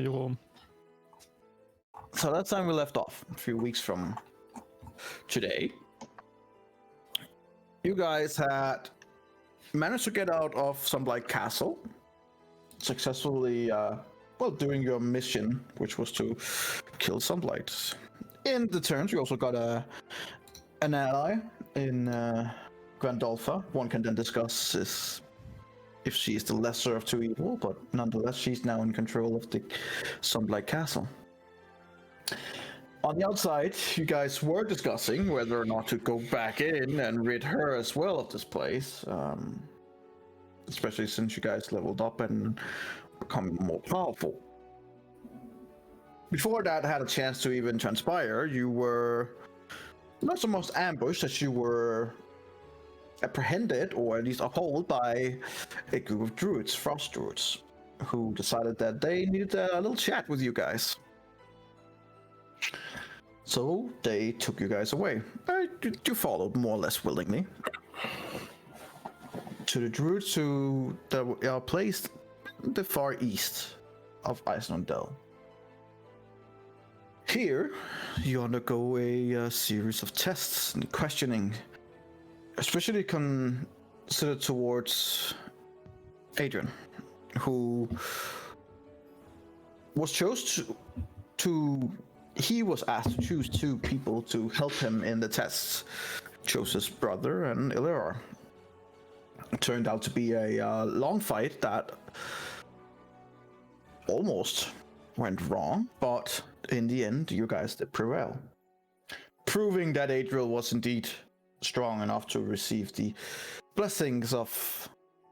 Jerome. So that's time we left off, a few weeks from today. You guys had managed to get out of Sunblight Castle, successfully, doing your mission, which was to kill Sunblight. In the turns, you also got an ally in Grandolpha. One can then discuss if she is the lesser of two evil, but nonetheless, she's now in control of the Sunblight Castle. On the outside, you guys were discussing whether or not to go back in and rid her as well of this place, especially since you guys leveled up and become more powerful. Before that had a chance to even transpire, you were not so much ambushed as you were apprehended, or at least upheld, by a group of druids, frost druids, who decided that they needed a little chat with you guys. So they took you guys away. You followed more or less willingly to the druids who are placed in the far east of Iceland. Here, you undergo a series of tests and questioning, especially considered towards Adrian, who was he was asked to choose two people to help him in the tests. Chose his brother and Eberron. It turned out to be a long fight that almost went wrong, but in the end, you guys did prevail, proving that Adriel was indeed strong enough to receive the blessings of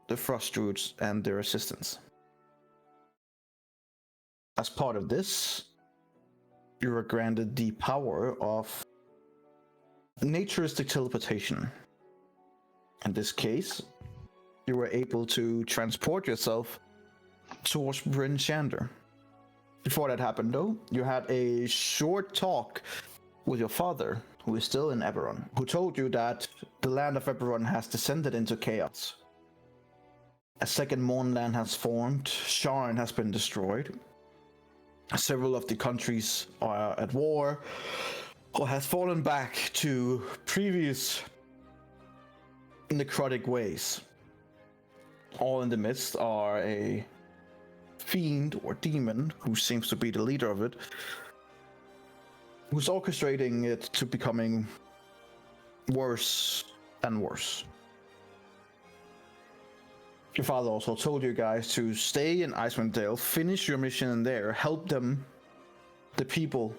the Frost Druids and their assistance. As part of this, you were granted the power of naturistic teleportation. In this case, you were able to transport yourself towards Bryn Shander. Before that happened, though, you had a short talk with your father, who is still in Eberron, who told you that the land of Eberron has descended into chaos. A second Mournland has formed, Sharn has been destroyed. Several of the countries are at war, or has fallen back to previous necrotic ways. All in the midst are a fiend or demon, who seems to be the leader of it, who's orchestrating it to becoming worse and worse. Your father also told you guys to stay in Icewind Dale, finish your mission in there, help them, the people,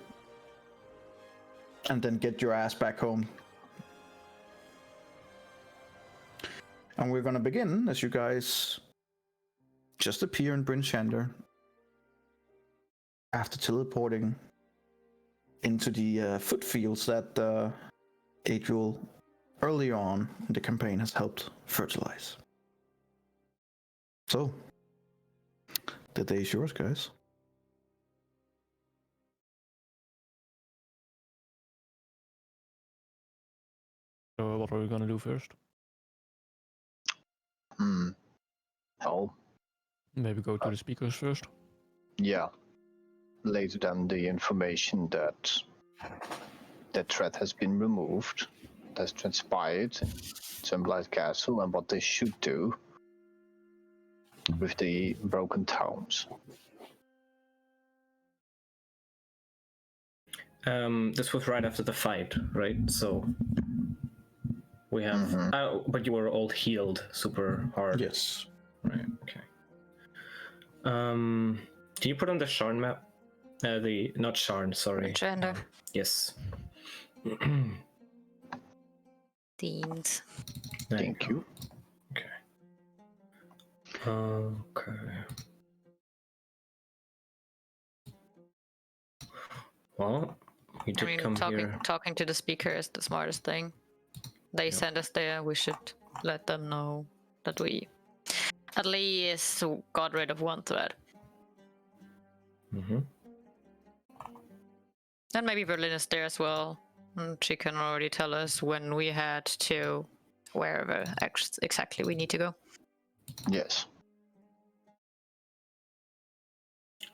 and then get your ass back home. And we're gonna begin as you guys just appear in Bryn Shander after teleporting into the foot fields that Adriel early on in the campaign has helped fertilize. So, the day is yours, guys. So what are we gonna do first? Well, Maybe go to the speakers first. yeah. Later than the information that threat has been removed, has transpired in Sunblight Castle, and what they should do with the broken towns. This was right after the fight, right? So we have, but you were all healed super hard. Yes. Right. Okay. Can you put on the Sharn map? Not Sharn, sorry. Gender. Yes. Deans. Thank you. Okay. Okay. Well, we did come here. Talking to the speaker is the smartest thing. They sent us there. We should let them know that we at least got rid of one threat. And maybe Berlin is there as well. And she can already tell us when we head to wherever exactly we need to go. Yes.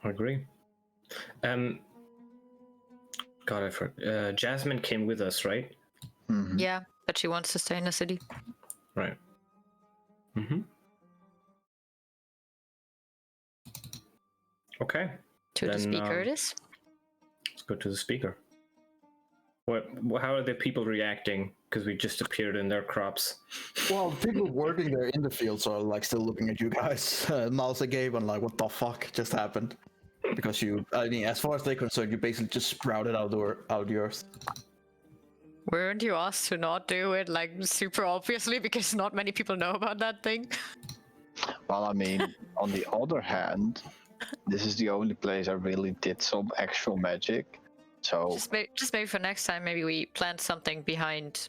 I agree. God, I forgot. Jasmine came with us, right? Mhm. Yeah, but she wants to stay in the city. Right. Mm-hmm. Okay. To the Then, speaker it is. Let's go to the speaker. How are the people reacting? Because we just appeared in their crops. Well, the people working there in the fields are like still looking at you guys. Miles and Gabe, and like, what the fuck just happened? Because I mean, as far as they're concerned, you basically just sprouted out the earth. Weren't you asked to not do it, like, super obviously, because not many people know about that thing? Well, I mean, on the other hand, this is the only place I really did some actual magic. So Just maybe for next time, maybe we plant something behind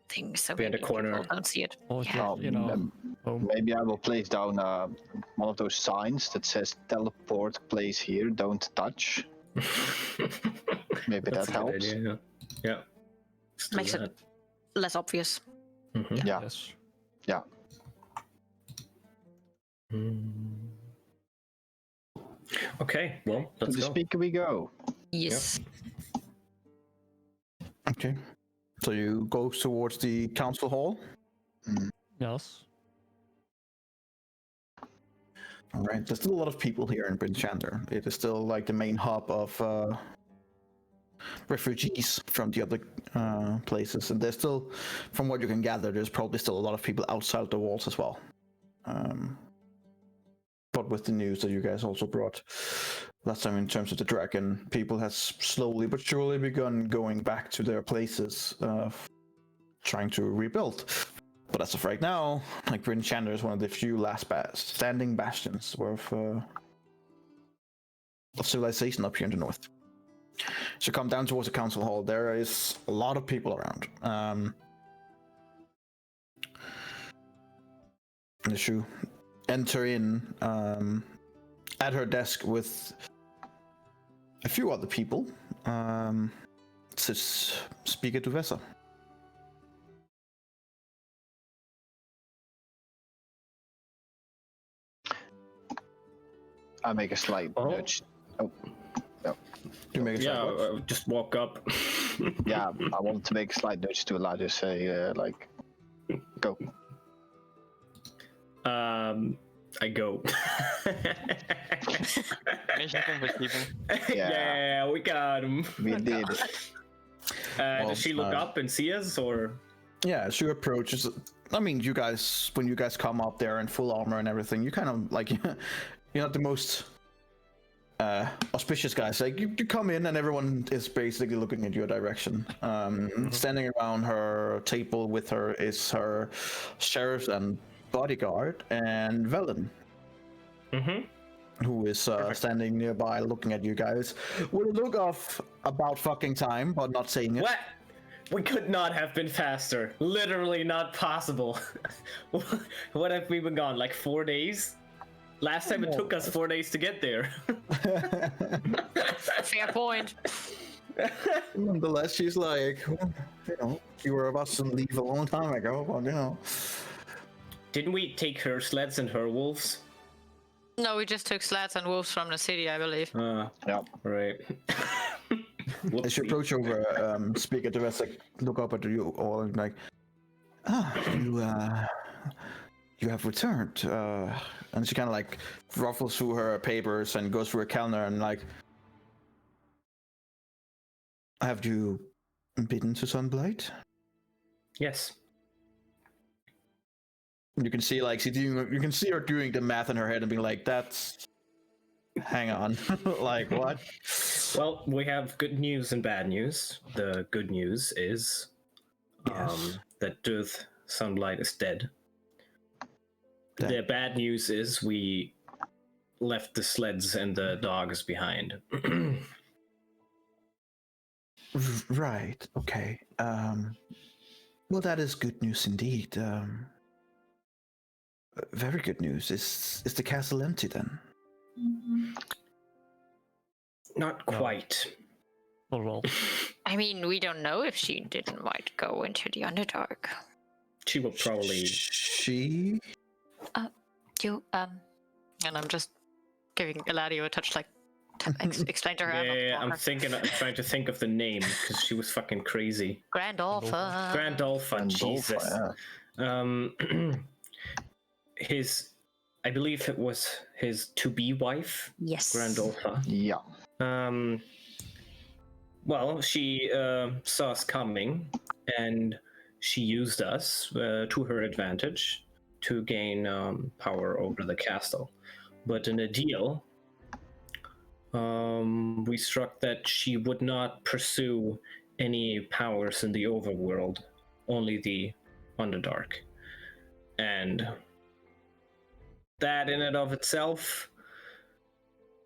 things so Behind maybe a corner. people don't see it. Or Yeah. just, you know, home. maybe I will place down one of those signs that says "Teleport place here, don't touch." Maybe That's that a good helps. idea, yeah. Let's do Makes it that. less obvious. Mhm. Yeah. Yes. Yeah. Okay, well, To let's the go. speaker we go. Yes. Okay. So you go towards the council hall. Yes. All right. There's still a lot of people here in Bryn Chandler. It is still like the main hub of refugees from the other places, and there's still, from what you can gather, there's probably still a lot of people outside the walls as well. But with the news that you guys also brought last time in terms of the dragon, people has slowly but surely begun going back to their places, trying to rebuild. But as of right now, like Bryn Chandler is one of the few last standing bastions of civilization up here in the north. So come down towards the council hall. There is a lot of people around. And as you enter in, at her desk with a few other people, sits Speaker Duvessa. I make a slight Oh. nudge. Oh, no. You make a Yeah, side watch. just walk up. Yeah, I wanted to make a slight nudge to allow to say, go. I go. Mission complete. Yeah, we got him. We did it. Well, Does she look up and see us, or? Yeah, as you approach, I mean, you guys, when you guys come up there in full armor and everything, you kind of like, you're not the most auspicious guys. Like, you come in and everyone is basically looking at your direction. Standing around her table with her is her sheriff and bodyguard, and Velen, who is standing nearby looking at you guys with a look of about fucking time, but not saying it. What? We could not have been faster. Literally not possible. What have we been gone? Like 4 days? Last time it took us 4 days to get there. Fair point. Nonetheless, she's like, well, you know, you were about to leave a long time ago, but you know. Didn't we take her sleds and her wolves? No, we just took sleds and wolves from the city, I believe. Yeah. Right. As you approach over, Speaker to us, like, look up at you all and like, you have returned. And she kind of like ruffles through her papers and goes through her calendar and like, have you been to Sunblight? Yes. You can see like you can see her doing the math in her head and being like, "That's, hang on, like what?" Well, we have good news and bad news. The good news is that Duth Sunlight is dead. The bad news is we left the sleds and the dogs behind. Right. Okay. Well, that is good news indeed. Very good news. Is the castle empty then? Not quite. Not at all. I mean, we don't know if she didn't might go into the Underdark. She will probably. She. And I'm just giving Eladio a touch like, Explain to her. I'm not the I'm talker. I'm trying to think of the name because she was fucking crazy. Grandolpha. Grandolpha, Jesus. Yeah. I believe it was his to-be wife, Yes. Grandolpha. Yeah. Well, she saw us coming, and she used us to her advantage to gain power over the castle. But in a deal, we struck that she would not pursue any powers in the overworld, only the Underdark. And that in and of itself,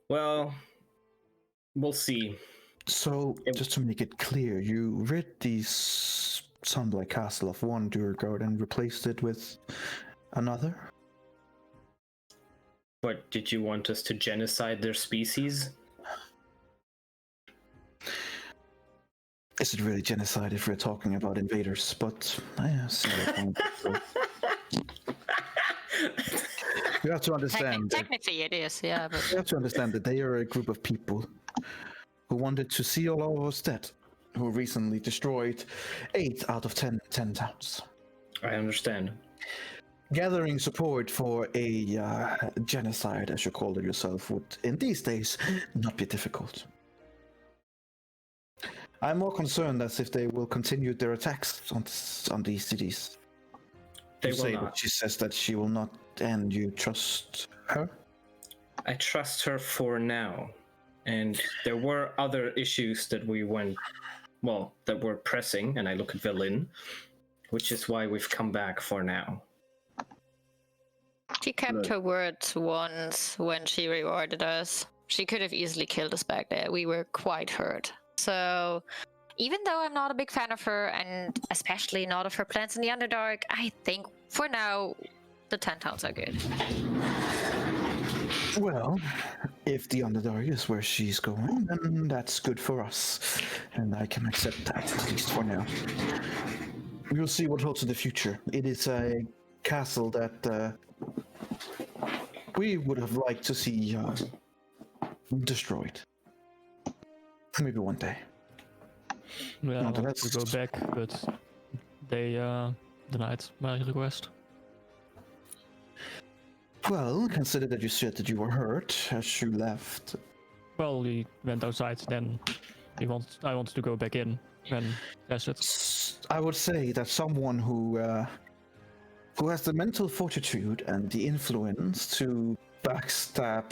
well, we'll see. So, just to make it clear, you rid the Sunblight Castle of one Durgard and replaced it with another? What, did you want us to genocide their species? Is it really genocide if we're talking about invaders? But I see your point. You have to understand. Technically, it is, yeah. But You have to understand that they are a group of people who wanted to see all of us dead, who recently destroyed 8 out of 10 towns. I understand. Gathering support for a genocide, as you call it yourself, would in these days not be difficult. I'm more concerned as if they will continue their attacks on these cities. They You will say not. that she says that she will not, and you trust her? I trust her for now. And there were other issues that that were pressing, and I look at Velin, which is why we've come back for now. she kept her words once when she rewarded us. She could have easily killed us back there. We were quite hurt. So, even though I'm not a big fan of her, and especially not of her plans in the Underdark, I think for now the 10 towns are good. Well, if the Underdark is where she's going, then that's good for us. And I can accept that, at least for now. We'll see what holds in the future. It is a castle that we would have liked to see destroyed. Maybe one day. Yeah, I No, wanted that's- to go back, but they denied my request. Well, consider that you said that you were hurt as you left. Well, we went outside, then I wanted to go back in, and that's it. I would say that someone who has the mental fortitude and the influence to backstab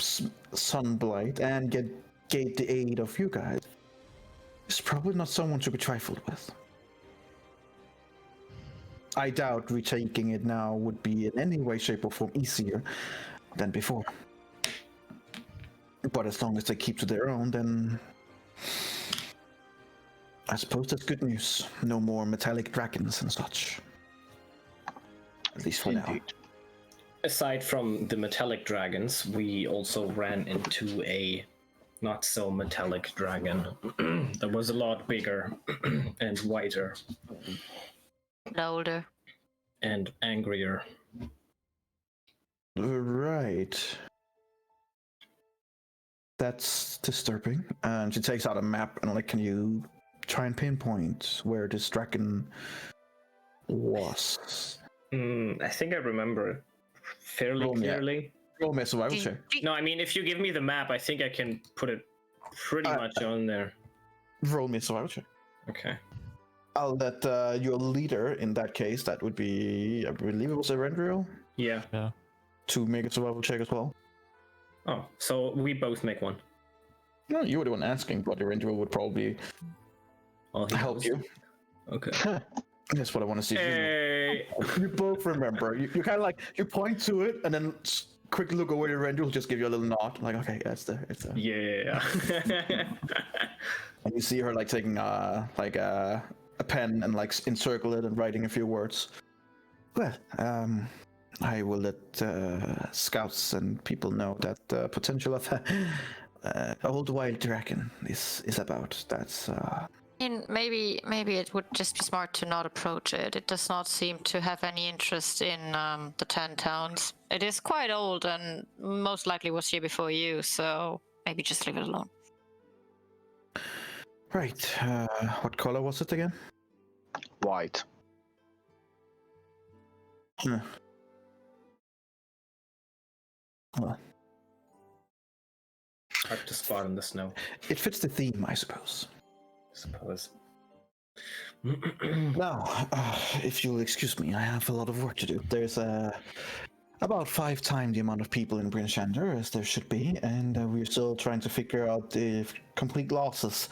Sunblight and get the aid of you guys is probably not someone to be trifled with. I doubt retaking it now would be in any way, shape, or form easier than before. But as long as they keep to their own, then I suppose that's good news. No more metallic dragons and such. At least for now. Indeed. Aside from the metallic dragons, we also ran into a not so metallic dragon that was a lot bigger and whiter Older. and angrier. Right. That's disturbing. And she takes out a map and like, can you try and pinpoint where this dragon was? I think I remember it fairly Roll me a- clearly. Roll me a survival Do- check. do- No, I mean, if you give me the map, I think I can put it pretty much on there. Roll me a survival check. Okay. I'll let your leader, in that case, that would be, I believe it was Erendriel, Yeah. to make a survival check as well. Oh, so we both make one. No, you were the one asking, but Erendriel would probably Oh, he help knows. you. Okay. That's what I want to see. Hey. You both remember. You kind of like, you point to it and then quick look over to Erendriel, just give you a little nod. Like, okay, yeah, it's there. It's there. Yeah. And you see her like taking a pen and like encircle it and writing a few words. Well, I will let scouts and people know that the potential of a old wild dragon is about. That's I mean, maybe it would just be smart to not approach it. It does not seem to have any interest in the 10 towns. It is quite old and most likely was here before you, so maybe just leave it alone. Right. What color was it again? White. Well, Hard to spot in the snow, it fits the theme, I suppose. I suppose. Now, if you'll excuse me, I have a lot of work to do. There's about 5 times the amount of people in Brinchander as there should be, and we're still trying to figure out the complete losses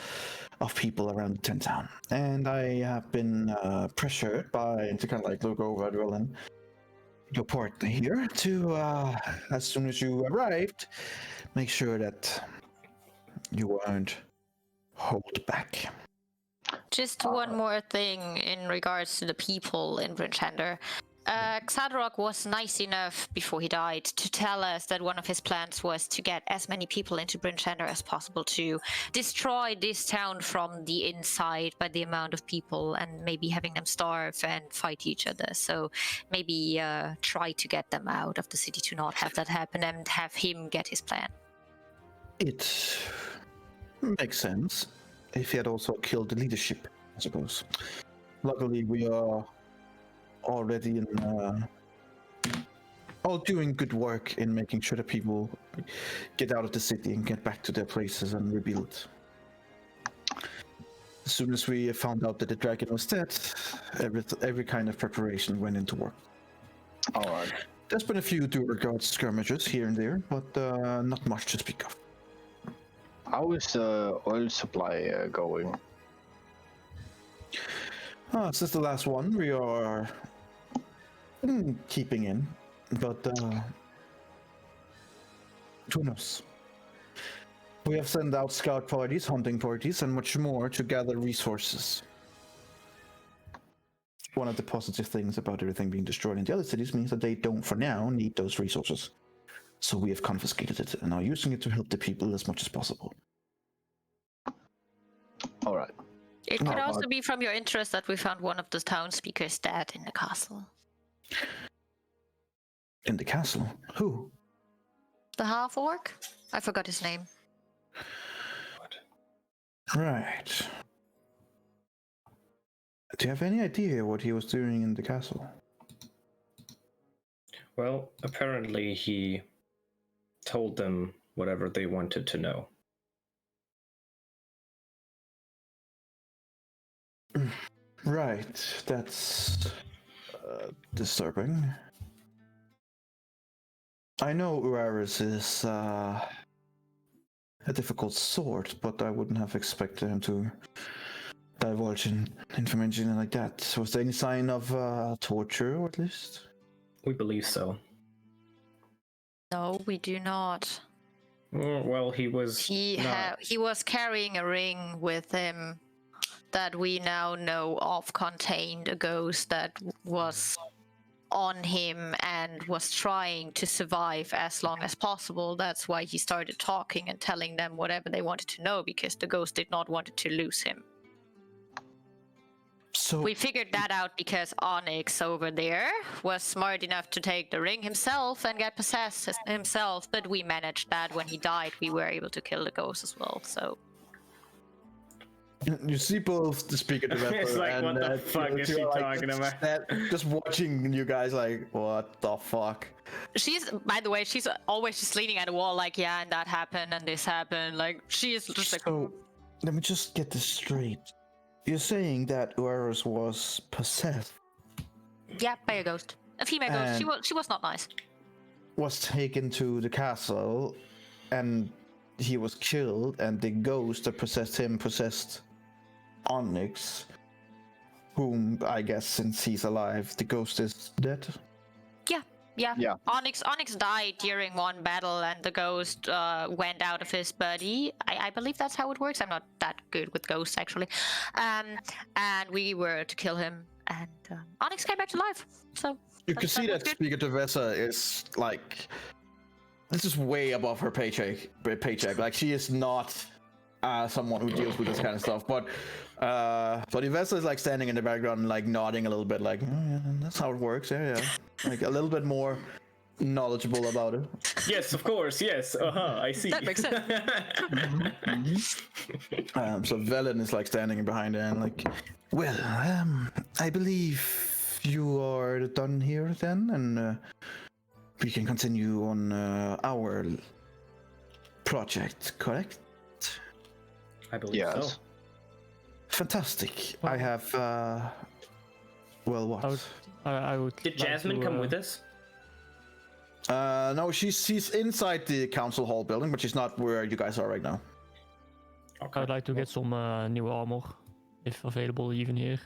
of people around the 10 town. And I have been pressured to kind of like look over at Will and your partner here to, as soon as you arrived, make sure that you weren't held back. Just one more thing in regards to the people in Brinchander. Xadrok was nice enough before he died to tell us that one of his plans was to get as many people into Brinchander as possible to destroy this town from the inside by the amount of people and maybe having them starve and fight each other. So maybe try to get them out of the city to not have that happen and have him get his plan. It makes sense if he had also killed the leadership, I suppose. Luckily, we are already all doing good work in making sure that people get out of the city and get back to their places and rebuild. As soon as we found out that the dragon was dead, every kind of preparation went into work. All right. There's been a few Duragard skirmishes here and there, but not much to speak of. How is the oil supply going? Since the last one, we are keeping in, but who knows? We have sent out scout parties, hunting parties, and much more to gather resources. One of the positive things about everything being destroyed in the other cities means that they don't, for now, need those resources. So we have confiscated it and are using it to help the people as much as possible. All right. It could also be from your interest that we found one of the town speakers dead in the castle. In the castle? Who? The half-orc? I forgot his name. Right. Do you have any idea what he was doing in the castle? Well, apparently he told them whatever they wanted to know. Right, that's disturbing. I know Uaris is a difficult sort, but I wouldn't have expected him to divulge information like that. Was there any sign of torture, or at least? We believe so. No, we do not. Well, he was. He was carrying a ring with him that we now know of contained a ghost that was on him and was trying to survive as long as possible. That's why he started talking and telling them whatever they wanted to know, because the ghost did not want to lose him. So We figured that out because Onyx over there was smart enough to take the ring himself and get possessed himself, but we managed that. When he died, we were able to kill the ghost as well, so... you see both the speaker director It's like, and what the fuck is she talking about? Just watching you guys like, what the fuck? She's, by the way, she's always just leaning at the wall like, yeah, and that happened, and this happened. Like, she is just like... So, let me just get this straight. You're saying that Uaris was possessed? Yeah, by a ghost. A female ghost. She was not nice. Was taken to the castle, and he was killed, and the ghost that possessed him possessed Onyx, whom I guess since he's alive, the ghost is dead? Yeah. Onyx died during one battle, and the ghost went out of his body. I believe that's how it works. I'm not that good with ghosts, actually. And we were to kill him, and Onyx came back to life. So You can see that Speaker Teresa is like, this is way above her paycheck. Like, she is not someone who deals with this kind of stuff. But Ivessa is like standing in the background, like nodding a little bit, like, oh, yeah, that's how it works. Yeah. Like a little bit more knowledgeable about it. Yes, of course. Yes. I see. That makes sense. So Velen is like standing behind her and like, well, I believe you are done here then, and we can continue on our project, correct? I believe Yes. so. Fantastic. Well- I have, well, what? I would. Did like Jasmine to, come with us? No, she's inside the council hall building, but she's not where you guys are right now. I would like to get some new armor, if available, even here.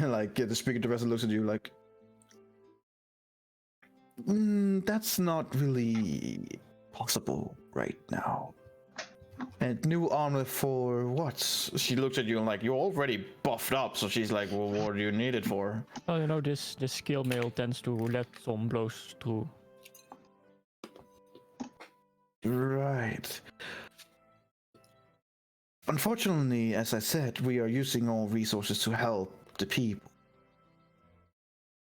Like the speaker to Vessel looks at you like, that's not really possible right now. And new armor for what? She looks at you and like, you're already buffed up, so she's like, well, what do you need it for? Well, you know, this skill mail tends to let some blows through. Right. Unfortunately, as I said, we are using all resources to help the people.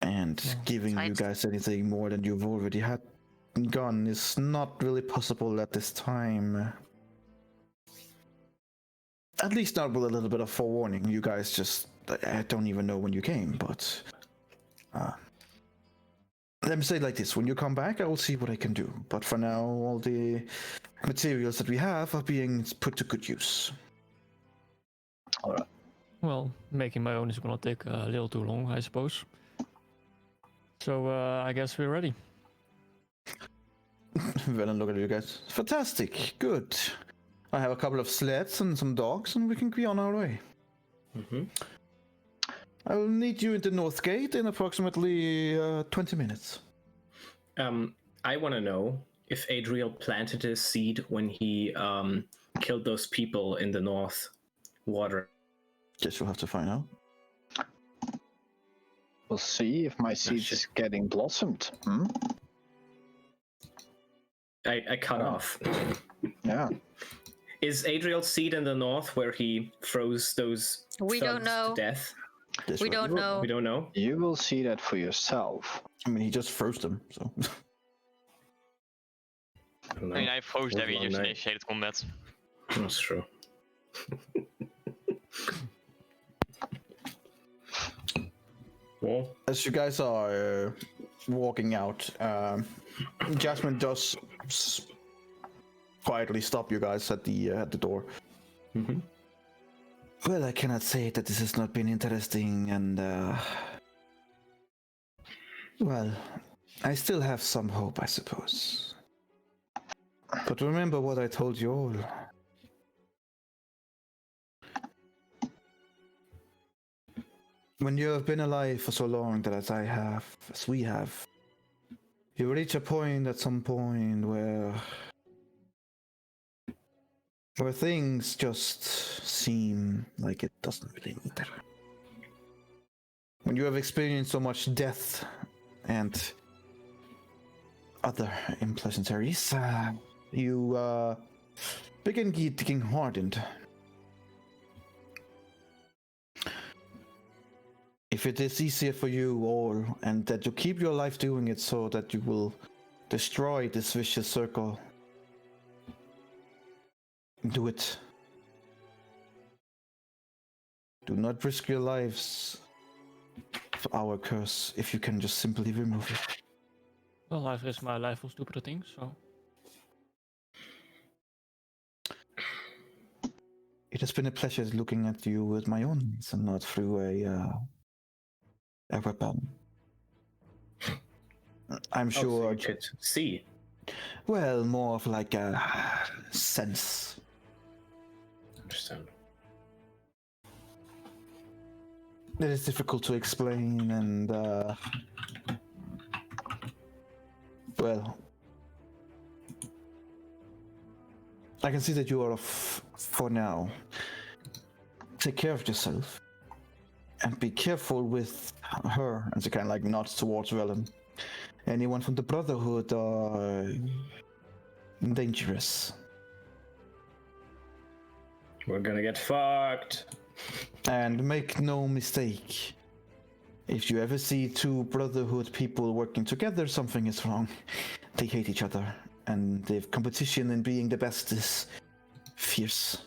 And giving you Right. guys anything more than you've already had gone is not really possible at this time. At least not with a little bit of forewarning. You guys just, I don't even know when you came, but let me say it like this, when you come back, I will see what I can do. But for now, all the materials that we have are being put to good use. Alright. Well, making my own is gonna take a little too long, I suppose. So I guess we're ready. Well, and look at you guys. Fantastic, good. I have a couple of sleds and some dogs, and we can be on our way. Mm-hmm. I will meet you at the North Gate in approximately 20 minutes. I want to know if Adriel planted his seed when he killed those people in the North Water. Guess you'll have to find out. We'll see if my seed shit. is getting blossomed. I cut off. Yeah. Is Adriel's seed in the North where he froze those We don't thugs know. to death? Guess We what? don't know. We don't know. You will see that for yourself. I mean, he just froze them, so. I don't know. I mean, I froze Was every long use night. initiated combat. That's true. Well, As you guys are walking out, Jasmine does quietly stop you guys at the door. mhm. Well, I cannot say that this has not been interesting, and well, I still have some hope, I suppose. But remember what I told you all. When you have been alive for so long that as I have, as we have, you reach a point at some point where things just seem like it doesn't really matter. When you have experienced so much death and other unpleasantries, you begin getting hardened. If it is easier for you all, and that you keep your life doing it so that you will destroy this vicious circle, do it. Do not risk your lives for our curse if you can just simply remove it. Well, I've risked my life for stupider things, so. It has been a pleasure looking at you with my own eyes and not through a weapon. I'm Oh, so sure. you could see. Well, more of like a sense. Understand. It is difficult to explain, and well, I can see that you are off for now. Take care of yourself, and be careful with her. And she kind of like nods towards Velen. Anyone from the Brotherhood are dangerous. We're gonna get fucked. And make no mistake, if you ever see two Brotherhood people working together, something is wrong. They hate each other, and the competition in being the best is fierce.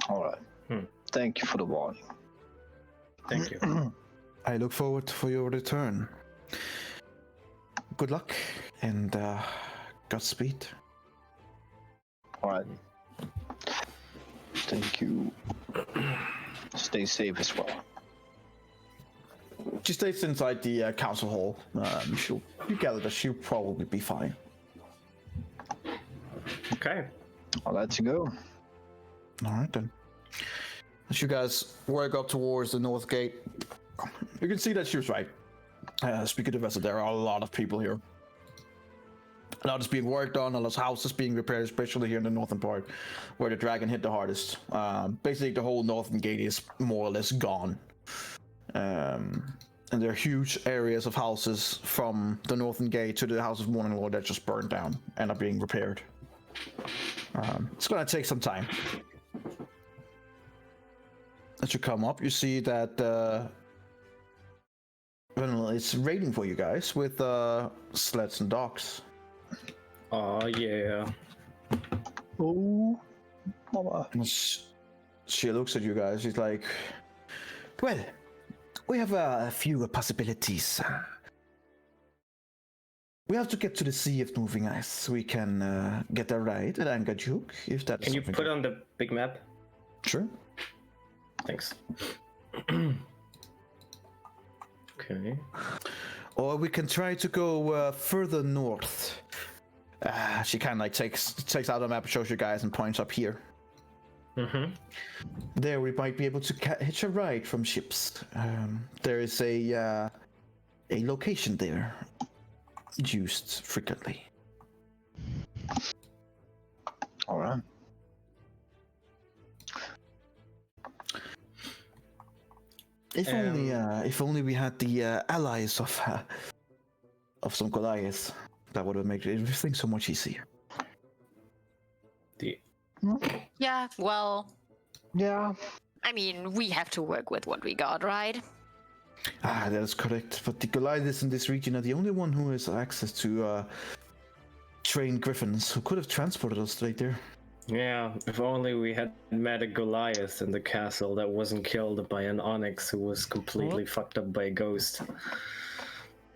All right. Thank you for the warning. Thank you. I look forward for your return. Good luck, and Godspeed. All right. Thank you. Stay safe as well. She stays inside the council hall. You gather that she'll probably be fine. Okay. I'll let you go. All right then. As you guys work up towards the north gate, you can see that she was right. Speaking of vessel, there are a lot of people here. A lot is being worked on, a lot of houses being repaired, especially here in the northern part, where the dragon hit the hardest. Basically, the whole northern gate is more or less gone. And there are huge areas of houses from the northern gate to the House of Morning Lord that just burned down and are being repaired. It's gonna take some time. As you come up, you see that well, it's waiting for you guys with sleds and docks. Oh yeah. Oh, mama. And she looks at you guys. She's like, "Well, we have a few possibilities. We have to get to the Sea of Moving Ice. We can get a ride at Angajuk, if that is Can you something put on the big map? Sure. Thanks. Okay. Or we can try to go further north." She kind of like takes out a map, shows you guys, and points up here. Mm-hmm. There we might be able to hitch a ride from ships. There is a location there used frequently. All right. If only we had the allies of some Goliaths, that would have made everything so much easier. Yeah, well, Yeah. I mean, we have to work with what we got, right? That is correct. But the Goliaths in this region are the only one who has access to trained griffins who could have transported us straight there. Yeah, if only we had met a Goliath in the castle that wasn't killed by an Onyx who was completely fucked up by a ghost.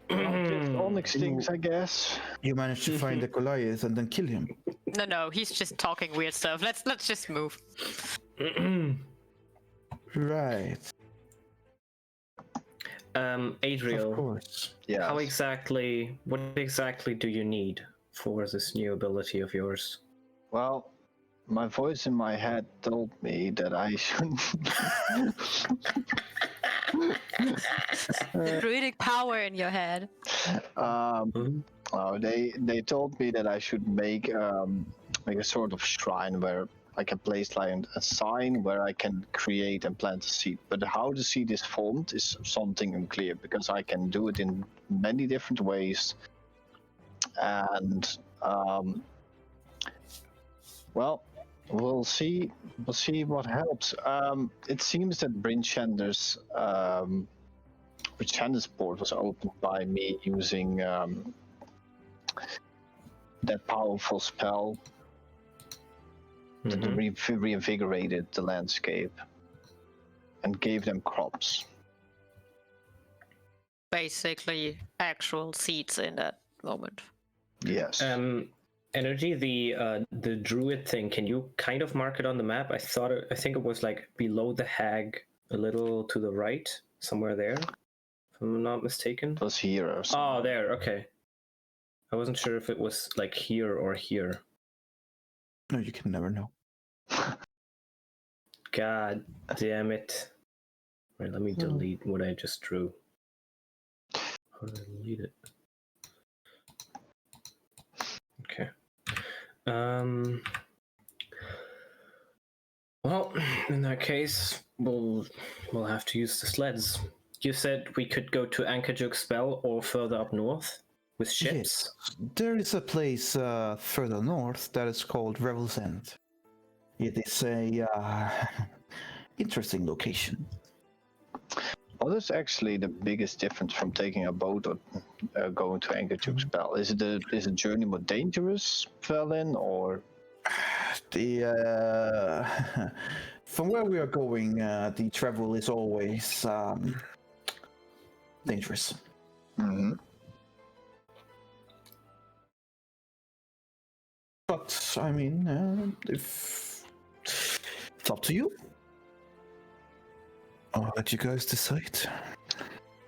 Onyx things, I guess. You managed to find the Goliath and then kill him. No, he's just talking weird stuff. Let's just move. Right. Adriel, Of course. Yeah. what exactly do you need for this new ability of yours? Well, my voice in my head told me that I shouldn't. Druidic power in your head. They told me that I should make a sort of shrine where I can place like a sign where I can create and plant a seed. But how the seed is formed is something unclear, because I can do it in many different ways. And well, we'll see. We'll see what helps. It seems that Brinchander's port was opened by me using that powerful spell that reinvigorated the landscape and gave them crops. Basically, actual seeds in that moment. Yes. Energy, the druid thing, can you kind of mark it on the map? I think it was like below the hag, a little to the right, somewhere there, if I'm not mistaken. It was here or something. Oh, there, okay. I wasn't sure if it was like here or here. No, you can never know. God damn it. Right, let me delete what I just drew. How do I delete it? Okay. Well, in that case, we'll have to use the sleds. You said we could go to Ankajuk Spell or further up north. with ships? Yes. There is a place further north that is called Revel's End. It is a interesting location. What is actually the biggest difference from taking a boat or going to Angertug's Bell? Is the journey more dangerous, Velen, or The from where we are going, the travel is always dangerous. Mhm. But I mean, if it's up to you, I'll let you guys decide.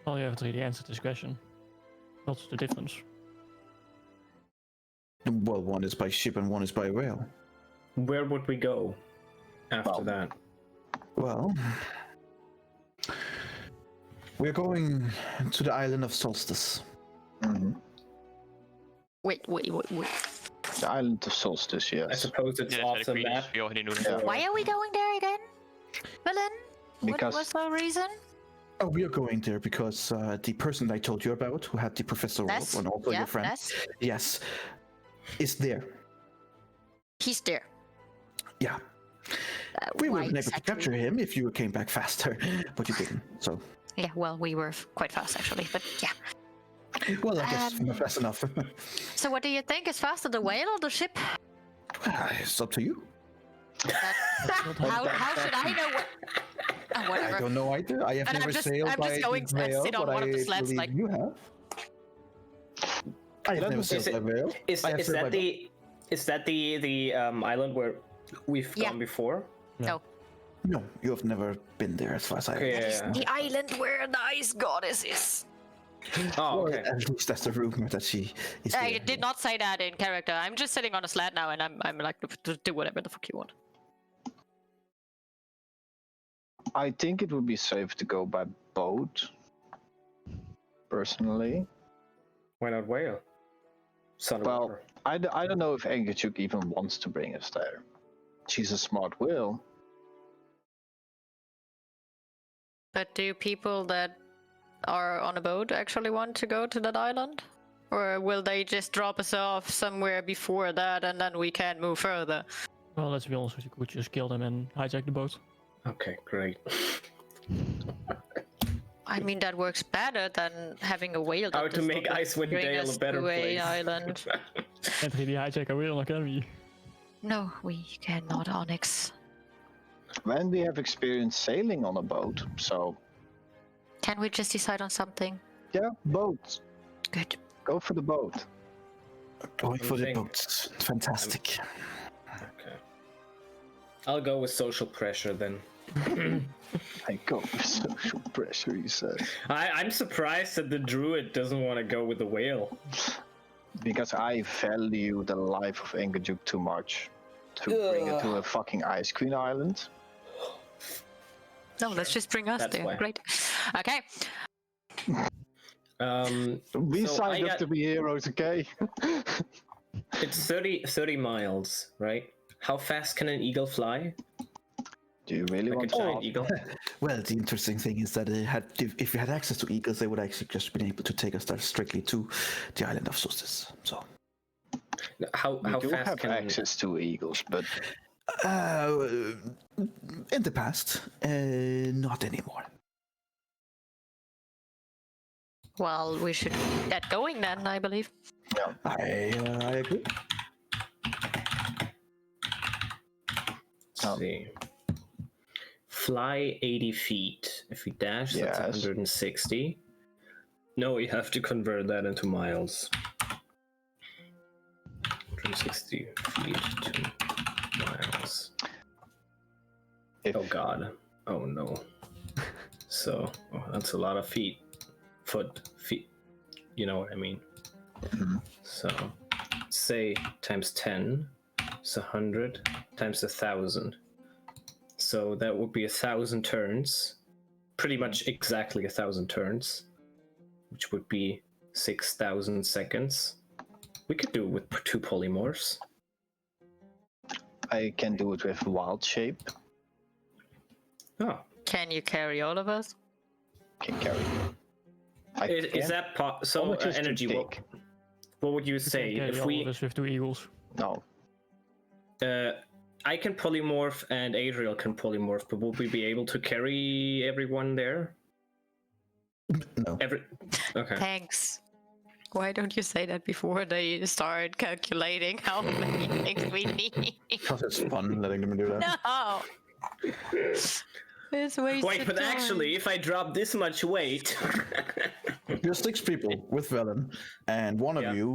Well, you haven't really answered this question. What's the difference? Well, one is by ship and one is by rail. Where would we go after Well, that? Well, we're going to the island of Solstice. Mhm. Wait. The island of Solstice? I Yes. suppose it's Ja, off dat the zei de map. Greenish. We already knew that. Yeah. Why are we going there again? Villain? What Because- was the reason? Oh, we are going there because the person I told you about, who had the professor role, Ness? and also Yeah, your friend, Ness. yes, is there. He's there. Yeah. We would Why have been able to exactly? capture him if you came back faster, but you didn't. So, Yeah, well, we were quite fast actually, but yeah. well, I guess not fast enough. So what do you think is faster, the whale or the ship? It's up to you. How should I know what? Oh, I whatever. don't know either. I have And never sailed I'm by just going the and Vale, sit on but one of the I sleds, believe like. you have. I have never sailed by Vale. Is I have sailed by is that the island where we've Yeah. gone before? No. No, you have never been there as far as I Okay, know. That is yeah. the island where the ice goddess is. Oh, Or okay. at least that's the rumor that she is I there. did not say that in character. I'm just sitting on a sled now, and I'm like to do whatever the fuck you want. I think it would be safe to go by boat. Personally, Why not whale? Son of well, water. I don't know if Angertug even wants to bring us there. She's a smart whale. But do people that are on a boat actually want to go to that island? Or will they just drop us off somewhere before that and then we can't move further? Well, let's be honest with you, could just kill them and hijack the boat. Okay, great. I mean, that works better than having a whale that How to does make not Icewind bring Dale us a better to place. island. Can't really hijack a whale, can we? No, we cannot, Onyx. When we have experience sailing on a boat, so Can we just decide on something? yeah, boats. Good. Go for the boat. Going for the Think- boats. Fantastic. Okay. I'll go with social pressure then. I go for social pressure, he says. I'm surprised that the druid doesn't want to go with the whale. Because I value the life of Angertug too much to bring it to a fucking ice queen island. No, let's just bring us That's there. why. Great. Okay. We So signed I up got- to be heroes, okay? It's 30 miles, right? How fast can an eagle fly? Do you really Like a want to giant ask? eagle? Well, the interesting thing is that if you had access to eagles, they would actually just been able to take us there strictly to the island of Solstice. So, How We do fast have can access to eagles, but in the past, not anymore. Well, we should get going then, I believe. I agree. Let's see. Fly 80 feet. If we dash, that's Yes. 160. No, we have to convert that into miles. 160 feet to miles. if Oh god. Oh no. So, that's a lot of feet. Feet. You know what I mean? So, say times 10 is 100 times 1,000. So that would be 1,000 turns. Pretty much exactly 1,000 turns. Which would be 6,000 seconds. We could do it with 2 polymorphs. I can do it with wild shape, Oh. Can you carry all of us? can carry. I Is can. that so Only just too energy? big. what would you say Carry if all we? of us with 2 eagles. No. I can polymorph and Adriel can polymorph, but will we be able to carry everyone there? No. Okay. Thanks. Why don't you say that before they start calculating how many things we need? Because it's fun letting them do that. No. It's wasted Wait, but time. actually, if I drop this much weight, There's 6 people with Velen, and one of Yeah. you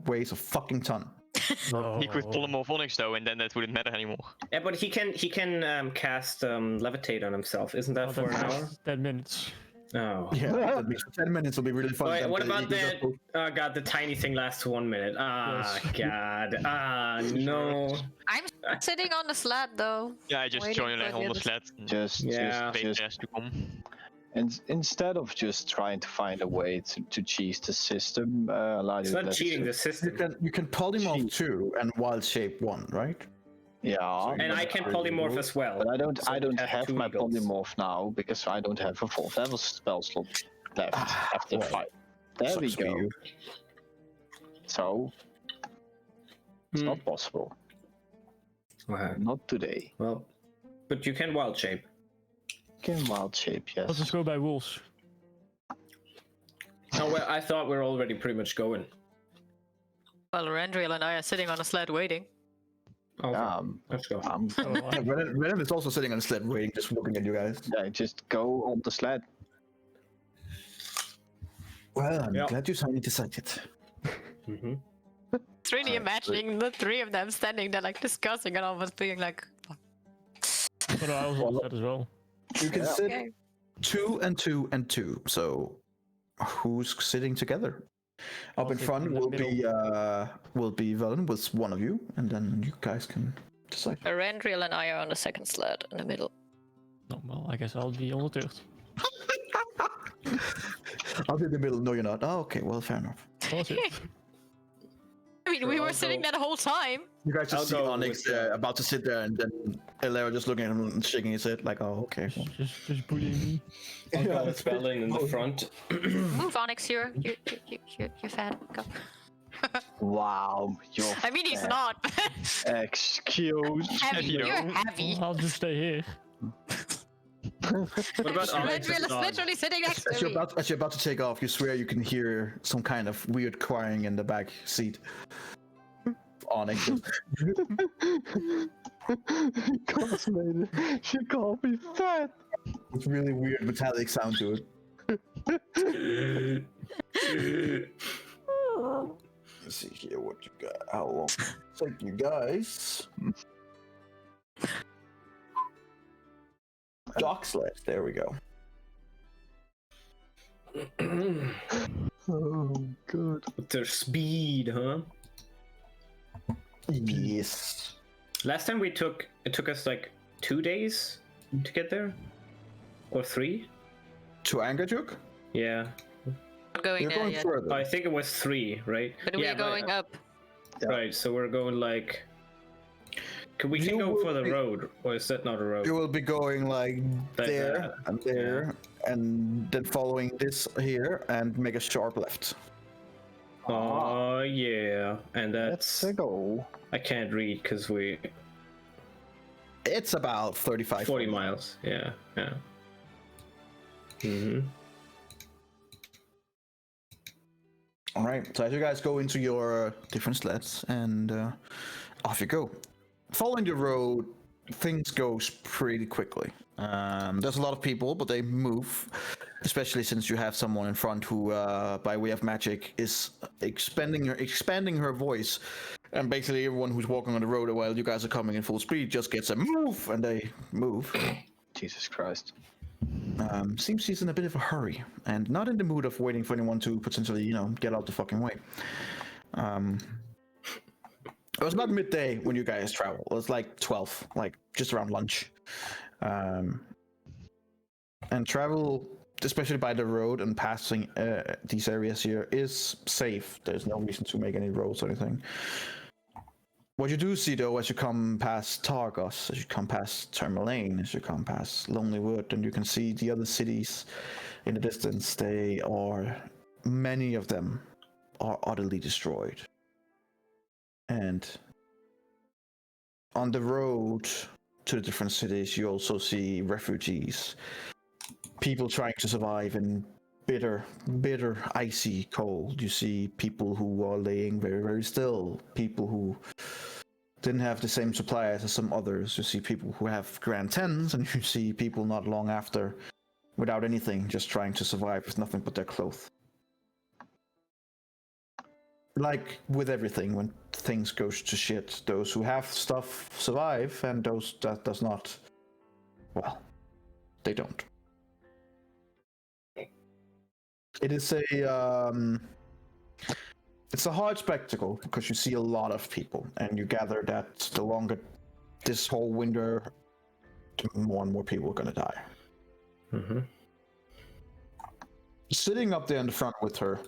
weighs a fucking ton. He could polymorphonics though, and then that wouldn't matter anymore. yeah, but he can cast levitate on himself. Isn't that for an hour? 10 minutes. Oh. Yeah, that means 10 minutes will be really fun. Wait, then what the about Eagles that? are Oh god, the tiny thing lasts 1 minute. Ah, Yes. god. Ah, no. I'm sitting on the sled though. Yeah, I just Waiting join for like the on the others. sled. And Just wait for us to come. and instead of just trying to find a way to cheese the system, It's not cheating the system. You can polymorph 2 and wild shape 1, right? Yeah. And I can polymorph as well. But I don't So we have have 2 my eagles. polymorph now because I don't have a 4th level spell slot left after well, 5. There we sucks for go. you. So it's Hmm. not possible. Okay. Not today. Well, but you can wild shape. Can wild shape, yes. Let's just go by rules. Oh well, I thought we were already pretty much going. Well, Randriel and I are sitting on a sled waiting. Okay, let's go. Yeah, Venom is also sitting on a sled waiting, just looking at you guys. Yeah, just go on the sled. Well, I'm Yeah. glad you finally decided. Mm-hmm. It's really imagining the 3 of them standing there like discussing and almost being like, But I was on that as well. You can sit okay. 2 and 2 and 2. So who's sitting together? Up I'll in sit front in the will be Velen with one of you, and then you guys can decide. Randriel and I are on the second sled in the middle. No, well, I guess I'll be on the 3rd. I'll be in the middle. No, you're not. Oh, okay. Well, fair enough. That's it. I mean, Sure, we were I'll sitting go. there the whole time. You guys just I'll see go Onyx with, about to sit there, and then Elera just looking at him and shaking his head like, "Oh, okay." Well. Just bullying me. I'll Yeah, go with Bellin in the front. Move, Onyx, you're fat. Go. Wow, you're I mean, he's fat. not. Excuse heavy. you know. You're heavy. I'll just stay here. What about Onyx? Randriel is dog? literally sitting next As to you're me. about to take off, you swear you can hear some kind of weird crying in the back seat. Onyx. Cosmate, she called me fat. It's really weird metallic sound to it. Let's see here what you got. How long does it take you guys? Dock sled. There we go. Oh, good. With their speed, huh? Yes. Last time it took us like 2 days to get there, or 3. To Angerjuk? Yeah, Not going You're there going yet. further. I think it was 3, right? But yeah, we're going up. Right, so we're going like. We can You go will for the be- road, or is that not a road? You will be going like Like there that, and there, and then following this here and make a sharp left. Oh yeah, and Let's that's go. I can't read because we It's about 35. 40 miles. Yeah, yeah. Mm-hmm. All right. So as you guys go into your different sleds, and off you go. Following the road, things goes pretty quickly. There's a lot of people, but they move, especially since you have someone in front who, by way of magic, is expanding her voice, and basically everyone who's walking on the road while you guys are coming in full speed just gets a move, and they move. Jesus Christ. Seems he's in a bit of a hurry, and not in the mood of waiting for anyone to potentially, get out the fucking way. It was about midday when you guys travel. It was like 12, like just around lunch. And travel, especially by the road and passing these areas here, is safe. There's no reason to make any roads or anything. What you do see, though, as you come past Targos, as you come past Tourmaline, as you come past Lonely Wood, and you can see the other cities in the distance, they are, many of them, are utterly destroyed. And on the road to the different cities, you also see refugees, people trying to survive in bitter, icy cold. You see people who are laying very, very still, people who didn't have the same supplies as some others. You see people who have grand tents, and you see people not long after without anything, just trying to survive with nothing but their clothes. Like with everything, when things go to shit, those who have stuff survive, and those that does not, well, they don't. It is it's a hard spectacle because you see a lot of people, and you gather that the longer this whole winter, more and more people are gonna die. Mm-hmm. Sitting up there in the front with her,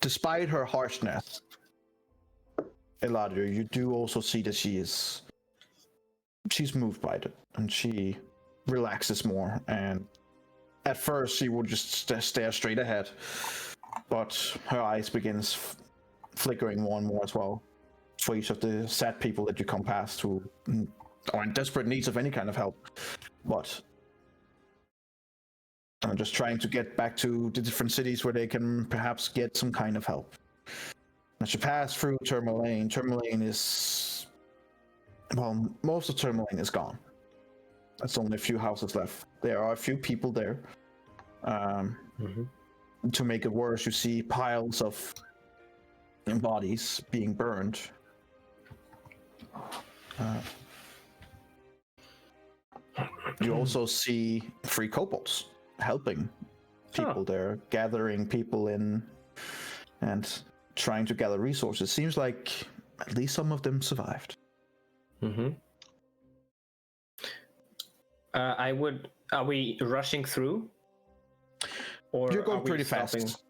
despite her harshness, Eladio, you do also see that she's moved by it, and she relaxes more. And at first, she would just stare straight ahead, but her eyes begins flickering more and more as well for each of the sad people that you come past who are in desperate needs of any kind of help. But I'm just trying to get back to the different cities where they can perhaps get some kind of help. As you pass through Tourmaline, Tourmaline is... well, most of Tourmaline is gone. There's only a few houses left. There are a few people there. To make it worse, you see piles of bodies being burned. You also see 3 kobolds helping people there, gathering people in, and trying to gather resources. Seems like at least some of them survived. Are we rushing through? Or you're going pretty stopping? fast.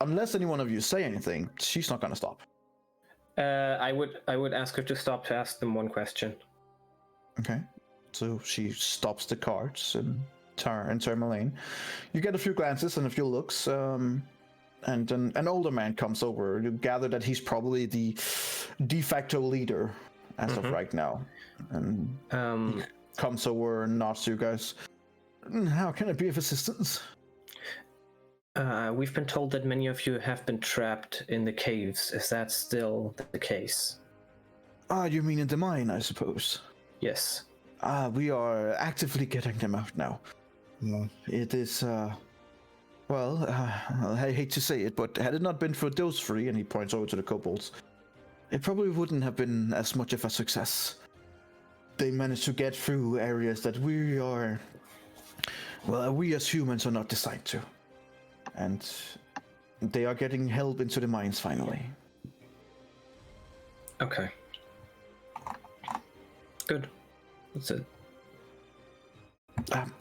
Unless any one of you say anything, she's not gonna stop. I would ask her to stop to ask them one question. Okay. So she stops the carts and Tourmaline. You get a few glances and a few looks, and an older man comes over. You gather that he's probably the de facto leader as of right now. And comes over and nods to you guys. How can I be of assistance? We've been told that many of you have been trapped in the caves. Is that still the case? You mean in the mine, I suppose? Yes. We are actively getting them out now. It is, I hate to say it, but had it not been for those 3, and he points over to the kobolds, it probably wouldn't have been as much of a success. They managed to get through areas that we as humans are not designed to. And they are getting help into the mines finally. Okay. Good. That's it.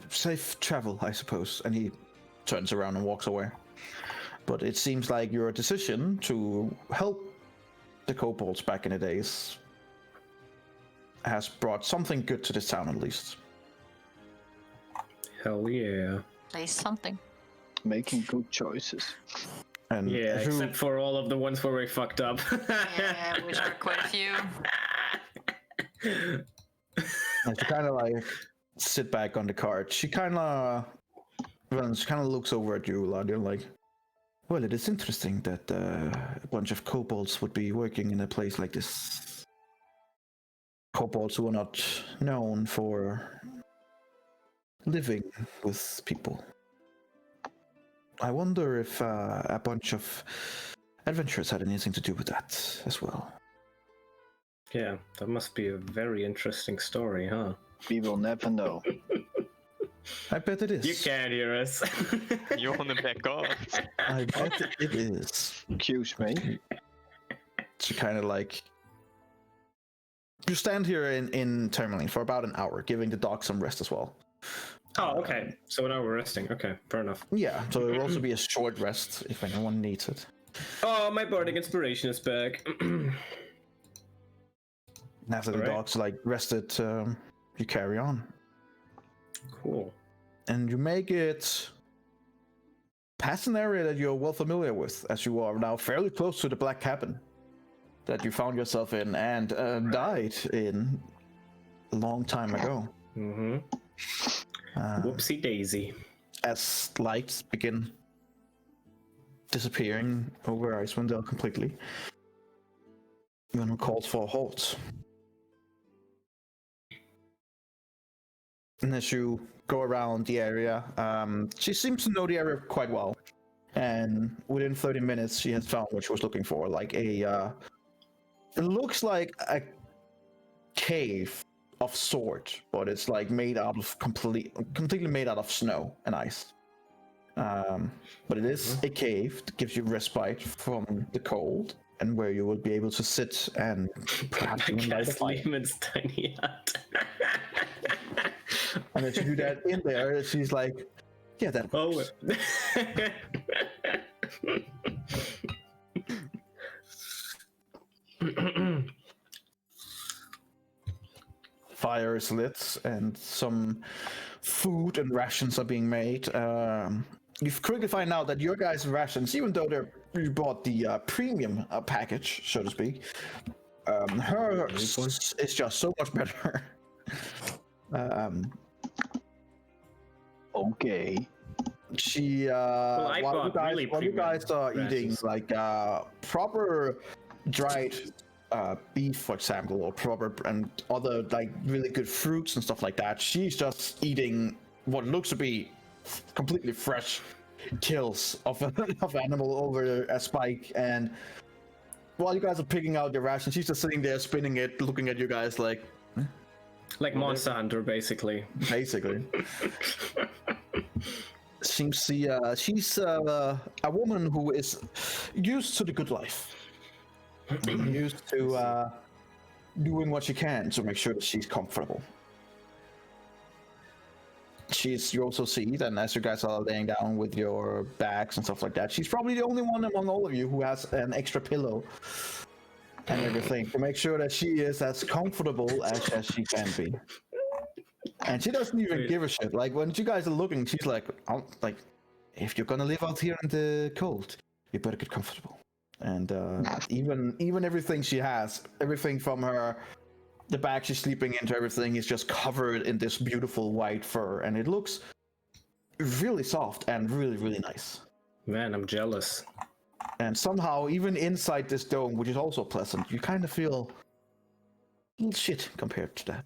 Safe travel, I suppose. And he turns around and walks away. But it seems like your decision to help the kobolds back in the days has brought something good to this town, at least. Hell yeah. Say something. Making good choices. And yeah, except for all of the ones where we fucked up. Yeah, which are quite a few. And she kind of like sit back on the cart. She kind of looks over at you, Ladio, like, well, it is interesting that a bunch of kobolds would be working in a place like this. Kobolds who are not known for living with people. I wonder if a bunch of adventurers had anything to do with that as well. Yeah, that must be a very interesting story, huh? We will never know. I bet it is. You can't hear us. You want to back off? I bet it is. Excuse me. So kind of like... You stand here in Tourmaline for about an hour, giving the dog some rest as well. Oh, okay. So now we're resting. Okay, fair enough. Yeah, so it will also be a short rest if anyone needs it. Oh, my bardic inspiration is back. And after the dog's like rested, you carry on. Cool. And you make it past an area that you're well familiar with, as you are now fairly close to the black cabin that you found yourself in and died in a long time ago. Mm-hmm. Whoopsie daisy. As lights begin disappearing over Icewind Dale completely, Venom calls for a halt. And as you go around the area, she seems to know the area quite well. And within 30 minutes, she has found what she was looking for, like a... it looks like a cave of sort, but it's like made out of completely made out of snow and ice. But it is a cave that gives you respite from the cold, and where you will be able to sit and perhaps even light a fire. Lehman's tiny hut. And if you do that in there, she's like, yeah, that works. Fire is lit, and some food and rations are being made. You quickly find out that your guys' rations, even though you bought the premium package, so to speak, hers is just so much better. Okay. She I while bought really you guys are premium eating rations. like proper dried beef, for example, or proper and other like really good fruits and stuff like that, she's just eating what looks to be completely fresh kills of animal over a spike. And while you guys are picking out your ration, she's just sitting there spinning it, looking at you guys like Monster Hunter, basically. She's a woman who is used to the good life, used to doing what she can to make sure that she's comfortable. You also see that as you guys are laying down with your bags and stuff like that, she's probably the only one among all of you who has an extra pillow and everything to make sure that she is as comfortable as she can be. And she doesn't even give a shit. Like when you guys are looking, she's like, if you're gonna live out here in the cold, you better get comfortable. And even everything she has, everything from the bag she's sleeping into, everything is just covered in this beautiful white fur, and it looks really soft and really, really nice. Man, I'm jealous. And somehow, even inside this dome, which is also pleasant, you kind of feel a little shit compared to that.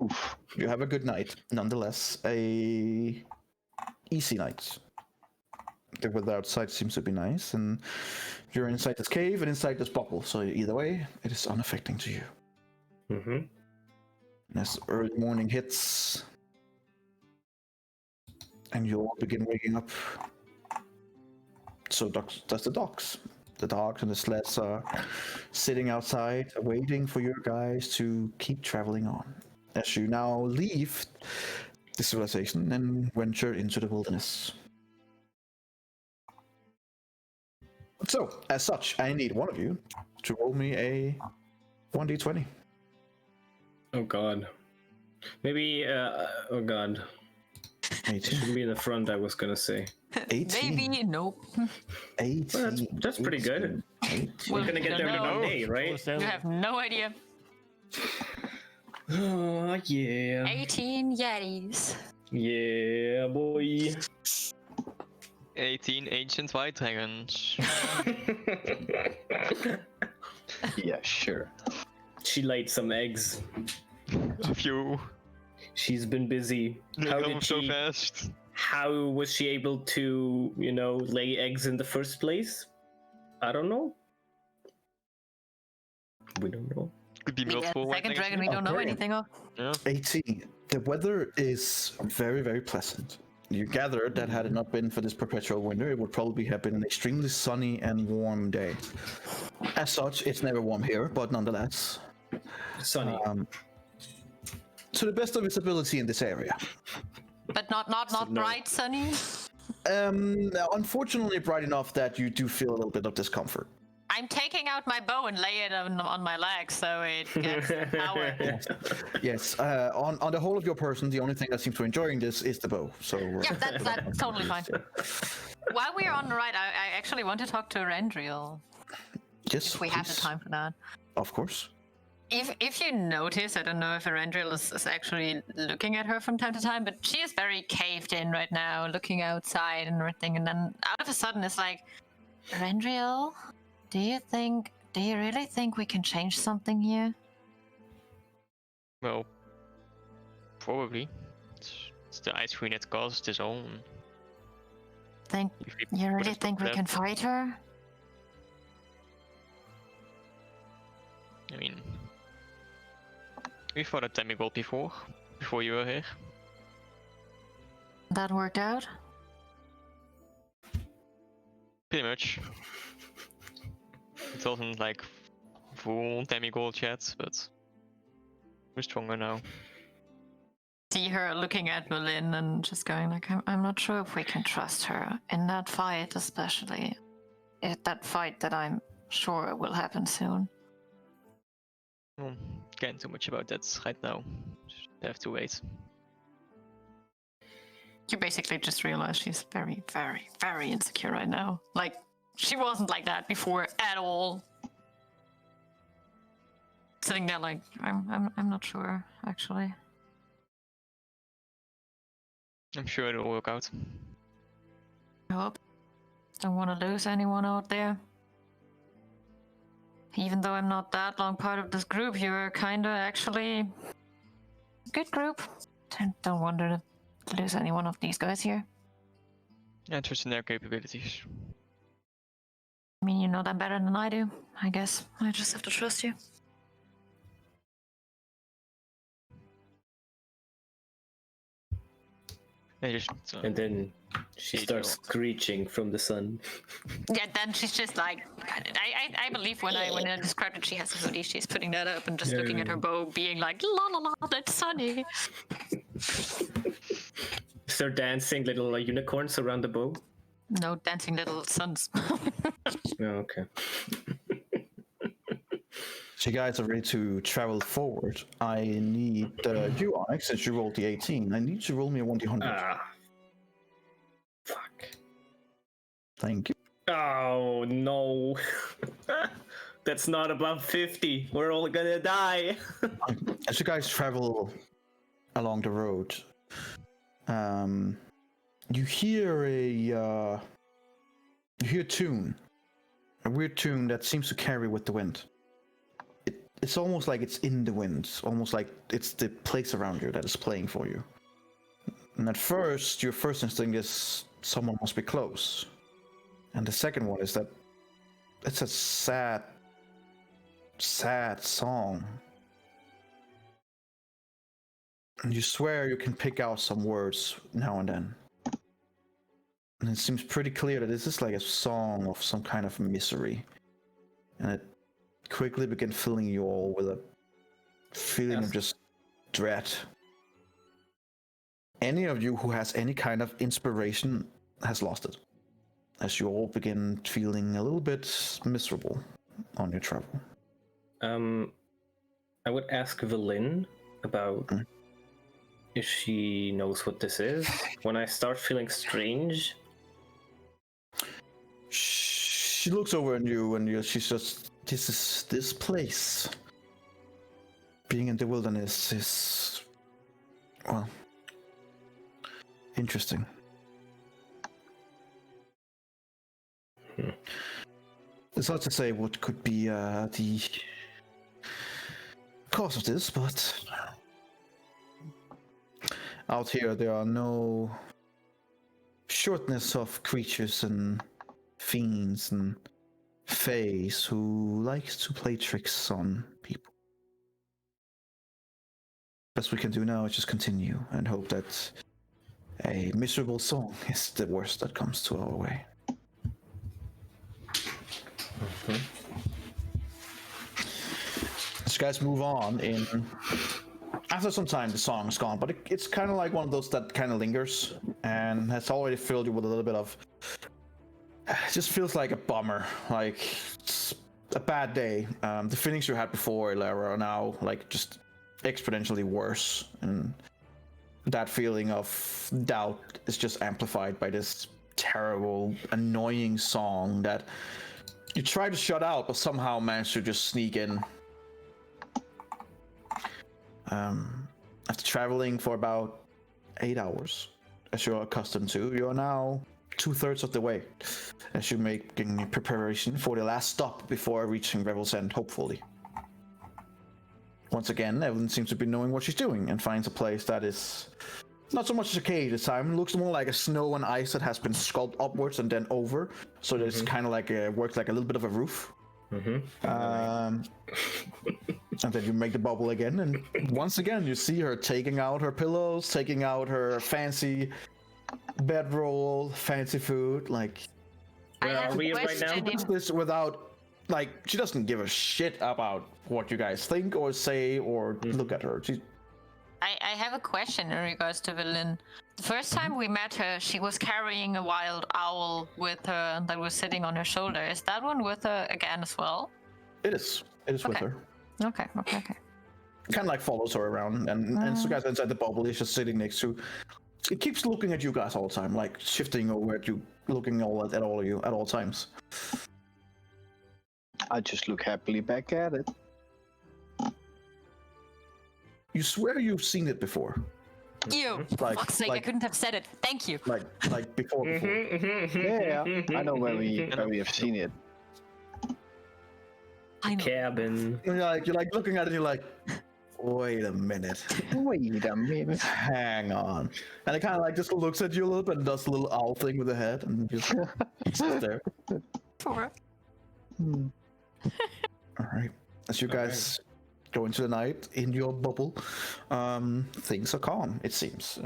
Oof. You have a good night, nonetheless. A easy night. The weather outside seems to be nice, and you're inside this cave and inside this bubble, so either way, it is unaffecting to you. Mm-hmm. And as early morning hits, and you all begin waking up, so does the dogs. The dogs and the sleds are sitting outside, waiting for you guys to keep traveling on. As you now leave the civilization and venture into the wilderness. So, as such, I need one of you to roll me a 1d20. Oh god. Maybe, oh god. 18. Shouldn't be in the front, I was gonna say. 18. Maybe, nope. 18. Well, that's pretty good. 18. We're gonna get there in one day, right? You have no idea. Oh, yeah. 18 Yetis. Yeah, boy. 18 ancient white dragons. Yeah, sure. She laid some eggs. A few. She's been busy. They How come did so she? fast. How was she able to, lay eggs in the first place? I don't know. We don't know. Could be The multiple white second dragons. dragon we don't know Okay. anything of. Yeah. 18. The weather is very, very pleasant. You gather that had it not been for this perpetual winter, it would probably have been an extremely sunny and warm day. As such, it's never warm here, but nonetheless, Sunny. to the best of its ability in this area. But not no. bright sunny. Unfortunately, bright enough that you do feel a little bit of discomfort. I'm taking out my bow and lay it on my leg so it gets power. Yes. On the whole of your person, the only thing that seems to enjoying this is the bow. So. Yeah, that's totally fine. While we're on the ride, I actually want to talk to Rendriel. Yes. If we have the time for that. Of course. If you notice, I don't know if Rendriel is actually looking at her from time to time, but she is very caved in right now, looking outside and everything. And then out of a sudden, it's like, Rendriel, do you really think we can change something here? Well, probably. It's the Ice Queen that caused this all. You really think we can fight her? I mean, we fought a demigod before you were here. That worked out? Pretty much. It wasn't like full demigod yet, but we're stronger now. See her looking at Berlin and just going like, I'm not sure if we can trust her in that fight, especially that fight that I'm sure will happen soon. Well, can't do much about that right now. Just have to wait. You basically just realize she's very, very, very insecure right now. Like, she wasn't like that before at all. Sitting there like, I'm not sure, actually. I'm sure it'll work out. I hope. Don't want to lose anyone out there. Even though I'm not that long part of this group, you're kinda actually a good group. Don't want to lose any one of these guys here. Yeah, trust in their capabilities. I mean, you know them better than I do. I guess I just have to trust you. And then she starts screeching from the sun. Yeah, then she's just like, I believe when I described it, she has a hoodie, she's putting that up and just looking at her bow, being like, la la la, that's sunny. Start dancing little unicorns around the bow. No dancing little suns. Oh, okay. So you guys are ready to travel forward. I need you, Onyx, since you rolled the 18. I need you to roll me a 1d100. Fuck. Thank you. Oh no. That's not above 50. We're all gonna die. As you guys travel along the road, you hear a tune. A weird tune that seems to carry with the wind. It's almost like it's in the wind, almost like it's the place around you that is playing for you. And at first, your first instinct is someone must be close. And the second one is that it's a sad, sad song. And you swear you can pick out some words now and then. And it seems pretty clear that this is like a song of some kind of misery. And it quickly begin filling you all with a feeling of just dread. Any of you who has any kind of inspiration has lost it, as you all begin feeling a little bit miserable on your travel. I would ask Velin about if she knows what this is. When I start feeling strange, she looks over at you and she's just, this place. Being in the wilderness is, well, interesting. It's hard to say what could be the cause of this, but out here there are no shortness of creatures and fiends and fays who likes to play tricks on people. Best we can do now is just continue and hope that a miserable song is the worst that comes to our way. As you guys move on, after some time the song's gone, but it's kind of like one of those that kind of lingers and has already filled you with a little bit of, it just feels like a bummer. Like, a bad day. The feelings you had before, Lara, are now like just exponentially worse, and that feeling of doubt is just amplified by this terrible, annoying song that you try to shut out, but somehow manage to just sneak in. After traveling for about 8 hours, as you're accustomed to, you're now 2/3 of the way, as you're making preparation for the last stop before reaching Revel's End, hopefully. Once again, Evelyn seems to be knowing what she's doing and finds a place that is not so much a cave this time. It looks more like a snow and ice that has been sculpted upwards and then over, so that it's kind of like works like a little bit of a roof. And then you make the bubble again, and once again you see her taking out her pillows, taking out her fancy bedroll, fancy food. Like, Where are we right now? she does this without, like, she doesn't give a shit about what you guys think or say or look at her. I have a question in regards to Evelyn. The first time we met her, she was carrying a wild owl with her that was sitting on her shoulder. Is that one with her again as well? It is with Okay. her. Okay. Kind of like follows her around, and so guys inside the bubble is just sitting next to. It keeps looking at you guys all the time, like shifting over at you, looking at all of you at all times. I just look happily back at it. You swear you've seen it before, You! Like- Fuck's sake, I like- couldn't have said it. Thank you. like before. Yeah, I know where we have seen it. I know. Cabin. You're like looking at it, you're like, wait a minute, Wait a minute. hang on, and it kind of like just looks at you a little bit and does a little owl thing with the head and just sits there. For All right, as you guys go into the night in your bubble, things are calm. It seems.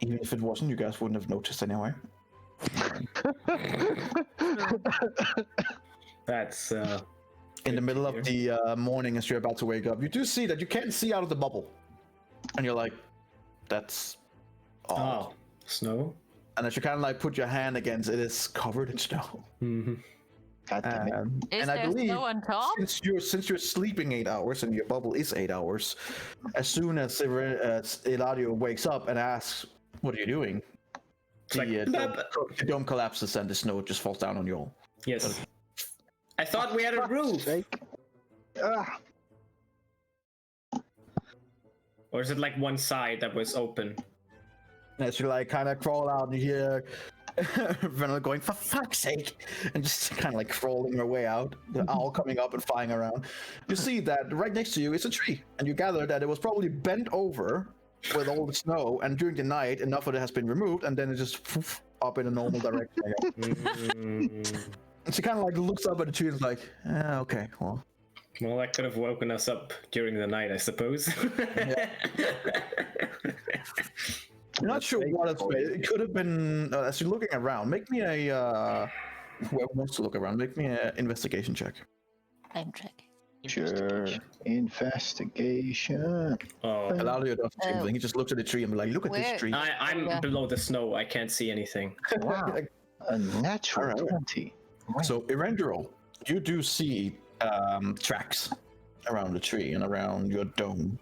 Even if it wasn't, you guys wouldn't have noticed anyway. That's In the middle of the morning, as you're about to wake up, you do see that you can't see out of the bubble, and you're like, "That's odd." oh, snow. And as you kind of like put your hand against it, it's covered in snow. God damn it. Is And I there believe snow on top? since you're sleeping 8 hours and your bubble is 8 hours, as soon as Eladio wakes up and asks, "What are you doing?" like, The dome collapses and the snow just falls down on you all. Yes. I thought we had a roof. Ah, Or is it like one side that was open? As you like kind of crawl out, you hear Venel going, "For fuck's sake," and just kind of like crawling her way out, the owl coming up and flying around. You see that right next to you is a tree, and you gather that it was probably bent over with all the snow, and during the night enough of it has been removed, and then it just up in a normal direction again. And she kind of like looks up at the tree and is like, "Okay, well." Well, that could have woken us up during the night, I suppose. I'm not sure what it's made. It could have been, as you're looking around, make me a, whoever wants to look around, make me an investigation check. I'm checking. sure. Investigation. Oh, Eladio does the same thing. He just looks at the tree and be like, "Look at Where- this tree." I'm Yeah. below the snow. I can't see anything. Wow. A natural Alright. 20. So, Erendril, you do see tracks around the tree and around your dome.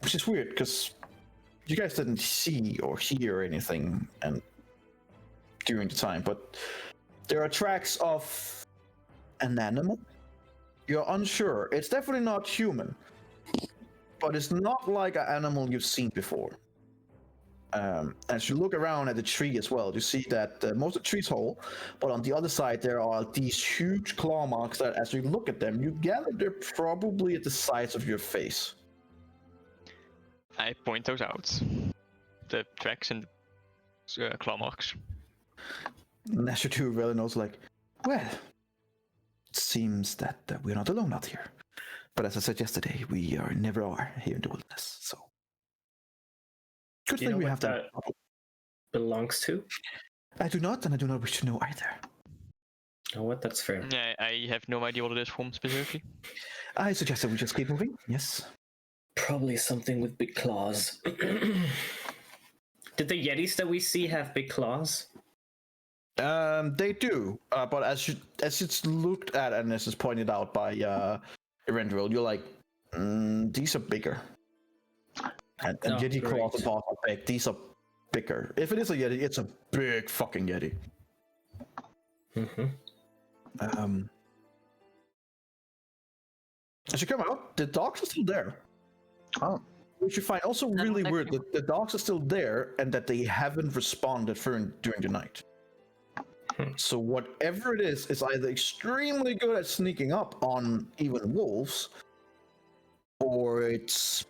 Which is weird, because you guys didn't see or hear anything during the time, but there are tracks of an animal. You're unsure. It's definitely not human, but it's not like an animal you've seen before. As you look around at the tree as well, you see that most of the tree's whole, but on the other side there are these huge claw marks that, as you look at them, you gather they're probably at the size of your face. I point those out. The tracks and claw marks. And as you do, Velenor's like, "Well, it seems that we're not alone out here. But as I said yesterday, we never are here in the wilderness, so... Good Do you thing know we what have that. belongs to? I do not, and I do not wish to know either. Oh, what? That's fair. Yeah, I have no idea what it is from specifically. I suggest that we just keep moving, yes. Probably something with big claws. Did the Yetis that we see have big claws? They do, but as it's looked at and as is pointed out by Erendril, you're like, these are bigger. And Oh, Yeti claws great. and paws are big. These are bigger. If it is a Yeti, it's a big fucking Yeti. As you come out, the dogs are still there. Oh. Which you find also really like weird that the dogs are still there and that they haven't responded during the night. So whatever it is either extremely good at sneaking up on even wolves, or it's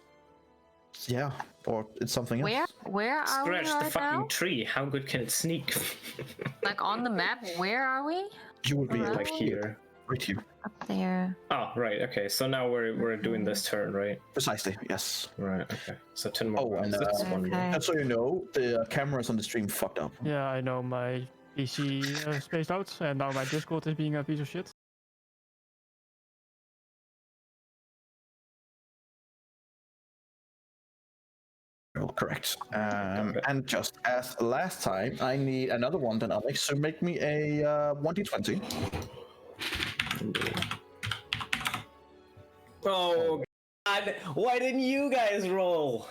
something else. Where are Scratch we the right fucking now? tree. How good can it sneak? Like on the map, where are we? You would be Alright. Like here. right here. Up there. Oh, right. Okay. So now we're doing this turn, right? Precisely, yes. Right. Okay. So 10 more Oh, rounds. and, That's one more. Okay. And so you know, the cameras on the stream fucked up. Yeah, I know my PC spaced out, and now my Discord is being a piece of shit. Oh, correct. And just as last time, I need another one than Alex, so make me a 1d20. Oh God! Why didn't you guys roll?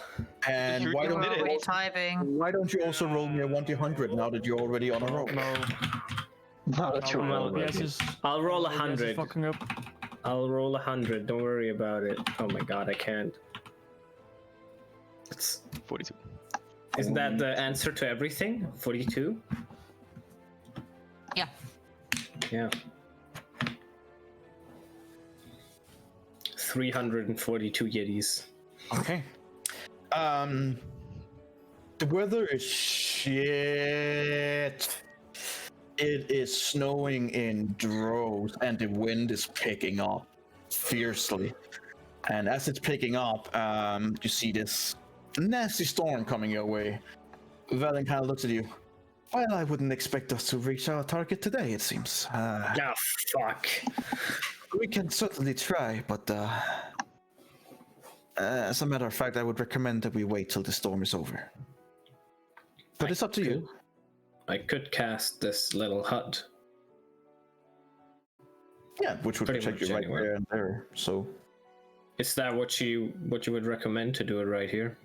And You why did don't, it. Already typing. why don't you also roll me a 1d100 now that you're already on a roll? No, Now that you're my already. OBS is I'll roll OBS is 100. fucking up. I'll roll 100. Don't worry about it. Oh my God, I can't. It's, 42. isn't that the answer to everything? 42? Yeah. Yeah. 342 Yetis. Okay. The weather is shit. It is snowing in droves, and the wind is picking up fiercely. And as it's picking up, you see this nasty storm coming your way. Velen kind of looks at you. Well, I wouldn't expect us to reach our target today, it seems. Oh, fuck. We can certainly try, but as a matter of fact, I would recommend that we wait till the storm is over. But it's up to you. I could cast this little hut. Yeah, which would Pretty protect much you right anywhere. there and there. So Is that what you would recommend to do it right here?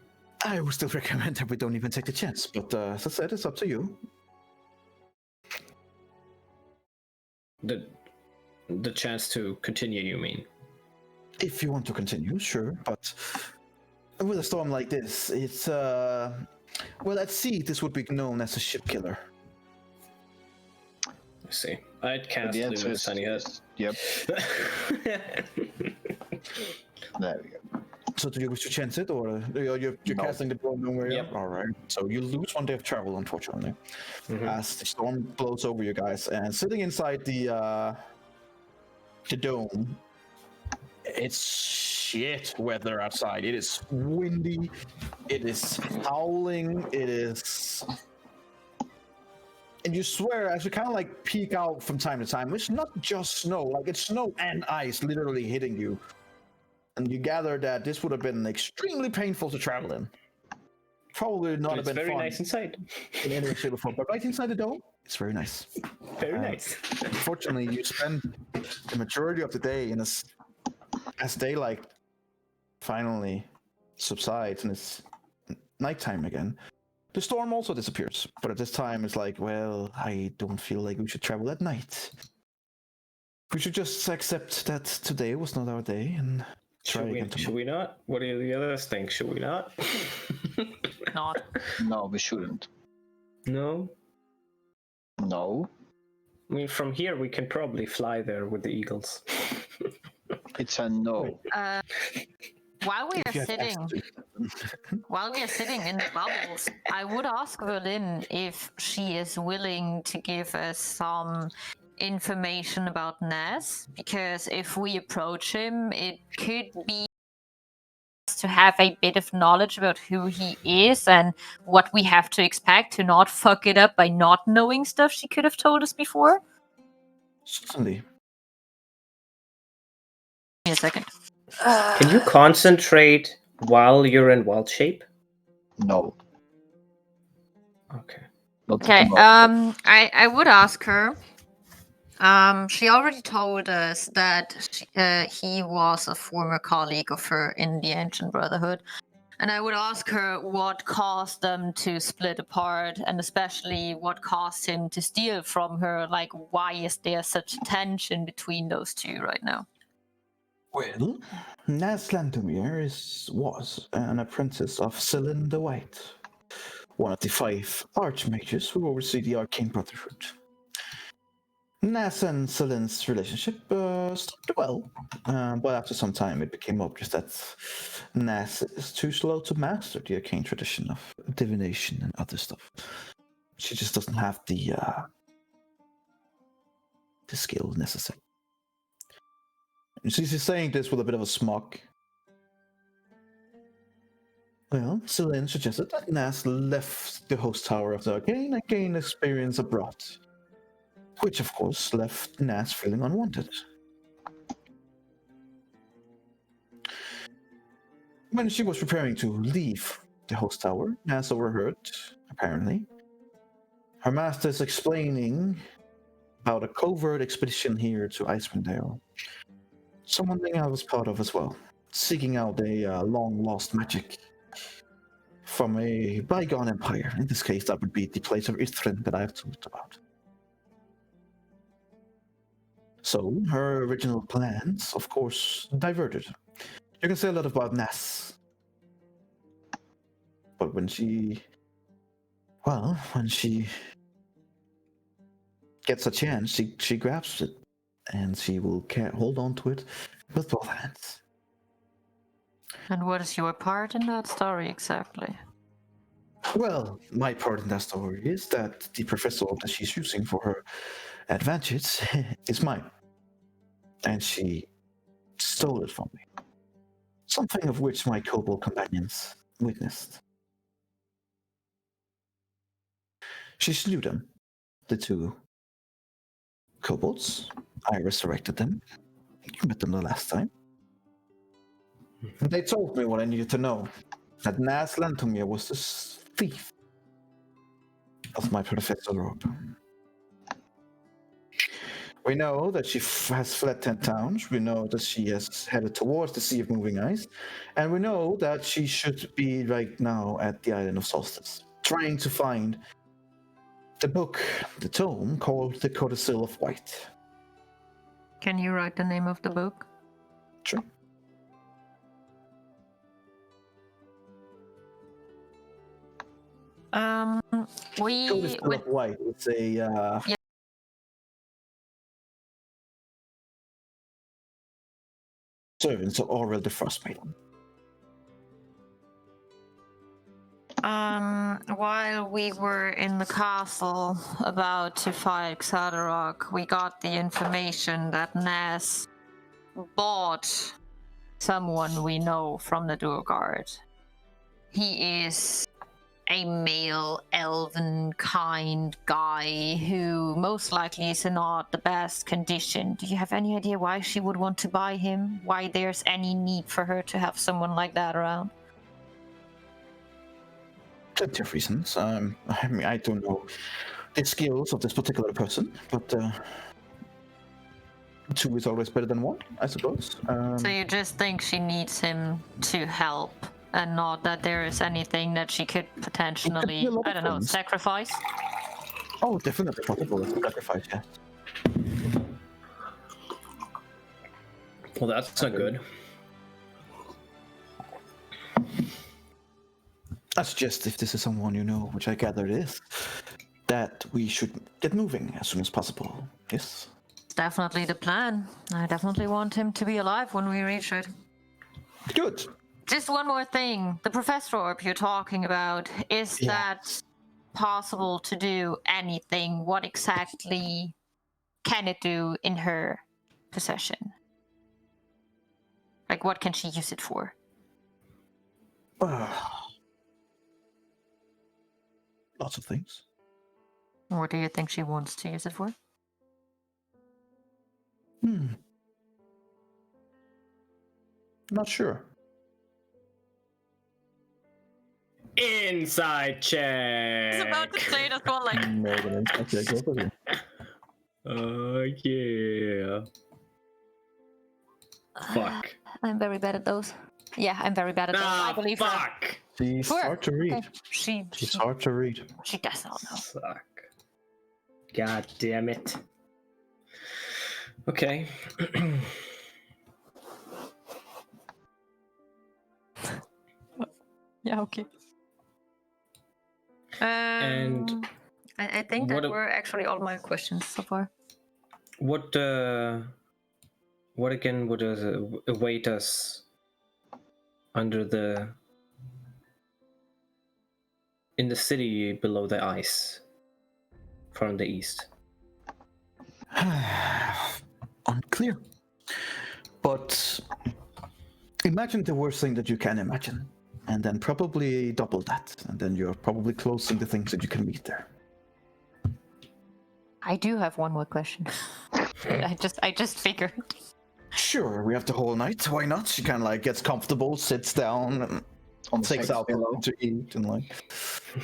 I would still recommend that we don't even take the chance. But as I said, it's up to you. The chance to continue, you mean? If you want to continue, sure. But with a storm like this, it's well, at sea, this would be known as a ship killer. I see. I'd But cast the answer Luminous is Sunny Hut. yep. There we go. So do you wish to chance it, or you're No. casting the blow nowhere? Yep. All right. So you lose 1 day of travel, unfortunately, Mhm. as the storm blows over you guys. And sitting inside the dome, it's shit weather outside. It is windy. It is howling. It is. And you swear, as you kind of like peek out from time to time, it's not just snow, like it's snow and ice literally hitting you. And you gather that this would have been extremely painful to travel in. Probably not have It's been very fun nice inside. in any way, shape, or form. But right inside the dome, it's very nice. Very nice. Unfortunately, you spend the majority of the day in as daylight finally subsides and it's nighttime again. The storm also disappears, but at this time it's like, well, I don't feel like we should travel at night. We should just accept that today was not our day and try again tomorrow. Should we not? What do the others think? Should we not? Not. No, we shouldn't. No. No. I mean, from here we can probably fly there with the eagles. It's a no. While we If you are have sitting, access to- while we are sitting in the bubbles, I would ask Berlin if she is willing to give us some information about Ness, because if we approach him, it could be to have a bit of knowledge about who he is and what we have to expect to not fuck it up by not knowing stuff she could have told us before. Certainly. Give me a second. Can you concentrate while you're in wild shape? No. Okay. Not Okay. the most. I would ask her. She already told us that he was a former colleague of her in the Ancient Brotherhood. And I would ask her what caused them to split apart, and especially what caused him to steal from her. Like, why is there such tension between those two right now? Well, Nas Landomir was an apprentice of Selin the White, one of the 5 archmages who oversee the Arcane Brotherhood. Nas and Selin's relationship started well, but after some time it became obvious that Nas is too slow to master the arcane tradition of divination and other stuff. She just doesn't have the skill necessary. And she's saying this with a bit of a smirk. Well, Selin suggested that Nas left the host tower of the arcane and gained experience abroad, which of course left Nas feeling unwanted. When she was preparing to leave the host tower, Nas overheard, apparently, her masters explaining about a covert expedition here to Icewind Dale. Something I was part of as well, seeking out a long-lost magic from a bygone empire. In this case, that would be the place of Ithrin that I have talked about. So, her original plans, of course, diverted. You can say a lot about Nas. But when she gets a chance, she grabs it, and she will hold on to it with both hands. And what is your part in that story exactly? Well, my part in that story is that the professor that she's using for her advantage is mine. And she stole it from me. Something of which my kobold companions witnessed. She slew them, the 2 kobolds. I resurrected them. You met them the last time. And they told me what I needed to know. That Nas Lantomir was the thief of my professor robe. We know that she has fled 10 towns. We know that she has headed towards the Sea of Moving Ice. And we know that she should be right now at the island of Solstice, trying to find the book, the tome called The Codicil of White. Can you write the name of the book? Sure. Codicil of White. It's a servants of Aurel the Frostmaiden. While we were in the castle about to fight Xadarok, we got the information that Nas bought someone we know from the Duergard. He is a male, elven, kind guy who most likely is in not the best condition. Do you have any idea why she would want to buy him? Why there's any need for her to have someone like that around? Plenty of reasons. I mean, I don't know the skills of this particular person, but 2 is always better than 1, I suppose. So you just think she needs him to help, and not that there is anything that she could potentially, a lot I of don't know, things. sacrifice? Oh, definitely possible as a sacrifice, yeah. Well, that's not good. I suggest if this is someone you know, which I gather it is, that we should get moving as soon as possible. Yes? It's definitely the plan. I definitely want him to be alive when we reach it. Good. Just one more thing. The professor orb you're talking about, is that possible to do anything? What exactly can it do in her possession? Like, what can she use it for? Lots of things. What do you think she wants to use it for? Not sure. Inside check. I was about to say that one, like, More than inside check, both of you. Oh yeah. Fuck. I'm very bad at those. Yeah, I'm very bad at those. I Ah, believe her. fuck. She's Sure. hard to read. Okay. She's hard to read. She does not know. Fuck. God damn it. Okay. Yeah, okay. And I think that what were actually all my questions so far. What again would await us under in the city below the ice from the east? Unclear. But imagine the worst thing that you can imagine, and then probably double that, and then you're probably closing the things that you can meet there. I do have one more question. I just figured. Sure, we have the whole night. Why not? She kind of like gets comfortable, sits down, and On the takes sex out pillow. something to eat, and like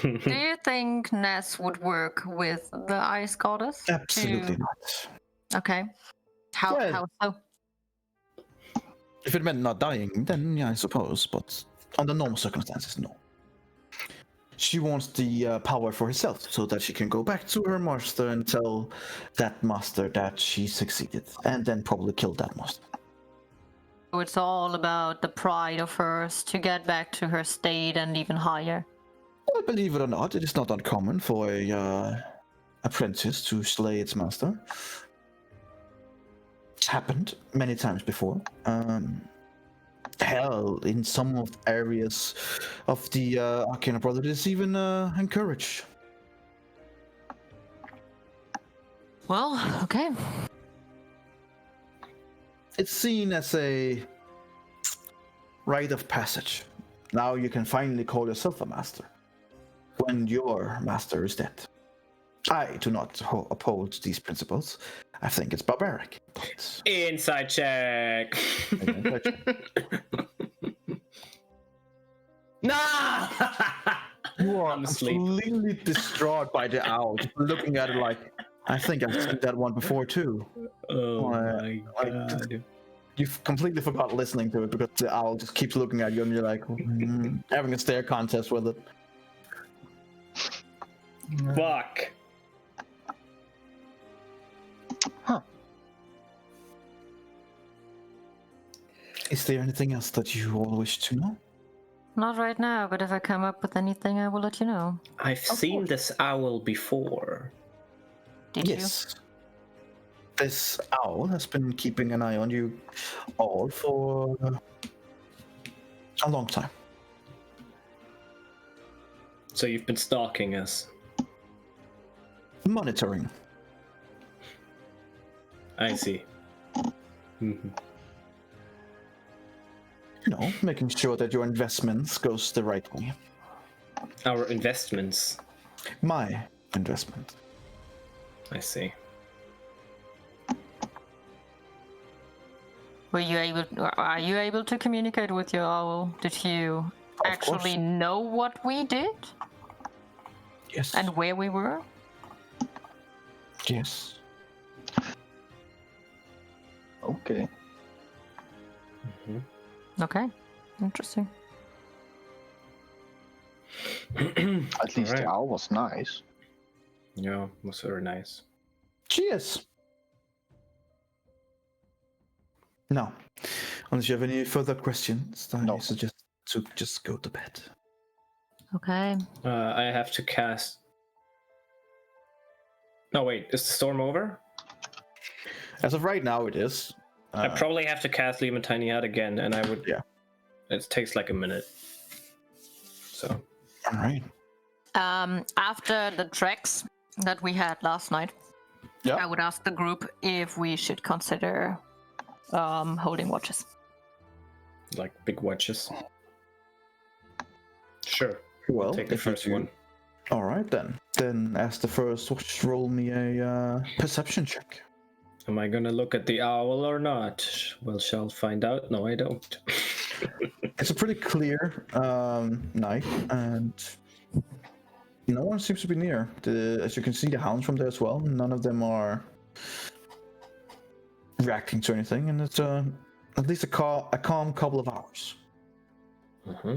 Do you think Ness would work with the ice goddess? absolutely not. Okay. How Well- how so? If it meant not dying, then yeah, I suppose. But under normal circumstances, no. She wants the power for herself, so that she can go back to her master and tell that master that she succeeded, and then probably kill that master. So it's all about the pride of hers to get back to her state and even higher. Well, believe it or not, it is not uncommon for a apprentice to slay its master. It's happened many times before. Hell, in some of the areas of the Arcana Brotherhood, it's even encouraged. Well, okay. It's seen as a rite of passage. Now you can finally call yourself a master when your master is dead. I do not oppose these principles. I think it's barbaric. But Inside check. Nah. you are I'm asleep. completely distraught by the owl, just looking at it like, I think I've seen that one before too. Oh Uh, my like- god. You've completely forgot listening to it because the owl just keeps looking at you and you're like, having a stare contest with it. Fuck. Is there anything else that you all wish to know? Not right now, but if I come up with anything, I will let you know. I've seen this owl before. Did Yes. This owl has been keeping an eye on you all for a long time. So you've been stalking us. Monitoring. I see. Mhm. You know, making sure that your investments goes the right way. Our investments. My investment. I see. Were you able? Are you able to communicate with your owl? Did you Of actually course. know what we did Yes. and where we were? yes. Okay. Okay, interesting. At least Alright. the owl was nice. Yeah, was very nice. Cheers. No. Unless you have any further questions, I No. suggest to just go to bed. Okay. I have to cast. No, wait. Is the storm over? As of right now, it is. I probably have to cast Leave a Tiny Hut again, and I would. Yeah. It takes like a minute. So. All right. After the treks that we had last night, Yeah. I would ask the group if we should consider holding watches. Like big watches. Sure. Well, Take the if you first do- one. All right then. Then, as the first watch, roll me a perception check. Am I gonna look at the owl or not? Well, shall find out. No, I don't. It's a pretty clear night, and no one seems to be near. As you can see, the hounds from there as well. None of them are reacting to anything, and it's at least a calm couple of hours. Mm-hmm.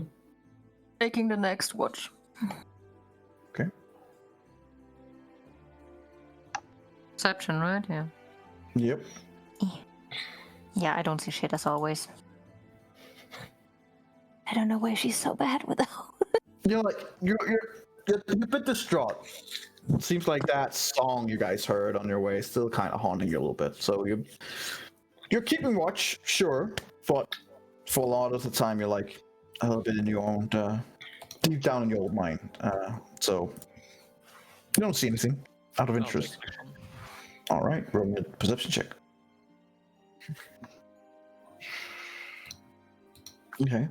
Taking the next watch. Okay. Perception, right? Yeah. Yep. Yeah, I don't see shit as always. I don't know why she's so bad with that. You're like you're a bit distraught. It seems like that song you guys heard on your way is still kind of haunting you a little bit. So you're keeping watch, sure, but for a lot of the time you're like a little bit in your own deep down in your old mind. So you don't see anything out of I'll interest. take this one. All right, roll me a perception check. Okay.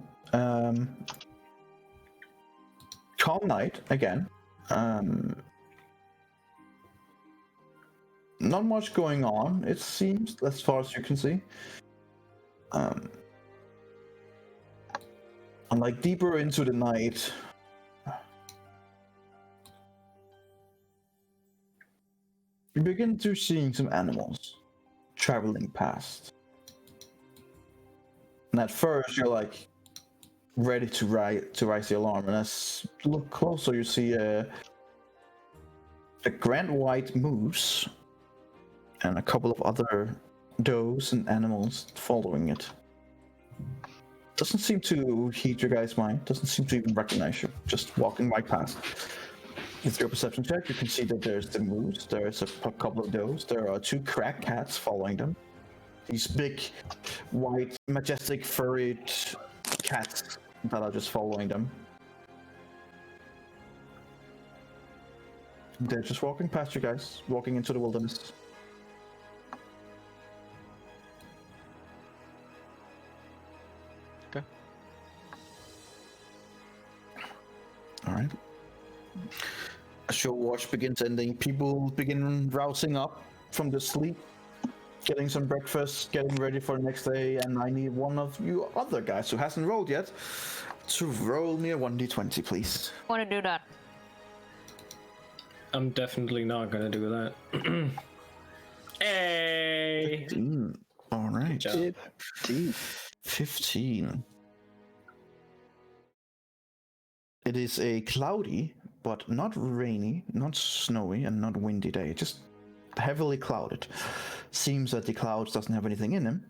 Calm night again. Not much going on, it seems, as far as you can see. And like deeper into the night, you begin to seeing some animals traveling past. And at first you're like ready to raise the alarm, and as you look closer you see a grand white moose and a couple of other does and animals following it. Doesn't seem to heed your guys' mind, doesn't seem to even recognize you, just walking right past. With your perception check, you can see that there's the moose, there's a couple of does, there are 2 crack cats following them. These big, white, majestic, furried cats that are just following them. They're just walking past you guys, walking into the wilderness. Okay. Alright. As your watch begins ending, people begin rousing up from the sleep, getting some breakfast, getting ready for the next day, and I need one of you other guys who hasn't rolled yet to roll me a 1d20, please. Want to do that? I'm definitely not gonna do that. Hey! 15. All right. Good job. 15. It is a cloudy, but not rainy, not snowy, and not windy day. Just heavily clouded. Seems that the clouds doesn't have anything in them.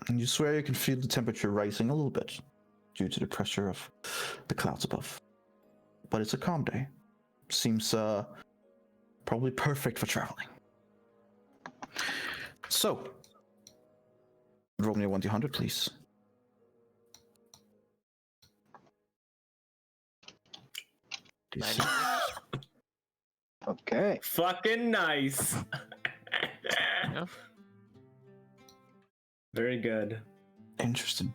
And you swear you can feel the temperature rising a little bit due to the pressure of the clouds above. But it's a calm day. Seems probably perfect for traveling. So, roll me a 1d100, please. Ninety. Okay. Fucking nice. Yeah. Very good. Interesting.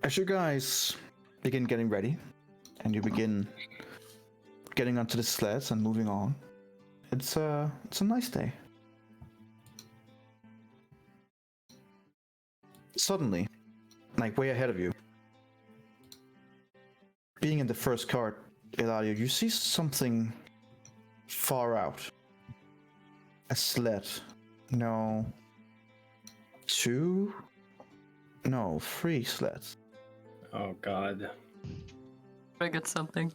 As you guys begin getting ready, and you begin getting onto the sleds and moving on, it's a nice day. Suddenly, like way ahead of you, being in the first cart, Eladio, you see something far out. A sled. No. 2? No, 3 sleds. Oh god. Forget something.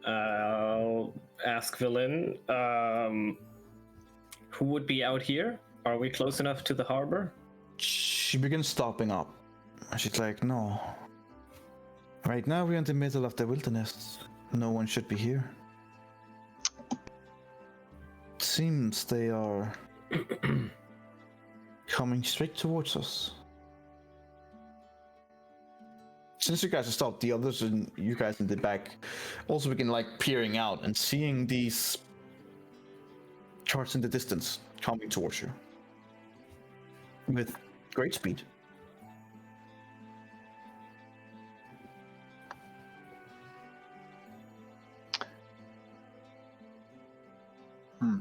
I'll ask Villain, who would be out here? Are we close enough to the harbor? She begins stopping up. She's like, no. Right now we're in the middle of the wilderness. No one should be here. Seems they are coming straight towards us. Since you guys have stopped, the others and you guys in the back also begin like peering out and seeing these charts in the distance coming towards you with great speed.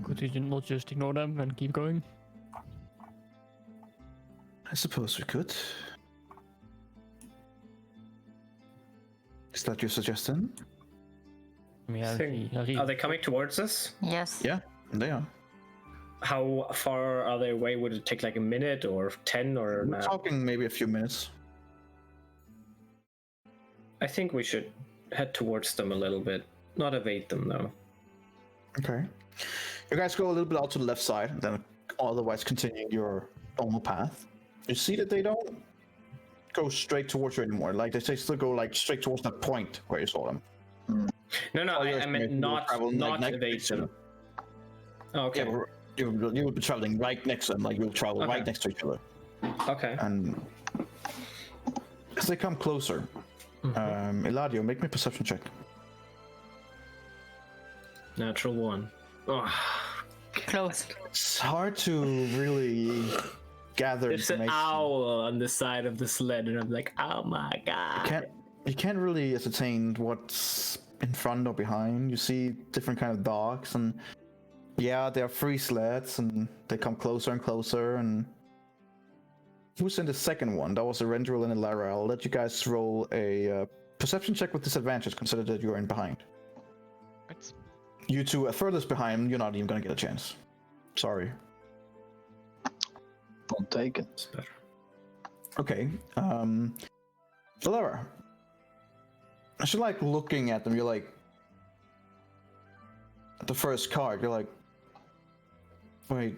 Could you not just ignore them and keep going? I suppose we could. Is that your suggestion? Yeah, Are they coming towards us? Yes. Yeah, they are. How far are they away? Would it take like a minute or 10 or We're talking maybe a few minutes. I think we should head towards them a little bit. Not evade them though. Okay. You guys go a little bit out to the left side, then otherwise continue your normal path. You see that they don't go straight towards you anymore. Like they still go like straight towards that point where you saw them. No, I meant not evade them. Okay. Yeah, you will be traveling right next to them. Like you'll travel right next to each other. Okay. And as they come closer, Eladio, make me a perception check. Natural 1. Oh. Close. It's hard to really gather There's an information. owl on the side of the sled, and I'm like, oh my god. You can't really ascertain what's in front or behind. You see different kind of dogs, and yeah, there are 3 sleds, and they come closer and closer. And who's in the second one? That was Erendril and Elara. I'll let you guys roll a perception check with disadvantage. Consider that you're in behind. What? You two are furthest behind. You're not even gonna get a chance. Sorry. Don't take it. It's better. Okay. Elara. As you're like looking at them, you're like at the first card. You're like, wait,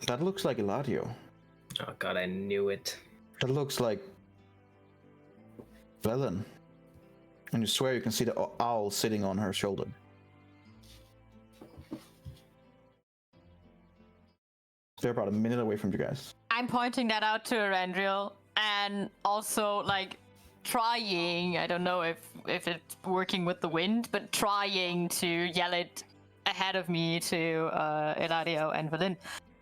that looks like Eladio. Oh god, I knew it. That looks like Velen. And you swear you can see the owl sitting on her shoulder. They're about a minute away from you guys. I'm pointing that out to Erendril and also like trying, I don't know if it's working with the wind, but trying to yell it ahead of me to Eladio and Velen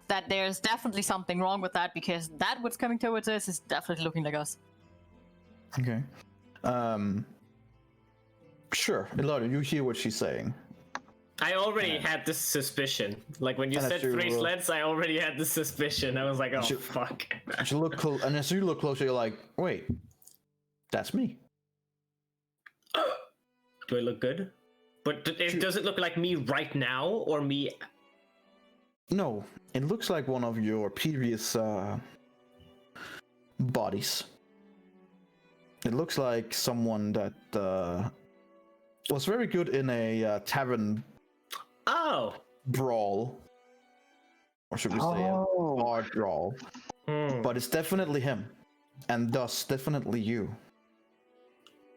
that there's definitely something wrong with that, because that what's coming towards us is definitely looking like us. Okay. Sure, Eladio, you hear what she's saying. I already had this suspicion. Like when you And said as you 3 sleds, I already had this suspicion. I was like, oh fuck. As you look and as you look closer, you're like, wait, that's me. Do I look good? But does it look like me right now, or me? No, it looks like one of your previous bodies. It looks like someone that was very good in a tavern Oh. brawl, or should we say a bar brawl. But it's definitely him, and thus definitely you.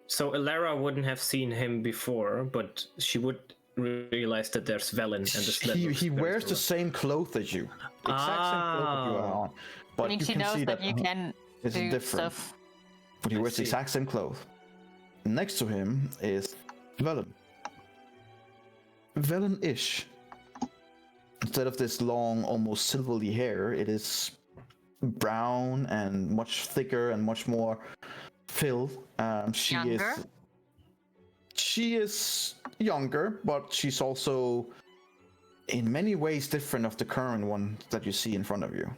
So Elara wouldn't have seen him before, but she would realize that there's Velen and the sled. He wears the same clothes as you. The exact same clothes that you are on. But I mean, you she can knows see that you can it's do different. stuff. But he I wears the see. exact same clothes. Next to him is Velen. Velen-ish. Instead of this long, almost silvery hair, it is brown and much thicker and much more filled. Younger? She is younger, but she's also in many ways different of the current one that you see in front of you.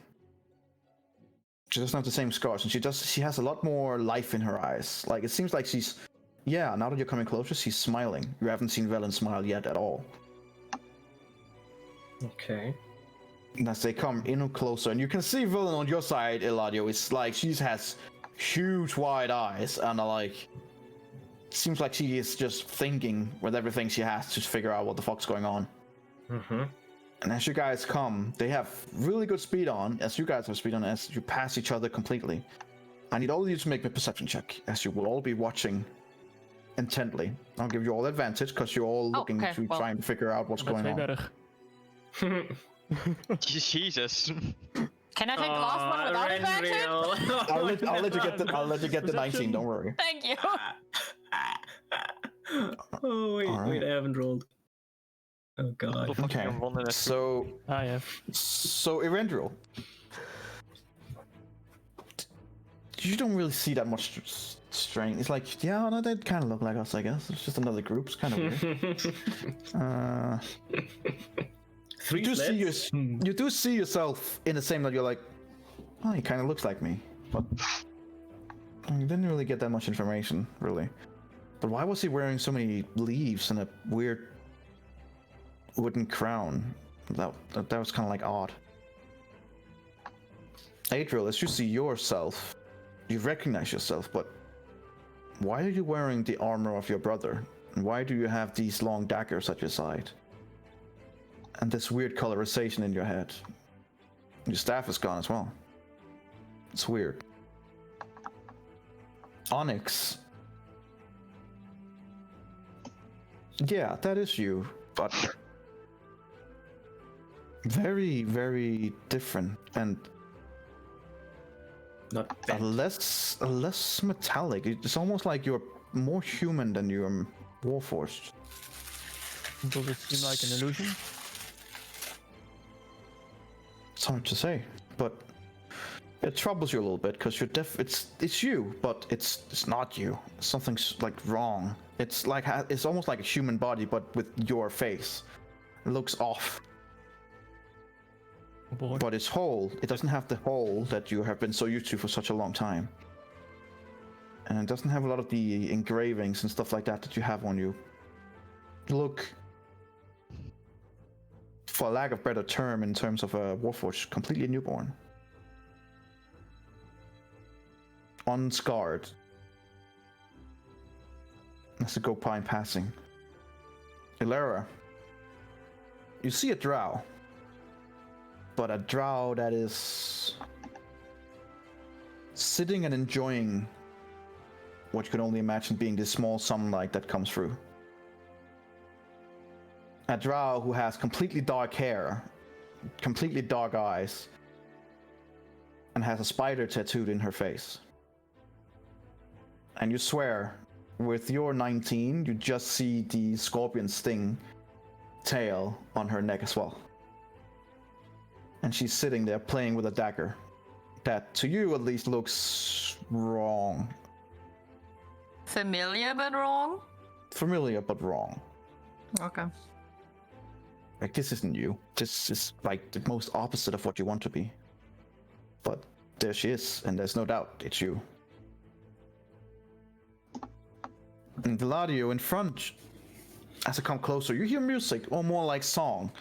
She doesn't have the same scars, and she has a lot more life in her eyes. Like, it seems like she's, yeah, now that you're coming closer, she's smiling. You haven't seen Velen smile yet at all. Okay. And as they come in closer, and you can see Velen on your side, Eladio, it's like she has huge wide eyes, and like, seems like she is just thinking with everything she has to figure out what the fuck's going on. Mm-hmm. And as you guys come, they have really good speed on, as you guys have speed on, as you pass each other completely. I need all of you to make me a perception check, as you will all be watching intently. I'll give you all advantage, because you're all looking okay, to well, try and figure out what's going That's way on. better. Jesus. Can I take the last one without advantage? I'll let you get the 19, don't worry. Thank you. Oh wait, All right. I haven't rolled. Oh god. Okay, so I have. Erendril, you don't really see that much strange. It's like, yeah, no, they kind of look like us, I guess. It's just another group. It's kind of weird. Three You sleds? do see yourself in the same that you're like, oh, he kind of looks like me, but you didn't really get that much information, really. But why was he wearing so many leaves and a weird wooden crown? That was kind of like odd. Adriel, as you see yourself, you recognize yourself, but why are you wearing the armor of your brother? And why do you have these long daggers at your side? And this weird colorization in your head. Your staff is gone as well. It's weird. Onyx. Yeah, that is you, but very, very different and Not a bent. less metallic. It's almost like you're more human than you're warforged. Does it seem like an illusion? It's hard to say, but it troubles you a little bit because you're it's you, but it's not you. Something's like wrong. It's like it's almost like a human body, but with your face. It looks off. Oh boy. But it's whole. It doesn't have the hole that you have been so used to for such a long time. And it doesn't have a lot of the engravings and stuff like that you have on you. Look, for lack of better term in terms of a warforged, completely newborn. Unscarred. That's a Gopine passing. Ilera, you see a drow. But a drow that is sitting and enjoying what you can only imagine being this small sunlight that comes through. A drow who has completely dark hair, completely dark eyes, and has a spider tattooed in her face. And you swear, with your 19, you just see the scorpion sting tail on her neck as well. And she's sitting there playing with a dagger that, to you at least, looks wrong. Familiar but wrong? Familiar, but wrong. Okay. Like, this isn't you. This is, like, the most opposite of what you want to be. But there she is, and there's no doubt it's you. And Vladio, in front, as I come closer, you hear music, or more like song.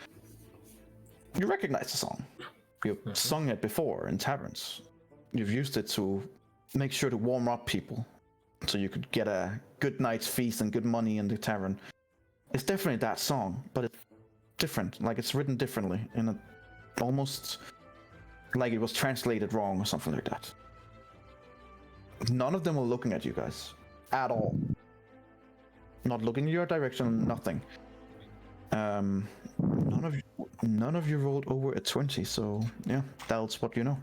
You recognize the song. You've sung it before in taverns. You've used it to make sure to warm up people, so you could get a good night's feast and good money in the tavern. It's definitely that song, but it's different. Like, it's written differently, in a almost like it was translated wrong or something like that. None of them were looking at you guys at all. Not looking in your direction. Nothing. None of you rolled over a 20, so yeah, that's what you know.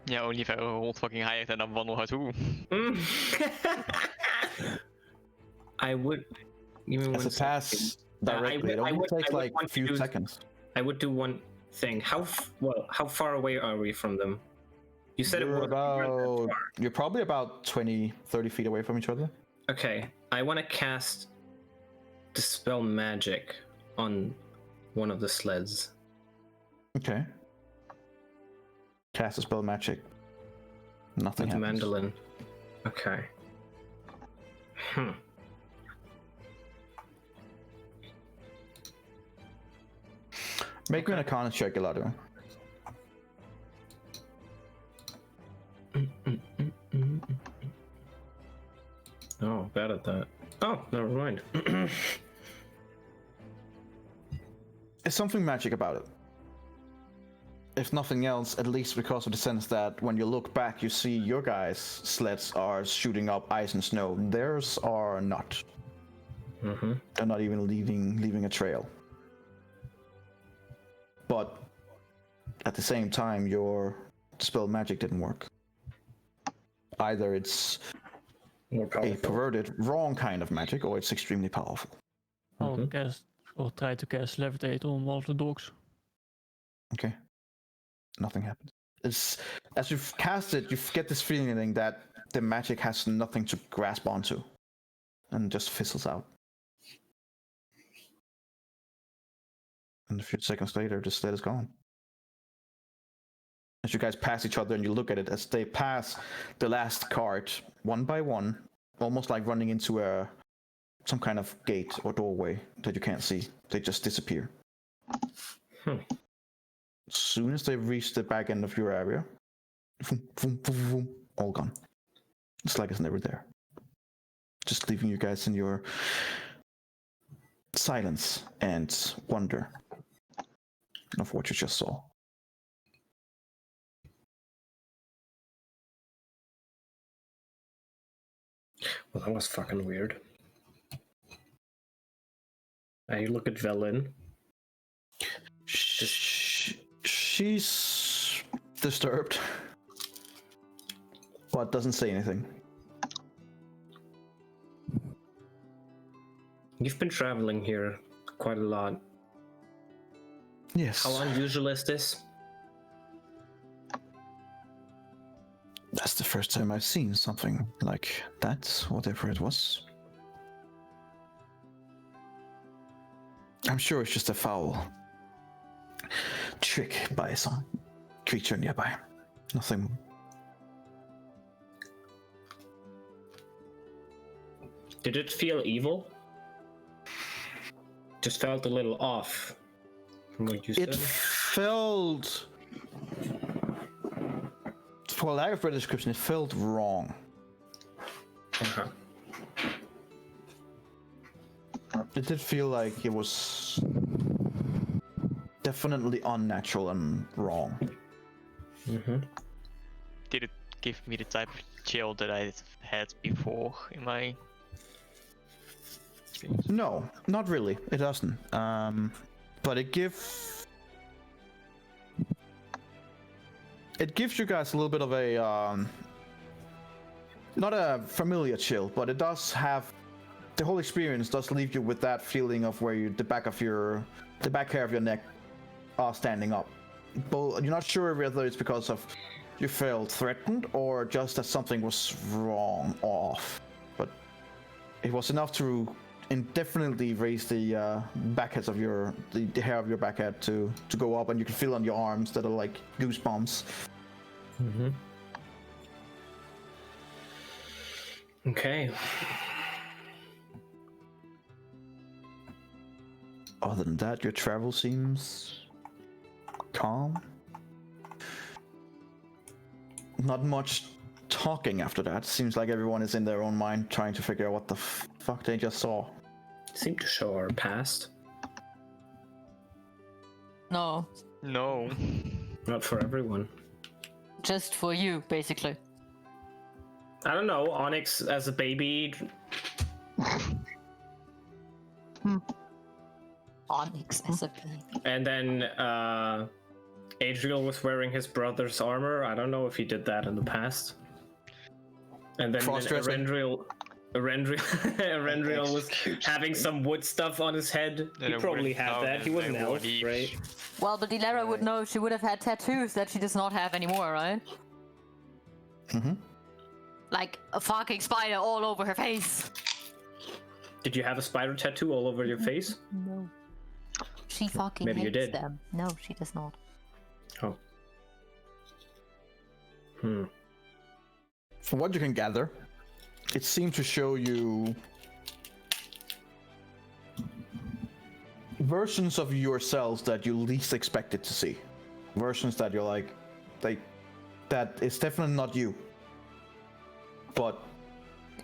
Yeah, only if I rolled fucking higher than a 1 or 2. I would. Give me As one it pass directly, it only takes like a few seconds. I would do one thing. How far away are we from them? You said You're it was you're probably about 20, 30 feet away from each other. Okay, I want to cast Dispel Magic on one of the sleds. Okay. Cast a spell magic. Nothing With happens. mandolin. Okay. Make me an Arcana check, Eladio. Oh, bad at that. Oh, never mind. There's something magic about it. If nothing else, at least because of the sense that when you look back, you see your guys' sleds are shooting up ice and snow. Theirs are not. They're not even leaving a trail. But at the same time, your spell magic didn't work. Either it's More a powerful. perverted, wrong kind of magic, or it's extremely powerful. I'll try to cast levitate on one of the dogs. Okay. Nothing happens. It's as you cast it, you get this feeling that the magic has nothing to grasp onto, and just fizzles out. And a few seconds later, the state is gone. As you guys pass each other and you look at it, as they pass the last card one by one, almost like running into some kind of gate or doorway that you can't see. They just disappear. As soon as they reach the back end of your area, boom, boom, boom, boom, all gone. It's like it's never there. Just leaving you guys in your silence and wonder of what you just saw. Well, that was fucking weird. I look at Velen. She's disturbed, but doesn't say anything. You've been traveling here quite a lot. Yes. How unusual is this? That's the first time I've seen something like that, whatever it was. I'm sure it's just a foul trick by some creature nearby. Nothing more. Did it feel evil? Just felt a little off from what you said. It felt, for lack of a better description, it felt wrong. Uh-huh. It did feel like it was definitely unnatural and wrong. Mm-hmm. Did it give me the type of chill that I had before in my experience? No, not really. It doesn't. But it gives you guys a little bit of a not a familiar chill, but it does have, the whole experience does leave you with that feeling of where the back hair of your neck are standing up. But you're not sure whether it's because of you felt threatened or just that something was wrong, off. But it was enough to indefinitely raise the backheads of the hair of your back head to go up, and you can feel on your arms that are like goosebumps. Mm-hmm. Okay. Other than that, your travel seems calm. Not much talking after that. Seems like everyone is in their own mind trying to figure out what the fuck they just saw. Seem to show our past. No, No. Not for everyone. just for you, basically. I don't know, Onyx as a baby. Onyx as a baby. And then Adriel was wearing his brother's armor. I don't know if he did that in the past. And then Arendriel was having some wood stuff on his head. He probably had that. He was an elf, right? Well, but Ilera would know if she would have had tattoos that she does not have anymore, right? Mm-hmm. Like a fucking spider all over her face. Did you have a spider tattoo all over your face? No. She fucking Maybe you hates did. them. No, she does not. Oh. From what you can gather, it seemed to show you versions of yourselves that you least expected to see. Versions that you're like, that is definitely not you. But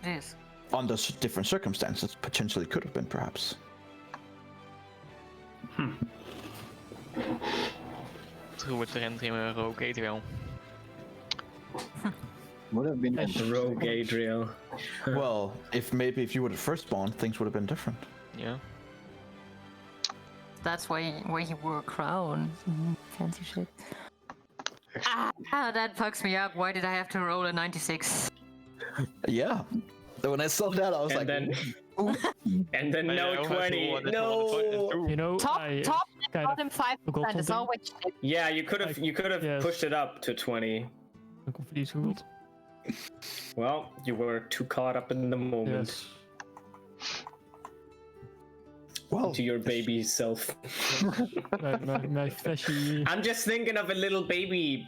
It is. under different circumstances, potentially could have been, perhaps. True with Rendrim Rogue Adriel. Would have been Rogue Adriel. Well, if you were the firstborn, things would have been different. Yeah. That's why he wore a crown. Fancy shit. That fucks me up. Why did I have to roll a 96? Yeah. When I saw that, I was And like, then, and then no I 20. almost No. You know, Top kind Got him of forgot 5%. It's something. always shit. Yeah, you could have Yes. pushed it up to 20. Ik compleet gegoogeld. Well, you were too caught up in the moment Yes. Well, to your baby self. My flashy. I'm just thinking of a little baby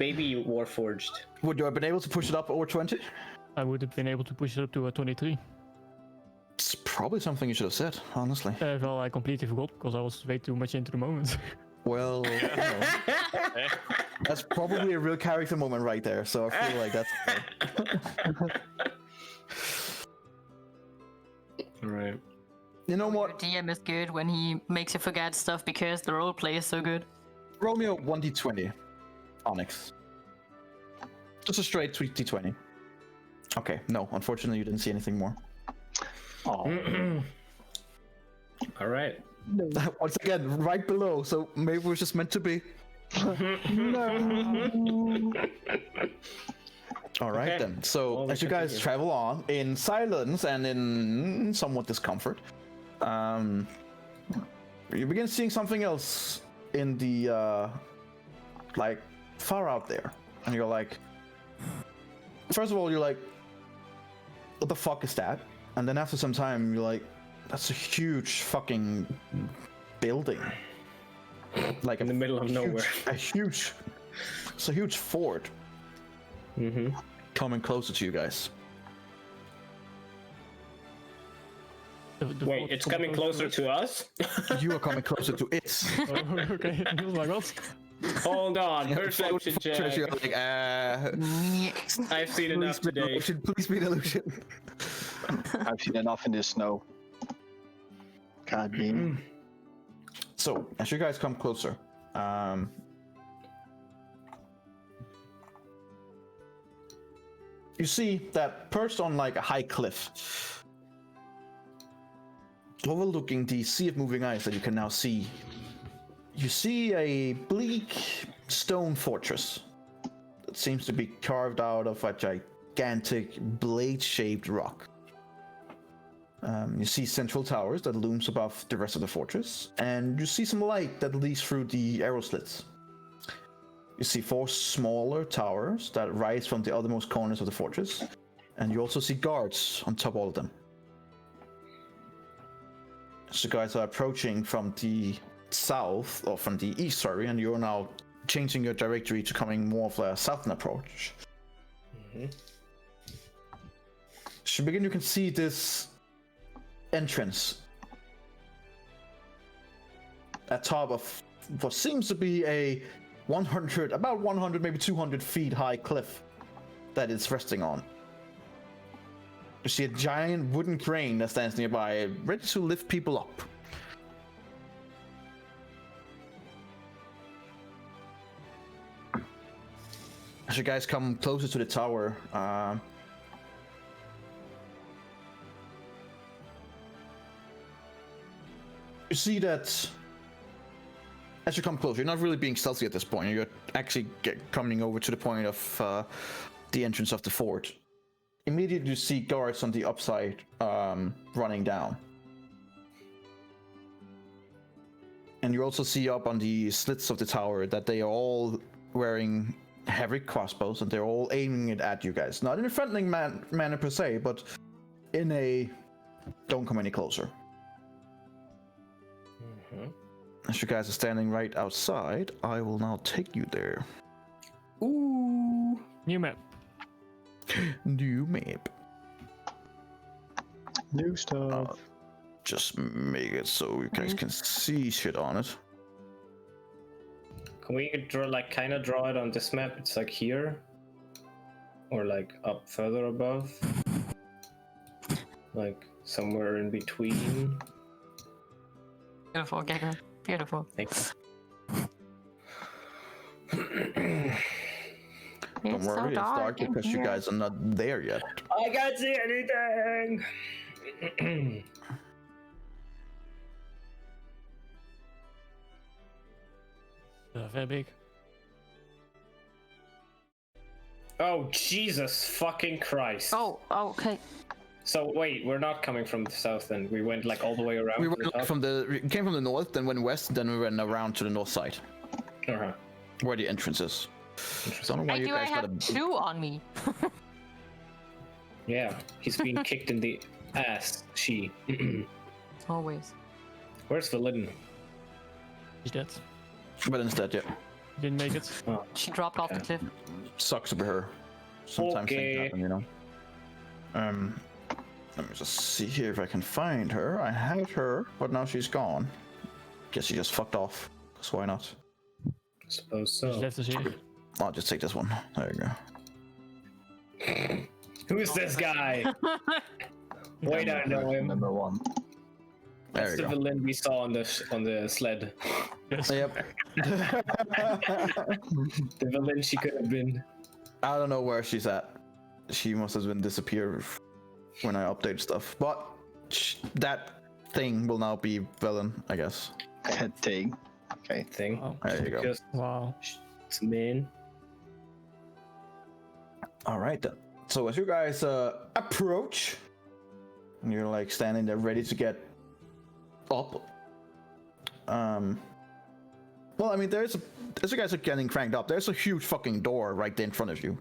Warforged. would you have been able to push it up over 20? I would have been able to push it up to a 23. It's probably something you should have said, honestly. Well, I completely forgot because I was way too much into the moment. Well, you know, that's probably a real character moment right there. So I feel like that's. Right. You know Your what? DM is good when he makes you forget stuff because the roleplay is so good. Roll me a 1d20, Onyx. Just a straight 3d20. Okay, no, unfortunately you didn't see anything more. Oh, All right. Once again, right below, so maybe it was just meant to be. Alright Okay. then, so Well, as you guys continue. travel on, in silence and in somewhat discomfort, you begin seeing something else in the, like, far out there. And you're like, first of all, you're like, what the fuck is that? And then after some time, you're like, that's a huge fucking building. Like In the middle of nowhere. It's a huge fort Mm-hmm. coming closer to you guys. The Wait, fort it's is coming closer to us? You are coming closer to it. Oh, okay. I was like, what? Hold on, perception check. You're like, I've seen enough please be an today. illusion, please be an illusion. I've seen enough in this snow. God damn. So, as you guys come closer, you see that perched on like a high cliff, overlooking the sea of moving ice that you can now see, you see a bleak stone fortress that seems to be carved out of a gigantic blade-shaped rock. You see central towers that looms above the rest of the fortress, and you see some light that leaks through the arrow slits. You see 4 smaller towers that rise from the othermost corners of the fortress, and you also see guards on top of all of them. So you guys are approaching from the south, or from the east, sorry, and you're now changing your directory to coming more of a southern approach. As you begin, you can see this entrance at top of what seems to be a about 100, maybe 200 feet high cliff that it's resting on. You see a giant wooden crane that stands nearby, ready to lift people up. As you guys come closer to the tower, you see that as you come closer, you're not really being stealthy at this point. You're actually coming over to the point of the entrance of the fort. Immediately you see guards on the upside running down. And you also see up on the slits of the tower that they are all wearing heavy crossbows and they're all aiming it at you guys. Not in a friendly manner per se, but in a don't come any closer. As you guys are standing right outside, I will now take you there. Ooh. New map. New map. New stuff. Just make it so you guys can see shit on it. Can we kind of draw it on this map? It's like here, or like up further above, like somewhere in between. Beautiful, Gecko. Beautiful. Thanks. Don't It's so worry, it's dark in because you here. guys are not there yet. I can't see anything. Very big. Oh Jesus fucking Christ! Oh, okay. So wait, we're not coming from the south then. We went like all the way around. We to went the top? we came from the north, then went west, then we went around to the north side, Uh-huh. where the entrance is. Don't know why you Do I guys got have a. 2 on me? Yeah, he's being kicked in the ass. She. Always. Where's Valin? He's dead. But instead, yeah, Didn't make it. She dropped off the Okay. cliff. sucks to be her. Sometimes things Okay. happen, you know. Let me just see here if I can find her. I had her, but now she's gone. Guess she just fucked off. So why not? Suppose She's so. left us here. I'll just take this one. There you go. Who's this guy? Wait, I know him. Number 1. There That's you the go. villain we saw on the sled. Yes. Yep. The villain she could have been. I don't know where she's at. She must have been disappeared when I updated stuff. But that thing will now be villain, I guess. That thing. Okay. Thing. Wow. There you go. Just Wow. it's mean. All right then. So as you guys approach, and you're like standing there ready to get up. Well, I mean, as you guys are getting cranked up, there's a huge fucking door right there in front of you,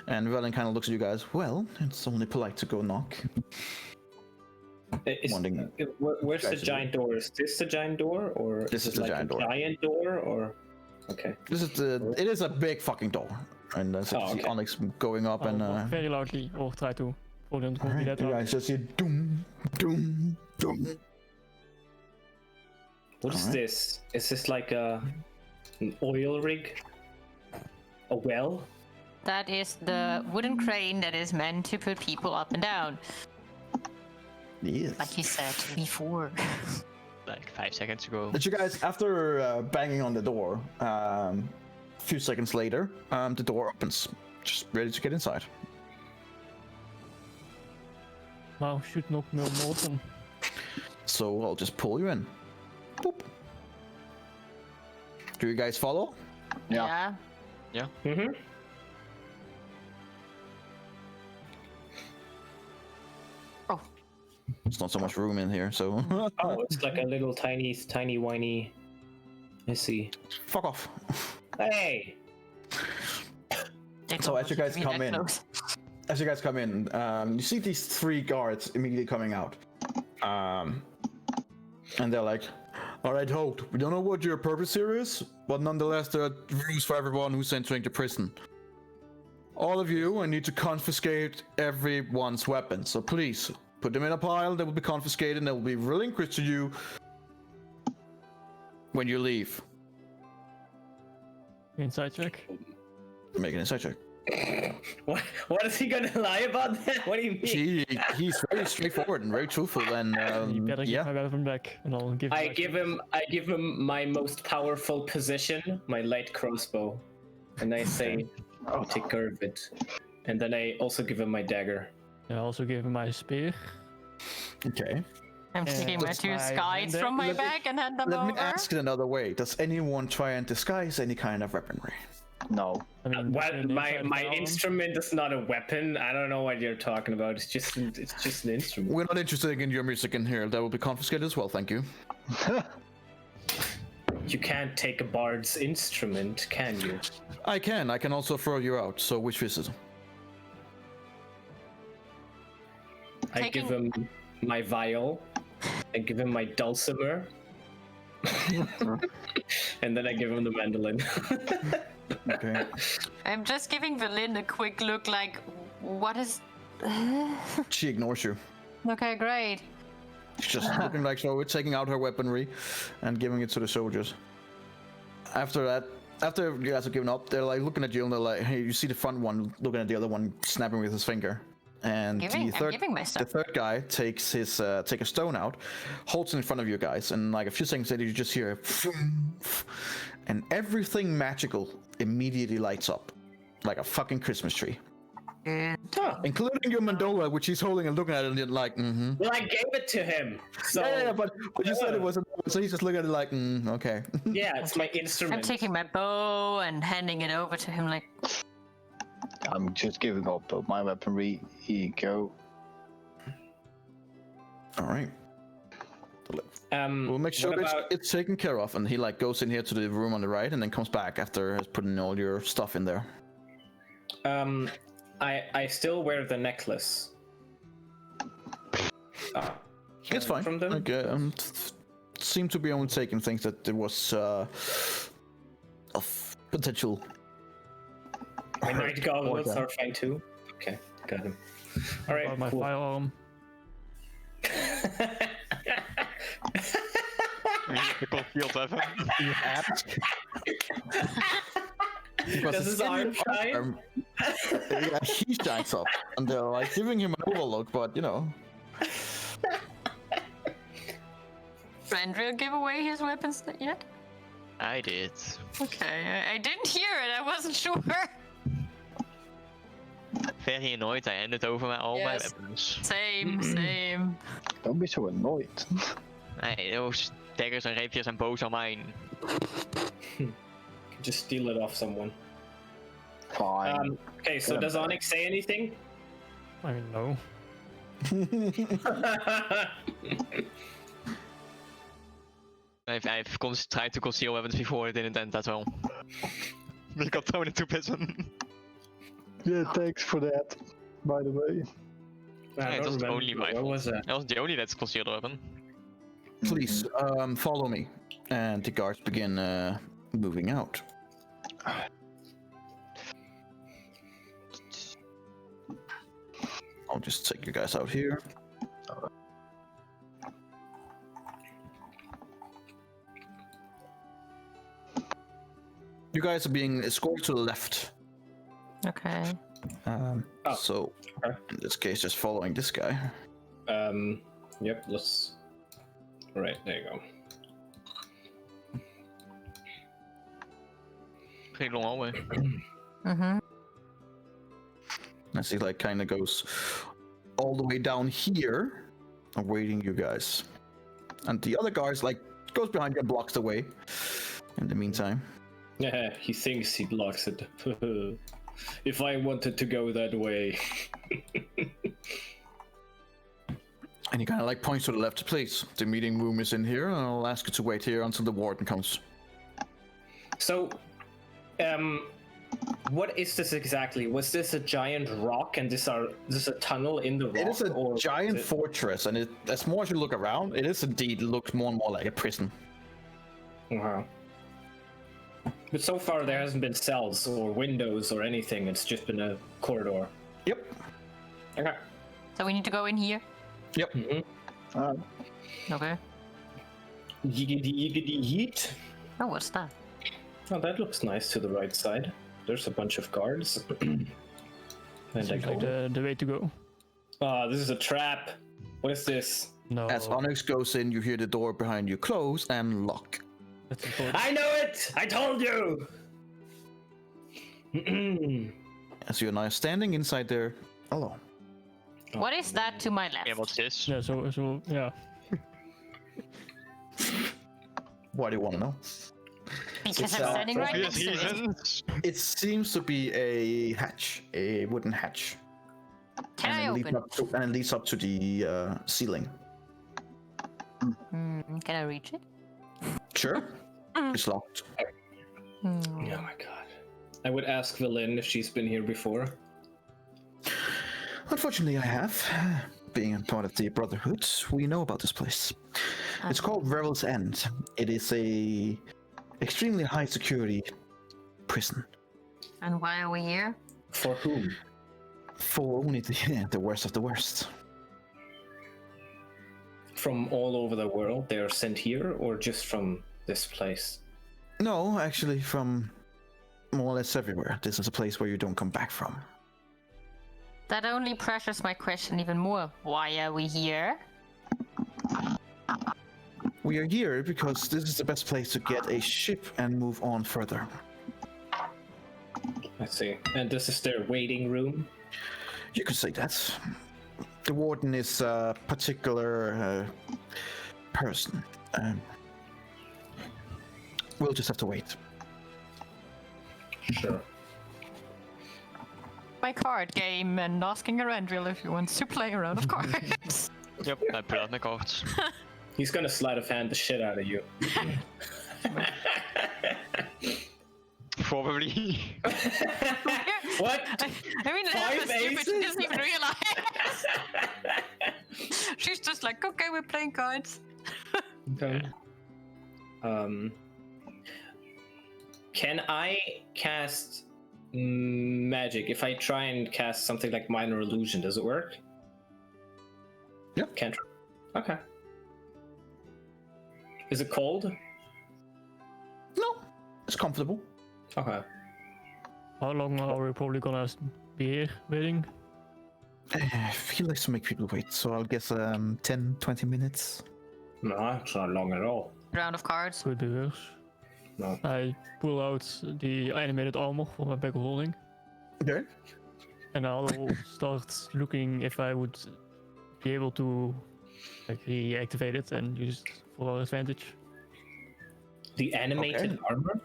and Velen kind of looks at you guys. Well, it's only polite to go knock. Wondering- Where's the guys are giant door? Is this the giant door, or This is it the like giant a door. Giant door, or okay. It is a big fucking door, and as you Oh, see okay. Onyx going up, and I'll very loudly or try to hold on to all be right, that you loud. guys just hear doom, doom, doom. What is Alright. this? Is this like an oil rig? A well? That is the wooden crane that is meant to put people up and down, Yes. like you said before. Like 5 seconds ago. But you guys, after banging on the door, a few seconds later, the door opens, just ready to get inside. Nou, should knock me more open. So I'll just pull you in. Boop. Do you guys follow? Yeah. Mm-hmm. There's not so much room in here, so Oh, it's like a little tiny whiny. I see. fuck off. Hey! They So don't as you want guys to be come that in- close. As you guys come in, you see these 3 guards immediately coming out. And they're like, all right, hold. We don't know what your purpose here is, but nonetheless, there are rules for everyone who's entering the prison. All of you, I need to confiscate everyone's weapons. So please, put them in a pile. They will be confiscated and they will be relinquished to you when you leave. Inside check. Make an insight check. What is he gonna lie about that? What do you mean? He's very straightforward and very truthful, and You better give yeah. my weapon back, and I'll give. I back give him my most powerful position, my light crossbow, and I say, "I'll take care of it." And then I also give him my dagger. I also give him my spear. Okay. I'm taking my Just 2 my skies hand from my Let me- bag and hand them Let over. me ask it another way. Does anyone try and disguise any kind of weaponry? No. I mean, Well, in the my inside of my the arm. instrument is not a weapon. I don't know what you're talking about. It's just an instrument. We're not interested in your music in here. That will be confiscated as well, thank you. You can't take a bard's instrument, can you? I can also throw you out, so which is it? I give him my viol. I give him my dulcimer. And then I give him the mandolin. Okay. I'm just giving Valin a quick look like, what is... She ignores you. Okay, great. She's just looking like so we're taking out her weaponry and giving it to the soldiers. After that, after you guys have given up, they're like looking at you and they're like, hey, you see the front one looking at the other one, snapping with his finger. And I'm giving my the stuff. third guy takes his take a stone out, holds it in front of you guys, and like a few seconds later, you just hear, and everything magical immediately lights up, like a fucking Christmas tree, including your mandola, which he's holding and looking at it, and you're like, mm-hmm. Well, I gave it to him. So Yeah, but you said it wasn't, so he's just looking at it like, okay. yeah, it's my I'm instrument. taking my bow and handing it over to him like, I'm just giving up my weaponry. Here you go. All right. Um, We'll make sure what about- it's taken care of, and he like goes in here to the room on the right, and then comes back after has put in all your stuff in there. I still wear the necklace. It's fine. From them? Like, seem to be only taking things that there was of potential. My night goggles order. are fine too. Okay, got him. All right, My cool. firearm. The concealed weapon. You ask. Because Does his arm shine? Yeah, he shines up, and they're like giving him an overlook, but you know. Randriel give away his weapons yet? I did. Okay, I didn't hear it. I wasn't sure. Very annoyed. I handed over all my Yes. weapons. Same. Don't be so annoyed. Nee, those daggers en rapiers zijn boos aan mij. Just steal it off someone. Fine. Okay, so does Onyx say anything? I mean, no. I've tried to conceal weapons before, it didn't end that well. We got thrown into prison. Yeah, thanks for that, by the way. I It don't was remember. only my What fault. was that? That wasn't the only that's concealed weapon. Please, follow me. And the guards begin moving out. I'll just take you guys out here. You guys are being escorted to the left. Okay. So, okay. in this case, just following this guy. Yep, let's... Right, there you go. Pretty long hallway. Mm-hmm. As he like kind of goes all the way down here, awaiting you guys. And the other guys like goes behind you and blocks the way. In the meantime, Yeah, he thinks he blocks it. If I wanted to go that way. and he kind of like points to the left. Please, the meeting room is in here, and I'll ask you to wait here until the warden comes. So, what is this exactly? Was this a giant rock and this a tunnel in the rock? It is a or giant is it- fortress, and as more as you look around, it is indeed looks more and more like a prison. Wow. But so far there hasn't been cells or windows or anything, it's just been a corridor. Yep. Okay. So we need to go in here. Yep. Okay. Yiggity yeet. Oh, what's that? Oh, that looks nice to the right side. There's a bunch of guards. And I Seems go. like the way to go. Ah, this is a trap. What is this? No. As Onyx goes in, you hear the door behind you close and lock. That's important. I know it! I told you! As you're now standing inside there alone. What is that to my left? Yeah, what's this? Yeah, so yeah. Why do you want to know? Because It's, I'm standing right Obvious next to it. reasons. It seems to be a hatch, a wooden hatch. Can I and it open? and it leads up to the ceiling. Can I reach it? Sure. It's locked. Oh my god. I would ask Velen if she's been here before. Unfortunately, I have. Being a part of the Brotherhood, we know about this place. It's called Revel's End. It is a extremely high security prison And why are we here? For whom? for only the worst of the worst. From all over the world they are sent here, or just from this place? No, actually, from more or less everywhere. This is a place where you don't come back from. That only pressures my question even more. Why are we here? We are here because this is the best place to get a ship and move on further. I see. And this is their waiting room? You could say that. The warden is a particular person. We'll just have to wait. Sure. My card game and asking Arendril if he wants to play a round of cards. Yep, I pull out my cards. He's gonna sleight of hand the shit out of you. Probably. What? I mean, Five Elf is stupid. She aces? doesn't even realize. She's just like, okay, we're playing cards. Okay. Can I cast magic? If I try and cast something like minor illusion, does it work? Yep. Cantrip. Okay. Is it cold? No, it's comfortable. Okay. How long are we probably gonna be here waiting? He likes to make people wait, so I'll guess 10, 20 minutes. No, it's not long at all. Round of cards. Could be worse. No. I pull out the animated armor from my bag of holding, Okay. and I'll start looking if I would be able to like reactivate it and use it for our advantage. The animated Okay. armor?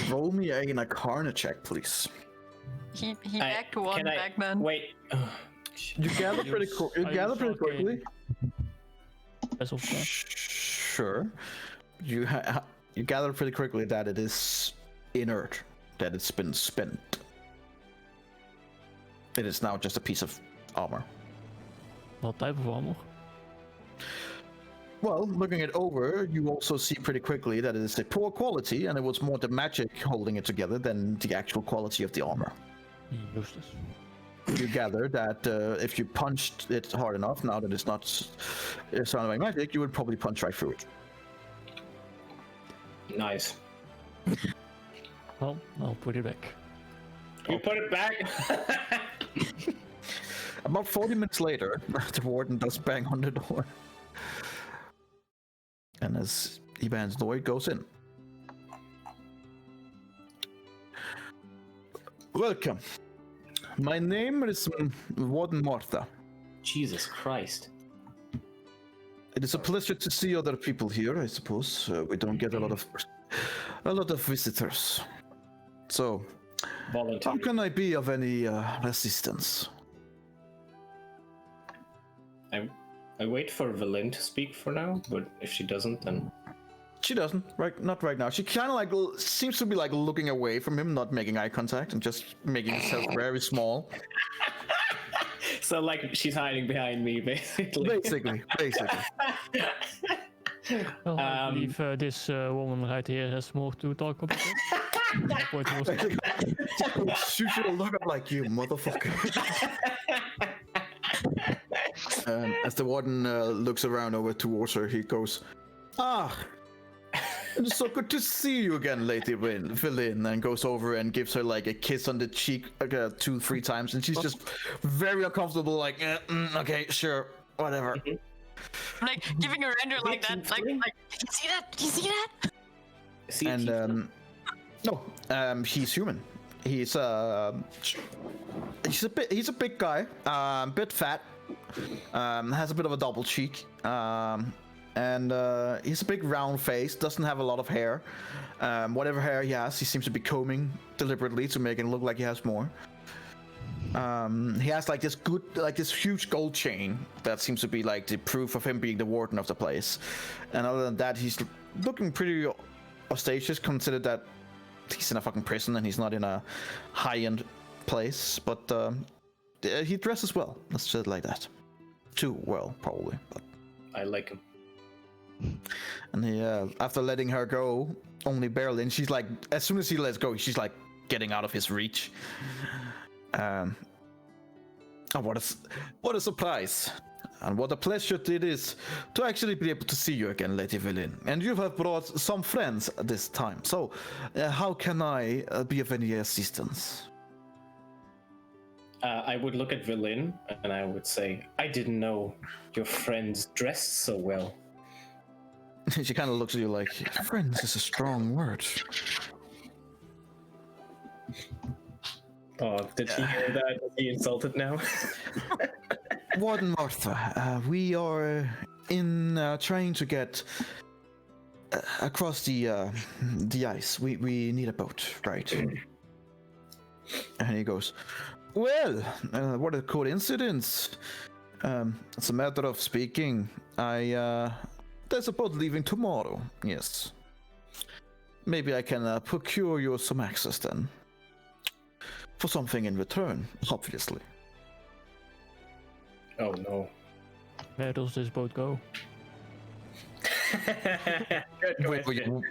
Roll me an Arcana check, please. He I- backed one can I- back then. Wait. You gather pretty quickly. As of now. Sure. You gather pretty quickly that it is inert, that it's been spent. It is now just a piece of armor. What type of armor? Well, looking it over, you also see pretty quickly that it is a poor quality, and it was more the magic holding it together than the actual quality of the armor. Useless. You gather that if you punched it hard enough, now that it's not surrounded by magic, you would probably punch right through it. Nice. Well, I'll put it back. You put it back? About 40 minutes later, the warden does bang on the door. And as he bangs the door, he goes in. Welcome. My name is Warden Martha. Jesus Christ. It is a pleasure to see other people here, I suppose. We don't get a lot of visitors. So, Volunteer. how can I be of any assistance? I wait for Velin to speak for now, but if she doesn't, then She doesn't, not right now. She kind of like seems to be like looking away from him, not making eye contact, and just making herself very small. so like she's hiding behind me, basically. Basically. Well, I believe this woman right here has more to talk about. What was She should look up like you, motherfucker. As the warden looks around over towards her, he goes, "Ah, it's so good to see you again, Lady Velin," and goes over and gives her like a kiss on the cheek 2-3 times, and she's just very uncomfortable, like, okay, sure, whatever. Like giving her render like that. Like, did you see that? Did you see that? See, And he's human. He's a big guy, bit fat, has a bit of a double cheek, and he's a big round face. Doesn't have a lot of hair. Whatever hair he has, he seems to be combing deliberately to make it look like he has more. He has like this huge gold chain that seems to be like the proof of him being the warden of the place. And other than that, he's looking pretty ostentatious, considered that he's in a fucking prison and he's not in a high-end place. But he dresses well. Let's say it like that. Too well, probably. But. I like him. And he, after letting her go, only barely, and she's like, as soon as he lets go, she's like getting out of his reach. What a surprise, and what a pleasure it is to actually be able to see you again, Lady Velin. And you have brought some friends this time. So, how can I be of any assistance? I would look at Velin and I would say, I didn't know your friends dressed so well. She kind of looks at you like, friends is a strong word. Oh, did she hear that? Is he insulted now? Warden Martha, we are in trying to get across the ice. We need a boat, right? And he goes, well, what a coincidence. It's a matter of speaking. There's a boat leaving tomorrow. Yes. Maybe I can procure you some access then. For something in return, obviously. Oh no. Where does this boat go?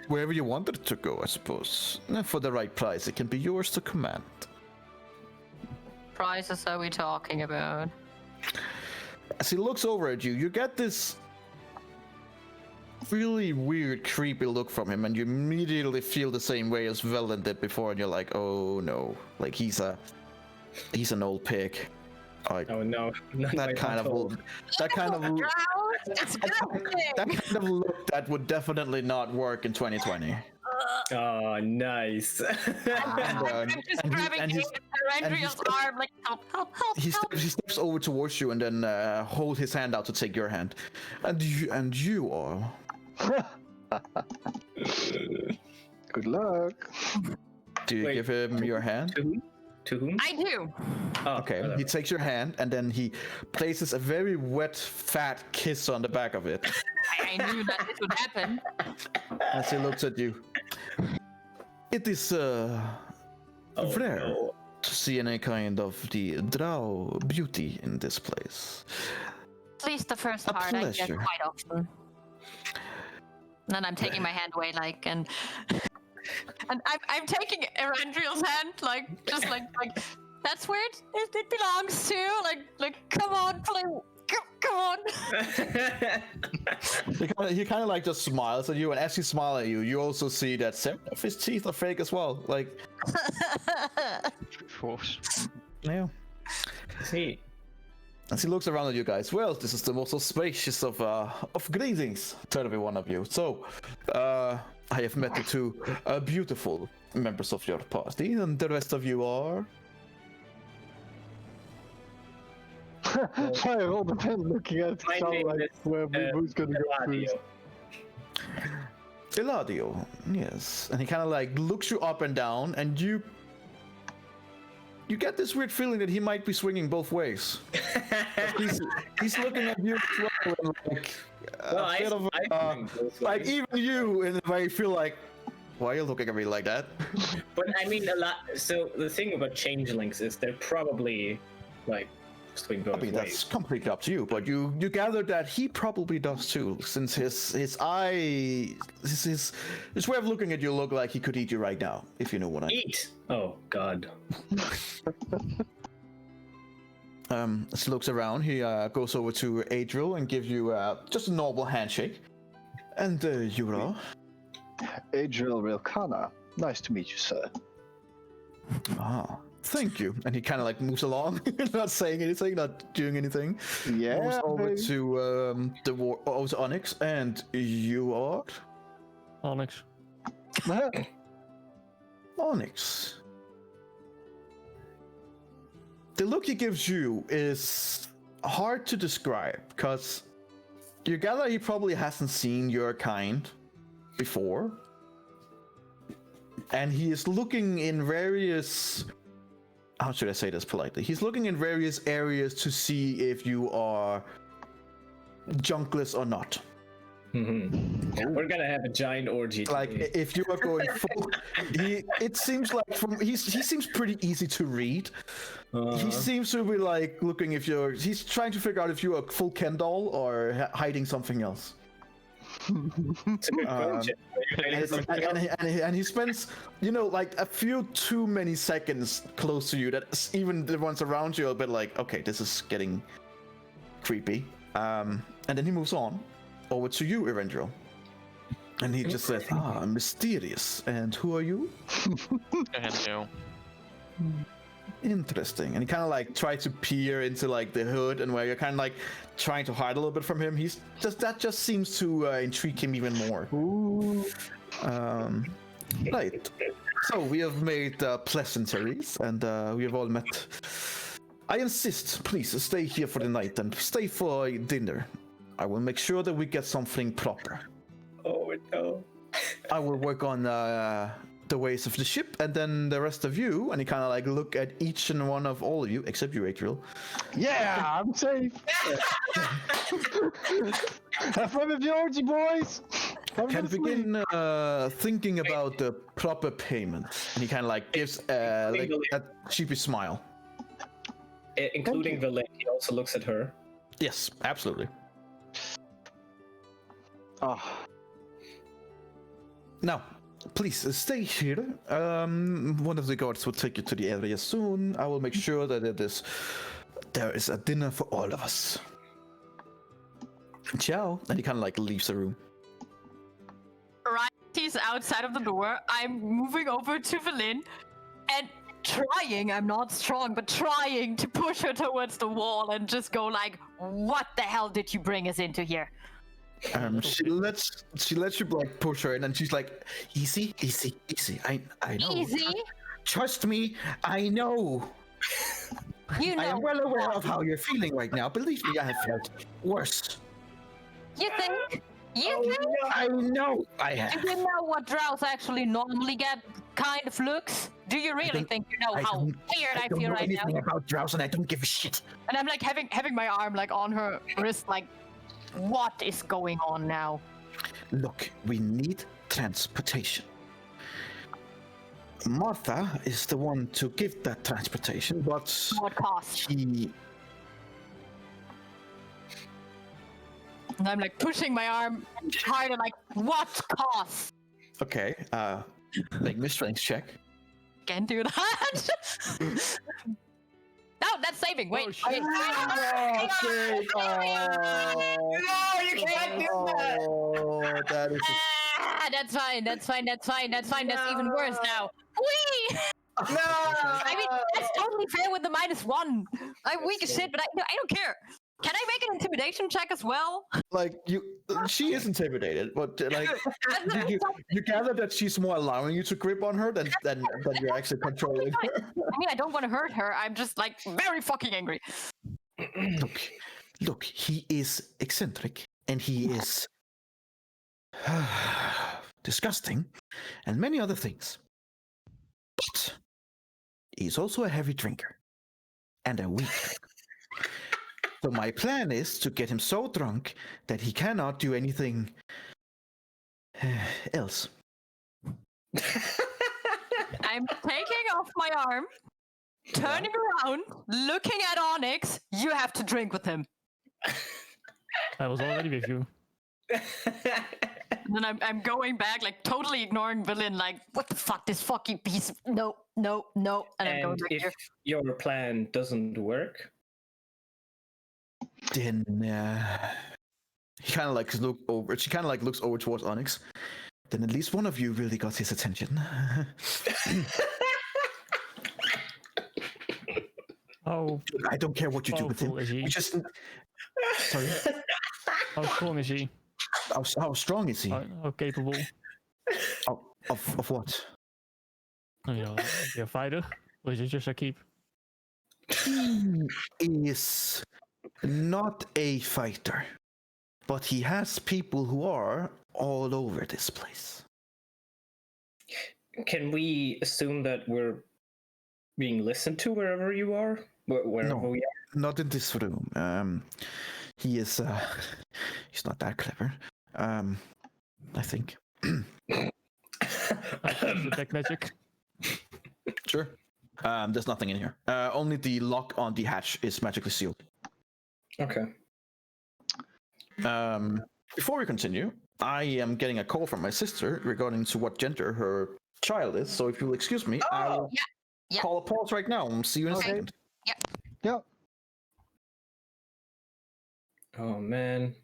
Wherever you wanted it to go, I suppose. For the right price, it can be yours to command. Prices are we talking about? As he looks over at you, you get this really weird, creepy look from him, and you immediately feel the same way as Velen did before, and you're like, oh no, like he's an old pig. Like, Oh no. that kind of look that would definitely not work in 2020. Oh, nice. I'm just grabbing Andrea's arm, like, help. He steps over towards you and then hold his hand out to take your hand. And you are. Good luck. Do you Wait, give him your hand? To whom? I do. Oh, Okay, he takes your hand and then he places a very wet, fat kiss on the back of it I knew that this would happen. as he looks at you. It is rare no. to see any kind of the drow beauty in this place. At least the first A part I get pleasure. quite often. And then I'm taking my hand away, like, and I'm taking Erandriel's hand, like, just like that's where it belongs to. Like, come on, please, come on. He kind of like just smiles at you, and as he smiles at you, you also see that some of his teeth are fake as well. Like, Of course. yeah. See. As he looks around at you guys, well, this is the most auspicious of greetings to every one of you. So, I have met the two beautiful members of your party, and the rest of you are. I all depend looking at My sound name like is, who's gonna go Eladio. first. Eladio, yes. And he kind of like looks you up and down, and you get this weird feeling that he might be swinging both ways. he's looking at you as well, and like Well, a bit of like even you in a way feel like, why are you looking at me like that? But I mean, a lot. So the thing about changelings is they're probably like swing both I mean, ways. that's completely up to you, but you gather that he probably does too, since his eye, his way of looking at you look like he could eat you right now, if you know what I mean. Eat. Oh God. As he looks around, he goes over to Adriel and gives you just a normal handshake. And Yura. Adriel Rilkana. Nice to meet you, sir. Ah, thank you. And he kind of like moves along, not saying anything, not doing anything. Yeah. Moves over baby. to to Onyx, and you are Onyx. Onyx. The look he gives you is hard to describe, because you gather he probably hasn't seen your kind before. And he is looking in various... How should I say this politely? He's looking in various areas to see if you are junkless or not. We're gonna have a giant orgy. Like, today. if you are going full... It seems like he seems pretty easy to read. He seems to be like looking if you're... He's trying to figure out if you're a full Ken doll or hiding something else. It's a good question. And he spends, like a few too many seconds close to you that even the ones around you are a bit like, okay, this is getting creepy. And then he moves on over to you, Erendril. And he just says, mysterious. And who are you? Hello. Interesting. And he kind of like tried to peer into like the hood, and where you're kind of like trying to hide a little bit from him. That just seems to intrigue him even more. Right. So we have made pleasantries, and we have all met. I insist, please stay here for the night and stay for dinner. I will make sure that we get something proper. Oh no. I will work on the the ways of the ship, and then the rest of you, and he kind of like look at each and one of all of you, except you, Atrial. Yeah, I'm safe. Have fun with the orgy, boys. Can begin thinking about the proper payment, and he kind of like gives like a sheepish smile. Including Valen, he also looks at her. Yes, absolutely. Oh, Now, please stay here. One of the guards will take you to the area soon. I will make sure that there is a dinner for all of us. Ciao. And he kind of like leaves the room. Right, he's outside of the door. I'm moving over to Valen and trying, I'm not strong, but trying to push her towards the wall and just go like, what the hell did you bring us into here? She lets you like push her, and then she's like, easy. I know. Easy? Trust me, I know. You know. I am well aware of how you're feeling right now. Believe me, I have felt worse. You think? You think? I know I have. Do you know what drows actually normally get kind of looks? Do you really think you know how weird I feel right now? I don't know anything about drows, and I don't give a shit. And I'm like having my arm like on her wrist, like, what is going on now? Look, we need transportation. Martha is the one to give that transportation, but What cost? he... And I'm like pushing my arm harder, like, what cost? Okay, make me strength check. Can't do that. No, that's saving. Wait. Oh, wait. shit. No, you can't do that. Oh, that is... That's fine. That's even worse now. Whee! No. I mean, that's totally fair with the -1. I'm weak as shit, but I don't care. Can I make an intimidation check as well? Like, she is intimidated, but like, you gather that she's more allowing you to grip on her than you're actually controlling her. I mean, I don't want to hurt her. I'm just like very fucking angry. Look, he is eccentric, and he is disgusting, and many other things. But he's also a heavy drinker, and a weak drinker. So my plan is to get him so drunk that he cannot do anything else. I'm taking off my arm, turning around, looking at Onyx. You have to drink with him. I was already with you. And then I'm going back, like totally ignoring Villain, like, what the fuck, this fucking piece of... No. And I'm going And back if here. your plan doesn't work, Then he kind of like look over. She kind of like looks over towards Onyx. Then at least one of you really got his attention. How I don't care what you do with him. powerful is he? You just sorry. How strong is he? How strong is he? How capable? Of what? You know, is he a fighter? Or is it just a keep? He is not a fighter, but he has people who are all over this place. can we assume that we're being listened to wherever you are? Wherever No. we are? Not in this room. He is. He's not that clever. I think. Detect magic. Sure. There's nothing in here. Only the lock on the hatch is magically sealed. Okay. Before we continue, I am getting a call from my sister regarding to what gender her child is. So if you'll excuse me, I'll Yeah. call a pause right now and see you in a Okay. second. yeah. Oh man.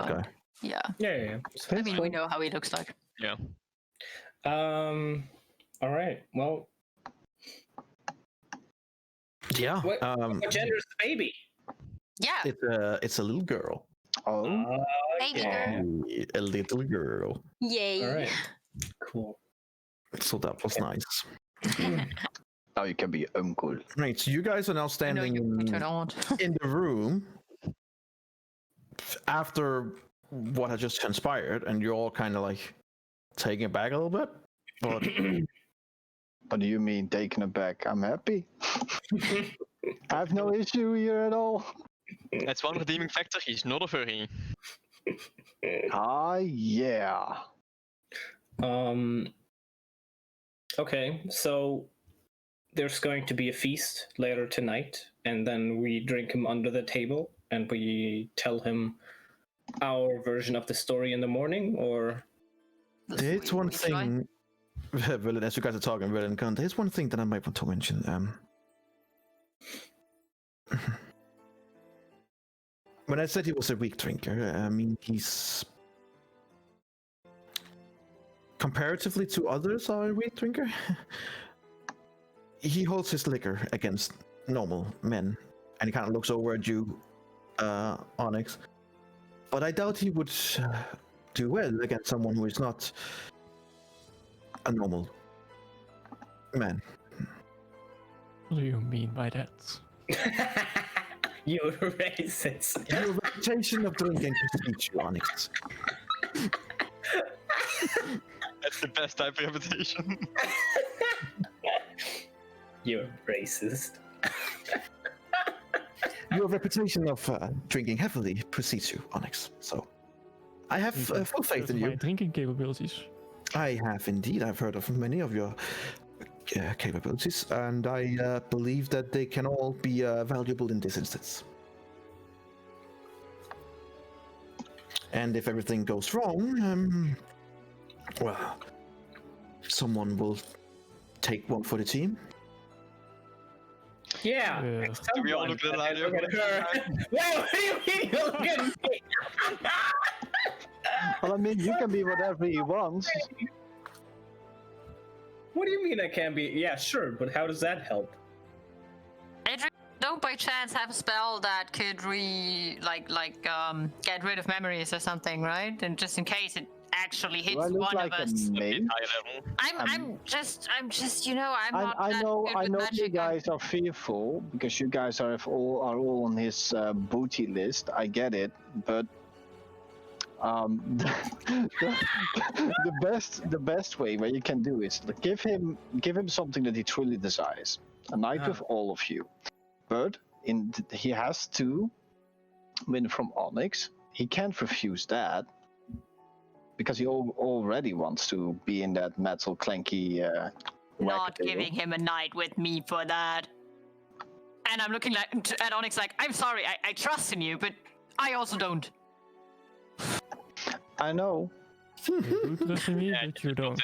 guy. Yeah. Yeah. I mean, we know how he looks like. Yeah. All right. Well, Yeah. what gender is the baby? Yeah. It's a little girl. Oh, Baby yeah. girl. A little girl. Yay. All right. Cool. So that was nice. now you can be uncle. Right. So you guys are now I know standing you turn on. in the room after what had just transpired, and you're all kind of like taking it back a little bit. But What do you mean taking it back? I'm happy. I have no issue here at all. That's one redeeming factor. He's not a furry. Ah, yeah. Okay, so there's going to be a feast later tonight, and then we drink him under the table, and we tell him our version of the story in the morning, or there's one thing. Well, as you guys are talking, there's one thing that I might want to mention. When I said he was a weak drinker, I mean he's comparatively to others are a weak drinker. He holds his liquor against normal men, and he kind of looks over at you, Onyx. But I doubt he would do well against someone who is not a normal man. What do you mean by that? you're racist. Your reputation of drinking precedes you, Onyx. That's the best type of reputation. You're racist. Your reputation of drinking heavily precedes you, Onyx. So, I have full faith in My you. drinking capabilities. I have indeed. I've heard of many of your capabilities, and I believe that they can all be valuable in this instance. And if everything goes wrong, well, someone will take one for the team. Yeah. Do we all look at that? Look at her. Wait, what do you mean you look at me? Well, I mean, you can be whatever you want. What do you mean I can't be? Yeah, sure, but how does that help? Adrian, don't by chance have a spell that could get rid of memories or something, right? And just in case it actually hits Do I look one like of a us. mage? I'm just, you know, I'm not I that know, good I with know you magic. guys are fearful because you guys are all on his booty list. I get it, but the best way where you can do is give him something that he truly desires. A night with all of you, but he has to win from Onyx. He can't refuse that because he already wants to be in that metal clanky. Not wackadoodle. giving him a night with me for that. And I'm looking at Onyx like, I'm sorry, I trust in you, but I also don't. I know. You do trust in me, but you don't.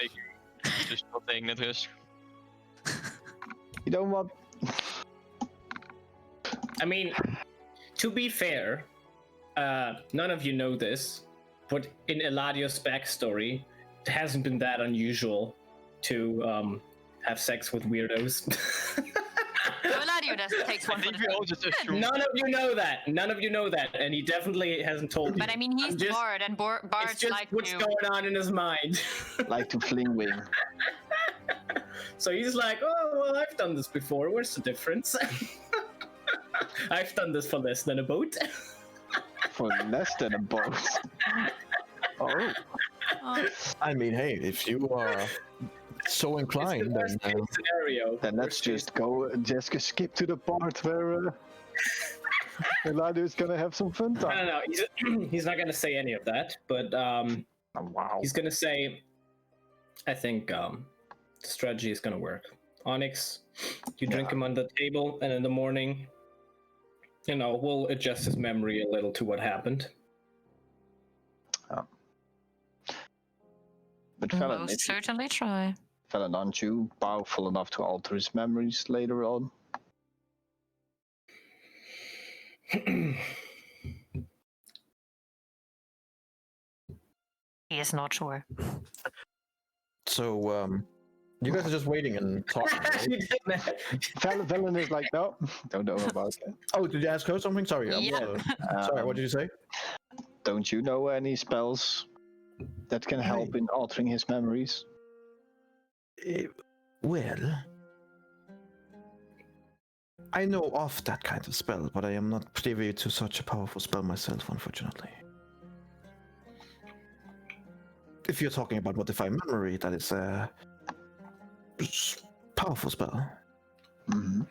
Just not taking that risk. You know what? I mean, to be fair, none of you know this, but in Eladio's backstory, it hasn't been that unusual to have sex with weirdos. So Eladio takes one for the We all just assume. None of you know that. None of you know that, and he definitely hasn't told you. But I mean, he's I'm just- Bard, and It's Bards just like what's to. going on in his mind. Like to fling wing. So he's like, oh, well, I've done this before. Where's the difference? I've done this for less than a boat. For less than a boat. Oh. I mean, hey, if you are so inclined, then Worst case scenario. Then let's just skip to the part where Eladio is gonna have some fun time. No. He's not gonna say any of that, but Wow. he's gonna say, I think the strategy is gonna work. Onyx, you drink him on the table, and in the morning, we'll adjust his memory a little to what happened. But Felon, Most certainly try. Felon, aren't you powerful enough to alter his memories later on? he is not sure. So, you guys are just waiting and talking. Right? Velen is like, no, don't know about that. Oh, did you ask her something? Sorry. Yeah. Sorry, what did you say? Don't you know any spells that can help in altering his memories? Well, I know of that kind of spell, but I am not privy to such a powerful spell myself, unfortunately. If you're talking about modify memory, that is a powerful spell. Mm-hmm.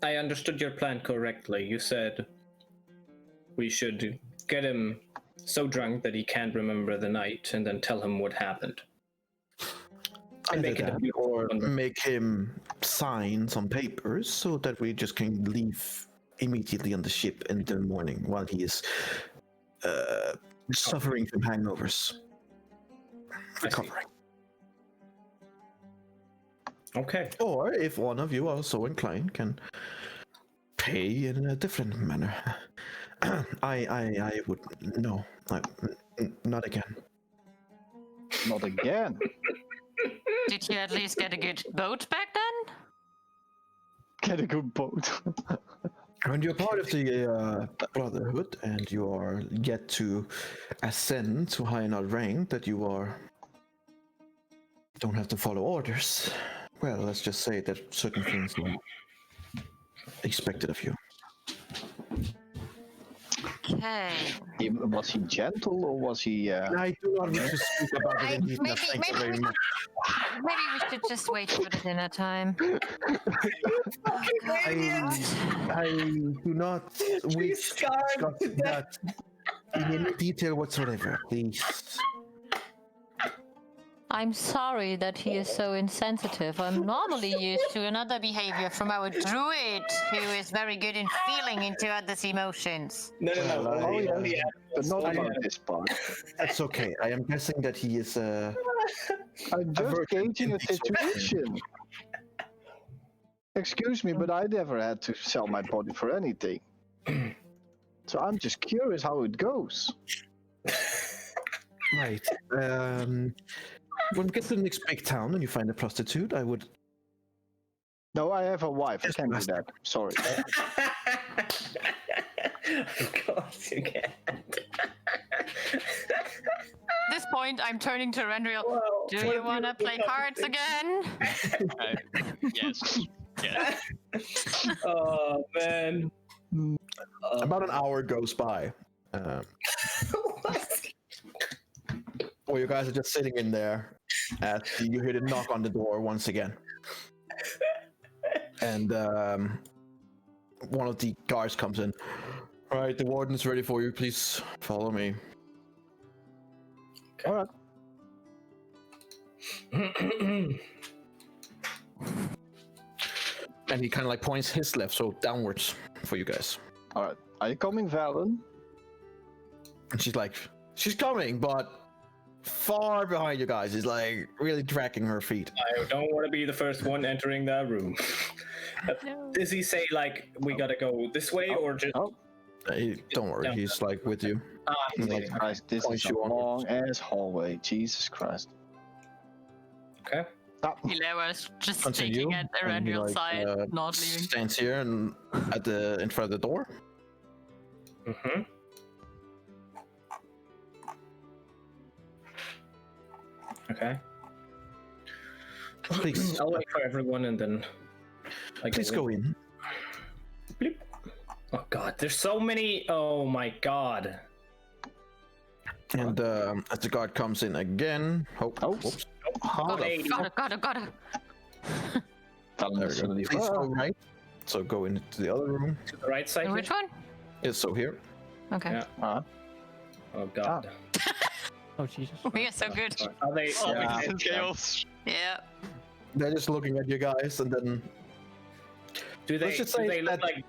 I understood your plan correctly. You said we should get him so drunk that he can't remember the night and then tell him what happened. And Either that, beautiful or one. make him sign some papers so that we just can leave immediately on the ship in the morning while he is suffering from hangovers. Recovering. Okay. Or if one of you are so inclined, can pay in a different manner. I would no, not again. Not again. Did you at least get a good boat back then? Get a good boat. When you're part of the Brotherhood and you are yet to ascend to high enough rank that you don't have to follow orders, well, let's just say that certain things are expected of you. Okay. Was he gentle or was he? I do not wish to speak about it in detail. Thank you very much. Maybe we should just wait for the dinner time. I do not wish to discuss that in any detail whatsoever, please. I'm sorry that he is so insensitive. I'm normally used to another behavior from our druid, who is very good in feeling into others' emotions. No. Oh, yeah. But not I- about this part. That's okay. I am guessing that he is I'm just virgin gauging in a these sort of situation. Excuse me, but I never had to sell my body for anything. So I'm just curious how it goes. right. When we get to the next big town and you find a prostitute, I would. No, I have a wife. I can't do that. Sorry. Of course you can. At this point, I'm turning to Rendriel. Do you want to play cards again? Yes. Yes. Oh man. About an hour goes by. Well, you guys are just sitting in there as you hear the knock on the door once again. And one of the guards comes in. All right, the warden's ready for you. Please follow me. All right. And he kind of like points his left, so downwards for you guys. All right. Are you coming, Valen? And she's like, she's coming, but far behind you guys. He's like really dragging her feet. I don't want to be the first one entering that room. Does he say like we gotta go this way or just? Oh, Don't worry, he's like with you. he's like, leading. Christ, this Points is a you onwards. long ass hallway. Jesus Christ. Okay. Ah, Hilaire just Continue, sticking at and he, Rendriel's like, side, not leaving. Stands here and in front of the door. Mm-hmm. Okay. Please, I'll wait for everyone and then. please go in. Bleep. Oh god, there's so many. Oh my god. And as the guard comes in again, whoops. How the Hey, Gotta. Valen There is we go. suddenly- Please go right. So go into the other room. to the right side. Which here? one? Yes, so here. Okay. Yeah. Ah, Oh god. Oh Jesus. We are so good. Are they? Oh, Yeah. instant chaos. Yeah. They're just looking at you guys, and then Do they? Let's just Do say they look that- like?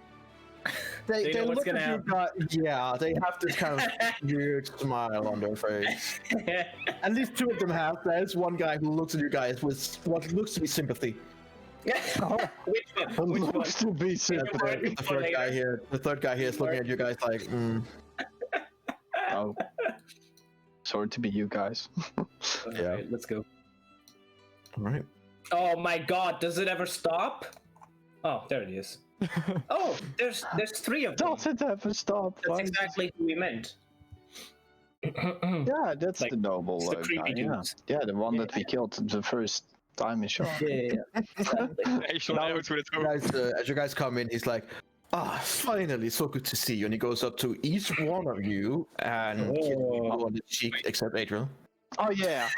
they know what's look gonna at you guys. Yeah, they have this kind of weird smile on their face. At least two of them have. There's one guy who looks at you guys with what looks to be sympathy. Which one? Which one? Looks to be sympathetic. The third guy here is looking at you guys like, Oh. Sorry to be you guys. Yeah. Alright, let's go. all right. Oh my god, does it ever stop? Oh, there it is. Oh, there's 3 of them. Does it ever stop? That's exactly who we meant. Yeah, that's Like, the noble it's the guy. creepy Yeah. dudes. Yeah, the one that we killed the first time in Shaw. Yeah. Hey, Sean, I was with it. Guys, as you guys come in, he's like, finally, so good to see you. And he goes up to each one of you and kisses you on the cheek, except Adriel. Oh yeah.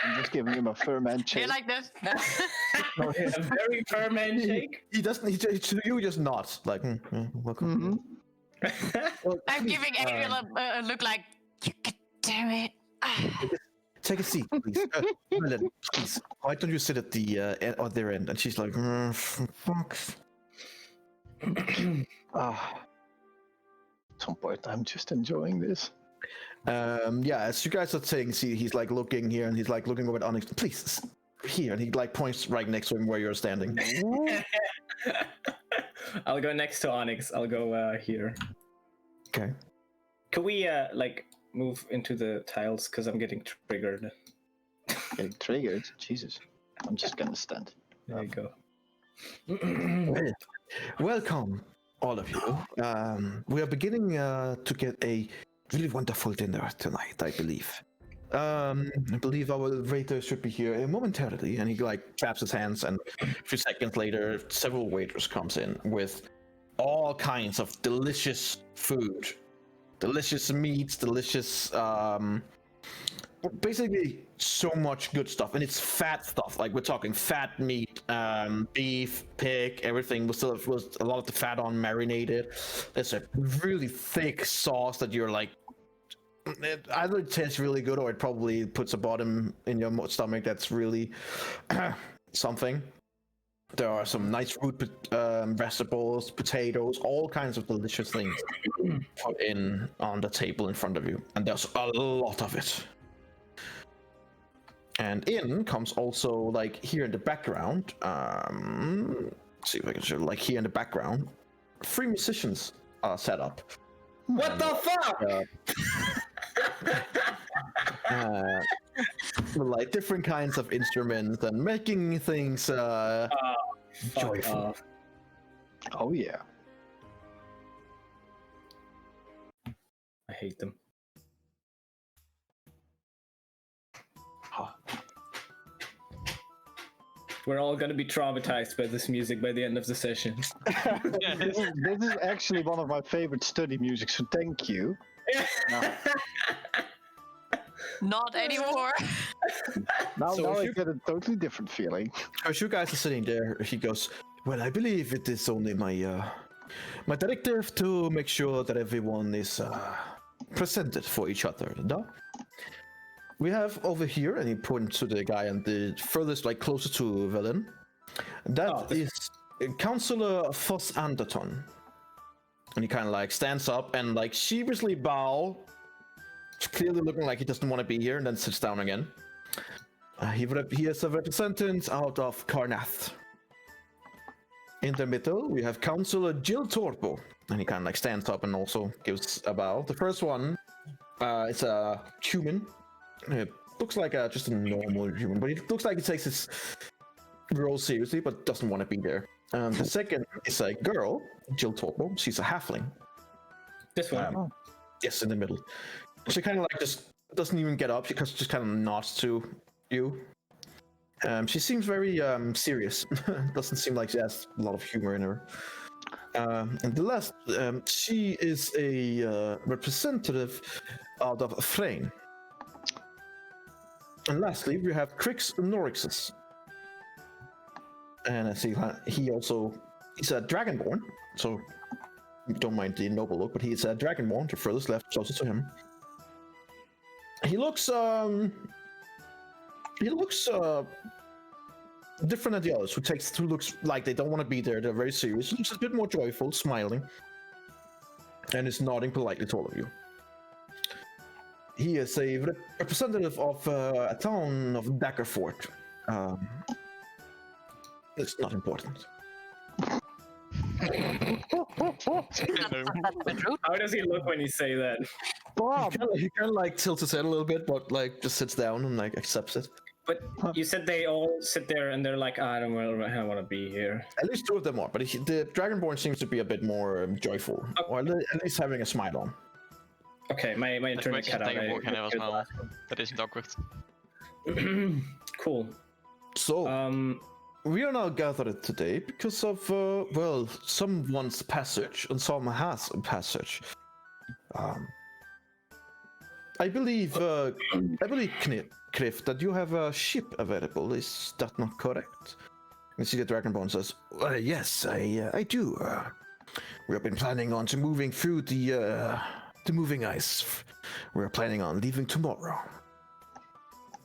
I'm just giving him a firm handshake. You're like this. A very firm handshake. He doesn't. To you, just nods like, welcome. Well, I'm please, giving Adriel a look like, you could do it. take a seat, please. Merlin, please. Why don't you sit at the other end? And she's like, fuck. At some point, I'm just enjoying this. Yeah, as you guys are saying, see, he's like looking here and he's like looking over at Onyx. Please, here, and he like points right next to him where you're standing. I'll go next to Onyx. I'll go here. Okay. Can we like move into the tiles? Because I'm getting triggered. Getting triggered? Jesus. I'm just gonna stand. There you go. Well, welcome, all of you. We are beginning to get a really wonderful dinner tonight, I believe. I believe our waiter should be here momentarily, and he like claps his hands, and a few seconds later, several waiters comes in with all kinds of delicious food, delicious meats, delicious, basically so much good stuff, and it's fat stuff. Like we're talking fat meat, beef, pig, everything was a lot of the fat on marinated. There's a really thick sauce that you're like, it either tastes really good or it probably puts a bottom in your stomach that's really something. There are some nice root vegetables, potatoes, all kinds of delicious things put in on the table in front of you, and there's a lot of it. And in comes also, like here in the background, let's see if I can show, like here in the background, 3 musicians are set up. What the fuck? Like different kinds of instruments and making things joyful. Oh yeah. I hate them. We're all gonna be traumatized by this music by the end of the session. This is actually one of my favorite study music, so thank you. Not anymore. Now So I get a totally different feeling. As you guys are sitting there, he goes, well, I believe it is only my directive to make sure that everyone is presented for each other, no? We have over here, and he points to the guy and the furthest, like closer to Velen. That is Counselor Foss Anderton. And he kind of like stands up and like sheepishly bow, clearly looking like he doesn't want to be here, and then sits down again. He is a representative out of Karnath. In the middle, we have Counselor Jill Torpo, and he kind of like stands up and also gives a bow. The first one is a human. It looks like just a normal human, but it looks like he takes his role seriously, but doesn't want to be there. The second is a girl, Jill Torpo. She's a halfling. This one. Yes, in the middle. She kind of like just doesn't even get up. She just kind of nods to you. She seems very serious. Doesn't seem like she has a lot of humor in her. And the last, she is a representative out of Freyne. And lastly, we have Crix Norixus. And I see he's a dragonborn, so don't mind the noble look, but he's a dragonborn to furthest left, closer to him. He looks different than the others, who looks like they don't want to be there. They're very serious. He looks a bit more joyful, smiling, and is nodding politely to all of you. He is a representative of a town of Daggerfort. It's not important. How does he look when you say that? He kind of like tilts his head a little bit, but like just sits down and like accepts it. But you said they all sit there and they're like, I don't want to be here. At least two of them are, but the Dragonborn seems to be a bit more joyful, or at least having a smile on. Okay, my internet cut out. That isn't awkward. Cool. So, we are now gathered today because of, well, someone's passage, and someone has a passage. I believe, Kriff, that you have a ship available. Is that not correct? You see the Dragonborn says, yes, I do. We have been planning on moving through the moving ice. We're planning on leaving tomorrow.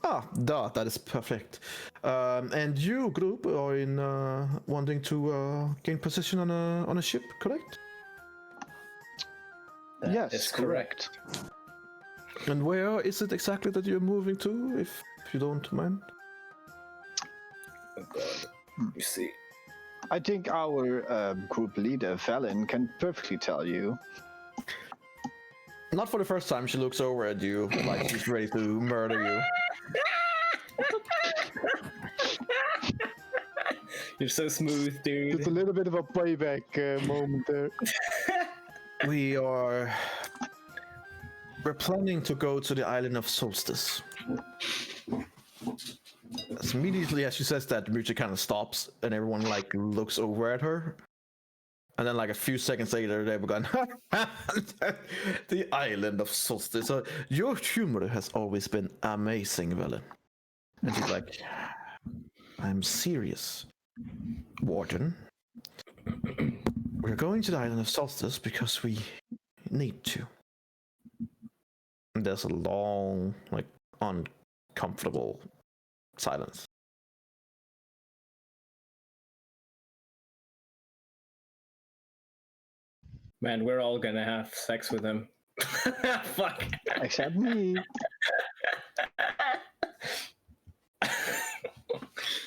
That is perfect. And you, group, are in wanting to gain position on a ship, correct? Yes, It's correct. And where is it exactly that you're moving to, if you don't mind? Oh god. Let me see. I think our group leader, Valen, can perfectly tell you. Not for the first time, she looks over at you like she's ready to murder you. You're so smooth, dude. It's a little bit of a playback moment there. We're planning to go to the island of Solstice. As immediately as she says that, Mucha kind of stops and everyone like looks over at her. And then like a few seconds later, they've gone, the island of Solstice. So your humor has always been amazing, Velen. And she's like, I'm serious, Warden. We're going to the island of Solstice because we need to. And there's a long, like, uncomfortable silence. Man, we're all gonna have sex with him. Fuck. Except me.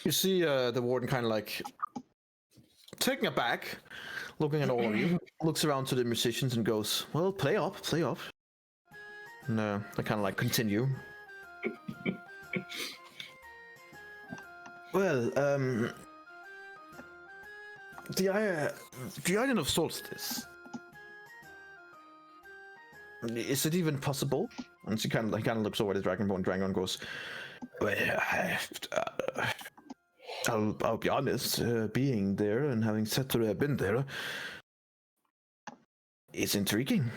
You see the warden kind of like taking it back, looking at all of you, looks around to the musicians and goes, well, play up. And they kind of like continue. Well, the island of Solstice. Is it even possible? And she kind of looks over at the Dragonborn. Dragon goes, well, I'll be honest. Being there and having said that I've been there, it's intriguing.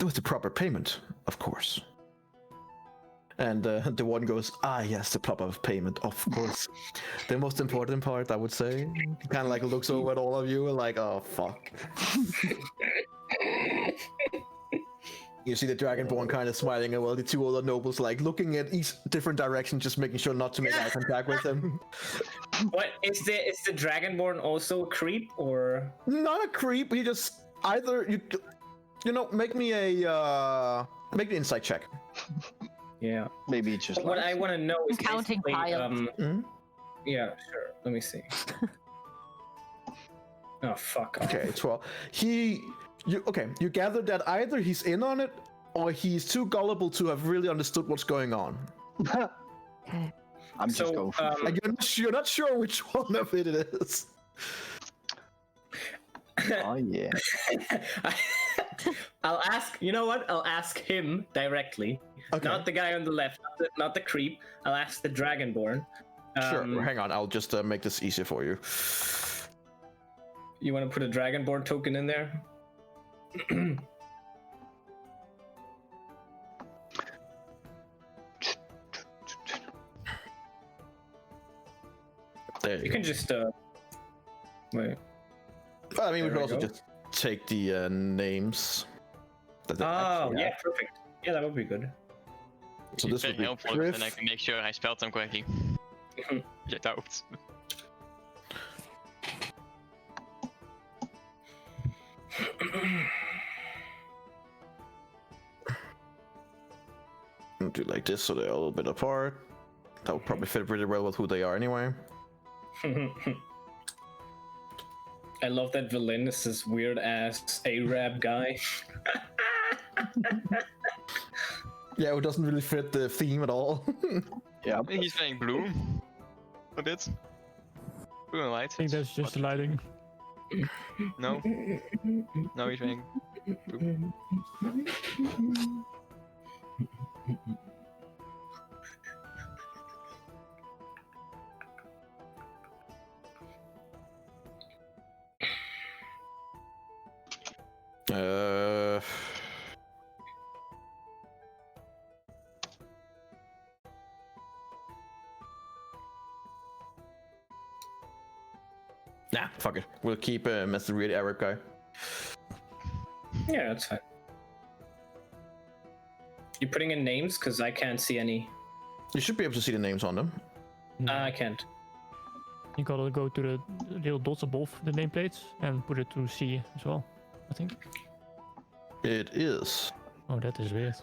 With the proper payment, of course. And the one goes, yes, the proper payment, of course. The most important part, I would say. He kind of like looks over at all of you and like, oh, fuck. You see the Dragonborn kind of smiling, and well, the two other nobles like looking at each different direction, just making sure not to make eye contact with him. What is the Dragonborn also a creep or not a creep? He just either you know make me an insight check. Yeah, maybe it's just. What I want to know is counting piles. Yeah, sure. Let me see. Oh fuck off. Okay, 12. You gathered that either he's in on it or he's too gullible to have really understood what's going on. Okay. I'm just going for and you're not sure which one of it is. Oh yeah. I'll ask. You know what? I'll ask him directly. Okay. Not the guy on the left. Not the creep. I'll ask the Dragonborn. Sure. Hang on. I'll just make this easier for you. You want to put a Dragonborn token in there? There you can just wait. I mean, we could also just take the names. Oh, yeah, perfect. Yeah, that would be good. So this would be helpful, Griff. Then I can make sure I spelled them correctly. Get out. Do like this so they're a little bit apart. That would probably fit really well with who they are anyway. I love that Valen is this weird ass Arab guy. Yeah, it doesn't really fit the theme at all. Yeah. He's playing blue. A bit. Blue and white. I think that's just the lighting. No. No, he's playing blue. Nah, fuck it. We'll keep him as the really Arab guy. Yeah, that's fine. You putting in names? Because I can't see any. You should be able to see the names on them. I can't. You gotta go to the little dots above the nameplates and put it to C as well, I think. It is. Oh, that is weird.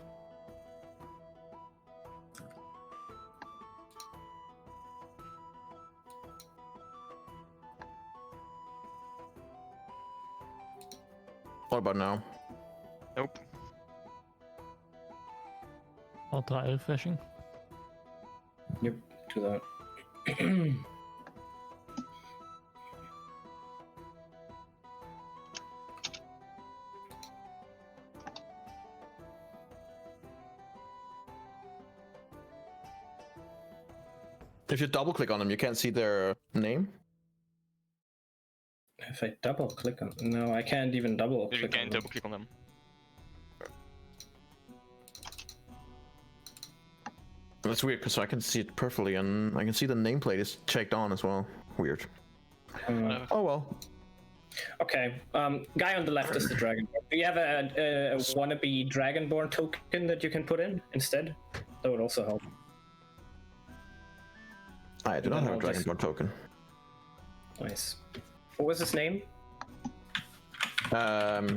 What about now? Nope. I'll try refreshing. Yep, do that. If you double click on them, you can't see their name. If I double click on, no, I can't even double click. You can't on double click on them. That's weird because I can see it perfectly, and I can see the nameplate is checked on as well. Weird. Oh well. Okay, guy on the left is the Dragonborn. Do you have a wannabe Dragonborn token that you can put in instead? That would also help. I do not have a I'll just- Dragonborn token. Nice. What was his name?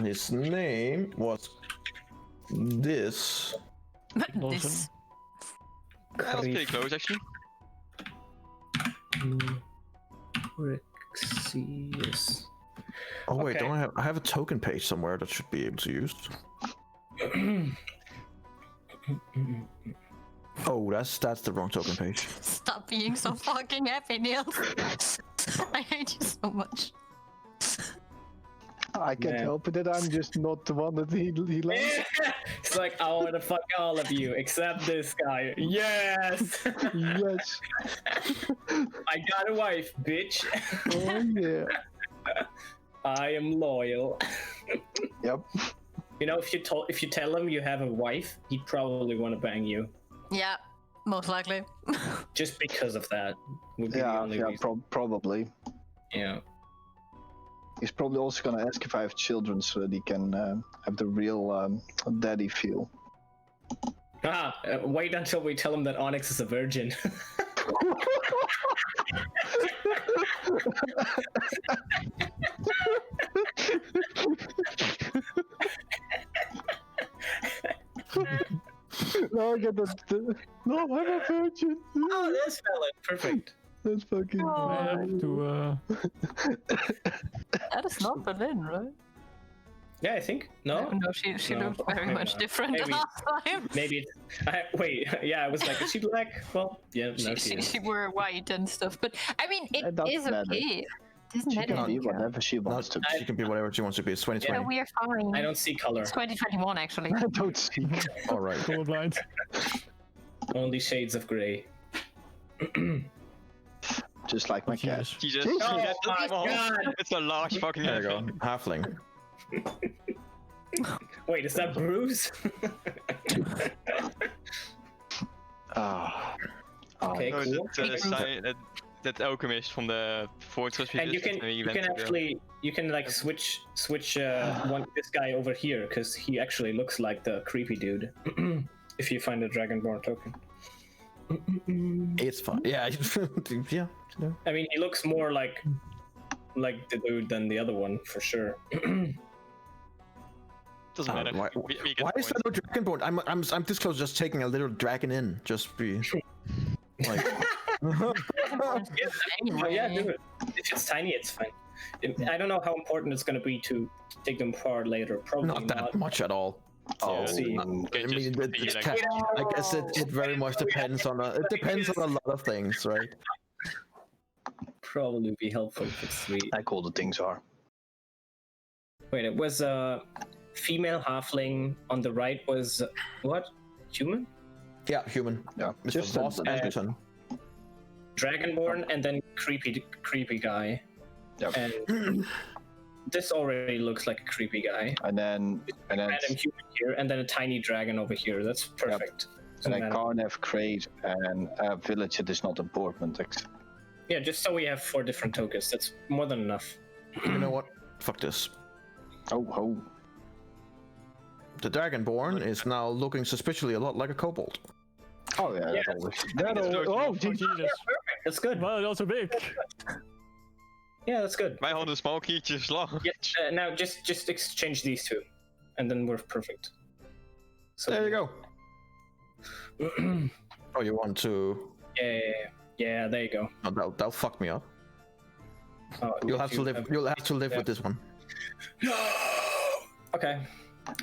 His name was this. This. That was pretty close, actually. Rixius. Oh wait, Okay. don't I have a token page somewhere that should be able to use? Oh, that's the wrong token page. Stop being so fucking happy, Niels. I hate you so much. I can't Man. help it that I'm just not the one that he likes. It's like, I want to fuck all of you except this guy. Yes! Yes. I got a wife, bitch. Oh yeah. I am loyal. Yep. You know, if you tell him you have a wife, he'd probably want to bang you. Yeah, most likely. Just because of that would be the Yeah. only Yeah. reason. Probably. Yeah. He's probably also gonna ask if I have children so that he can have the real daddy feel. Wait until we tell him that Onyx is a virgin. No, I get that. No, I'm a virgin. Oh, that's valid. Perfect. That's fucking. I have to, That is not Berlin, right? Yeah, I think. No? No, she No, looked very maybe much not. different Maybe. last time. Maybe wait, yeah, I was like, is she black? Well, yeah, no, she is. She wore white and stuff, but I mean, it doesn't is matter. okay. It doesn't She matter. can be whatever she wants to She can be whatever she wants to be. It's 2020. So we are fine. I don't see color. It's 2021, actually. I don't see. All right. colorblind. Only shades of gray. Just like my cat. Jesus. Jesus. Oh That's my small. God. It's a large fucking There you go. halfling. Halfling. Wait, is that Bruce? Ah. Okay, No, cool. that alchemist from the Fortress. And you can like switch this guy over here because he actually looks like the creepy dude. If you find a Dragonborn token. It's fine. Yeah. Yeah. I mean, he looks more like the dude than the other one for sure. Doesn't matter. Why, We get why the is there point. no dragonborn? I'm this close just taking a little dragon in. Just be like. anyway. Yeah, do it. If it's tiny, it's fine. I don't know how important it's going to be to take them apart later. Probably Not that much at all. Oh, see. I mean, I guess it very much depends on a lot of things, right? Probably be helpful if it's sweet. like all the things are. Wait, it was a female halfling on the right. Was what? Human? Yeah, human. Yeah, Mr. just Voss Anderson. Dragonborn, and then creepy guy. Yep. And this already looks like a creepy guy. and then Random human here, and then a tiny dragon over here. That's perfect. and Doesn't I matter. can't have crate and a village that is not important. Yeah, just so we have 4 different tokens. That's more than enough. You know what? Fuck this. Oh, The Dragonborn is now looking suspiciously a lot like a kobold. oh yeah. Yeah. That always. Oh, Jesus. That's good. Well, also big. Yeah, that's good. Wij hadden small kietjes slag. Yeah, now just exchange these 2, and then we're perfect. So There you go. Oh, you want to? Yeah, there you go. Oh, that'll fuck me up. Oh, You'll if have to you live. You'll have to live yeah. with this one. Okay.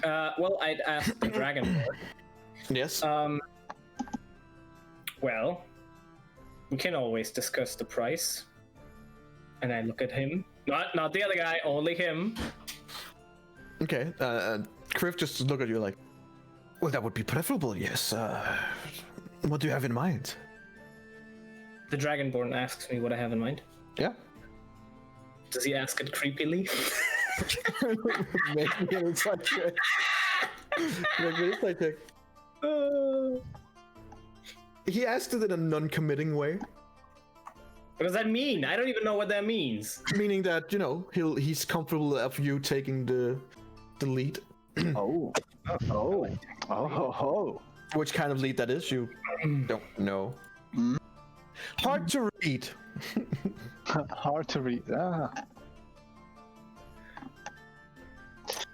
Well, I'd ask the dragon. Yes. Well, we can always discuss the price. And I look at him. Not the other guy, only him. Okay. Kriv just look at you like, well, that would be preferable. Yes. What do you have in mind? The Dragonborn asks me what I have in mind. Yeah. Does he ask it creepily? Make me an insight check. Make me an insight check. He asked it in a non-committing way, What does that mean? I don't even know what that means. meaning that he's comfortable of you taking the lead. Oh. Which kind of lead that is, you don't know. Hard to read. Hard to read. Ah.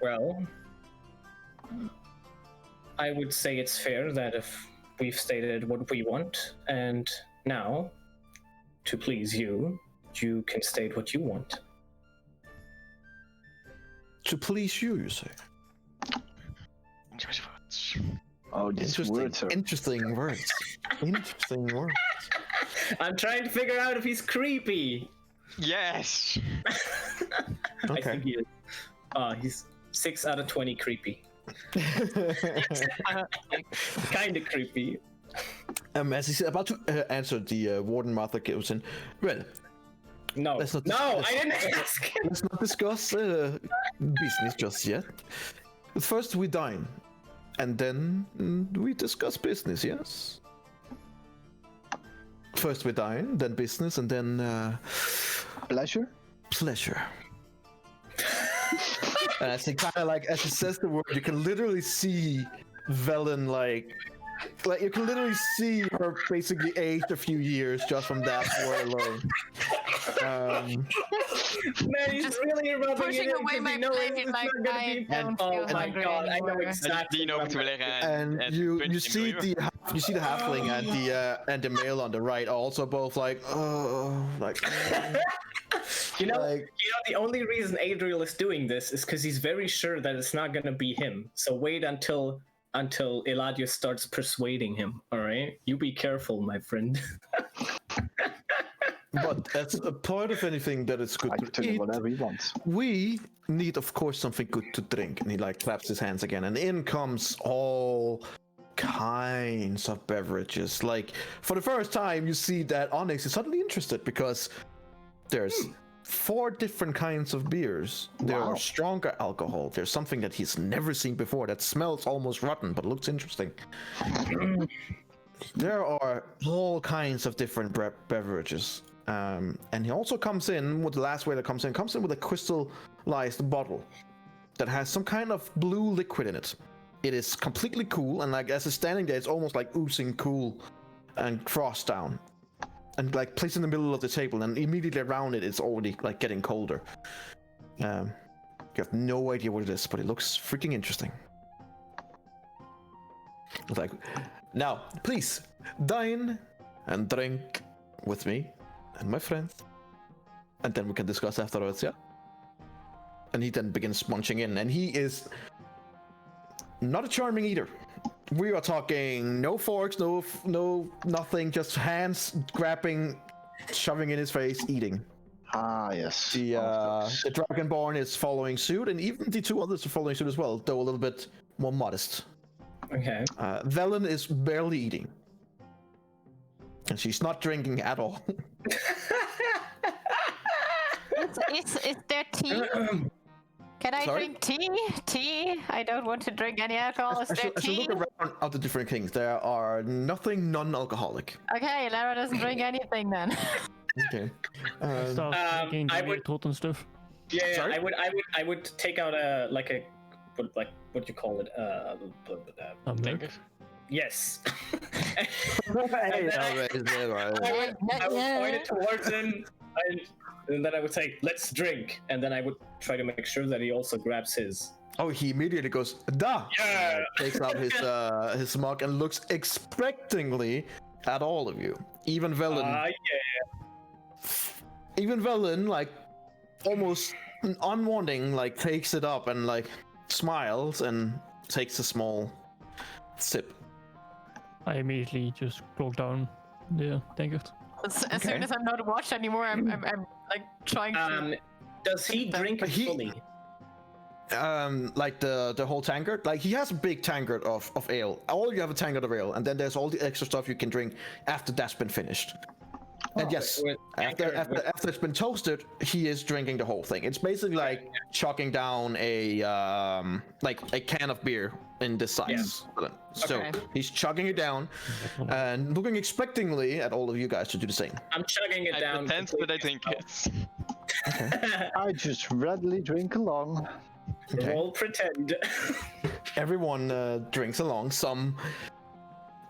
Well, I would say it's fair that if we've stated what we want, and now, to please you, you can state what you want. To please you say. Oh, these words are. Interesting words. Interesting words. I'm trying to figure out if he's creepy. Yes! I Okay. think he is. He's 6 out of 20 creepy. Kinda creepy. As he's about to answer, the Warden Martha gives in. Well, No, Let's not no, discuss- I didn't ask. let's not discuss business just yet. First we dine, and then we discuss business, yes? First we dine, then business, and then Pleasure? pleasure. And as he kind of as he says the word, you can literally see Velen like you can literally see her basically aged a few years just from that word alone. Man, he's really rubbing pushing it in away 'cause my he knows plate, it's like, not gonna I be. don't Oh feel my hungry god, I know anymore. exactly. Die over te what leggen And you see the halfling and the male on the right are also both like You know, like the only reason Adriel is doing this is because he's very sure that it's not gonna be him. So wait until Eladio starts persuading him. All right, you be careful, my friend. but as a part of anything that is good I can to tell you eat, whatever he wants. we need of course something good to drink. And he claps his hands again, and in comes all kinds of beverages. Like for the first time you see that Onyx is suddenly interested because there's 4 different kinds of beers. There Wow. are stronger alcohol. There's something that he's never seen before that smells almost rotten but looks interesting. There are all kinds of different beverages. And he also comes in with the last way that comes in with a crystallized bottle that has some kind of blue liquid in it. It is completely cool, and as it's standing there, it's almost like oozing cool and frost down. And placed in the middle of the table, and immediately around it, it's already getting colder. You have no idea what it is, but it looks freaking interesting. It's now, please dine and drink with me. and my friend. And then we can discuss afterwards, yeah? And he then begins munching in, and he is not a charming eater. We are talking no forks, no nothing, just hands grabbing, shoving in his face, eating. Ah, yes. The Dragonborn is following suit, and even the two others are following suit as well, though a little bit more modest. Okay. Velen is barely eating. And she's not drinking at all. Is there tea? Can I Sorry? drink tea? Tea? I don't want to drink any alcohol. Is there As you tea? look around at the different things, there are nothing non-alcoholic. Okay, Lara doesn't drink anything then. Okay. Start drinking I the would- totem stuff. Yeah, Sorry? I would take out what do you call it? Milk. Yes. Hey, I would point it towards him, and then I would say, "Let's drink," and then I would try to make sure that he also grabs his. Oh, he immediately goes, "Da!" Yeah. Takes out his mug and looks expectingly at all of you. Even Velen. Yeah. Even Velen, like, almost unwanting, like, takes it up and, like, smiles and takes a small sip. I immediately just broke down the tankard. As soon as I'm not watched anymore, I'm like trying to. Does he drink it He- fully? Like the whole tankard, like he has a big tankard of ale. All you have a tankard of ale, and then there's all the extra stuff you can drink after that's been finished. And yes, after it's been toasted, he is drinking the whole thing. It's basically like chugging down a can of beer in this size. So Okay. he's chugging it down and looking expectingly at all of you guys to do the same. I'm chugging it I down. pretend that I drink it. I just readily drink along. Okay. Roll pretend. Everyone drinks along. Some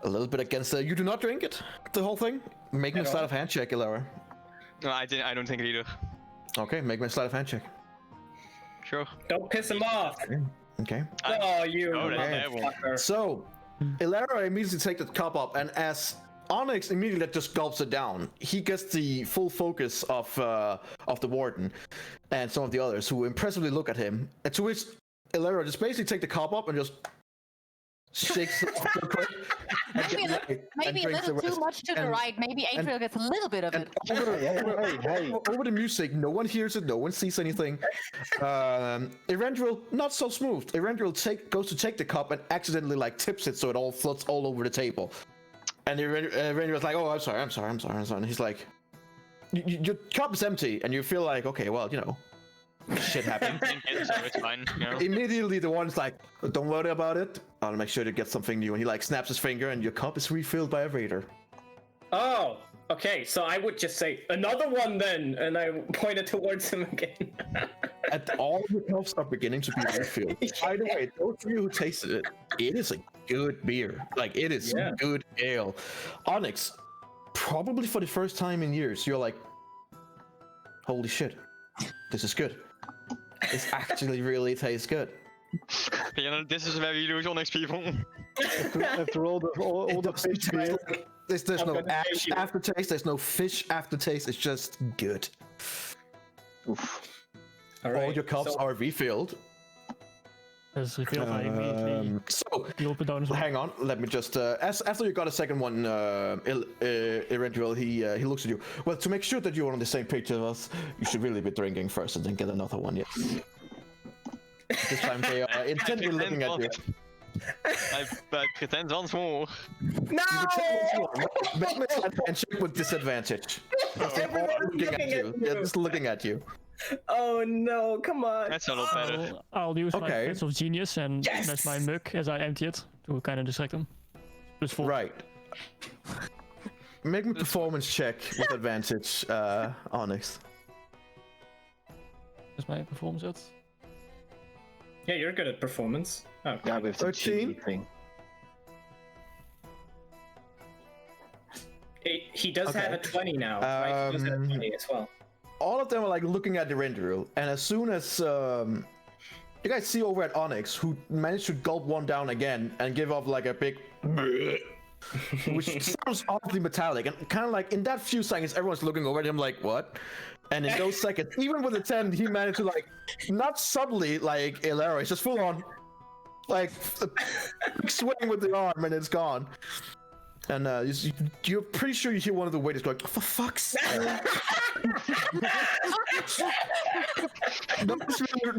a little bit against. You do not drink it. The whole thing. Make me a At sleight all? of hand check, Ilara. No, I don't think it either. Okay, make me a sleight of hand check. Sure. Don't piss him off. Okay. Oh, you Oh, that's motherfucker. So, Ilara immediately takes the cup up, and as Onyx immediately just gulps it down, he gets the full focus of the warden and some of the others, who impressively look at him. And to which Ilara just basically take the cup up and just shakes it off real quick. Maybe a little too much to the and- right. Maybe April gets a little bit of And it. over the music, no one hears it, no one sees anything. Erendril, not so smooth. Erendril goes to take the cup and accidentally like tips it so it all floats all over the table. And Erendril's like, "Oh, I'm sorry. And he's like, your cup is empty, and you feel like, okay, well, you know, shit happened. Drink it, so it's fine. You know? Immediately, the one's like, don't worry about it. I'll make sure to get something new. And he like snaps his finger, and your cup is refilled by a raider. Oh, okay. So I would just say another one then, and I pointed towards him again. And all the cups are beginning to be refilled. By the way, those of you who tasted it, it is a good beer. Like, it is Yeah. good ale. Onyx, probably for the first time in years, you're like, holy shit, this is good. This actually really tastes good. You know, this is where you lose Onyx people. After all It the doesn't fish taste beer. like- There's I'm no gonna ash take you. aftertaste, there's no fish aftertaste, it's just good. Oof. All your cups so- are refilled. As revealed, I immediately So, gulp it down as well. hang on, let me just after you got a second one, Erendril, he looks at you. Well, to make sure that you're on the same page as us, you should really be drinking first and then get another one. Yes. This time they are intently looking at you. I pretend once more. Make me a handshake with disadvantage. They're all Everyone's looking at looking you. at They're you. just looking at you. Oh no! Come on. That's a lot better. I'll use my Okay. sense of genius and Yes! smash my mug as I empty it to kind of distract him. Plus 4. Right. Make me performance check with advantage, Onyx. Is my performance at? Yeah, you're good at performance. Oh, Yeah, with the 13? cheaty thing. he does have a 20 now, right? He does have a 20 as well. All of them are like looking at the Erendril, and as soon as you guys see over at Onyx, who managed to gulp one down again and give off like a big which sounds oddly metallic, and kind of like in that few seconds, everyone's looking over at him like, what? And in those seconds, even with the 10, he managed to like, not subtly like Elara, it's just full on, like, swing with the arm and it's gone. And you're pretty sure you hear one of the waiters going, oh, for fuck's sake. No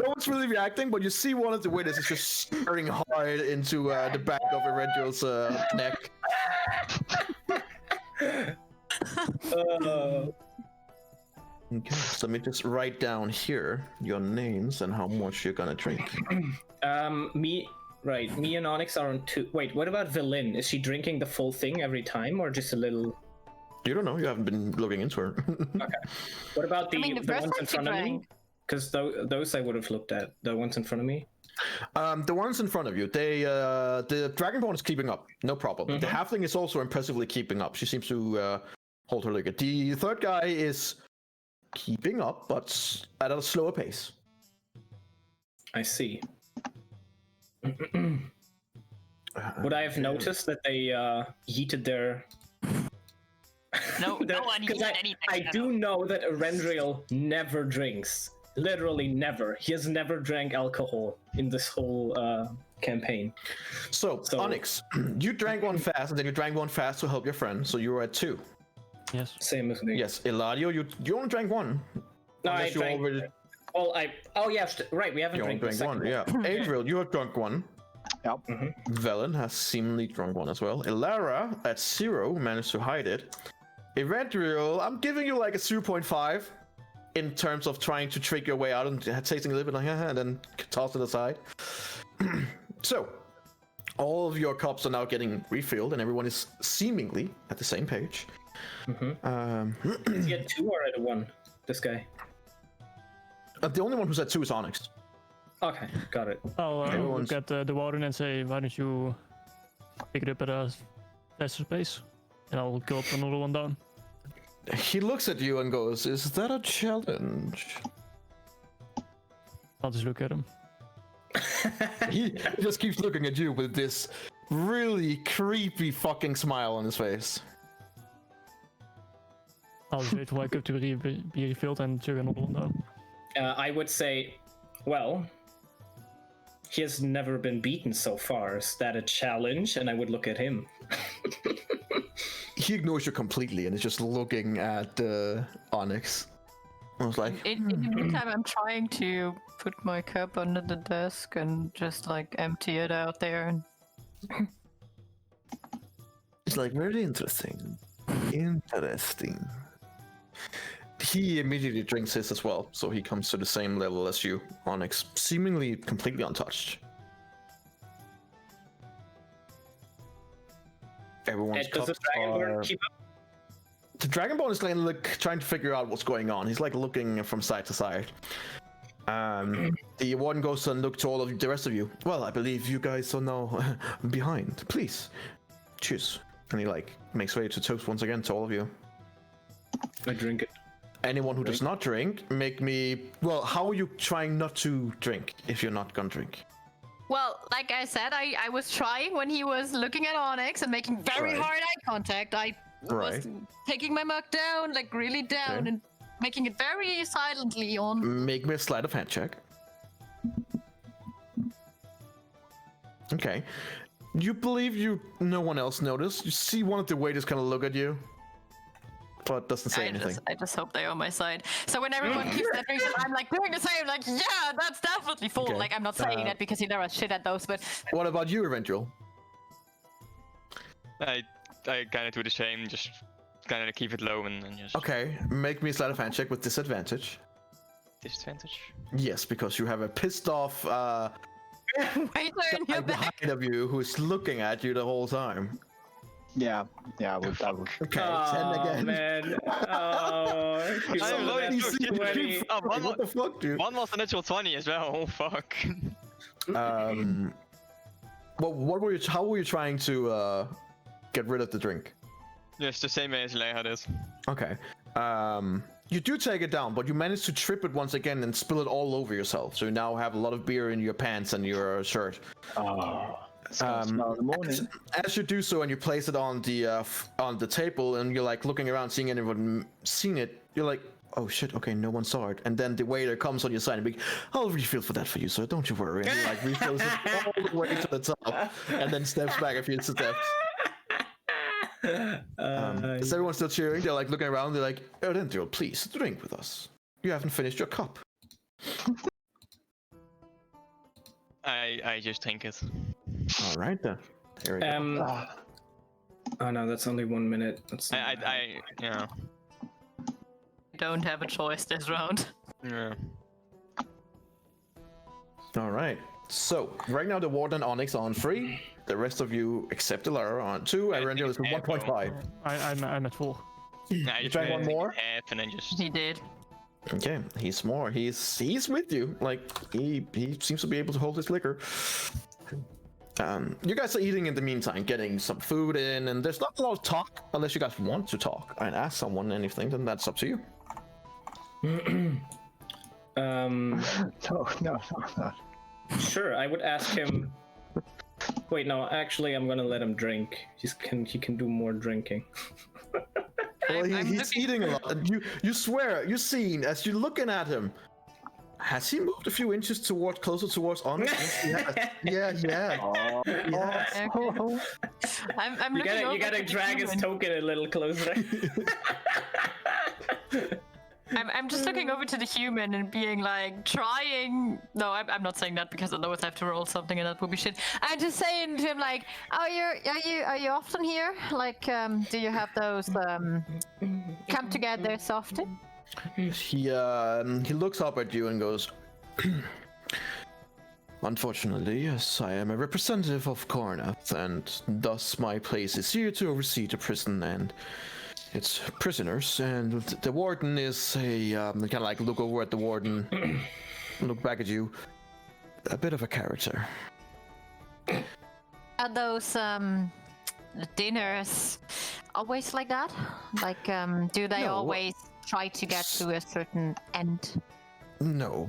one's really reacting, but you see one of the waiters is just staring hard into the back of Erendiel's neck. Okay, so let me just write down here your names and how much you're gonna drink. Me and Onyx are on 2. Wait, what about Velin? Is she drinking the full thing every time, or just a little? You don't know. You haven't been looking into her. Okay. What about the the first ones in time she front of me? drank. Because those I would have looked at. The ones in front of me. The ones in front of you, the Dragonborn is keeping up, no problem. The Halfling is also impressively keeping up. She seems to hold her liquor. The third guy is keeping up, but at a slower pace. I see. Would I have noticed that they yeeted their? No one Because eats anything. I do know that Erendriel never drinks. Literally never. He has never drank alcohol in this whole campaign. So, Onyx, you drank one fast, and then you drank one fast to help your friend, so you were at 2. Yes. Same as me. Yes, Eladio, you only drank 1. No, I Unless you drank. already... Well, Oh yeah, right. We haven't You only drank the drank 1, second yeah. Adriel, you have drunk 1. Yep. Velen has seemingly drunk 1 as well. Elara, at 0, managed to hide it. Erendiel, I'm giving you like a 0.5 in terms of trying to trick your way out and tasting a little bit like, and then toss it aside. So, all of your cups are now getting refilled, and everyone is seemingly at the same page. Is he at 2 or at 1? This guy. The only one who's at 2 is Onyx. Okay, got it. I'll Everyone's- look at the warden and say, why don't you pick it up at a faster pace? And I'll go up another one down. He looks at you and goes, is that a challenge? I'll just look at him. He just keeps looking at you with this really creepy fucking smile on his face. I'll just wait for my cup to be refilled and chug another one down. I would say, well, he has never been beaten so far. Is that a challenge? And I would look at him. He ignores you completely and is just looking at Onyx. I was like, In the meantime, I'm trying to put my cup under the desk and just like empty it out there. And it's like very interesting. Interesting. He immediately drinks his as well, so he comes to the same level as you, Onyx, seemingly completely untouched. Everyone's Does the cups Dragonborn are... keep up? The Dragonborn is like trying to figure out what's going on. He's like looking from side to side. The one goes and looks to all of the rest of you. Well, I believe you guys are now behind. Please, cheers. And he like makes way to toast once again to all of you. I drink it. Anyone who does not drink, make me... Well, how are you trying not to drink if you're not gonna drink? well, like I said, I was trying when he was looking at Onyx and making very Right. hard eye contact. I Right. was taking my mug down, like really down, Okay. and making it very silently on. Make me a sleight of hand check. Okay. You believe no one else noticed? You see one of the waiters kind of look at you, but doesn't say anything. I just hope they're on my side. So when everyone keeps that drinking, I'm like doing the same, like, yeah, that's definitely full. Okay. Like, I'm not saying that because he never shit at those, but What about you, Eventual? I kind of do the same, just kind of keep it low and just Okay, make me a sleight of hand check with disadvantage. disadvantage. Yes, because you have a pissed off waiter in guy your back. behind of you who's looking at you the whole time. Yeah, I would. Okay, 10 Oh, again. man. Oh, he I rolled love a it. He's natural 20. what the fuck, dude? One was a natural 20 as well. Oh fuck. Well, how were you trying to get rid of the drink? Just the same way as Leia did. Okay. You do take it down, but you manage to trip it once again and spill it all over yourself. So you now have a lot of beer in your pants and your shirt. It's gonna smell in the morning. As you do so and you place it on the table and you're like looking around, seeing anyone seen it, you're like, oh shit, okay, no one saw it. And then the waiter comes on your side and be, I'll refill for that for you, sir, don't you worry. And he like refills it all the way to the top and then steps back a few steps. Is everyone still cheering? They're like looking around, they're like, Erendil, please drink with us. You haven't finished your cup. I just drink it. All right then. Here we go. Oh no, that's only 1 minute. That's Yeah. Don't have a choice this round. Yeah. All right. So right now the Warden and Onyx are on 3. The rest of you, except the Lara, are on 2. And Erendil is on 1.5. I'm at 4. I You try one more? Half and then just. He did. Okay, he's more. He's with you. Like he seems to be able to hold his liquor. You guys are eating in the meantime, getting some food in, and there's not a lot of talk unless you guys want to talk and ask someone anything. Then that's up to you. No. Sure, I would ask him. Wait, no. Actually, I'm gonna let him drink. He can do more drinking. Well, I'm he's looking- eating a lot. And you swear, you've seen as you're looking at him. Has he moved a few inches closer towards Onyx? Yes. Yeah. Oh, Yes. Okay. I'm You looking over gotta to the drag his human. token a little closer. I'm just looking over to the human and being like, trying. No, I'm not saying that because otherwise I have to roll something and that would be shit. I'm just saying to him like, are you often here? Like, do you have those come together often? He looks up at you and goes, unfortunately, yes, I am a representative of Karnath, and thus my place is here to oversee the prison and its prisoners. And the warden is a kind of like look over at the warden, look back at you, a bit of a character. Are those dinners always like that? Like, do they No. always try to get to a certain end? No,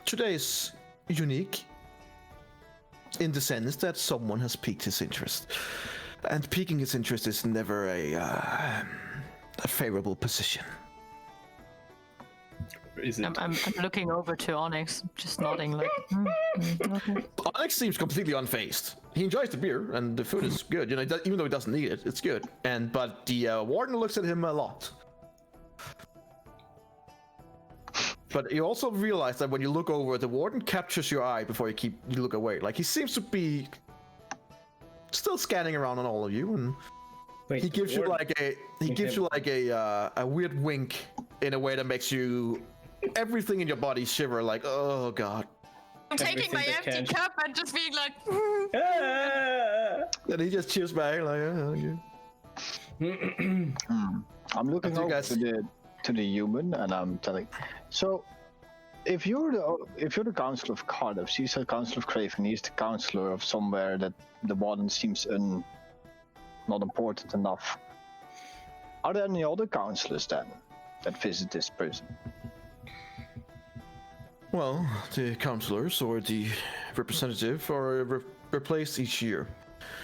today is unique in the sense that someone has piqued his interest. And piquing his interest is never a favorable position. Is it? I'm looking over to Onyx, just nodding like, okay. Alex seems completely unfazed. He enjoys the beer and the food is good. You know, even though he doesn't eat it, it's good. But the warden looks at him a lot. But you also realize that when you look over, the warden captures your eye before you look away. Like he seems to be still scanning around on all of you, and Wait, he gives you Warden- like a weird wink in a way that makes you everything in your body shiver. Like, oh god. I'm taking my Everything empty that can. cup and just being like, Ah! And he just cheers back like, oh, I'm looking After you over guys- to the human, and I'm telling. So, if you're the Council of Cardiff, she's the Council of Craven, he's the Councilor of somewhere that the warden seems not important enough. Are there any other councillors then that visit this prison? Well, the councillors or the representative are replaced each year.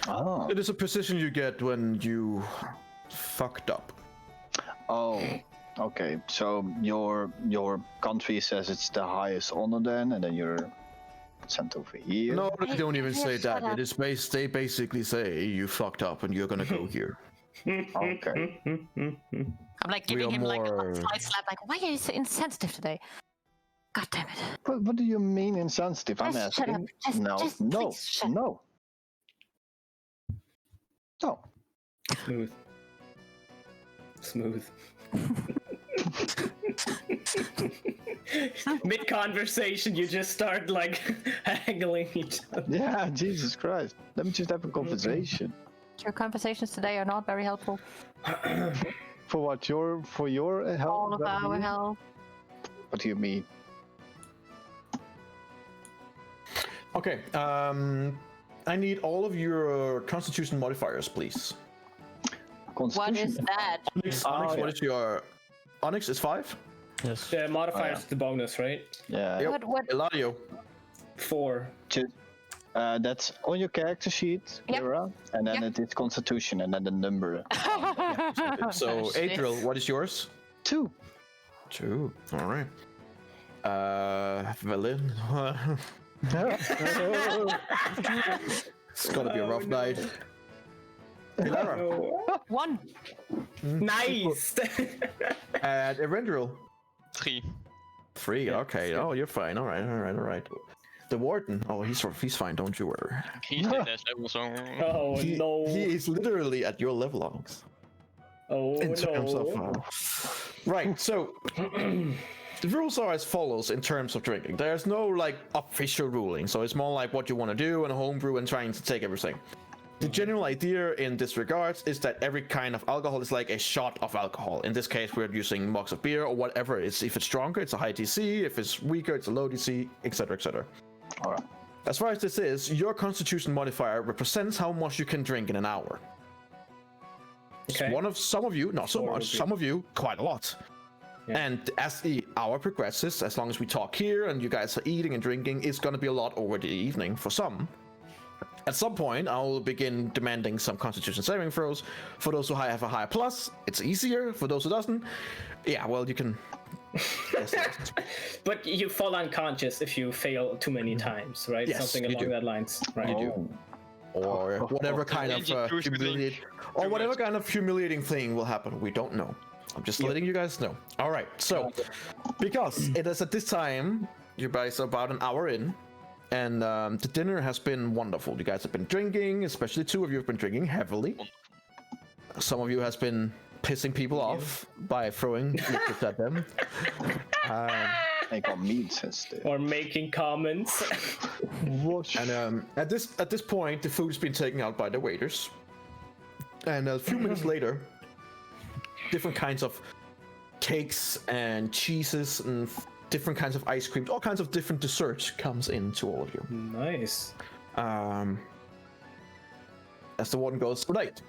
Oh. It is a position you get when you fucked up. Oh. Okay. So your country says it's the highest honor then, and then you're sent over here. No, they don't even Yeah, say shut that. up. It is they basically say you fucked up and you're gonna go here. Okay. I'm like We giving are him like a more- slight slap, like, why are you so insensitive today? God damn it. What do you mean insensitive? I'm Just shut asking. up. Just- No. just No. please shut up. No. No. Smooth. Mid conversation, you just start like haggling each other. Yeah. Jesus Christ. Let me just have a conversation. Your conversations today are not very helpful. For what? For your help? All of Is that what you our mean? help. What do you mean? Okay. I need all of your Constitution modifiers, please. What is Constitution. that? Onyx, Oh, what yeah. is your? Onyx is 5. Yes. The modifiers Oh, yeah. the bonus, right? Yeah. Yep. What? Eladio. 4. That's on your character sheet, Yep. Kira, and then Yep. it is Constitution, and then the number. So, Shit. Adriel, what is yours? 2. 2. All right. Velin. It's gonna be a rough night. Elara. 1. Nice. And Erendril. 3. 3. Okay. Oh, you're fine. All right. The warden. Oh, he's fine. Don't you worry. He's in that level, so. Oh no. He is literally at your level, Alex. Oh In terms no. of right. So the rules are as follows in terms of drinking. There's no like official ruling, so it's more like what you want to do and homebrew and trying to take everything. The general idea in this regards is that every kind of alcohol is like a shot of alcohol. In this case, we're using mugs of beer or whatever it is. If it's stronger, it's a high DC. If it's weaker, it's a low DC, etc., etc. All right. As far as this is, your Constitution modifier represents how much you can drink in an hour. Okay. Some of you, not so Four much. would be- Some of you, quite a lot. Yeah. And as the hour progresses, as long as we talk here and you guys are eating and drinking, it's going to be a lot over the evening for some. At some point, I will begin demanding some Constitution saving throws. For those who have a higher plus, it's easier. For those who doesn't, yeah, well, you can. But you fall unconscious if you fail too many times, right? Yes, Something you along do. that lines, right? You do. Or whatever kind of humiliating thing will happen. We don't know. I'm just letting you guys know. All right. So, because it is at this time, you guys are about an hour in, and the dinner has been wonderful. You guys have been drinking, especially 2 of you have been drinking heavily. Some of you has been pissing people off by throwing liquids at them. They got meat sensitive. Or making comments. And at this point, the food's been taken out by the waiters. And a few minutes later, different kinds of cakes and cheeses and different kinds of ice creams, all kinds of different desserts comes in to all of you. Nice. As the warden goes, right.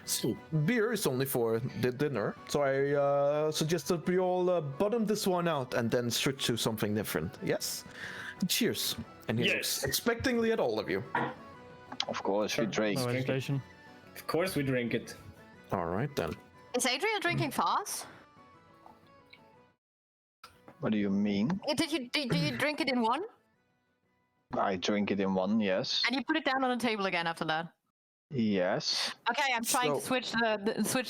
So beer is only for the dinner, so I suggest that we all bottom this one out and then switch to something different. Yes. Cheers. And he looks expectingly at all of you. Of course, we drink. No hesitation. Of course we drink it. All right then. Is Adriel drinking fast? What do you mean? Do you drink it in one? I drink it in 1, yes. And you put it down on the table again after that? Yes. Okay, I'm trying to So- switch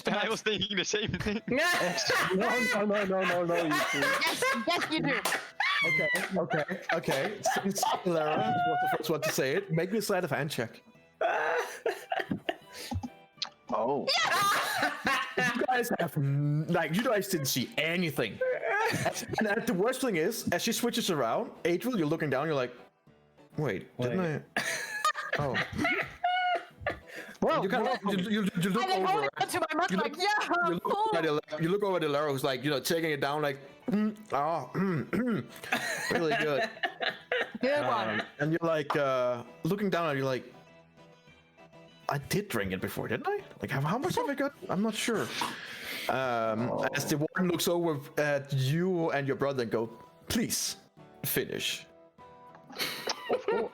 the I was thinking the same thing. No. You yes, you do. Okay. Since Lara was the first one to say it, make me a sleight of hand check. Oh. You guys have you guys didn't see anything. And the worst thing is, as she switches around, Adriel, you're looking down, you're like, wait, didn't I? Oh. Well, you look And then hold over. it to my mouth like, yeah, You cool. you look over to Lara, who's like, taking it down, like, really good. Good one. And you're like, looking down at you, like, I did drink it before, didn't I? Like, how much have I got? I'm not sure. As the warden looks over at you and your brother and go, please finish. Of course.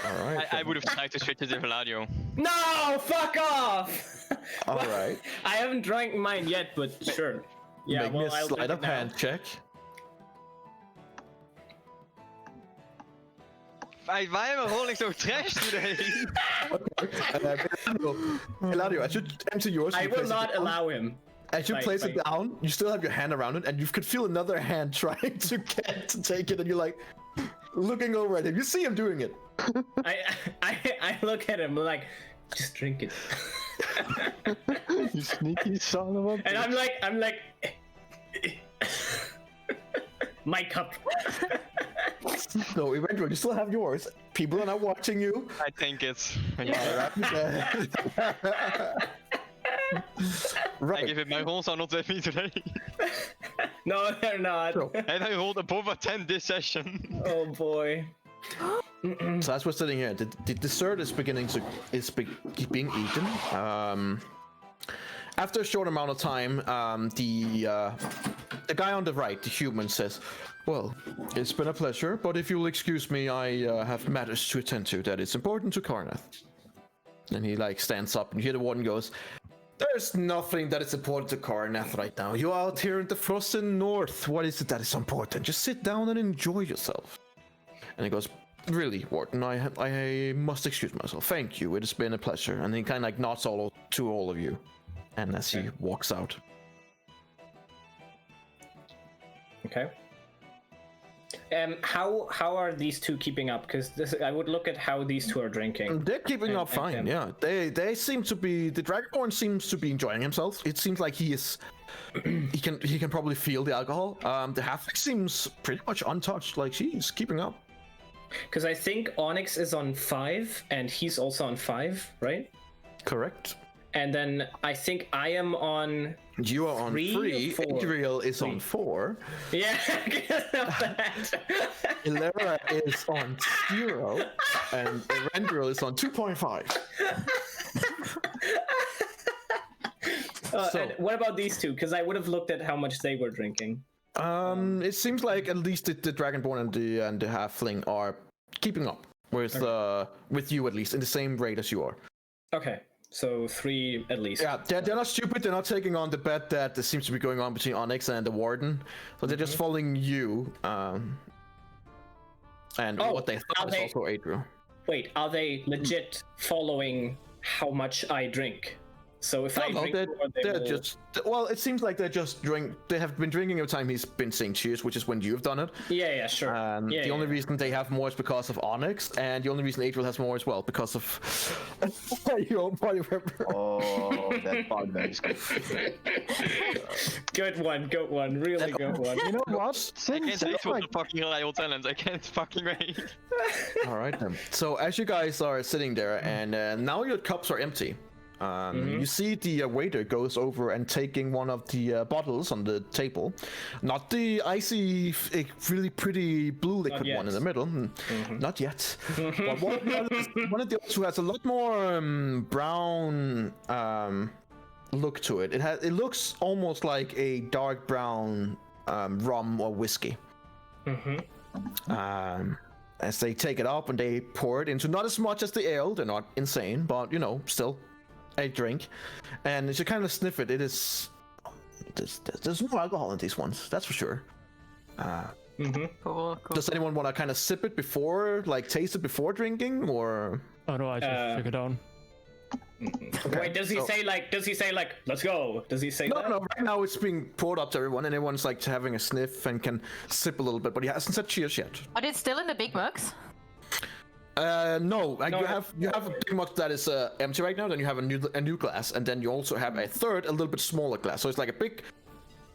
All right. I would have tried to switch it to Vladio. No, fuck off! All right. I haven't drank mine yet, but sure. Yeah, Make me a I'll sleight drink of it now. hand check. Why am I rolling so trash today? Eladio, as you enter yours, I you will place it not down. allow him. As you place it down, you still have your hand around it, and you could feel another hand trying to get to take it, and you're like looking over at him. You see him doing it. I look at him like, just drink it. You sneaky son of a bitch. And I'm like, my cup. No, eventually, you still have yours. People are not watching you. I think it's. Right. I give it my rolls are not with me today. No, they're not. So- And I rolled above a 10 this session. Oh boy. So as we're sitting here, the dessert is being eaten, After a short amount of time, the guy on the right, the human, says, "Well, it's been a pleasure, but if you'll excuse me, I have matters to attend to that is important to Karnath." And he like stands up, and you hear the warden goes, "There's nothing that is important to Karnath right now. You're out here in the frozen north. What is it that is important? Just sit down and enjoy yourself." And he goes, "Really, warden, I must excuse myself. Thank you. It has been a pleasure." And he kind of like nods to all of you, and as he walks out. Okay. How are these two keeping up? Because I would look at how these two are drinking. They're keeping up fine. Yeah, they seem to be. The Dragonborn seems to be enjoying himself. It seems like he is. he can probably feel the alcohol. The halfling seems pretty much untouched. Like she's keeping up. Because I think Onyx is on 5, and he's also on 5, right? Correct. And then I think I am on. You are on 3. Adriel is on 4. Yeah, because of that. Ilera is on 0, and Erendril is on 2.5. And what about these two? Because I would have looked at how much they were drinking. It seems like at least the Dragonborn and the Halfling are keeping up with you, at least in the same rate as you are. Okay. So 3 at least. Yeah, they're not stupid. They're not taking on the bet that there seems to be going on between Onyx and the Warden. So they're just following you. And what they thought is also Adriel. Wait, are they legit following how much I drink? So if I drink more, they're just. Well, it seems like they have been drinking every time he's been saying cheers, which is when you've done it. Yeah, sure. The only reason they have more is because of Onyx, and the only reason Adriel has more as well because of your body pepper. Oh, that bug is good. Good one, really good one. You know what? I can't wait for the fucking rival talent. I can't fucking wait. All right then. So as you guys are sitting there, and now your cups are empty. You see the waiter goes over and taking one of the bottles on the table, not the icy, really pretty blue liquid one in the middle, not yet. But one of the others who has a lot more brown look to it. It looks almost like a dark brown rum or whiskey. As they take it up and they pour it into not as much as the ale. They're not insane, but still. A drink, and as you kind of sniff it, there's no alcohol in these ones, that's for sure. Cool. Does anyone want to kind of sip it before, like taste it before drinking, or? Oh no, I just took it down. Okay, Wait, does he say like let's go? Does he say that? No, right now it's being poured up to everyone, and everyone's like having a sniff and can sip a little bit, but he hasn't said cheers yet. But it's still in the big mugs. No, you have a big mug that is empty right now. Then you have a new glass, and then you also have a third, a little bit smaller glass. So it's like a big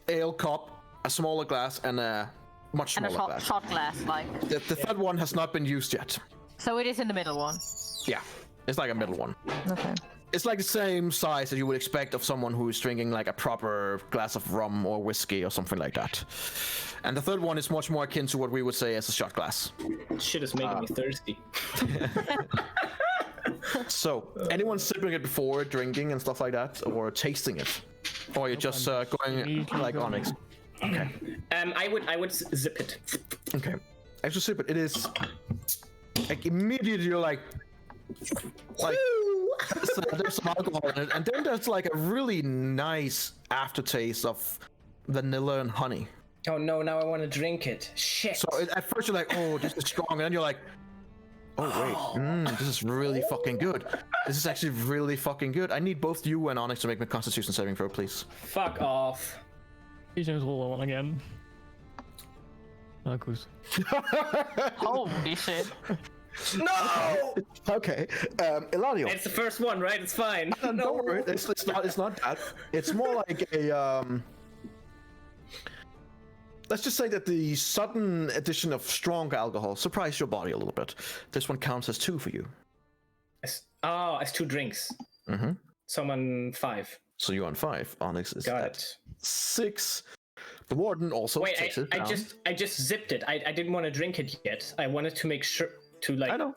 ale cup, a smaller glass, and a much smaller glass. And a shot glass, like. The third one has not been used yet. So it is in the middle one. Yeah, it's like a middle one. Okay. It's like the same size that you would expect of someone who is drinking like a proper glass of rum or whiskey or something like that. And the third one is much more akin to what we would say as a shot glass. Shit is making me thirsty. So, anyone sipping it before drinking and stuff like that, or tasting it, or you're just going like Onyx? Okay. I would zip it. Okay. As you sip it, it is like immediately you're like there's some alcohol in it, and then there's like a really nice aftertaste of vanilla and honey. Oh no, now I want to drink it. Shit. So at first you're like, oh, this is strong, and then you're like, oh wait, this is really fucking good. This is actually really fucking good. I need both you and Onyx to make me a Constitution saving throw, please. Fuck off. He's just roll one again. Oh, good. Holy shit. No. Okay, Eladio. It's the first one, right? It's fine. No, don't worry. It's not that. It's more like a Let's just say that the sudden addition of strong alcohol surprised your body a little bit. This one counts as 2 for you. As 2 drinks. So I'm on 5. So you're on 5. Onyx is Got at it. 6. The warden also takes it down. I just zipped it. I didn't want to drink it yet. I wanted to make sure to like. I know.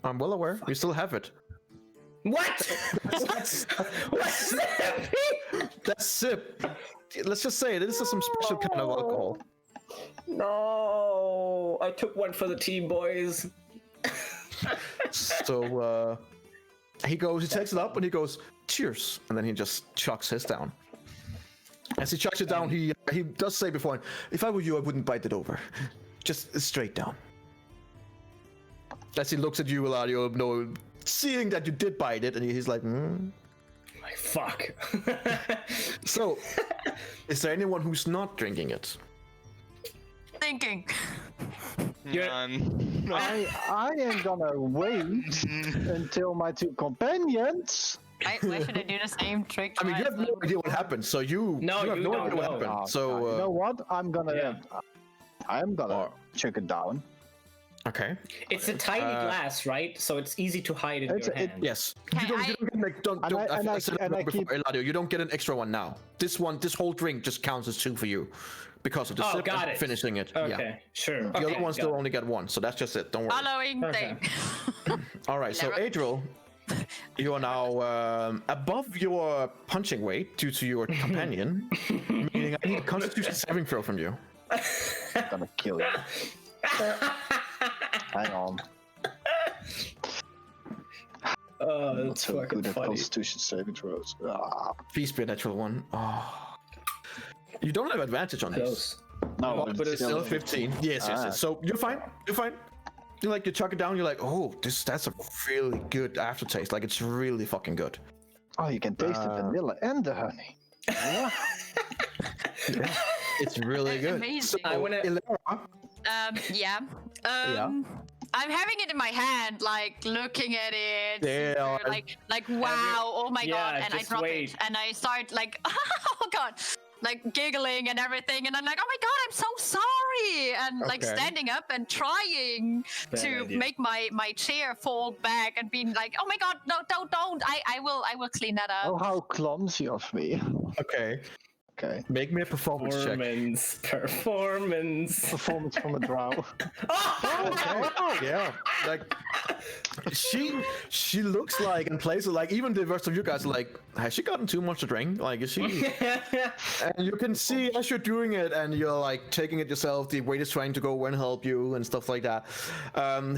I'm well aware. You still have it. What? What's that mean? That's sip. Let's just say this is some special kind of alcohol. No, I took one for the team, boys. So he takes it up and he goes, cheers, and then he just chucks his down. As he chucks it down, he does say before, if I were you, I wouldn't bite it over, just straight down. As he looks at you, Eladio, seeing that you did bite it, and he's like, Like, fuck. So, is there anyone who's not drinking it? Thinking. I am gonna wait until my two companions. Why should I do the same trick? I mean, you have no idea what happened, so you have no idea what happened. So, you know what? I'm gonna check it down. Okay. It's a tiny glass, right? So it's easy to hide in your hand. Yes. Okay, You don't get an extra one now. This whole drink just counts as 2 for you because of the sip got and it. finishing it. Okay, Yeah. sure. The other ones still only get 1, so that's just it. Don't worry. Following Okay. thing. All right. So, Adriel, you are now above your punching weight due to your companion, meaning I need a Constitution saving throw from you. I'm gonna kill you. Hang on. Oh, Not that's so fucking good at funny. Constitution saving throws. Ah. Please be a natural 1. Oh. You don't have advantage on Close. No, but it's still 15. Yes. So you're fine. You chuck it down. You're like, oh, that's a really good aftertaste. Like, it's really fucking good. Oh, you can taste the vanilla and the honey. Yeah. It's really good. Amazing. So, I wanna- Ilera, Yeah. I'm having it in my hand, like looking at it. Yeah. Like wow, oh my god, and I just drop wait. it, and I start like, oh god, like giggling and everything, and I'm like, oh my god, I'm so sorry, and like Okay. standing up and trying Bad to idea. make my chair fall back and being like, oh my god, no, don't, I will clean that up. Oh, how clumsy of me. okay. Okay. Make me a performance check. Performance. Performance from a drow. Okay. Yeah. Like she looks like and plays it like even the rest of you guys are like, has she gotten too much to drink? Like, is she? And you can see as you're doing it and you're like taking it yourself, the waiter's trying to go and help you and stuff like that.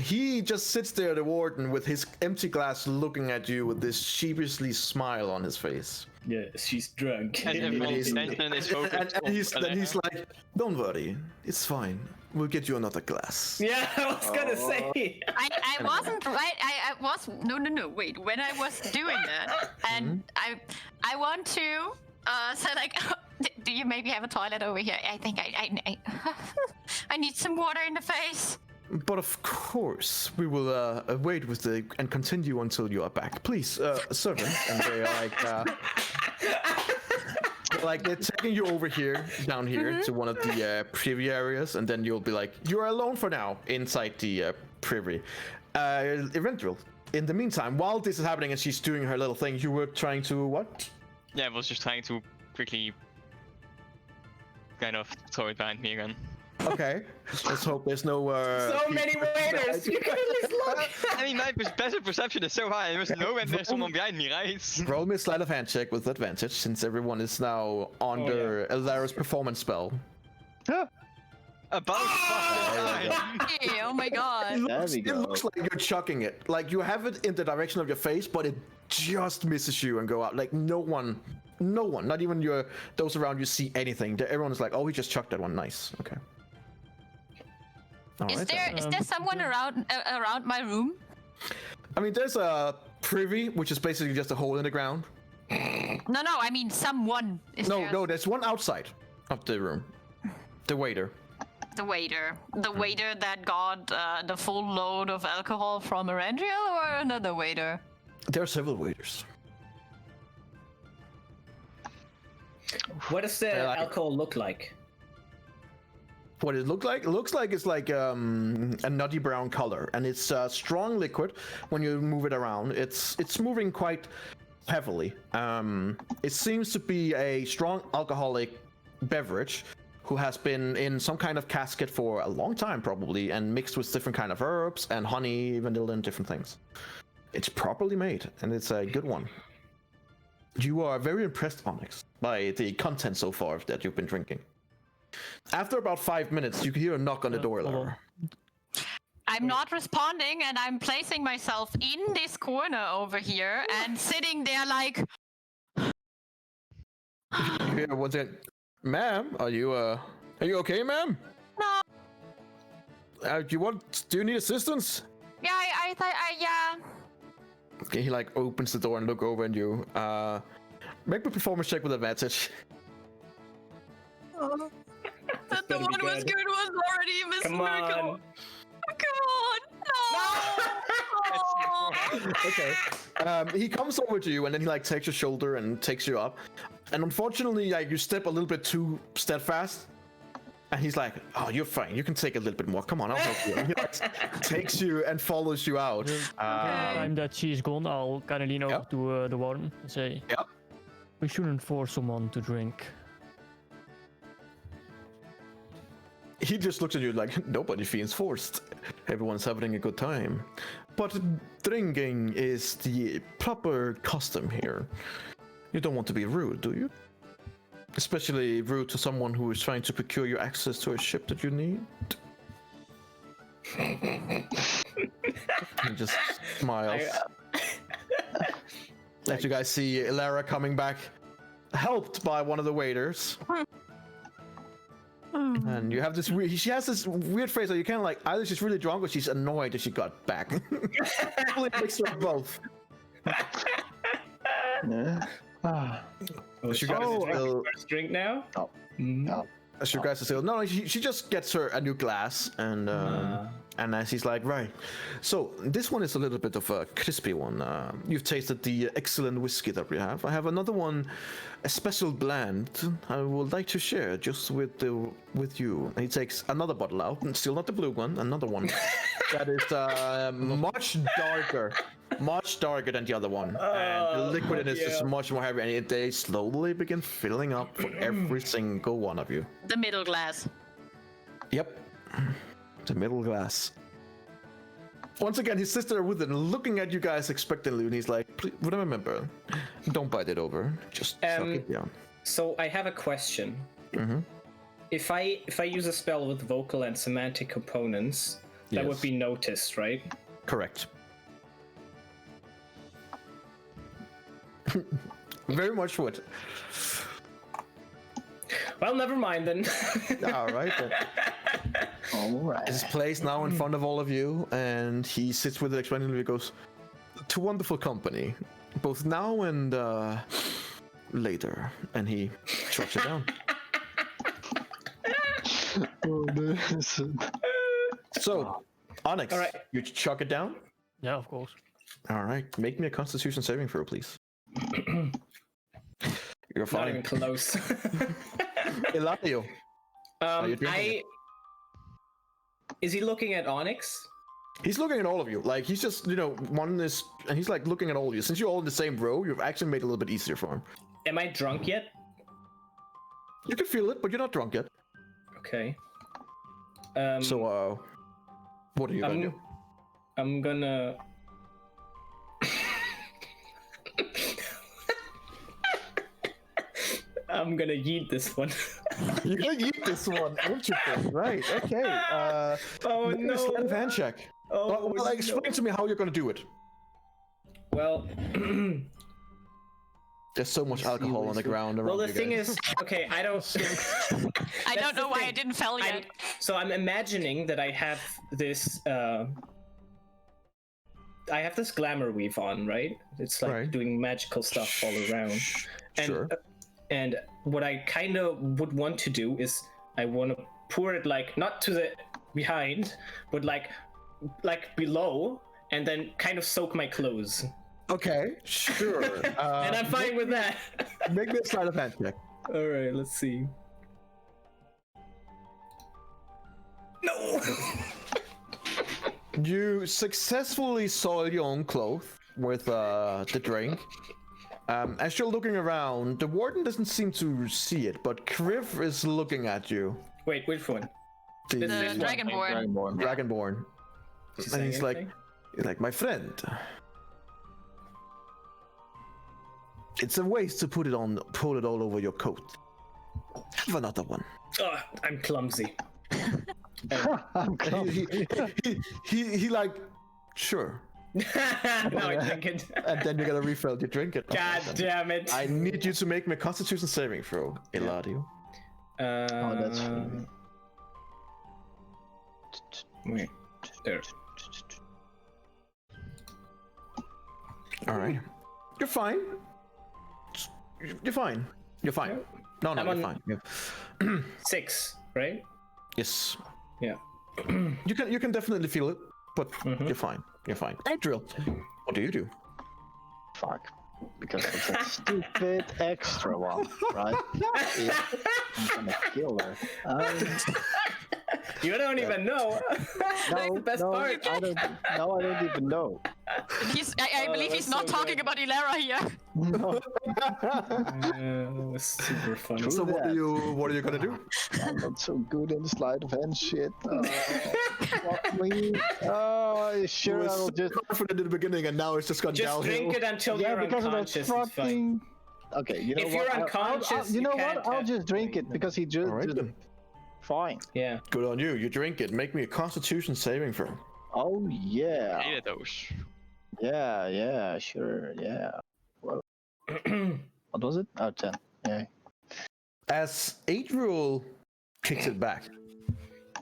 He just sits there, the warden, with his empty glass looking at you with this sheepishly smile on his face. Yeah, she's drunk. And everyone's And- attention is focused And on he's Aleja. like, don't worry, it's fine. We'll get you another glass. Yeah, I was gonna say. I wasn't right. I was no. Wait, when I was doing that, and I want to say like, do you maybe have a toilet over here? I think I I need some water in the face. But of course, we will wait with and continue until you are back. Please, servant. And they are like, they're taking you over here, down here, to one of the privy areas, and then you'll be like, you're alone for now inside the privy. Eventual. In the meantime, while this is happening and she's doing her little thing, you were trying to what? Yeah, I was just trying to quickly kind of throw it behind me again. Okay. Let's hope there's no. So many waiters! You can at least look! I mean, my passive perception is so high, I must know when there's someone behind me, right? Roll me a sleight of hand check with advantage, since everyone is now under Elara's performance spell. About Hey, oh my god. It looks like you're chucking it. Like you have it in the direction of your face, but it just misses you and go out. Like no one, not even those around you see anything. Everyone is like, oh, he just chucked that one. Nice. Okay. All Is right, there then. someone around my room? I mean, there's a privy, which is basically just a hole in the ground. No, I mean someone. Is there No, there's one outside of the room. The waiter. The waiter that got the full load of alcohol from Erendriel, or another waiter? There are several waiters. What does the alcohol look like? What it looks like? It looks like it's like a nutty brown color, and it's a strong liquid. When you move it around, it's moving quite heavily. It seems to be a strong alcoholic beverage, who has been in some kind of casket for a long time, probably, and mixed with different kind of herbs and honey, vanilla, and different things. It's properly made, and it's a good one. You are very impressed, Onyx, by the content so far that you've been drinking. After about 5 minutes, you can hear a knock on the door, hold on. Lara. I'm not responding, and I'm placing myself in this corner over here and sitting there like, You hear once again, ma'am, are you okay, ma'am? no, Do you need assistance? yeah, I thought, yeah. Okay, he like opens the door and look over at you. Make a performance check with advantage. That the gonna one be was good. good was already Miss Come Miracle. on. Come on, no. Okay. He comes over to you and then he like takes your shoulder and takes you up. And unfortunately, like you step a little bit too steadfast. And he's like, "Oh, you're fine. You can take a little bit more. Come on, I'll help you." And he like, takes you and follows you out. The time that she's gone, I'll kind of lean over Yep. to the warden and say, Yep. "We shouldn't force someone to drink." He just looks at you like, nobody feels forced. Everyone's having a good time. But drinking is the proper custom here. You don't want to be rude, do you? Especially rude to someone who is trying to procure you access to a ship that you need. He just smiles. As you guys see Lara coming back, helped by one of the waiters. And you have this weird, she has this weird phrase that you kind of like, either she's really drunk or she's annoyed that she got back. Probably a mixture of both. Yeah. As you guys are still, First drink now? No. Mm. as you guys are still, no, she just gets her a new glass and as he's like, right. So this one is a little bit of a crispy one. You've tasted the excellent whiskey that we have. I have another one, a special blend I would like to share just with you. And he takes another bottle out, and still not the blue one, another one that is much darker than the other one. And the liquid in it is just much more heavy, and they slowly begin filling up for every single one of you. The middle glass. Yep. The middle glass. Once again, his sister with it, looking at you guys expectantly, and he's like, "Please, remember, don't bite it over. Just suck it down." So I have a question. Mm-hmm. If I use a spell with vocal and semantic components, that would Yes. be noticed, right? Correct. Very much would. Well, never mind then. All right. Then. All right. It's placed now in front of all of you, and he sits with it expectantly. He goes, "To wonderful company, both now and later." And he chucks it down. So, Onyx, All right. you chuck it down. Yeah, of course. All right, make me a Constitution saving throw, please. You're Not fine. even close. Eladio. you drinking Is he looking at Onyx? He's looking at all of you. Like, he's just, one is, and he's like looking at all of you. Since you're all in the same row, you've actually made it a little bit easier for him. Am I drunk yet? You can feel it, but you're not drunk yet. Okay. So, what are you gonna do? I'm gonna. I'm gonna yeet this one. You're gonna eat this one. Interesting. Right. Okay. Oh make me a sleight of hand check. Oh, well, explain to me how you're gonna do it. Well, There's so much alcohol on the ground around the you thing guys. is, okay, I don't. I don't the know why thing. I didn't fell yet. So I'm imagining that I have this. I have this glamour weave on, right? It's like Right. doing magical stuff all around. And, Sure. And what I kind of would want to do is I want to pour it like not to the behind, but like below, and then kind of soak my clothes. Okay. Sure. And I'm fine with that. Make me a sleight of hand check. All right, let's see. No. You successfully soil your own clothes with the drink. As you're looking around, the warden doesn't seem to see it, but Kriv is looking at you. Wait, which one? The The This one. Dragonborn. Dragonborn. Dragonborn. Is he And saying he's like, anything? my friend, It's a waste to pull it all over your coat. Have another one. Oh, I'm clumsy. I'm clumsy. He like, sure. Now I drink it. And then you gotta refill your drink. It. God damn it. I need you to make me a Constitution saving throw, Eladio. Oh, that's funny. Wait. There. All right. You're fine. You're fine. You're fine. No, I'm you're on- fine. 6, right? Yes. Yeah. You can definitely feel it, but you're fine. You're fine. Adriel, what do you do? Fuck. Because it's a stupid extra one, right? Yeah, I'm gonna kill her. You don't even know. That's the best part. I don't even know. I believe he's not so talking good. about Ilera here. No, That was super funny. So what that. are you gonna do? I'm not so good in sleight of hand shit. Fuck me. Oh, sure, You were I'll so just. confident in the beginning, and now it's just gone Just downhill. drink it until Yeah, you're because of that unconscious. It's fine. fucking. Okay, you know If what? you're I'll- unconscious, you you know can't what? I'll have- just drink it because he just. All right then. Fine. Yeah. Good on you. You drink it. Make me a Constitution saving throw. Oh yeah. Hated those. Yeah, sure, yeah. Well, what was it? Oh, 10. Yeah. As Adriel kicks it back,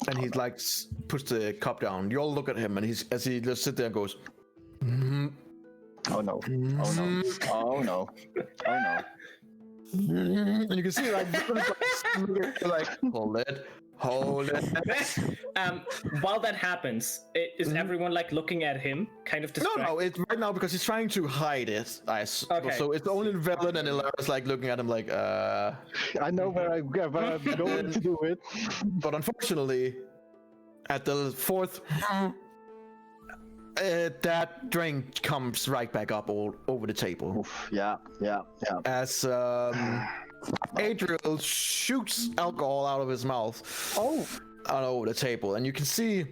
and he like puts the cup down, you all look at him, and he just sits there and goes, Oh no. Oh no. Oh no. Oh no. and you can see like, like hold it. While that happens, is everyone like looking at him, kind of distracted? No, it's right now because he's trying to hide it. Okay. So it's only Velen and Ilara's like looking at him like, I know where I'm going to do it. But unfortunately, at the fourth, that drink comes right back up all over the table. Oof, yeah. As Adriel shoots alcohol out of his mouth Oh, all over the table, and you can see,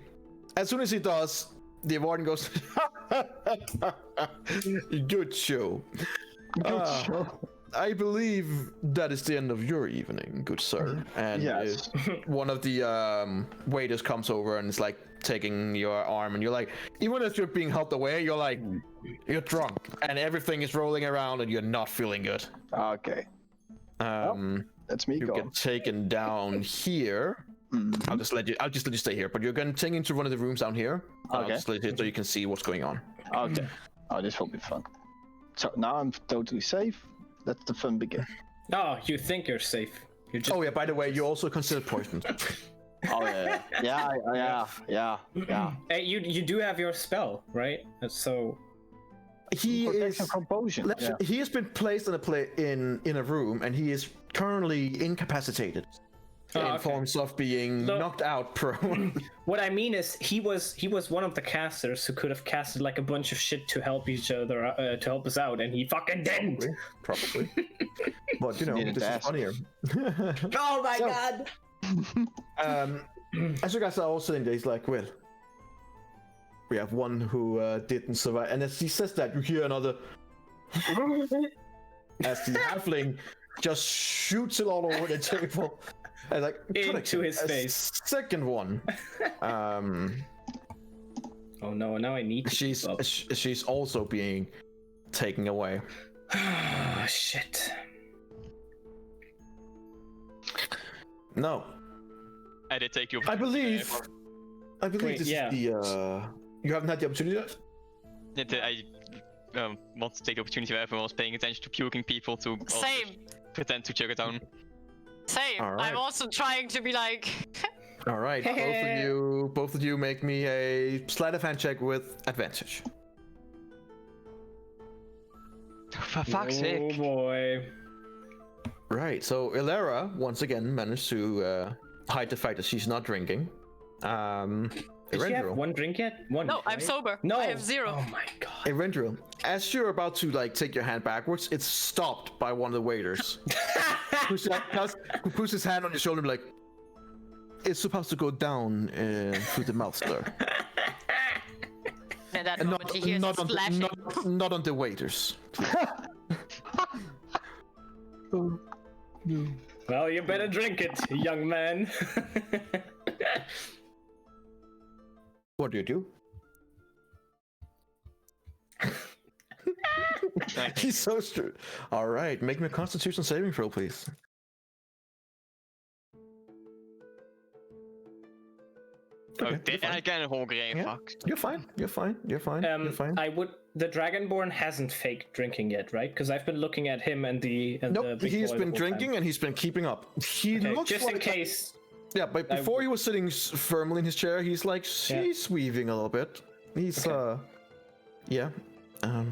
as soon as he does, the warden goes, "Good show." good show. I believe that is the end of your evening, good sir. And Yes. one of the waiters comes over and is like taking your arm, and you're like, even as you're being helped away, you're like, you're drunk, and everything is rolling around, and you're not feeling good. Okay, that's me You go. get taken down here. I'll just let you stay here, but you're getting taken into one of the rooms down here. I'll Okay. just let you so you can see what's going on. Okay. Oh, this will be fun. So now I'm totally safe. Let the fun begin. Oh, you think you're safe. You're just Oh yeah, by the way, you also considered poisoned. Oh yeah. Hey, you do have your spell, right? So He is. Protection from potion. Yeah. He has been placed in a room, and he is currently incapacitated in okay. forms of being So- knocked out prone. what I mean is, he was one of the casters who could have casted like a bunch of shit to help each other, to help us out, and he fucking didn't. Probably. But you know, Needed this to is ask. funnier. Oh my So- god! As you guys are all sitting there, he's like, well, we have one who didn't survive. And as he says that, you hear another as the halfling just shoots it all over the table. And like Into his a face. Second one. Oh no! Now I need to She's keep up. she's also being taken away. Ah, shit. No, I did take you. I believe Wait, this yeah. is the. You haven't had the opportunity yet. I want to take the opportunity where everyone was paying attention to puking people to also Same. pretend to chug it down. Same. All right. I'm also trying to be like. All right, both of you make me a sleight of hand check with advantage. For fuck's Oh sake. boy. Right, so Ilera once again managed to hide the fact that she's not drinking. Did she have Erendril, one drink yet? One. No, I'm right? sober. No, I have 0. Oh my god. Erendril, as you're about to like take your hand backwards, it's stopped by one of the waiters. who puts his hand on your shoulder and be like, "It's supposed to go down through the mouth, sir." And that And moment he hears not a on splashing. not on the waiters. Well, you better drink it, young man. What do you do? He's so strong. All right, make me a Constitution saving throw, please. Okay, you're fine. Again, hungry. Yeah. Fuck. You're fine. You're fine. You're fine. You're fine. The Dragonborn hasn't faked drinking yet, right? Because I've been looking at him and the. Nope, big he's boy been the whole drinking time. and he's been keeping up. He Okay, looks just like in case. Yeah, but before he was sitting firmly in his chair, he's like he's weaving a little bit. He's yeah. I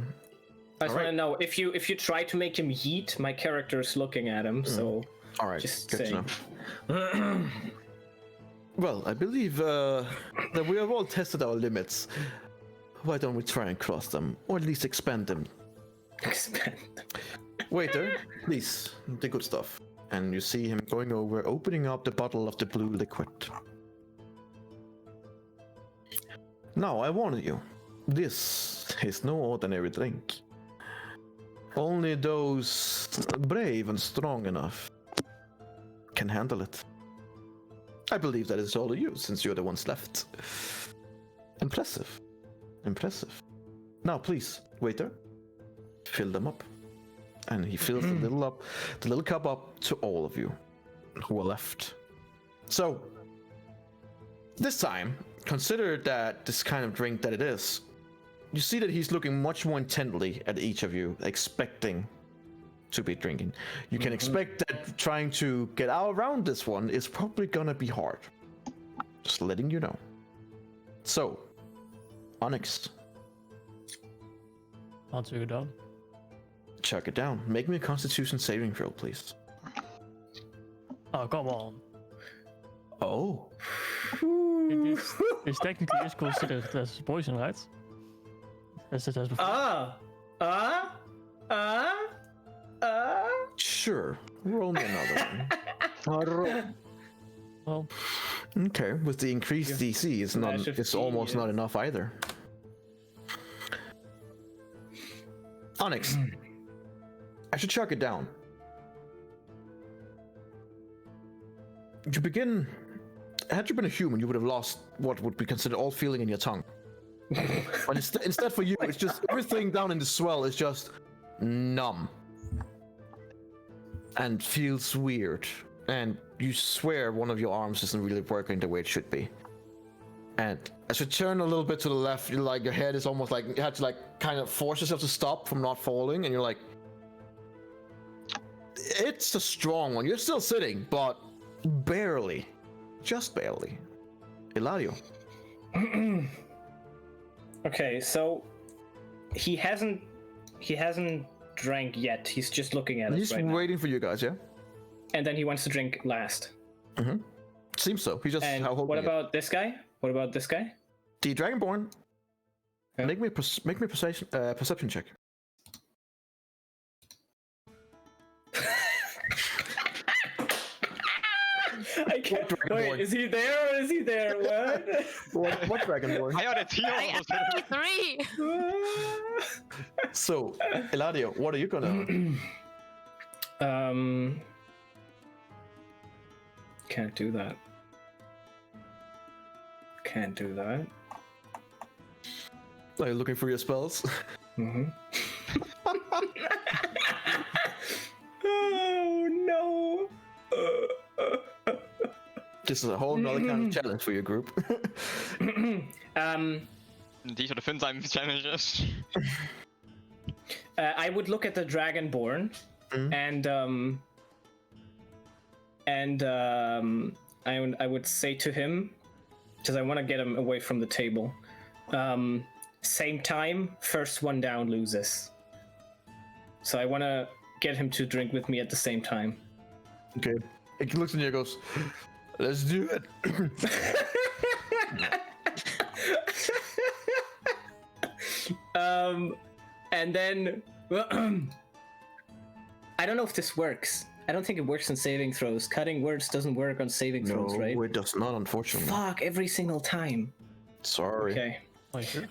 just want to know if you try to make him yeet, my character's looking at him. So All right, just good to saying. know. Well, I believe that we have all tested our limits. Why don't we try and cross them, or at least expand them? Expand. Waiter, please, the good stuff. And you see him going over, opening up the bottle of the blue liquid. Now, I warn you, this is no ordinary drink. Only those brave and strong enough can handle it. I believe that is all of you, since you're the ones left. Impressive. Impressive. Now, please, waiter, fill them up. And he fills the little cup up to all of you who are left. So, this time, consider that this kind of drink that it is. You see that he's looking much more intently at each of you, expecting to be drinking. You can expect that trying to get out around this one is probably gonna be hard. Just letting you know. So, Onyx. I'll take it down. Chuck it down. Make me a Constitution saving throw, please. Oh, come on. Oh. It's technically is considered as poison, right? As it has before. Sure. Roll me another one. Well, Okay, with the increased DC, it's almost not enough either. Onyx, I should chuck it down. You begin. Had you been a human, you would have lost what would be considered all feeling in your tongue. But instead for you, it's just everything down in the swell is just numb and feels weird. And you swear one of your arms isn't really working the way it should be. And as you turn a little bit to the left, you're like your head is almost like you have to like kind of force yourself to stop from not falling, and you're like, it's a strong one. You're still sitting, but barely, just barely. Eladio. Okay, so he hasn't drank yet. He's just looking at us He's right now. waiting for you guys, yeah? And then he wants to drink last. Mm-hmm. Seems so. He just And what about this guy? What about this guy? the Dragonborn? Yeah. Make me a perception check. I can't. Wait, is he there or is he there? What? What Dragonborn? I had a tear I almost. am 3. So, Eladio, what are you gonna? Can't do that. Can't do that. Are you looking for your spells? Mm-hmm. Oh no! This is a whole nother kind of challenge for your group. These are the fun time challenges. I would look at the Dragonborn, and I would say to him, because I want to get him away from the table. Same time, first one down loses. So I want to get him to drink with me at the same time. Okay. He looks at you and goes, "Let's do it." And then I don't know if this works. I don't think it works on saving throws. Cutting words doesn't work on saving throws, right? No, it does not, unfortunately. Fuck, every single time. Sorry. Okay. Oh, sure.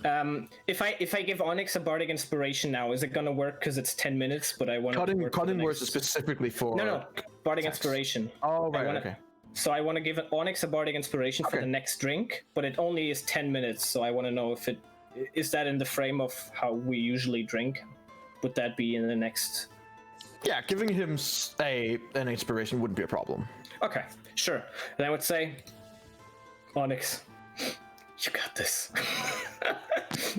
If I give Onyx a bardic inspiration now, is it gonna work? Because it's 10 minutes, but I want to. Cutting words is specifically for. No, bardic inspiration. Oh right, wanna, okay. So I want to give Onyx a bardic inspiration for the next drink, but it only is 10 minutes. So I want to know if it is that in the frame of how we usually drink. Would that be in the next? Yeah, giving him an inspiration wouldn't be a problem. Okay, sure. Then I would say, Onyx, you got this.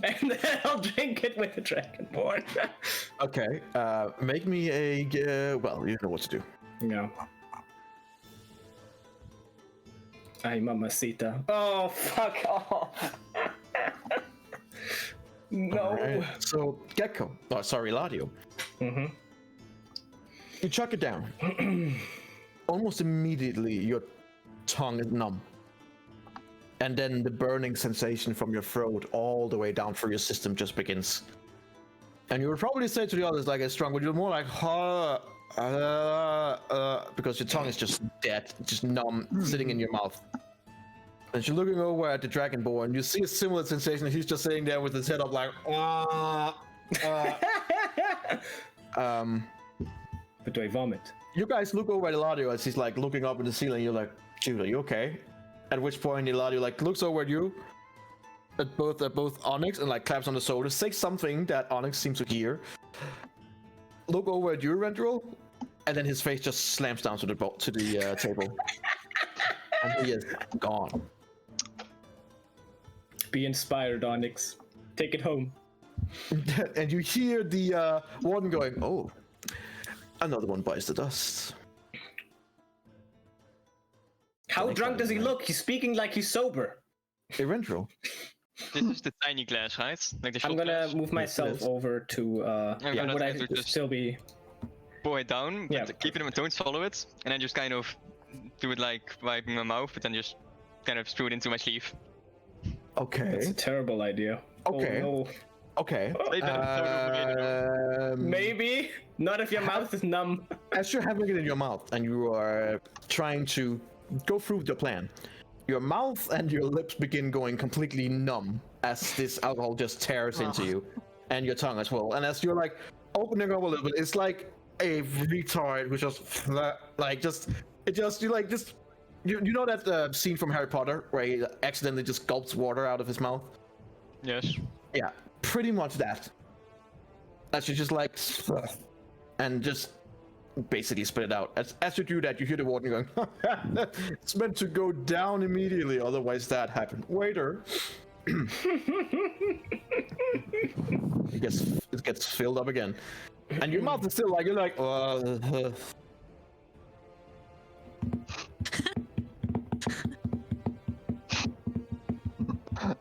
And then I'll drink it with the Dragonborn. Okay, make me well, you know what to do. No. Ay, mamacita. Oh, fuck off. No. Right. So, Gecko. Oh, sorry, Ladio. Mm-hmm. You chuck it down. Almost immediately, your tongue is numb. And then the burning sensation from your throat all the way down through your system just begins. And you would probably say to the others like it's strong, but you're more like because your tongue is just dead, just numb, sitting in your mouth. And you're looking over at the Dragonborn, you see a similar sensation. He's just sitting there with his head up like But do I vomit? You guys look over at Eladio as he's like looking up at the ceiling. You're like, dude, are you okay? At which point Eladio like looks over at you, at both Onyx, and like claps on the shoulder, says something that Onyx seems to hear. Look over at you, Rendril, and then his face just slams down to the table, and he is gone. Be inspired, Onyx. Take it home. And you hear the warden going, "Oh, another one bites the dust." How drunk does he look? He's speaking like he's sober. Hey, Rendril. This is the tiny glass, right? Like the shot I'm gonna glass. move myself over to. gonna would try I to just- still be? Pour it down, Yeah. but keep it in, don't swallow it, and then just kind of do it like wiping my mouth, but then just kind of screw it into my sleeve. Okay. It's a terrible idea. Okay. Oh, no. Okay. Maybe Maybe not if your mouth is numb. As you're having it in your mouth and you are trying to go through the plan, your mouth and your lips begin going completely numb as this alcohol just tears into you, and your tongue as well. And as you're like opening up a little bit, it's like a retard who just like you know that scene from Harry Potter where he accidentally just gulps water out of his mouth? Yes. Yeah, pretty much that. As you just like and just basically spit it out. As you do that, you hear the warden going, "It's meant to go down immediately, otherwise that happened. Waiter." It gets filled up again, and your mouth is still like you're like.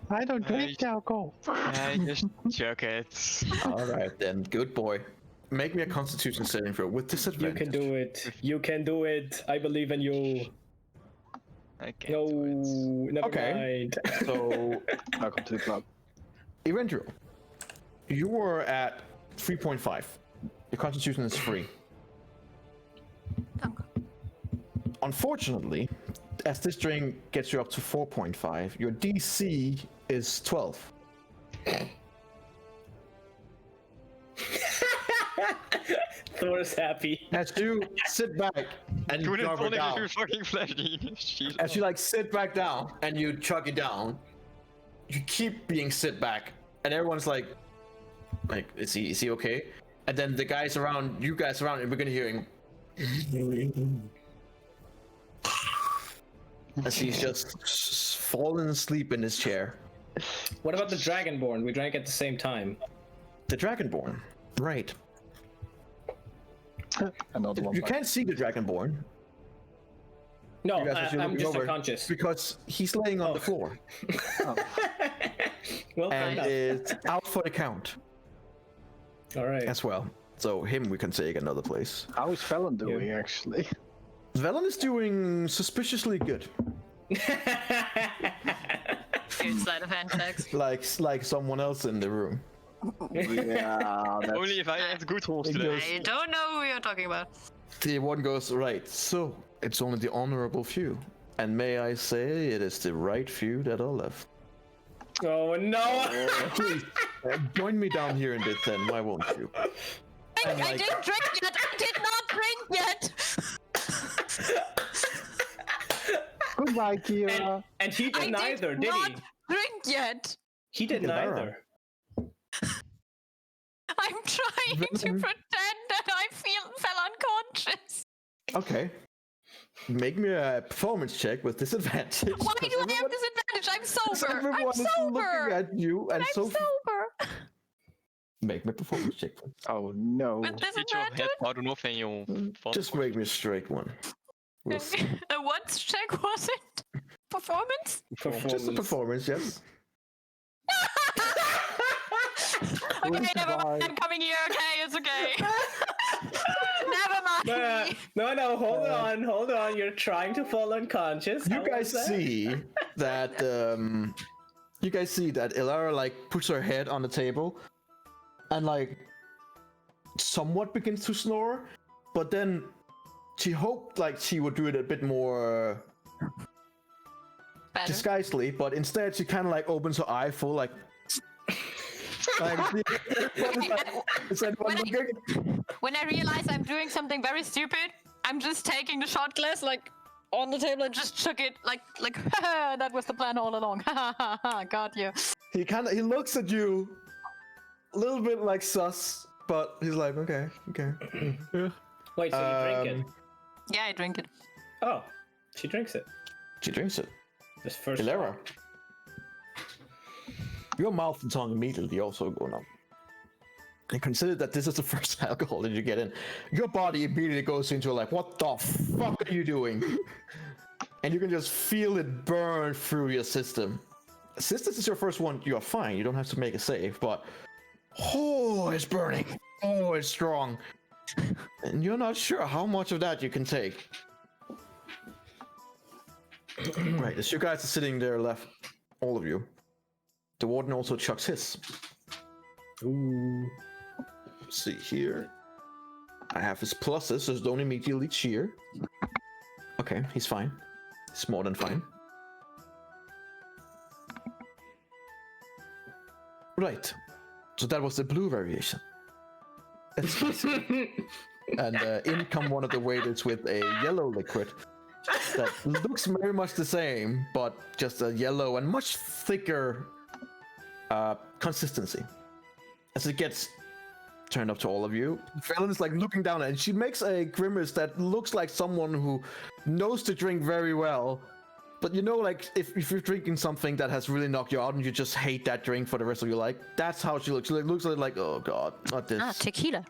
I don't drink alcohol. I just chuck it. All right then, good boy. Make me a Constitution saving throw with You disadvantage. can do it. You can do it. I believe in you. I can't No, do never Okay. mind. So, Welcome to the club. Erendril, you were at 3.5. Your Constitution is 3. Unfortunately, as this drink gets you up to 4.5, your DC is 12. Thor's happy. As you sit back and it. you Dude, it's cover only down, your fucking flesh, Jesus. as you like sit back down and you chug it down, you keep being sit back, and everyone's like, is he okay? And then the guys around you and we're gonna hearing as he's just fallen asleep in his chair. What about the Dragonborn? We drank at the same time. The Dragonborn, right? Another one. You can't see the Dragonborn No, You guys are still I'm looking just over. unconscious. because he's laying on the floor Well, fair and enough. is out for the count All right. as well. So him we can take another place. How is Felon doing, actually? Velen is doing suspiciously good, Good sleight of hand checks. like someone else in the room. Yeah, that's... Only if I had good tools today. I don't know who you're talking about. The one goes, right, so it's only the honorable few. And may I say, it is the right few that are left. Oh no! Please, join me down here in this then, why won't you? I didn't drink yet. I did not drink yet. Goodbye, Kira. And he didn't either, did he? Drink yet. He didn't Eberron. either. I'm trying to pretend that I fell unconscious. Okay. Make me a performance check with disadvantage. Why do I have disadvantage? I'm sober. Everyone I'm is looking sober. at you, and I'm so sober. make me a performance check. Oh no. With Get your head disadvantage? out of your Just make me a straight one. We'll see. What check was it? Performance? Just a performance, yes. Okay, never mind. I'm coming here. Okay, it's okay. Never mind. No, hold on. You're trying to fall unconscious. You guys see that Ilara like puts her head on the table and like somewhat begins to snore, but then she hoped like she would do it a bit more Better. disguisedly, but instead she kind of like opens her eye full like is anyone looking? When I realize I'm doing something very stupid, I'm just taking the shot glass like on the table and just shook it like that was the plan all along. Got you. He looks at you a little bit like sus, but he's like, okay. Wait, so you drink it? Yeah, I drink it. Oh, she drinks it. She drinks it. This first. Ilara. Your mouth and tongue immediately also go numb. And consider that this is the first alcohol that you get in. Your body immediately goes into like, what the fuck are you doing? And you can just feel it burn through your system. Since this is your first one, you're fine. You don't have to make a save, but oh, it's burning. Oh, it's strong. And you're not sure how much of that you can take. Right, as you guys are sitting there left, all of you, the warden also chucks his. Ooh. Let's see here. I have his pluses, so don't immediately cheer. Okay, he's fine. He's more than fine. Right. So that was the blue variation. That's spicy. And in come one of the waiters with a yellow liquid that looks very much the same, but just a yellow and much thicker consistency. As it gets turned up to all of you, Velen is like looking down and she makes a grimace that looks like someone who knows to drink very well. But you know, like if you're drinking something that has really knocked you out and you just hate that drink for the rest of your life, that's how she looks. She looks like, oh god, not this. Tequila.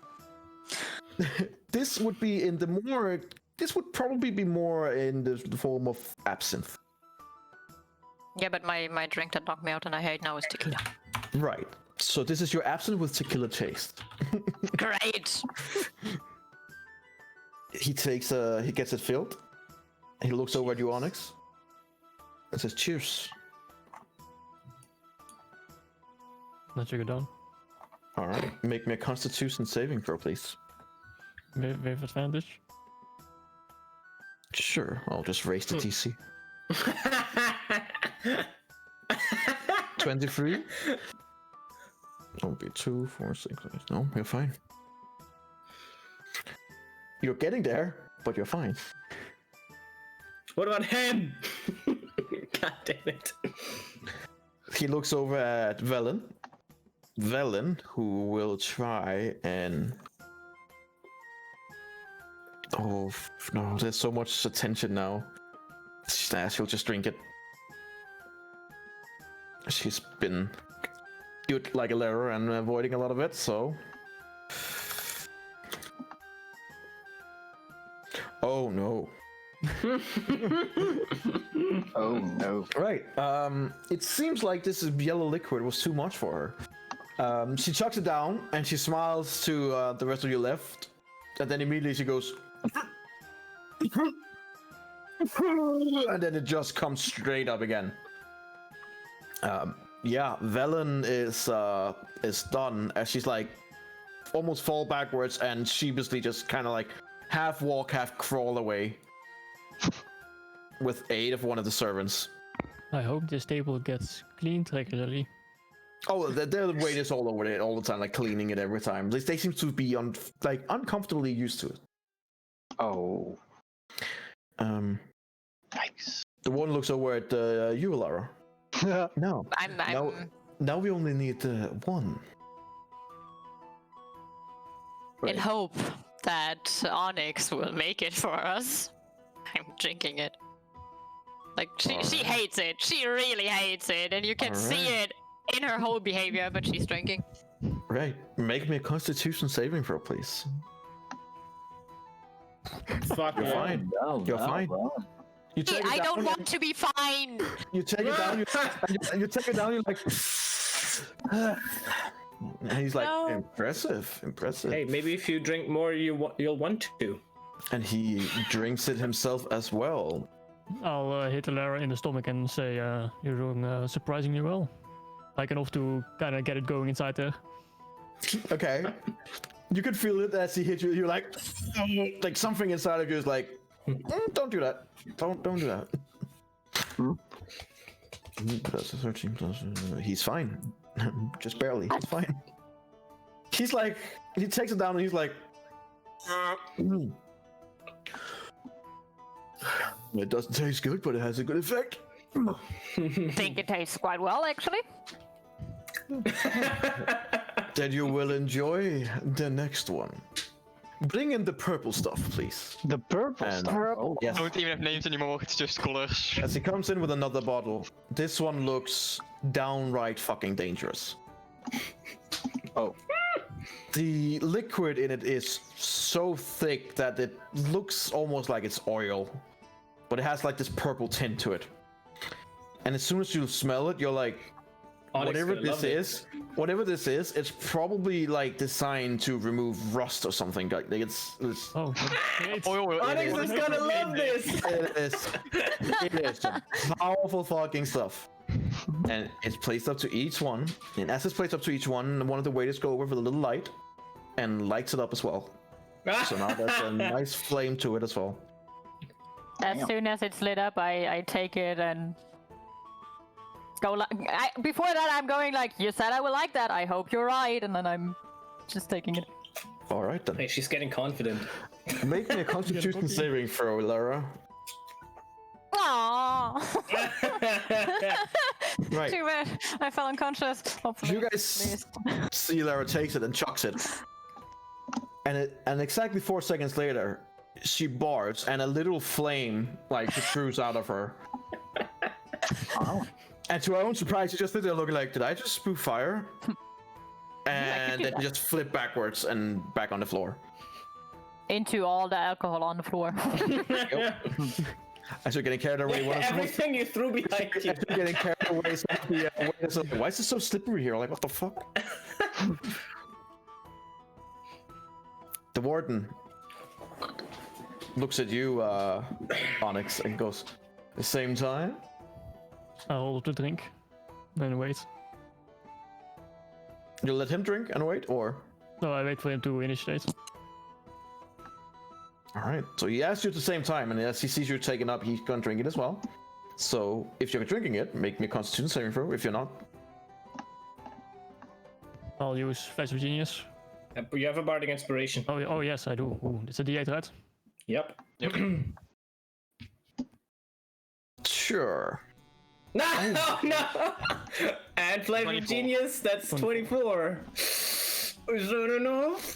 This would be in the more. This would probably be more in the form of absinthe. Yeah, but my drink that knocked me out and I hate now is tequila. Right. So this is your absinthe with tequila taste. Great. He gets it filled. He looks over at you, Onyx, and says, "Cheers." Let you go down. All right. Make me a Constitution saving throw, please. With advantage. Sure. I'll just raise the DC. 23. That would be 2, 4, 6. No, you're fine. You're getting there, but you're fine. What about him? God damn it. He looks over at Velen. Velen, who will try and... Oh, no, there's so much attention now. She'll just drink it. She's been good like a Ilara and avoiding a lot of it, so... Oh no. Oh no. Right, it seems like this yellow liquid was too much for her. She chucks it down and she smiles to the rest of you left, and then immediately she goes... and then it just comes straight up again. Yeah, Velen is done as she's like almost fall backwards and sheepishly just kind of like half walk, half crawl away with aid of one of the servants. I hope this table gets cleaned regularly. Oh, they're the way this all over it all the time, like cleaning it every time. They seem to be uncomfortably used to it. Oh, Nice. The one looks over at you, Lara. No. Now we only need one. In hope that Onyx will make it for us. I'm drinking it. Like, she hates it. She really hates it. And you can see it in her whole behavior, but she's drinking. Right. Make me a Constitution saving throw, please. Fuck, You're fine. no, You're fine. no. You take it I down don't and- want to be fine. You take it down, and you take it down, you're like... and he's like, No. impressive. Hey, maybe if you drink more, you'll want to. And he drinks it himself as well. I'll hit Lara in the stomach and say, you're doing surprisingly well. Like enough to kind of get it going inside there. Okay. You could feel it as he hit you. You're like something inside of you is like, don't do that. Don't do that. Plus 13 plus. He's fine. Just barely. He's fine. He's like, he takes it down and he's like, it doesn't taste good, but it has a good effect. Think it tastes quite well, actually. Then you will enjoy the next one. Bring in the purple stuff, please. The purple And- stuff. Oh, Yes. Don't even have names anymore, it's just colors. As he comes in with another bottle, this one looks downright fucking dangerous. Oh. The liquid in it is so thick that it looks almost like it's oil, but it has like this purple tint to it. And as soon as you smell it, you're like, Onyx whatever gonna love whatever this is, it's probably like designed to remove rust or something. Like it's Oh, it's Onyx is gonna love this! it is some powerful fucking stuff. And it's placed up to each one. And as it's placed up to each one of the waiters go over with a little light and lights it up as well. So now there's a nice flame to it as well. As soon as it's lit up, I take it and go like. Before that, I'm going like, you said I would like that. I hope you're right, and then I'm just taking it. All right then. Hey, she's getting confident. Make me a Constitution saving throw, Lara. Aww. Right. Too bad. I fell unconscious. Hopefully. You guys see Lara takes it and chucks it. And exactly 4 seconds later, she barks and a little flame like protrudes out of her. wow. And to our own surprise, she just sits there looking like, did I just spew fire? And then just flip backwards and back on the floor. Into all the alcohol on the floor. As you're getting carried away, Everything you threw behind you. as you're getting carried away, some of the waiters are like, why is this so slippery here? Like, what the fuck? The warden looks at you, Onyx, and goes, the same time? I'll hold the drink. Then wait. You'll let him drink and wait, or? No, I wait for him to initiate. Alright, so he asks you at the same time, and as he sees you taking up, he's gonna drink it as well. So, if you're drinking it, make me a Constitution saving throw. If you're not, I'll use Flash of Genius. You have a bardic inspiration. Oh yes, I do. Ooh, it's a D8, right? Yep. sure. No, no! Add flavor 24. genius, that's 24. Is that enough?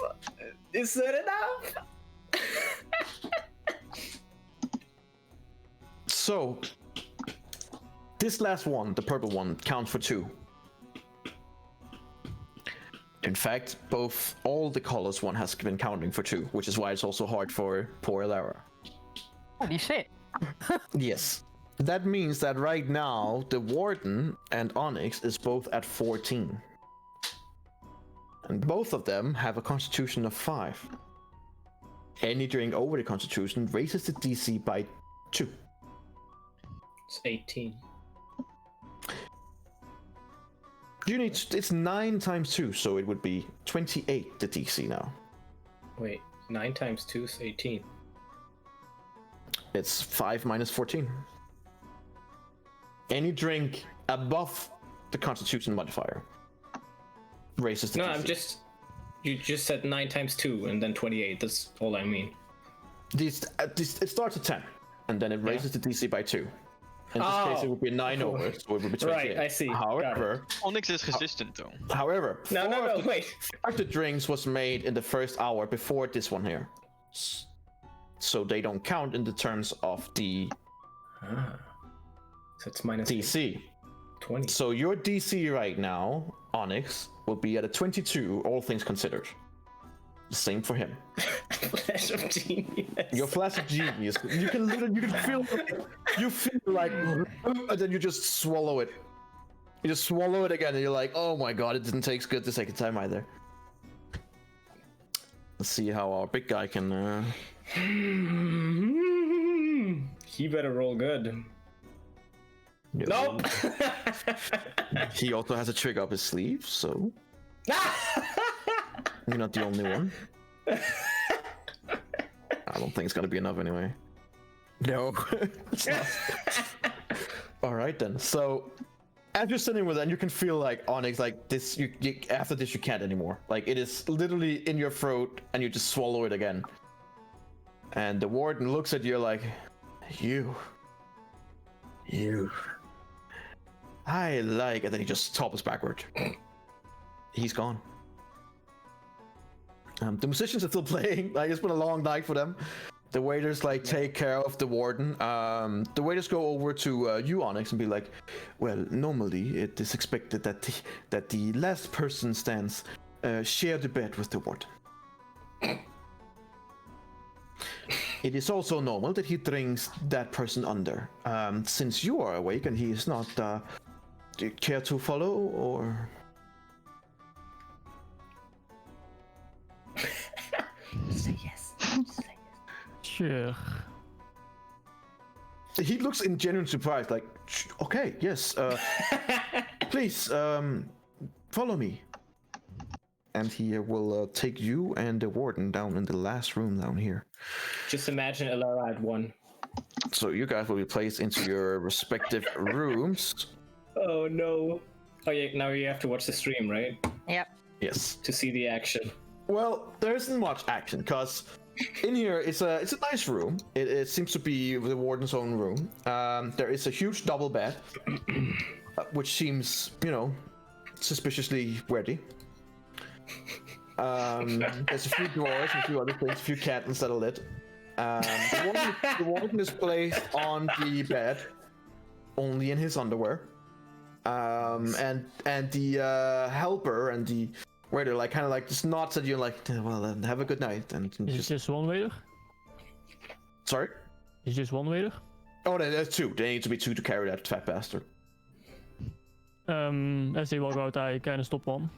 Is that enough? So, this last one, the purple one, counts for 2. In fact, all the colors one has been counting for 2, which is why it's also hard for poor Lara. Holy shit. Yes. That means that right now, the Warden and Onyx is both at 14. And both of them have a Constitution of 5. Any drink over the Constitution raises the DC by 2. It's 18. It's 9 times 2, so it would be 28 the DC now. Wait, 9 times 2 is 18. It's 5 minus 14. Any drink above the Constitution modifier raises the No, DC. you just said 9 times 2 and then 28. That's all I mean. It starts at 10, and then it raises the DC by 2. In this case, it would be 9 over, so it would be 28. Right, I see. Got However, Onyx is resistant though. however, No, wait. 4 of the drinks was made in the first hour before this one here, so they don't count in the terms of the So it's minus DC. 20. So your DC right now, Onyx, will be at a 22, all things considered. The same for him. Flash of genius. Your flash of genius. You can feel like, and then you just swallow it. You just swallow it again, and you're like, oh my god, it didn't take good the second time either. Let's see how our big guy can. He better roll good. Yeah. Nope. He also has a trick up his sleeve, so you're not the only one. I don't think it's gonna be enough anyway. No. It's not. All right then. So as you're sitting with that, you can feel like Onyx, like this. You after this, you can't anymore. Like it is literally in your throat, and you just swallow it again. And the warden looks at you like, you. I like, and then he just topples backward. He's gone. The musicians are still playing. Like, it's been a long night for them. The waiters like take care of the warden. The waiters go over to you, Onyx, and be like, "Well, normally it is expected that the last person stands share the bed with the warden. It is also normal that he drinks that person under. Since you are awake and he is not, do you care to follow or?" Say yes. Say yes. Sure. He looks in genuine surprise, like, okay, yes, please, follow me. And he will take you and the warden down in the last room down here. Just imagine Elara at 1. So you guys will be placed into your respective rooms. Oh no. Oh yeah, now you have to watch the stream, right? Yep. Yes. To see the action. Well, there isn't much action, because in here it's a nice room. It seems to be the warden's own room. There is a huge double bed, which seems, suspiciously ready. There's a few drawers and a few other things, a few curtains that are lit. The warden is placed on the bed, only in his underwear. And the helper and the waiter kind of just nods at you like, well, have a good night. And Is it just one waiter? Sorry? Is it just one waiter? Oh, there's 2. There need to be 2 to carry that fat bastard. As they walk out, I kind of stop one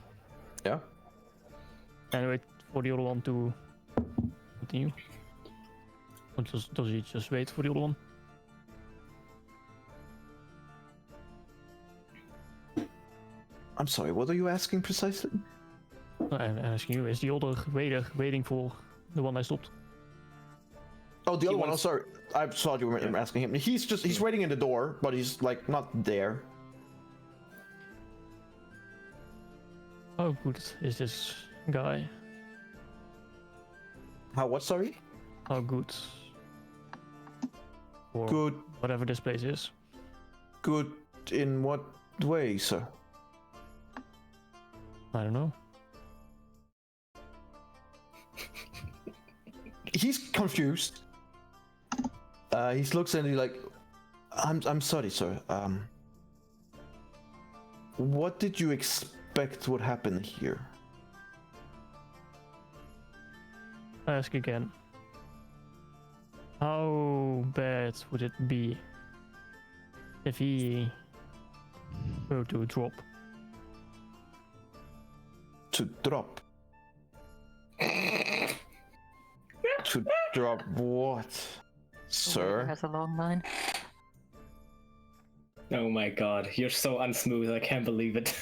Yeah? and wait for the other one to continue. Or does he just wait for the other one? I'm sorry, what are you asking precisely? I'm asking you, is the other waiter waiting for the one I stopped? Oh, the other one. Oh, wants- sorry. I thought you were asking him. He's waiting in the door, but he's not there. How good is this guy? How? What? Sorry. How good? Or Good. whatever this place is. Good. In what way, sir? I don't know. He's confused. He looks at you like, I'm sorry, sir. What did you expect would happen here? I ask again. How bad would it be if he were to drop? To drop. To drop what, sir? That's a long line. Oh my god, you're so unsmooth, I can't believe it.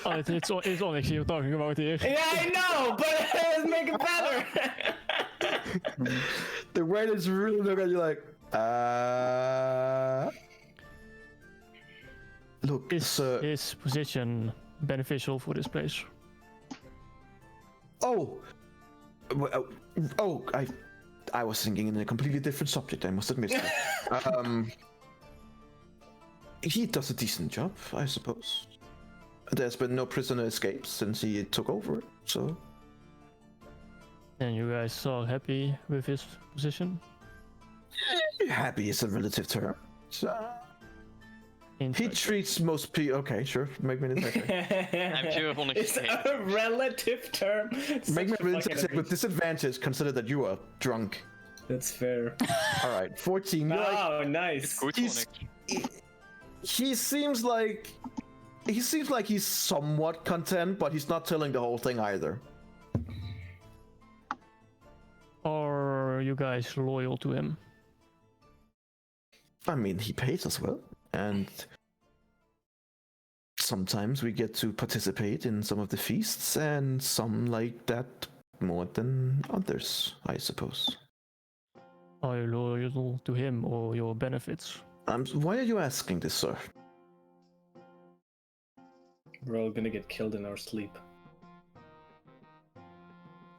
Oh, it's Onyx you're talking about here. Yeah, I know, but let's make it better. The waiters really look at you like, Look, Is sir. his position beneficial for this place? Oh, well, oh, I was thinking in a completely different subject. I must admit. He does a decent job, I suppose. There's been no prisoner escapes since he took over, so. And you guys are happy with his position? Happy is a relative term. So, he Interesting. treats most people. Okay, sure. Make me an attack. I'm sure Onyx It's is a relative term. Make me Such a an fucking attack with disadvantage. Consider that you are drunk. That's fair. All right, 14. You're like, Oh, nice. good, he's- Onyx. he seems like he's somewhat content, but he's not telling the whole thing either. Are you guys loyal to him? I mean, he pays us well, and sometimes we get to participate in some of the feasts, and some like that more than others, I suppose. Are you loyal to him or your benefits? Why are you asking this, sir? We're all gonna get killed in our sleep.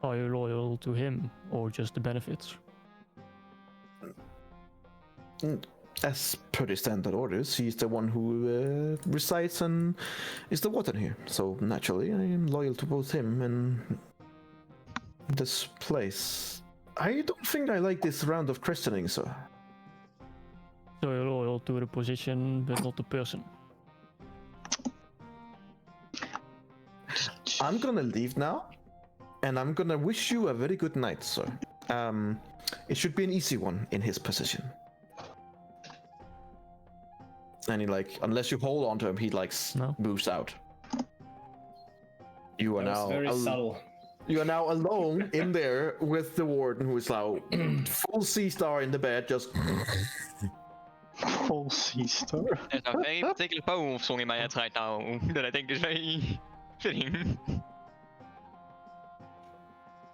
Are you loyal to him or just the benefits? As per the standard orders, he's the one who resides and is the warden here. So naturally, I am loyal to both him and this place. I don't think I like this round of questioning, sir. So you're loyal to the position but not the person? I'm gonna leave now, and I'm gonna wish you a very good night, sir. It should be an easy one in his position. And he unless you hold on to him, he No. moves out. You are That was now very subtle. You are now alone in there with the warden, who is now full sea star in the bed, just. Full sea star. There's a very particular poem song in my head right now that I think is very fitting.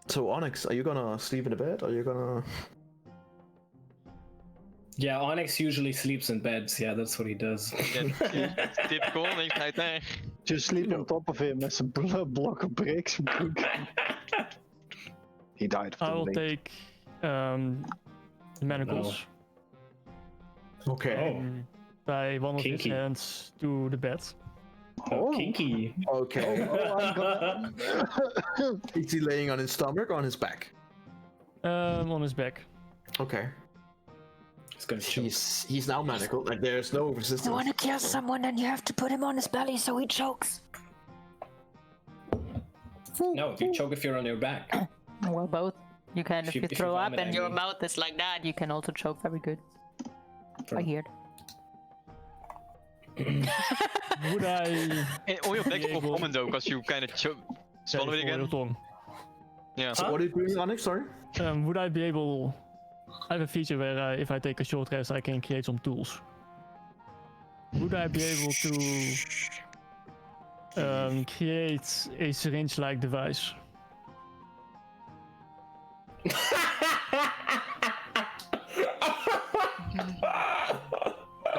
So Onyx, are you gonna sleep in the bed? Or are you gonna? Yeah, Onyx usually sleeps in beds. Yeah, that's what he does. That's typical Onyx right there. Just sleep on top of him as a block of bricks. He died of I the will lake. take the manacles, Okay. and tie one of his Kinky. hands to the bed. Oh, kinky. Okay. Is he laying on his stomach or on his back? On his back. Okay. He's gonna choke. He's now manacled. Like there's no resistance. You want to kill someone, then you have to put him on his belly so he chokes. No, you choke if you're on your back. Well, both. You can, if you- you if you throw up vomit, and I your mean. mouth is like that, you can also choke very good. I heard. Would I On your back is more common though, because you kind of swallow it for your again. tongue? Yeah. Huh? What are you doing, Onyx? Sorry. Would I be able? I have a feature where if I take a short rest, I can create some tools. Would I be able to create a syringe-like device?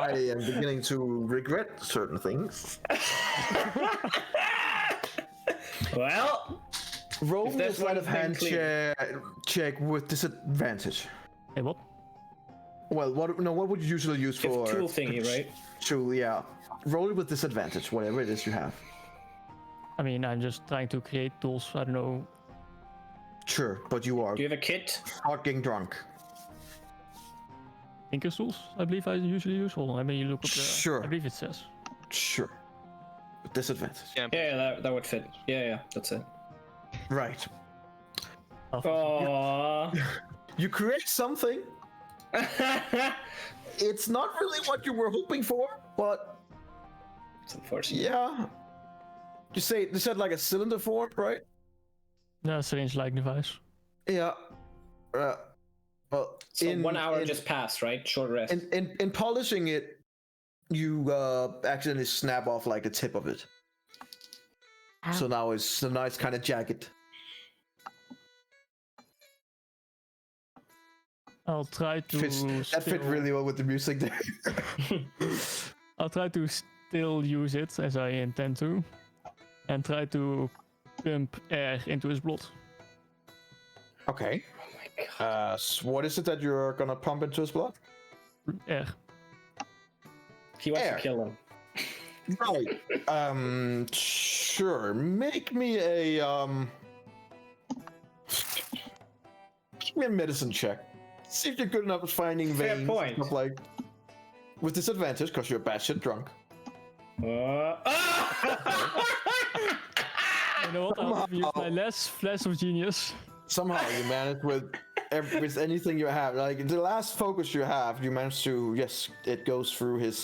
I am beginning to regret certain things. Well, Roll If me a that's sleight one of thing hand clear. check with disadvantage. Hey, what? Well, what would you usually use you for have tool thingy, right? tool? Yeah. Roll it with disadvantage, whatever it is you have. I mean, I'm just trying to create tools. I don't know. Sure, but you are Do you have a kit? fucking drunk. Tinker's tools, I believe I usually use. Hold on, let me look up the. Sure. I believe it says. Sure. With disadvantage. Yeah. Yeah, that would fit. Yeah, that's it. Right. Aww. You create something. It's not really what you were hoping for, but It's unfortunate. yeah. You said like a cylinder form, right? Yeah, syringe-like device. Yeah. Well, So 1 hour just passed, right? Short rest. in polishing it, you accidentally snap off like the tip of it. So now it's kind of jagged. I'll try to. That fit still- really well with the music there. I'll try to still use it as I intend to, and try to pump air into his blood. Okay. So what is it that you're gonna pump into his blood? Air. He wants Air. to kill him. Right. Sure. Make me a give me a medicine check. See if you're good enough at finding Fair veins. point. Stuff like with disadvantage because you're batshit drunk. You know what? I'll give you my last flash of genius. Somehow you manage with anything you have. Like the last focus you have, you manage to it goes through his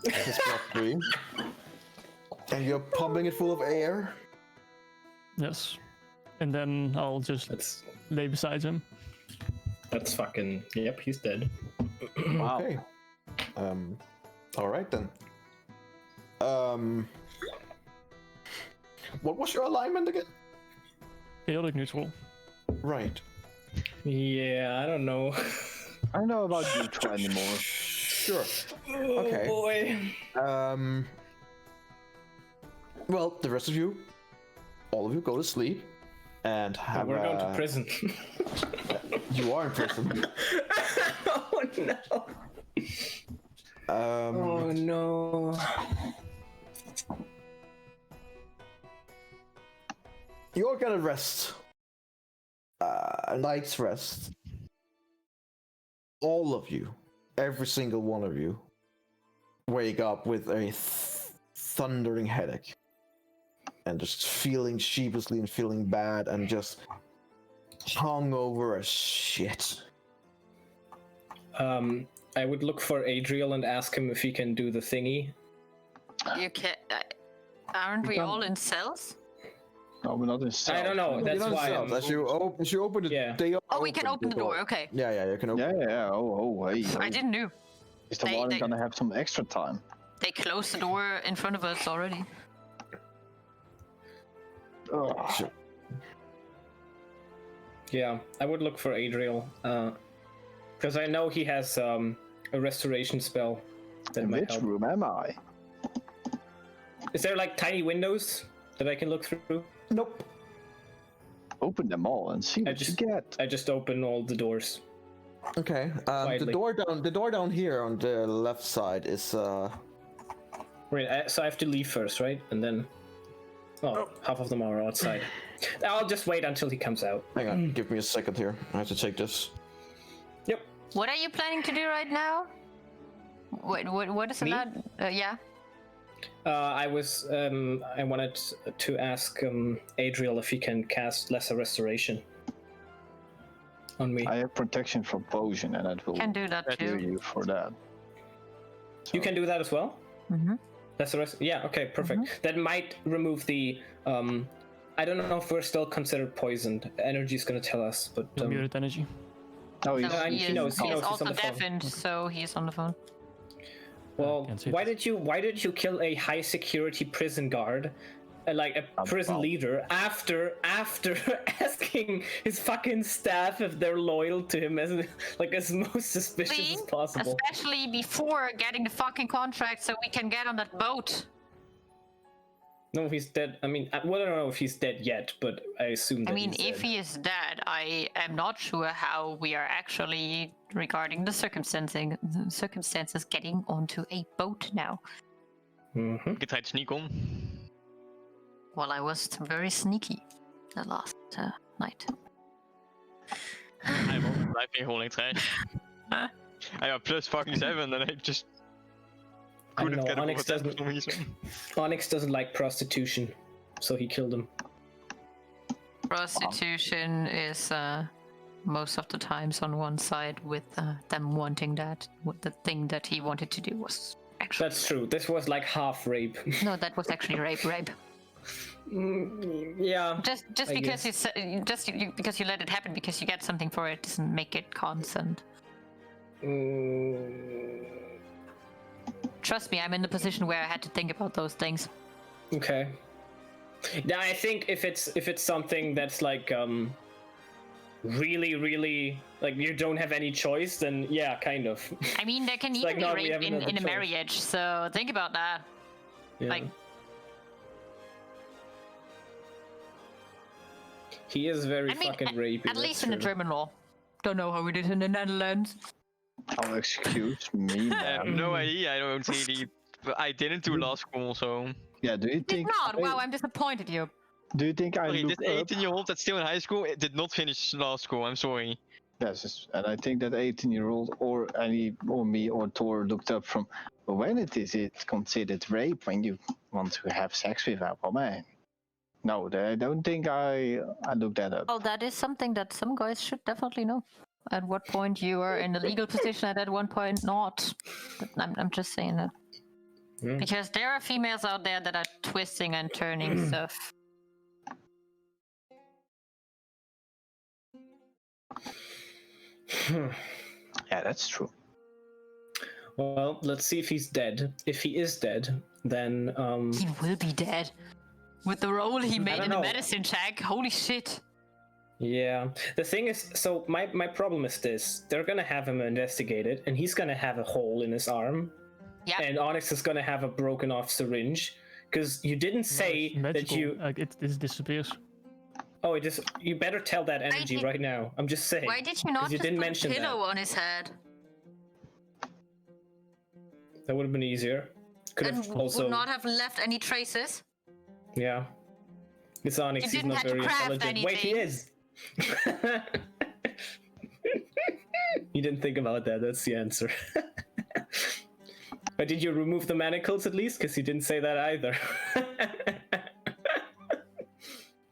bloodstream, and you're pumping it full of air. Yes. And then I'll just lay beside him. That's fucking. Yep, he's dead. Wow. Okay. All right then. What was your alignment again? Chaotic neutral. Right. Yeah, I don't know. I don't know about neutral anymore. Sure. Oh Okay. boy. Well, the rest of you, all of you, go to sleep, and have. We're going to prison. You are in prison. Oh no. Oh no. You're gonna rest. A night's rest. All of you, every single one of you, wake up with a thundering headache. And just feeling sheepishly and feeling bad and just hungover as shit. I would look for Adriel and ask him if he can do the thingy. You can. Aren't we all in cells? No, we're not in cells. I don't know. That's why. As you open it, Yeah. they Oh, we can open the door. Okay. Yeah, you can open. Yeah. Oh, hey. I didn't know. Is the They- warden they- gonna have some extra time? They closed the door in front of us already. Ugh. Sure. Yeah, I would look for Adriel. Because I know he has a restoration spell that In might which help. room am I? Is there like tiny windows that I can look through? Nope. Open them all and see what you get. I just open all the doors. Okay. The Quietly. door down here on the left side is Wait, so I have to leave first, right? And then... Oh, half of them are outside. I'll just wait until he comes out. Hang on, give me a second here. I have to take this. Yep. What are you planning to do right now? What is it? Me? Yeah. I wanted to ask Adriel if he can cast Lesser Restoration on me. I have protection from potion, and it will Can do that clear too. you for that. You can do that as well? Mm-hmm. Yeah, okay, perfect. That might remove the... I don't know if we're still considered poisoned. Energy's gonna tell us, but... Muted energy. Oh, So he's, he knows, he's he's also on the phone. deafened, so he's on the phone. Well, Can't see why this. did you kill a high security prison guard, like a prison well. leader, after asking his fucking staff if they're loyal to him as most suspicious See? as possible? Especially before getting the fucking contract so we can get on that boat. No, he's dead. I mean, well, I don't know if he's dead yet, but I assume that I mean, he's if dead. he is dead, I am not sure how we are actually regarding the circumstances getting onto a boat now. Mm-hmm. Ik tried sneak on. Well, I was very sneaky the last night. I will blijf hier gewoon in trash. I got plus fucking 7 and I just I couldn't know, get over Onyx that doesn't- for some reason. Onyx doesn't like prostitution, so he killed him. Prostitution is most of the times on one side with them wanting that. What the thing that he wanted to do was actually That's true. This was like half rape. no, that was actually rape. Yeah. Just I because because you let it happen because you get something for it doesn't make it consent. Trust me, I'm in the position where I had to think about those things. Okay. Yeah, I think if it's something that's like really, really like you don't have any choice, then yeah, kind of. I mean, there can It's even like be not really rape having another in a choice. marriage, so think about that. Yeah. Like, He is very I mean, fucking rapey. at least that's in the true. German law. Don't know how it is in the Netherlands. Oh, excuse me, I have man. no idea. I don't really. I didn't do law school, so. Yeah, do you Did think? not. Wow, I'm disappointed you. Do you think I Sorry, look this up? 18-year-old that's still in high school did not finish law school. I'm sorry. Yes, and I think that 18-year-old or me or Tor looked up from when it considered rape when you want to have sex with a woman. No, I don't think I looked that up. Well, that is something that some guys should definitely know. At what point you are in a legal position and at one point not. But I'm just saying that. Mm. Because there are females out there that are twisting and turning stuff. Yeah, that's true. Well, let's see if he's dead. If he is dead, then He will be dead. With the roll he made don't in the know. medicine check. Holy shit. yeah. The thing is, so my problem is this: they're gonna have him investigated, and he's gonna have a hole in his arm, Yep. and Onyx is gonna have a broken off syringe. Because you didn't say It's that magical. you. It disappears. Oh, it just you better tell that energy did- right now. I'm just saying. Why did you not 'Cause you just didn't put mention a pillow that. on his head? That would have been easier. Could And have also. would not have left any traces? Yeah. It's Onyx. You He's didn't not have to very craft intelligent. Wait, he anything. is. You didn't think about that. That's the answer. But did you remove the manacles at least? Because you didn't say that either.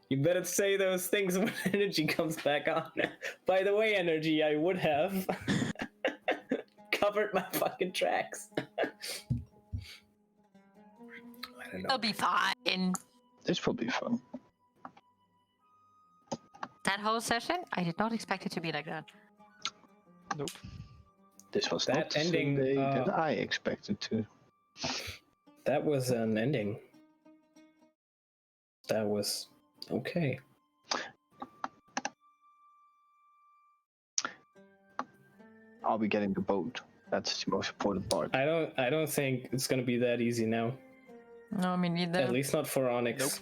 You better say those things when energy comes back on. By the way, energy, I would have covered my fucking tracks. I don't know. He'll be fine. This will be fun. That whole session, I did not expect it to be like that. Nope. This was That not the ending, Sunday that I expected to. That was an ending. That was okay. I'll be getting the boat. That's the most important part. I don't think it's gonna be that easy now. No, me neither. At least not for Onyx.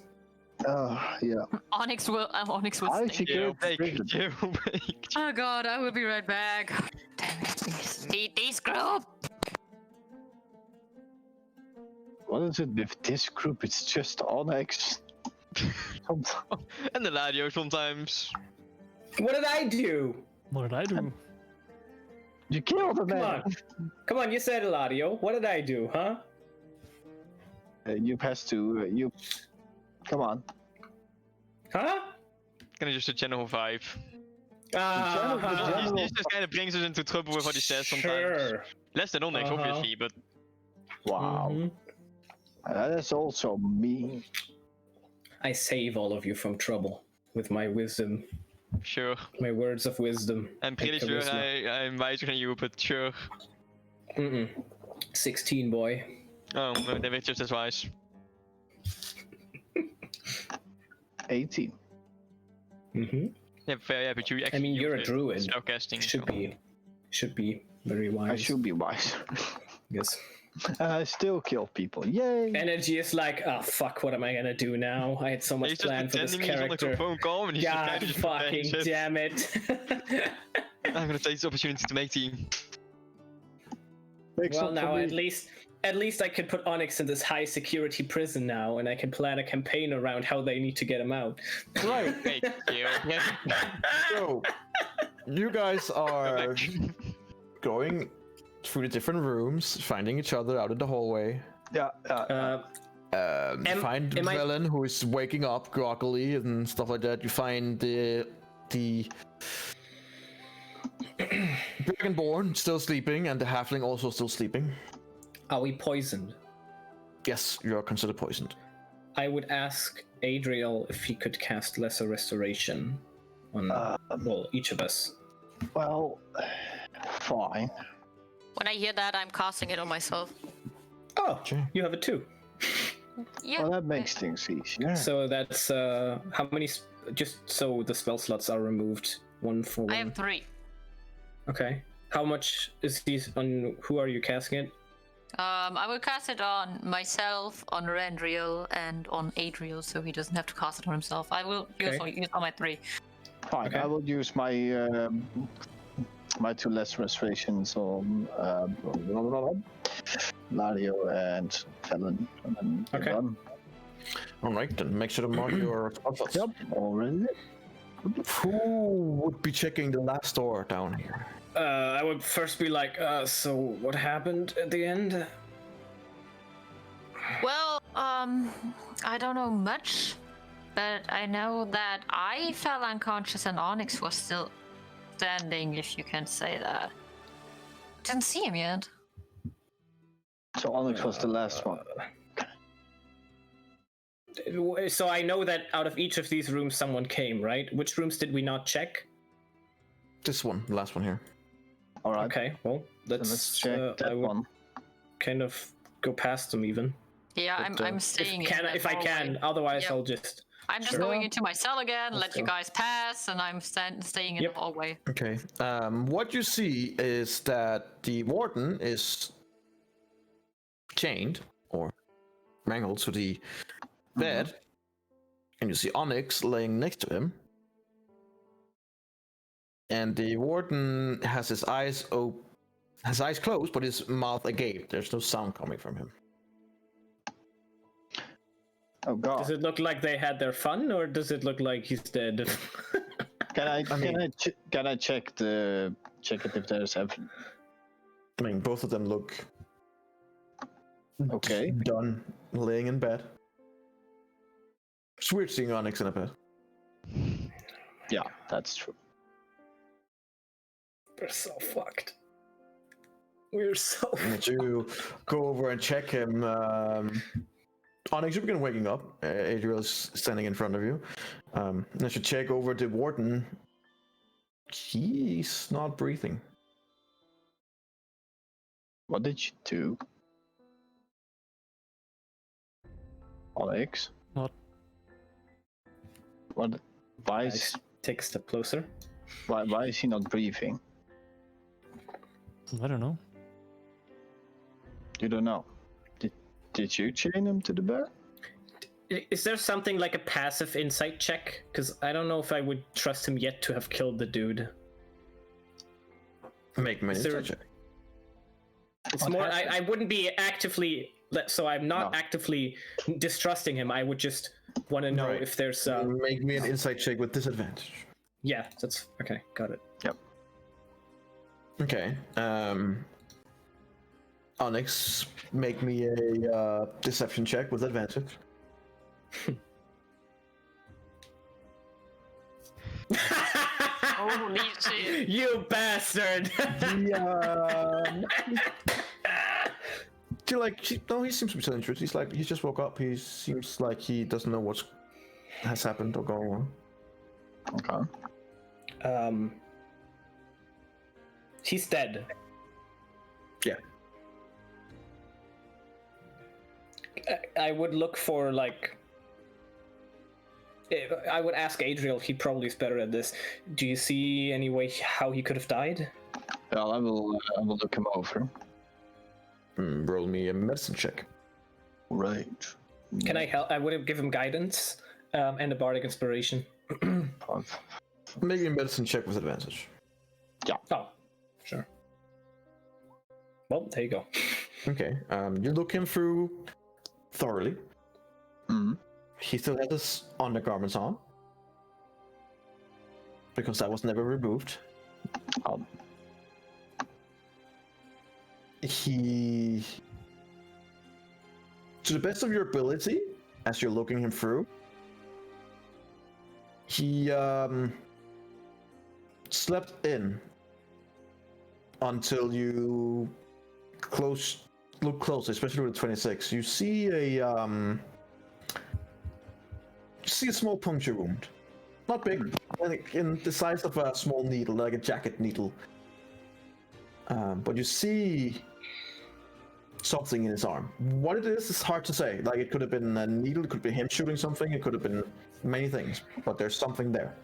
Nope. Yeah. Onyx will I stay. secured the prison. Jailbreak. Oh god, I will be right back. Damn it. This group! What is it with this group? It's just Onyx. And the Ladio sometimes. What did I do? What did I do? You killed a Come man. on. Come on, you said Eladio. What did I do, huh? You has to. You. Come on. Huh? Kind of just a general vibe. general- This just kind of brings us into trouble with what he says sometimes. Sure. Less than Onyx, Uh-huh. obviously, but Wow. Mhm. That's also me. I save all of you from trouble with my wisdom, sure. my words of wisdom. I'm and pretty sure charisma. I'm wiser than you, but sure. 16, boy. Oh, no, they were just as wise. 18. Mm-hmm. Yeah, fair, yeah, but you actually. I mean, you're a used it. druid. Spellcasting. Should be very wise. I should be wise. Yes. And I still kill people. Yay! Energy is like, oh fuck, what am I gonna do now? I had so He's much just planned for this pretending he's on the character. phone call and he's just God kind of just fucking preparing shit. damn it. I'm gonna take this opportunity to make team. Make Well, some now for at me. least I could put Onyx in this high security prison now, and I can plan a campaign around how they need to get him out. Right. Thank you. So, you guys are going through the different rooms, finding each other out in the hallway. Yeah. You find am I- Velen, who is waking up groggily and stuff like that. You find the Dragonborn still sleeping, and the Halfling also still sleeping. Are we poisoned? Yes, you are considered poisoned. I would ask Adriel if he could cast Lesser Restoration on well, each of us. Well, fine. When I hear that, I'm casting it on myself. Oh, Okay. you have it too. Yeah. Well, that makes things easier. So that's how many? Just so the spell slots are removed. 1 for 1? I have 3. Okay. How much is these on? Who are you casting it? I will cast it on myself, on Randriel, and on Adriel, so he doesn't have to cast it on himself. I will use all my 3. Fine. Okay. I will use my my 2 less restorations on Lario and Felon. And then Okay. done. All right, then make sure to mark your spots. Yep. Already. Who would be checking the last door down here? I would first be like, so what happened at the end? Well, I don't know much, but I know that I fell unconscious and Onyx was still standing, if you can say that. Didn't see him yet. So Onyx was the last one. So I know that out of each of these rooms someone came, right? Which rooms did we not check? This one, the last one here. All right. Okay, well, So let's check that I would one. kind of go past them even. Yeah, But, I'm staying if I can, otherwise Yep. I'll just... I'm just Sure. going into my cell again, Let's let you go. guys pass, and I'm staying in Yep. the hallway. Okay. What you see is that the warden is chained or mangled to the bed, and you see Onyx laying next to him. And the warden has his eyes closed, but his mouth agape. There's no sound coming from him. Oh God. Does it look like they had their fun, or does it look like he's dead? Can I check it if there's evidence? I mean, both of them look Okay. done laying in bed. It's weird seeing Onyx in a bed. Yeah, that's true. We're so fucked. We're so And you go over and check him. Onyx, you begin waking up. Adriel's standing in front of you. As you check over the warden, he's not breathing. What did you do? Onyx? What? What? Why is, Nice. Take a step closer. why is he not breathing? I don't know. You don't know. Did you chain him to the bed? Is there something like a passive insight check? Because I don't know if I would trust him yet to have killed the dude. Make me an Is there- insight check. It's What more. happened? I wouldn't be actively. So I'm not No. actively distrusting him. I would just want to know Right. if there's. Make me an insight check with disadvantage. Yeah, that's okay. Got it. Okay. Onyx, make me a deception check with advantage. Holy shit. You bastard! No, he seems to be still interested. He's like, he just woke up. He seems like he doesn't know what has happened or going on. Okay. He's dead. Yeah. I would look for like. I would ask Adriel. He probably is better at this. Do you see any way how he could have died? Well, I will look him over. Roll me a medicine check. Right. Can I help? I would have given him guidance and a bardic inspiration. Make me a medicine check with advantage. Oh, sure. Well, there you go. Okay. You look him through thoroughly. Mhm. He still has his undergarments on because that was never removed. He, to the best of your ability, as you're looking him through, he slept in until you look close, especially with 26. You see a small puncture wound, not big, like in the size of a small needle, like a jacket needle. But you see something in his arm. What it is hard to say. Like, it could have been a needle, it could be him shooting something, it could have been many things, but there's something there.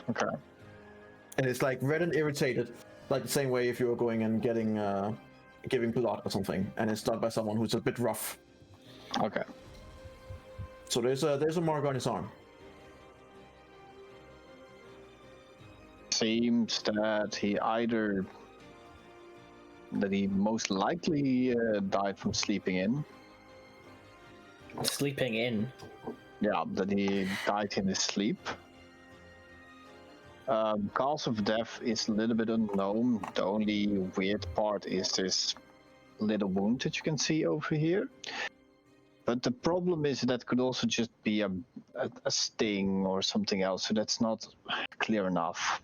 Okay. and it's like red and irritated, like the same way if you were going and giving blood or something, and it's done by someone who's a bit rough. Okay. So there's a mark on his arm. Seems that he most likely died from sleeping in. Sleeping in. Yeah, that he died in his sleep. Cause of death is a little bit unknown. The only weird part is this little wound that you can see over here. But the problem is that could also just be a sting or something else, so that's not clear enough.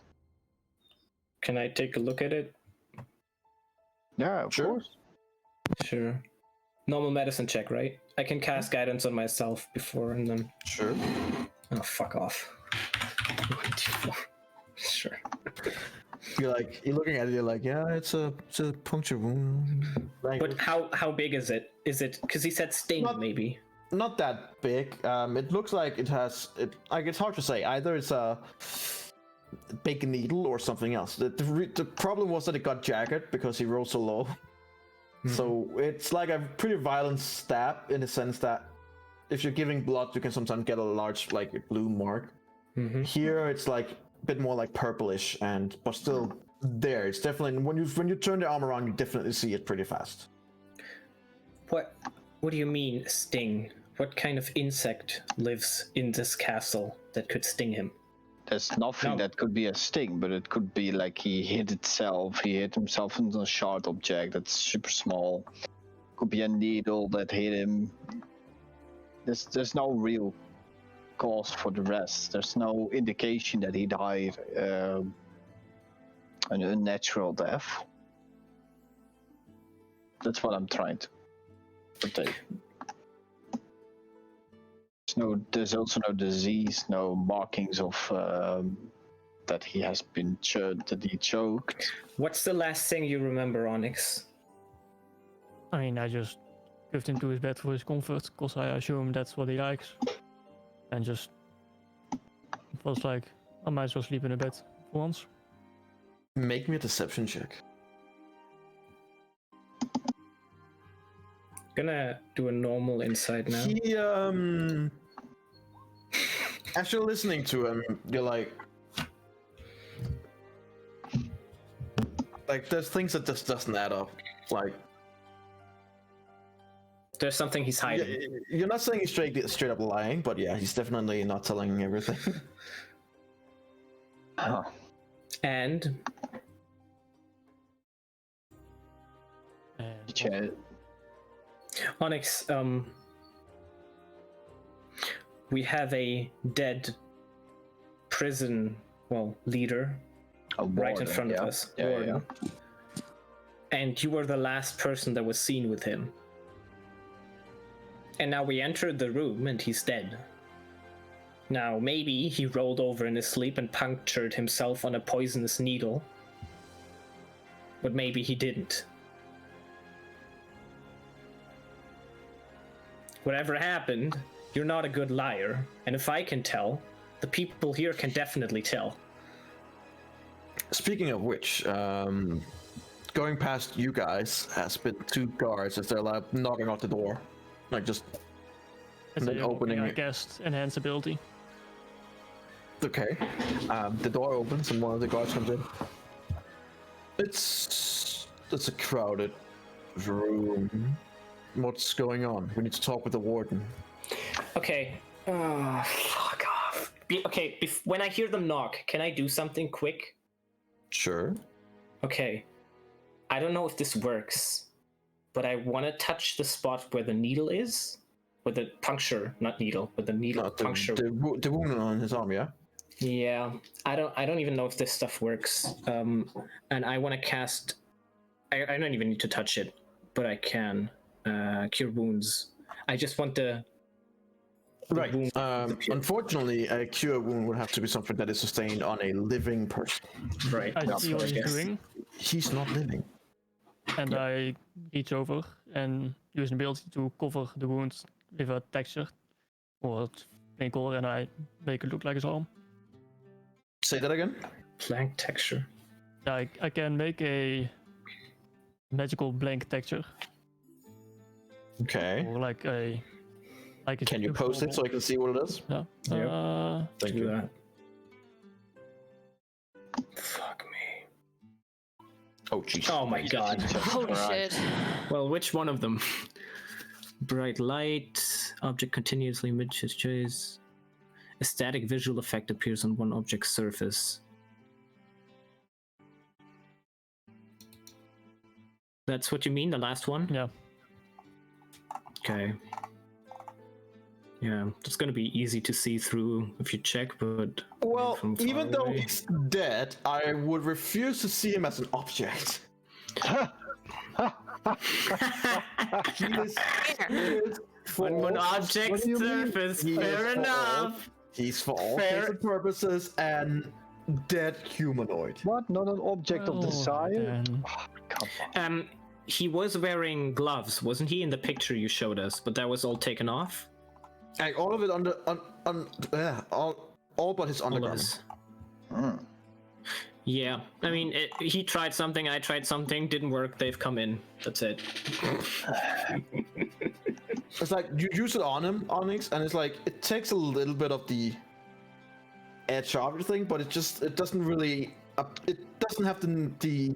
Can I take a look at it? Yeah, of course. Sure. Normal medicine check, right? I can cast guidance on myself before and then. Sure. Oh, fuck off. 1d4. Sure. You're looking at it. You're like, yeah, it's a puncture wound. But how big is it? Is it because he said sting maybe? Not that big. It looks like it has. It's hard to say. Either it's a big needle or something else. The problem was that it got jagged because he rolled so low. Mm-hmm. So it's like a pretty violent stab in the sense that if you're giving blood, you can sometimes get a large blue mark. Mm-hmm. Here it's like a bit more like purplish but still there. It's definitely when you turn the arm around, you definitely see it pretty fast. What do you mean sting? What kind of insect lives in this castle that could sting him? There's nothing that could be a sting, but it could be like he hit himself into a sharp object that's super small. Could be a needle that hit him. There's no real cause for the rest. There's no indication that he died an unnatural death. That's what I'm trying to protect. There's also no disease, no markings of that he has been choked. What's the last thing you remember, Onyx? I mean, I just shoved him to his bed for his comfort, because I assume that's what he likes. And just was like, I might as well sleep in a bed for once. Make me a deception check. Gonna do a normal insight now. He as you're listening to him, you're like there's things that just doesn't add up. Like there's something he's hiding. You're not saying he's straight up lying, but yeah, he's definitely not telling everything. Oh. And Onyx, we have a dead prison, leader, right in front of us. Yeah. And you were the last person that was seen with him. And now we entered the room and he's dead. Now, maybe he rolled over in his sleep and punctured himself on a poisonous needle. But maybe he didn't. Whatever happened, you're not a good liar. And if I can tell, the people here can definitely tell. Speaking of which, going past you guys has been 2 guards as they're like knocking out the door. Like just opening I guess enhance ability. Okay. The door opens and one of the guards comes in. It's a crowded room. What's going on? We need to talk with the warden. Okay. Fuck off. Okay, when I hear them knock, can I do something quick? Sure. Okay. I don't know if this works, but I want to touch the spot where the needle is. Where the puncture, not needle, but the needle puncture. The wound on his arm, yeah? Yeah. I don't even know if this stuff works. And I want to cast... I don't even need to touch it, but I can. Cure wounds. I just want the right. Unfortunately, a cure wound would have to be something that is sustained on a living person. Right. I see what he's doing. He's not living. And I reach over and use an ability to cover the wound with a texture or plain color, and I make it look like his arm. Say that again? Blank texture. I can make a magical blank texture, Okay. or like a Can you post it so I can see what it is? Yeah. Yep. Thank Do you. that. Fuck me. Oh, jeez. Oh my god. Holy Alright. shit. Well, which one of them? Bright light, object continuously emitted choice. A static visual effect appears on one object's surface. That's what you mean, the last one? Yeah. Okay. Yeah, it's gonna be easy to see through if you check, but Well, from far even though away. he's dead, I would refuse to see him as an object. He is for on one all- object's what do you mean? surface, He is fair for all- enough. He's for all Fair. intents and purposes and dead humanoid. What? Not an object of Well, desire? then- Come on. He was wearing gloves, wasn't he, in the picture you showed us? But that was all taken off. And all of it all but his All of undergarment. us. Mm. Yeah, I mean, he tried something, I tried something, didn't work. They've come in. That's it. It's like you use it on him, Onyx, and it's like it takes a little bit of the edge of everything, but it doesn't really it doesn't have the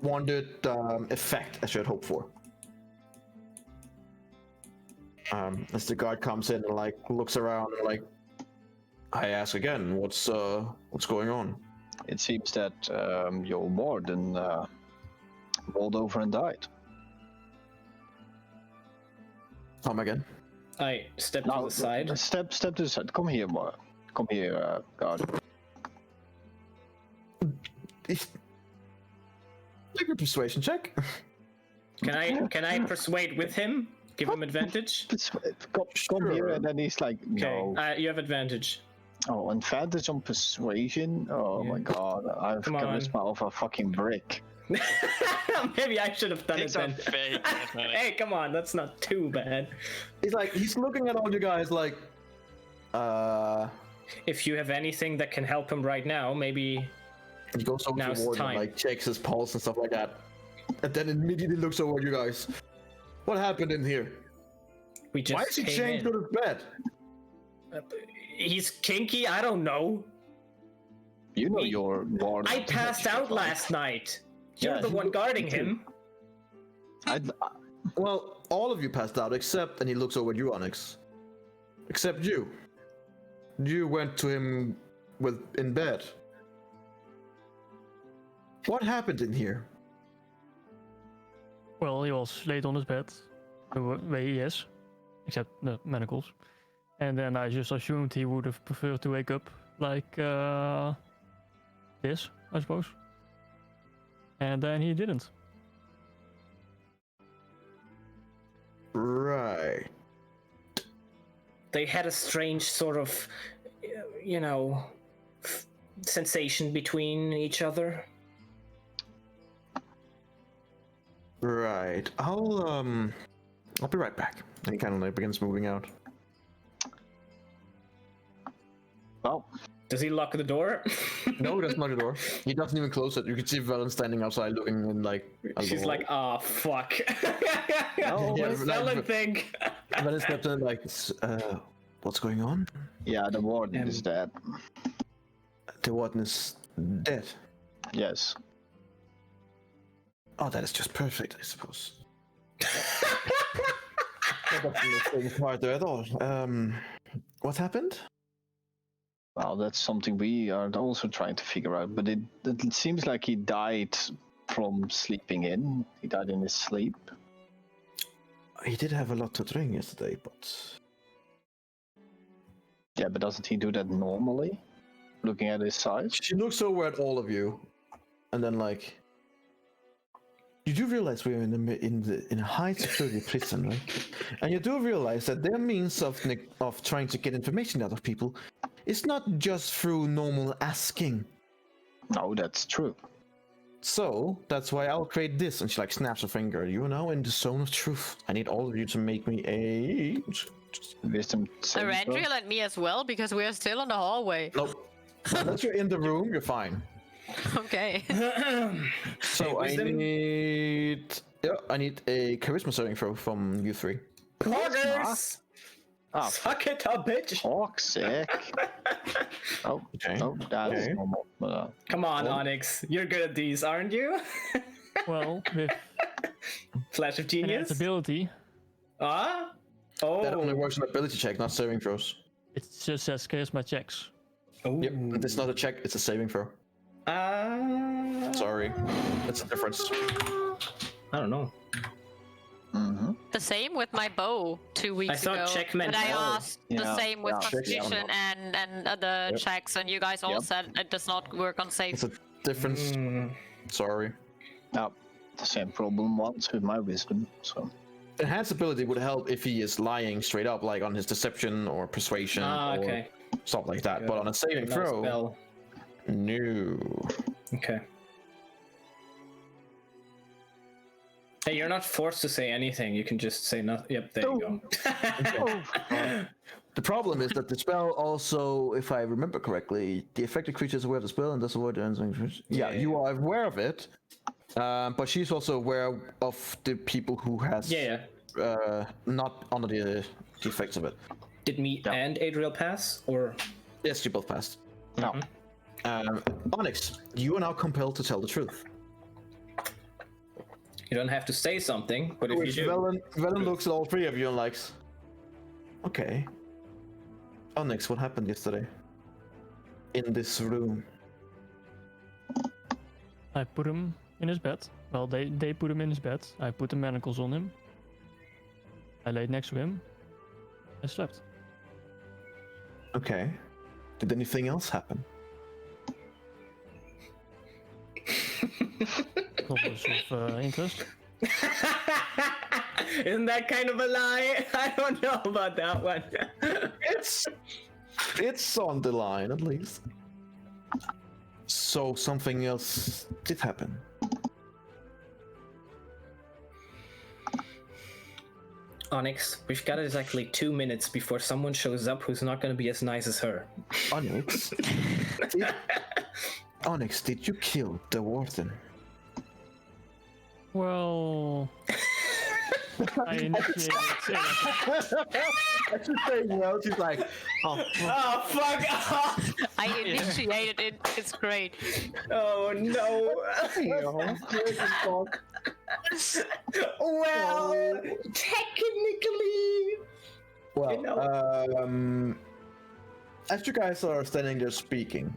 wanted effect as you had hoped for. As the guard comes in and like looks around and like, I ask again, what's going on? It seems that your warden rolled over and died. Come again? I stepped to Now, the side. Step to the side. Come here, come here, guard. Make a persuasion check. Can I persuade with him? Give him advantage? Come here, and then he's like, no. Okay, you have advantage. Oh, advantage on persuasion? Oh Yeah. my god, I have Come on. charisma of a fucking brick. Maybe I should have done it Things are then. fake. Definitely. Hey, come on, that's not too bad. He's looking at all you guys like, If you have anything that can help him right now, maybe. he goes over Now's to the Warden and time. like checks his pulse and stuff like that, and then immediately looks over at you guys. What happened in here? We just Why is he came chained in. to the bed? He's kinky. I don't know. You know Me- your warden. I passed out last night. You're Yeah, the he one looked guarding kinky. him. Well, all of you passed out except, and he looks over at you, Onyx. Except you. You went to him in bed. What happened in here? Well, he was laid on his bed, the way he is, except the manacles. And then I just assumed he would have preferred to wake up like this, I suppose. And then he didn't. Right. They had a strange sort of, sensation between each other. Right. I'll be right back. And he kind of like begins moving out. Well, Does he lock the door? No, that's not the door. He doesn't even close it. You can see Velen standing outside looking in like. at the She's wall. like, oh, fuck. Yeah, What does like- Velen think? Velen stepped in like, what's going on? yeah, the warden is dead. The warden is dead. Yes. Oh, that is just perfect, I suppose. Not the part there at all. What happened? Well, that's something we are also trying to figure out. But it seems like he died from sleeping in. He died in his sleep. He did have a lot to drink yesterday, but Yeah, but doesn't he do that normally? Looking at his size? she looks over at all of you, and then like, you do realize we're in a high security prison, right? And you do realize that their means of trying to get information out of people is not just through normal asking. No, that's true. So that's why I'll create this. And she like snaps her finger. You are now in the zone of truth. I need all of you to make me a Wisdom saving throw. Arandriel and me as well, because we are still in the hallway. nope. Unless you're in the room, you're fine. Okay. So I wisdom? need a charisma saving throw from you three. Poggers! Oh, Suck it up, bitch! fuck's sake. Oh, Okay. oh, that's Okay. normal. But, Come on, Onyx. You're good at these, aren't you? Well, with Flash of enhanced genius? ability, Ah? That only Oh. works on ability check, not saving throws. it just says charisma checks. Oh. Yep, it's not a check, it's a saving throw. Sorry, that's a difference. I don't know. The same with my bow 2 weeks thought ago. check meant but I bow. asked the Yeah, same with yeah, check, constitution and other Yep. checks, and you guys all Yep. said it does not work on save. It's a difference. Sorry. yeah, the same problem once with my wisdom. So Enhanced ability would help if he is lying straight up, like on his deception or persuasion or Okay. stuff like that. But on a saving Another throw, spell. no. Okay. Hey, you're not forced to say anything. You can just say nothing. Yep, there you go. The problem is that the spell also, if I remember correctly, the affected creature is aware of the spell and does avoid anything. Yeah, you are aware of it, but she's also aware of the people who has not under the effects of it. Did me and Adriel pass, or Yes, you both passed. no. Onyx, you are now compelled to tell the truth. you don't have to say something, but if you Which do, Velen looks at all three of you and likes, okay. Onyx, what happened yesterday? In this room. I put him in his bed. Well, they put him in his bed. I put the manacles on him. I laid next to him. I slept. Okay. Did anything else happen? Problems of interest. isn't that kind of a lie? I don't know about that one. It's on the line at least. So something else did happen. Onyx, we've got exactly 2 minutes before someone shows up who's not going to be as nice as her. Onyx, Onyx, did you kill the warden? Well, I initiated I should say no. She's like, oh, Oh, fuck off! I initiated it. It's great. Oh, no. Well, technically. well, as you guys are standing there speaking,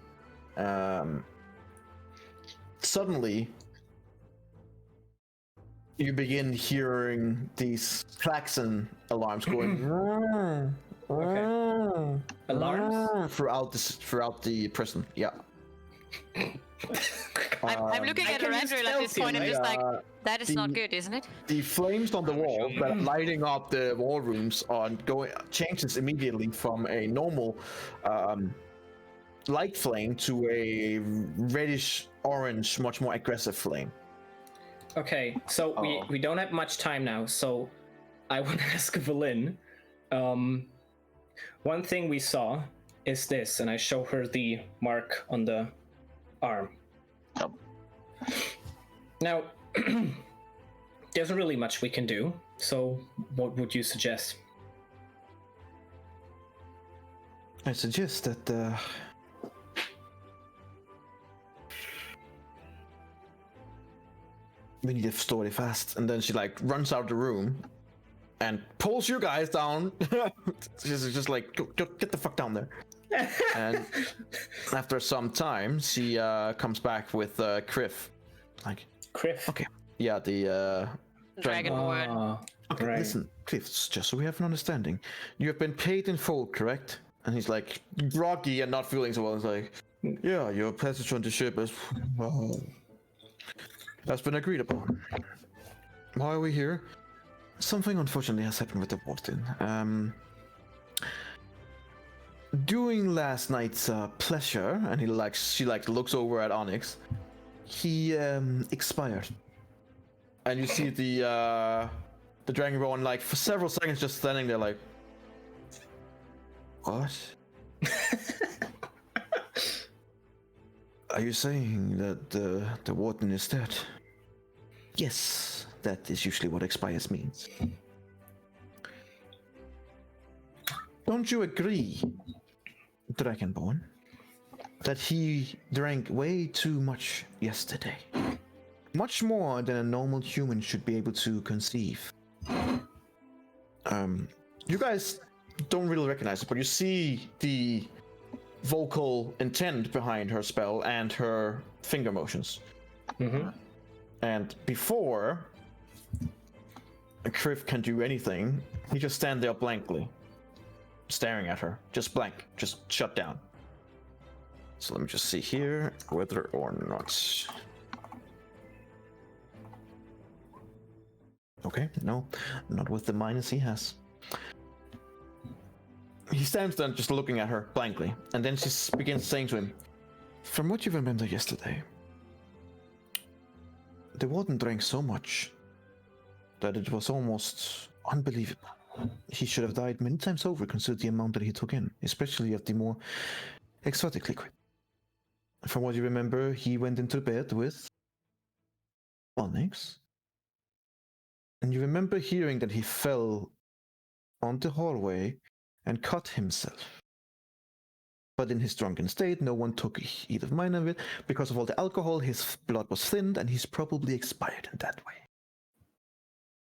suddenly you begin hearing these klaxon alarms going Alarms? throughout the prison. Yeah. I'm looking I at can use Arendelle at this stealthy, point and just like, Uh, that is not the- good, isn't it? The flames on the wall that are lighting up the wall rooms are going changes immediately from a normal light flame to a reddish orange, much more aggressive flame. Okay, so we don't have much time now, so I want to ask Valin. One thing we saw is this, and I show her the mark on the arm. Yep. Now, there isn't really much we can do, so what would you suggest? I suggest that we need to story fast. And then she like runs out of the room and pulls you guys down. She's just like, get the fuck down there. And after some time, she comes back with Kriff. Like, Kriff. okay, yeah, the Dragonborn. Ah, okay, right. listen, Kriff, just so we have an understanding, you have been paid in full, correct? And he's like groggy and not feeling so well. He's like, yeah, your passage on the ship is has been agreed upon. Why are we here? Something unfortunately has happened with the warden. During last night's pleasure, and she looks over at Onyx. He expired, and you see the Dragonborn like for several seconds just standing there like, what? Are you saying that the warden is dead? Yes, that is usually what expires means. Don't you agree, Dragonborn, that he drank way too much yesterday? Much more than a normal human should be able to conceive. You guys don't really recognize it, but you see the vocal intent behind her spell and her finger motions. Mm-hmm. And before Kriff can do anything, he just stands there blankly, staring at her, just blank, just shut down. So let me just see here, whether or not. Okay, no, not with the minus he has. He stands there just looking at her blankly, and then she begins saying to him, "From what you remember yesterday, the warden drank so much that it was almost unbelievable. He should have died many times over considering the amount that he took in, especially of the more exotic liquid. From what you remember, he went into bed with Onyx, and you remember hearing that he fell on the hallway and cut himself. But in his drunken state, no one took either mind of it. Because of all the alcohol, his blood was thinned, and he's probably expired in that way.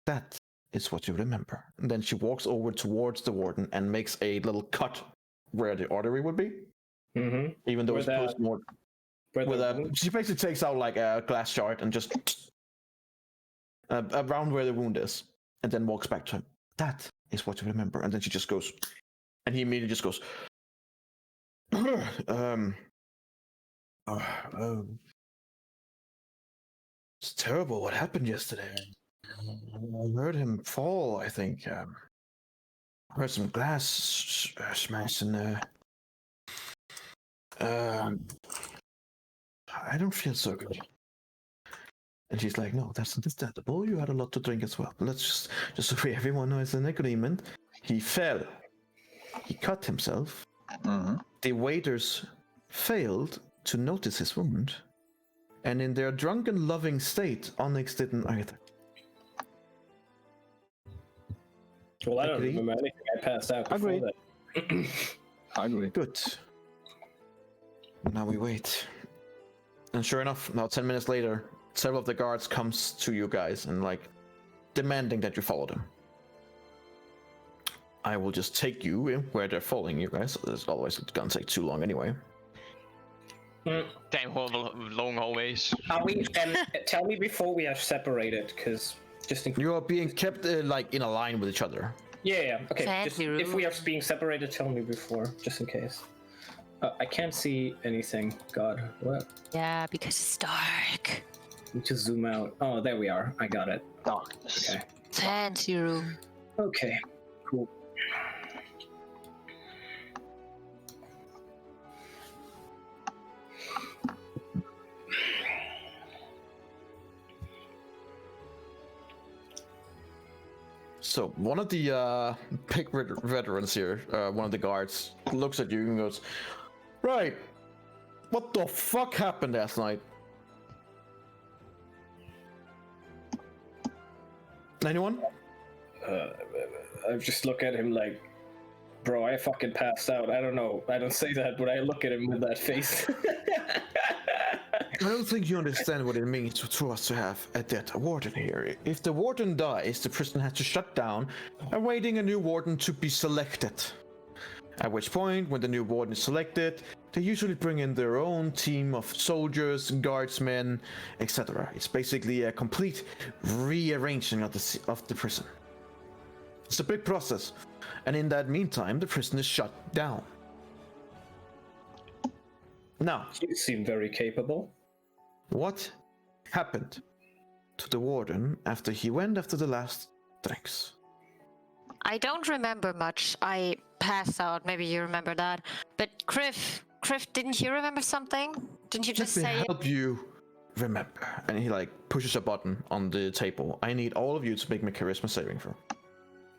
That is what you remember." And then she walks over towards the warden and makes a little cut where the artery would be. Mm-hmm. Even though it's post-mortem. She basically takes out like a glass shard and just around where the wound is, and then walks back to him. That is what you remember. And then she just goes, and he immediately just goes, it's terrible what happened yesterday. I heard him fall, I think. I heard some glass smash, and I don't feel so good. And she's like, "No, that's understandable. You had a lot to drink as well. But let's just so everyone knows an agreement. He fell. He cut himself. Mm-hmm. The waiters failed to notice his wound. And in their drunken, loving state, Onyx didn't either." Well, I don't Agree. remember anything. I passed out before Agree. that. I agree. Good. Now we wait. And sure enough, now 10 minutes later, several of the guards comes to you guys and like demanding that you follow them. I will just take you in where they're following you guys. Otherwise it's gonna take too long anyway. Damn long hallways. Are we? Tell me before we are separated, because just in. You are being kept like in a line with each other. Yeah. Okay. Just, Fancy if we are room. being separated, tell me before, just in case. I can't see anything. God, what? Yeah, because it's dark. Let me just zoom out. Oh, there we are. I got it. Darkness. Okay. Fancy room. Okay. Cool. So one of the big veterans here, one of the guards, looks at you and goes, "Right, what the fuck happened last night?" Anyone? I just look at him like, bro, I fucking passed out. I don't know. I don't say that, but I look at him with that face. I don't think you understand what it means for us to have a dead warden here. If the warden dies, the prison has to shut down, awaiting a new warden to be selected. At which point, when the new warden is selected, they usually bring in their own team of soldiers, guardsmen, etc. It's basically a complete rearranging of the prison. It's a big process, and in that meantime, the prison is shut down. Now, You seem very capable. what happened to the warden after he went after the last drinks? I don't remember much. I passed out. Maybe you remember that. But Kriff, didn't you remember something? Didn't you just Let me say it? help you remember. And he like pushes a button on the table. I need all of you to make me charisma saving throw.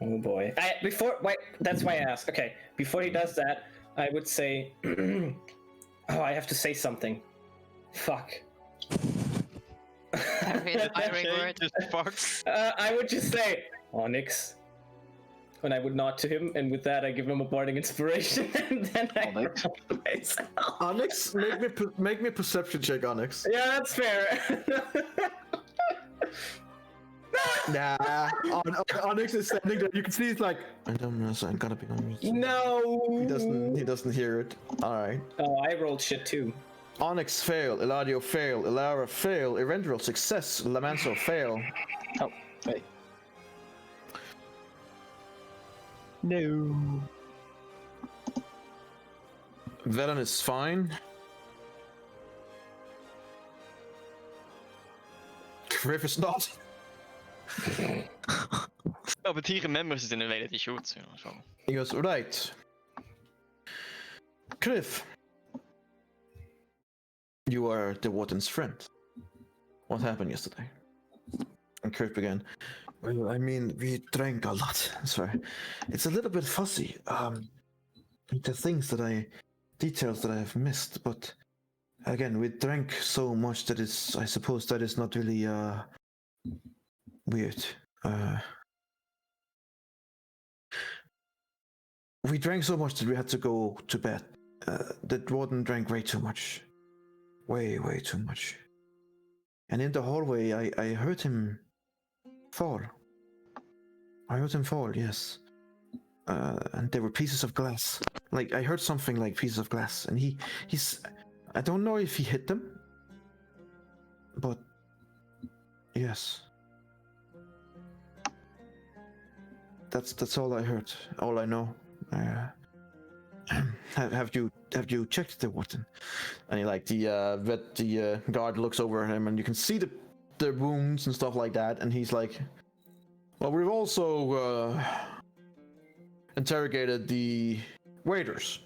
Oh boy. Wait, that's why I asked. Okay, before he does that, I would say, oh, I have to say something. Fuck. Very fiery word. Just fuck. I would just say Onyx. And I would nod to him, and with that I give him a bardic inspiration, and then I Onyx. roll myself. Onyx, make me a perception check, Onyx. Yeah, that's fair. Nah, Onyx is standing there. You can see he's like, I don't know, so I'm gonna be on mute. No. He doesn't hear it. All right. Oh, I rolled shit too. Onyx fail, Eladio fail, Elara fail, Erendril success, Lamanso fail. Oh, hey. No. Velen is fine. Griff is not. Oh, but he remembers it in a way that he should. So. He goes, right. Griff. You are the warden's friend. What happened yesterday? And Griff began. Well, I mean, we drank a lot. Sorry. It's a little bit fuzzy. The details that I have missed, but again, we drank so much that I suppose that is not really, weird. We drank so much that we had to go to bed. The warden drank way too much. Way too much. And in the hallway, I heard him fall. Yes. And there were pieces of glass. Like, I heard something like pieces of glass. And he's... I don't know if he hit them. But... Yes. That's all I heard. All I know. Have you checked the warden? And he the guard looks over at him, and you can see the wounds and stuff like that. And he's like, well, we've also interrogated the waiters.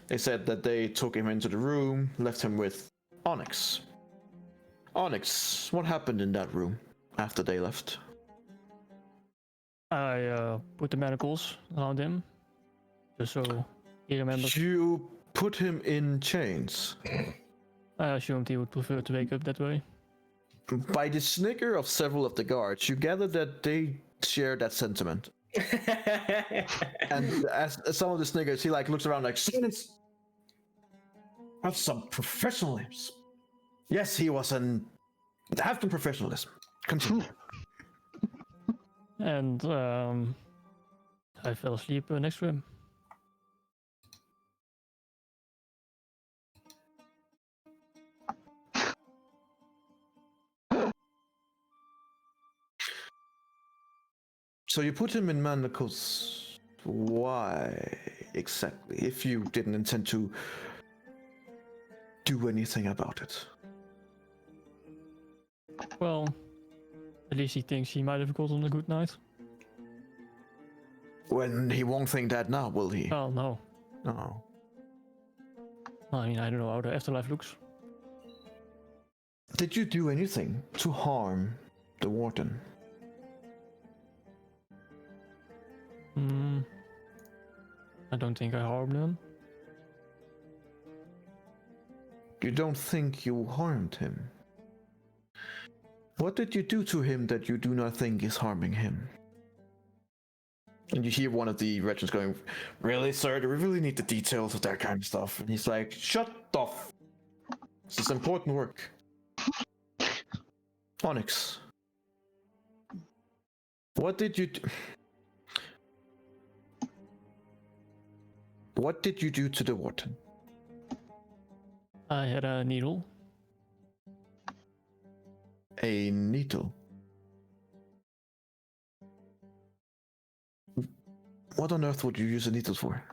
They said that they took him into the room, left him with Onyx. Onyx, what happened in that room after they left? I put the manacles around him, just so he remembers. You put him in chains. I assumed he would prefer to wake up that way. By the snicker of several of the guards, you gather that they share that sentiment. And as some of the snickers, he looks around like, silence! Have some professionalism. Yes, he was have some professionalism. Continue. And I fell asleep next to him. So you put him in manacles. Why exactly? If you didn't intend to do anything about it. Well, at least he thinks he might have gotten a good night. When he won't think that now, will he? Oh, no. No. I mean, I don't know how the afterlife looks. Did you do anything to harm the warden? I don't think I harmed him. You don't think you harmed him? What did you do to him that you do not think is harming him? And you hear one of the veterans going, really, sir? Do we really need the details of that kind of stuff? And he's like, shut off. This is important work. Onyx. What did you do? What did you do to the warden? I had a needle. A needle? What on earth would you use a needle for?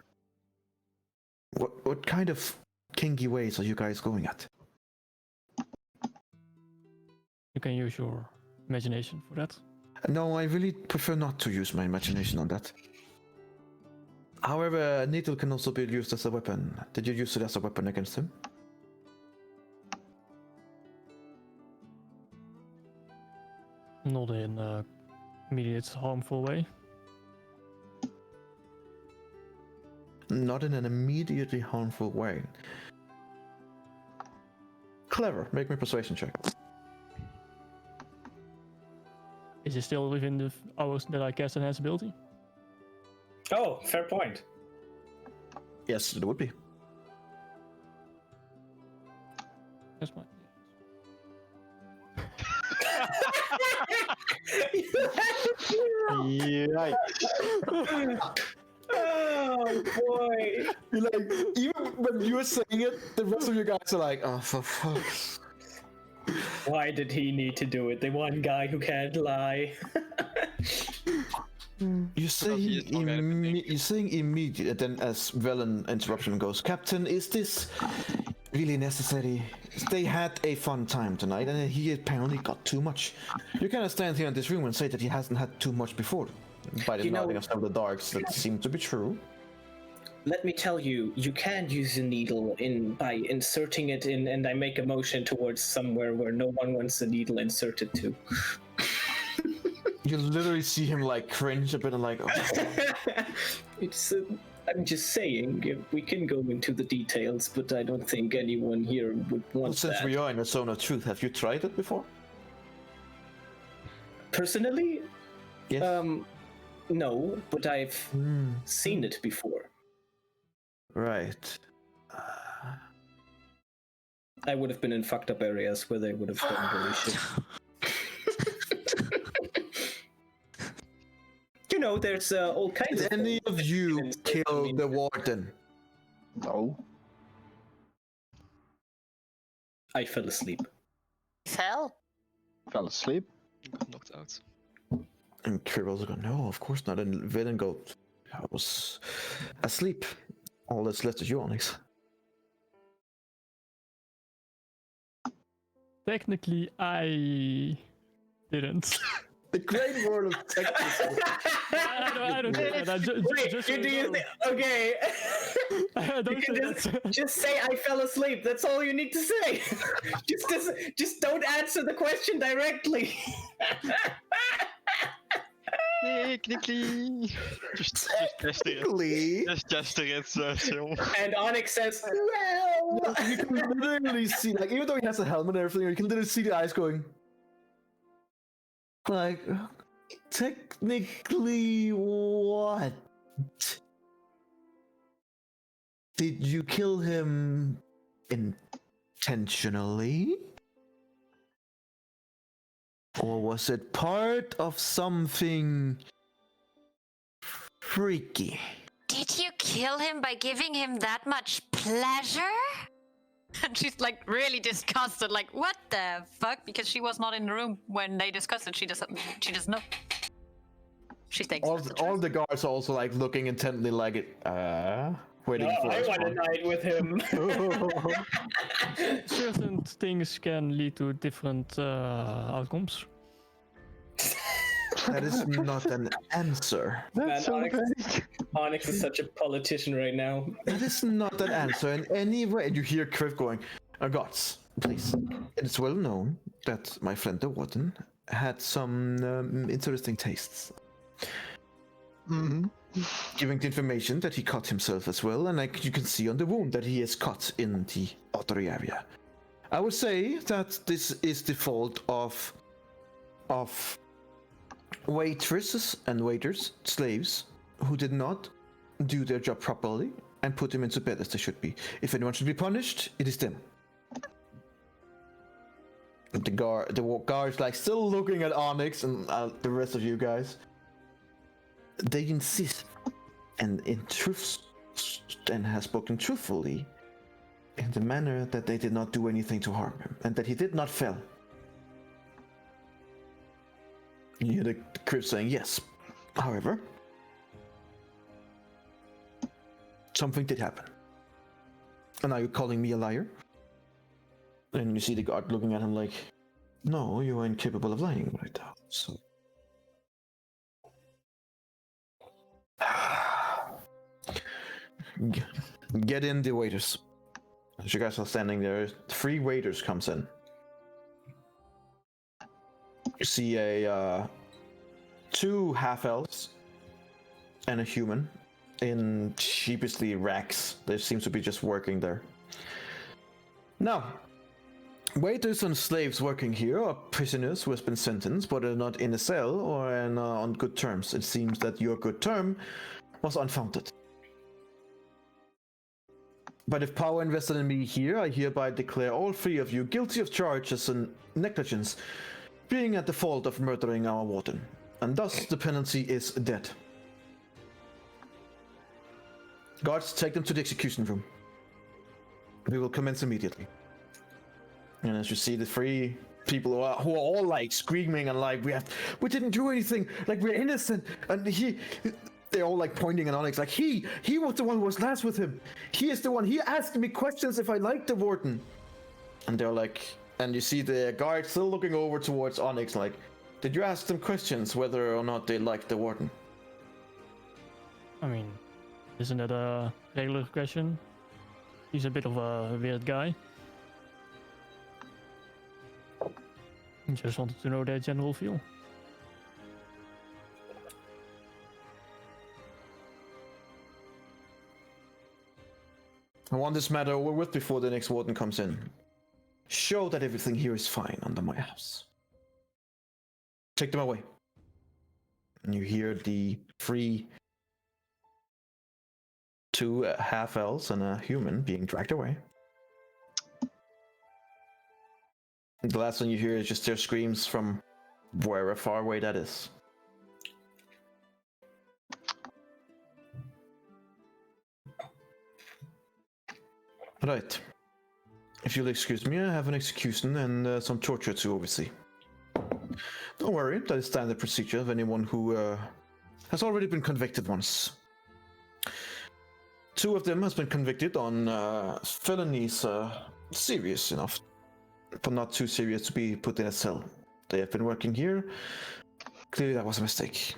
What kind of kinky ways are you guys going at? You can use your imagination for that. No, I really prefer not to use my imagination on that. However, a needle can also be used as a weapon. Did you use it as a weapon against him? Not in an immediate harmful way. Not in an immediately harmful way. Clever. Make me a persuasion check. Is it still within the hours that I cast enhance ability? Oh, fair point. Yes, it would be. That's fine. Yikes. Oh boy! You're like, even when you're saying it, the rest of you guys are like, oh, for fuck's. Why did he need to do it? The one guy who can't lie. You're he is more guy you're saying immediate, then as Velen interruption goes, Captain, is this really necessary? They had a fun time tonight, and he apparently got too much. You cannot stand here in this room and say that he hasn't had too much before. By the nodding of some of the darks, that seem to be true. Let me tell you, you can use a needle by inserting it in, and I make a motion towards somewhere where no one wants the needle inserted to. You literally see him like cringe a bit and like, oh. It's. I'm just saying, we can go into the details, but I don't think anyone here would want Well, since that. we are in a zone of truth, have you tried it before? Personally, Yes. no, but I've seen it before. Right. I would have been in fucked up areas where they would have done really shit. You know, there's all kinds Did of. any of you kill the warden? No. I fell asleep. Fell? Fell asleep. Got knocked out. And Kribble's go, no, of course not. And Velen go, I was asleep. All that's left is you, Onyx. Technically, I didn't. The great world of Texas. I don't do that. Just so you know. Okay. I don't You can say that. just say I fell asleep. That's all you need to say. just don't answer the question directly. Technically. Just gesture it. Really? Just gesture it, so. And Onyx says, well. You can literally see, like, even though he has a helmet and everything, you can literally see the eyes going. Like, technically, what? Did you kill him intentionally? Or was it part of something freaky? Did you kill him by giving him that much pleasure? And she's like really disgusted, like, what the fuck? Because she was not in the room when they discussed it. She doesn't know. She thinks All, that's the all truth. the guards are also like looking intently, like waiting for I a want to response. night with him. Certain things can lead to different outcomes. That is not an answer. Man, Onyx is such a politician right now. That is not an answer in any way. And you hear Kriv going, gods, please. It is well known that my friend the warden had some interesting tastes. Mm-hmm. Giving the information that he cut himself as well, and like you can see on the wound that he is cut in the artery area. I would say that this is the fault of waitresses and waiters, slaves, who did not do their job properly and put him into bed as they should be. If anyone should be punished, it is them. The guards like still looking at Onyx and the rest of you guys. They insist, and in truth, and has spoken truthfully, in the manner that they did not do anything to harm him, and that he did not fail. You hear the Kriv saying yes. However, something did happen. And are you calling me a liar? And you see the guard looking at him like, no, you are incapable of lying right now, so... Get in the waiters. As you guys are standing there, 3 waiters comes in. You see a 2 half-elves and a human in sheepishly racks. They seem to be just working there. Now, Waiters and slaves working here are prisoners who have been sentenced, but are not in a cell or on good terms. It seems that your good term was unfounded. But if power invested in me here, I hereby declare all three of you guilty of charges and negligence, being at the fault of murdering our warden. And thus the penalty is death. Guards, take them to the execution room. We will commence immediately. And as you see, the three people who are all like screaming and like, we didn't do anything, like we're innocent, and they're all like pointing at Onyx, like he was the one who was last with him. He is the one. He asked me questions if I liked the warden. And they're like, and you see the guard still looking over towards Onyx, like, did you ask them questions whether or not they liked the warden? I mean, isn't it a regular question? He's a bit of a weird guy. Just wanted to know their general feel. I want this matter over with before the next warden comes in. Show that everything here is fine under my house. Take them away. And you hear the two half-elves and a human being dragged away. The last one you hear is just their screams from wherever far away that is. Right. If you'll excuse me, I have an execution and some torture to oversee. Don't worry, that is standard procedure of anyone who has already been convicted once. Two of them has been convicted on felonies serious enough, but not too serious to be put in a cell. They have been working here. Clearly that was a mistake.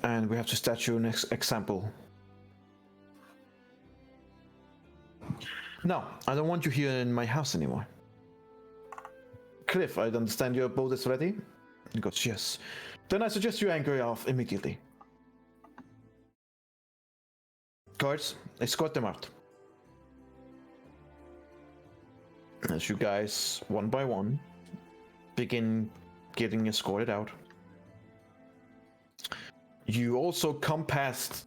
And we have to statue an example. No, I don't want you here in my house anymore. Cliff, I understand your boat is ready? He goes, yes. Then I suggest you anchor off immediately. Guards, escort them out. As you guys, one by one, begin getting escorted out. You also come past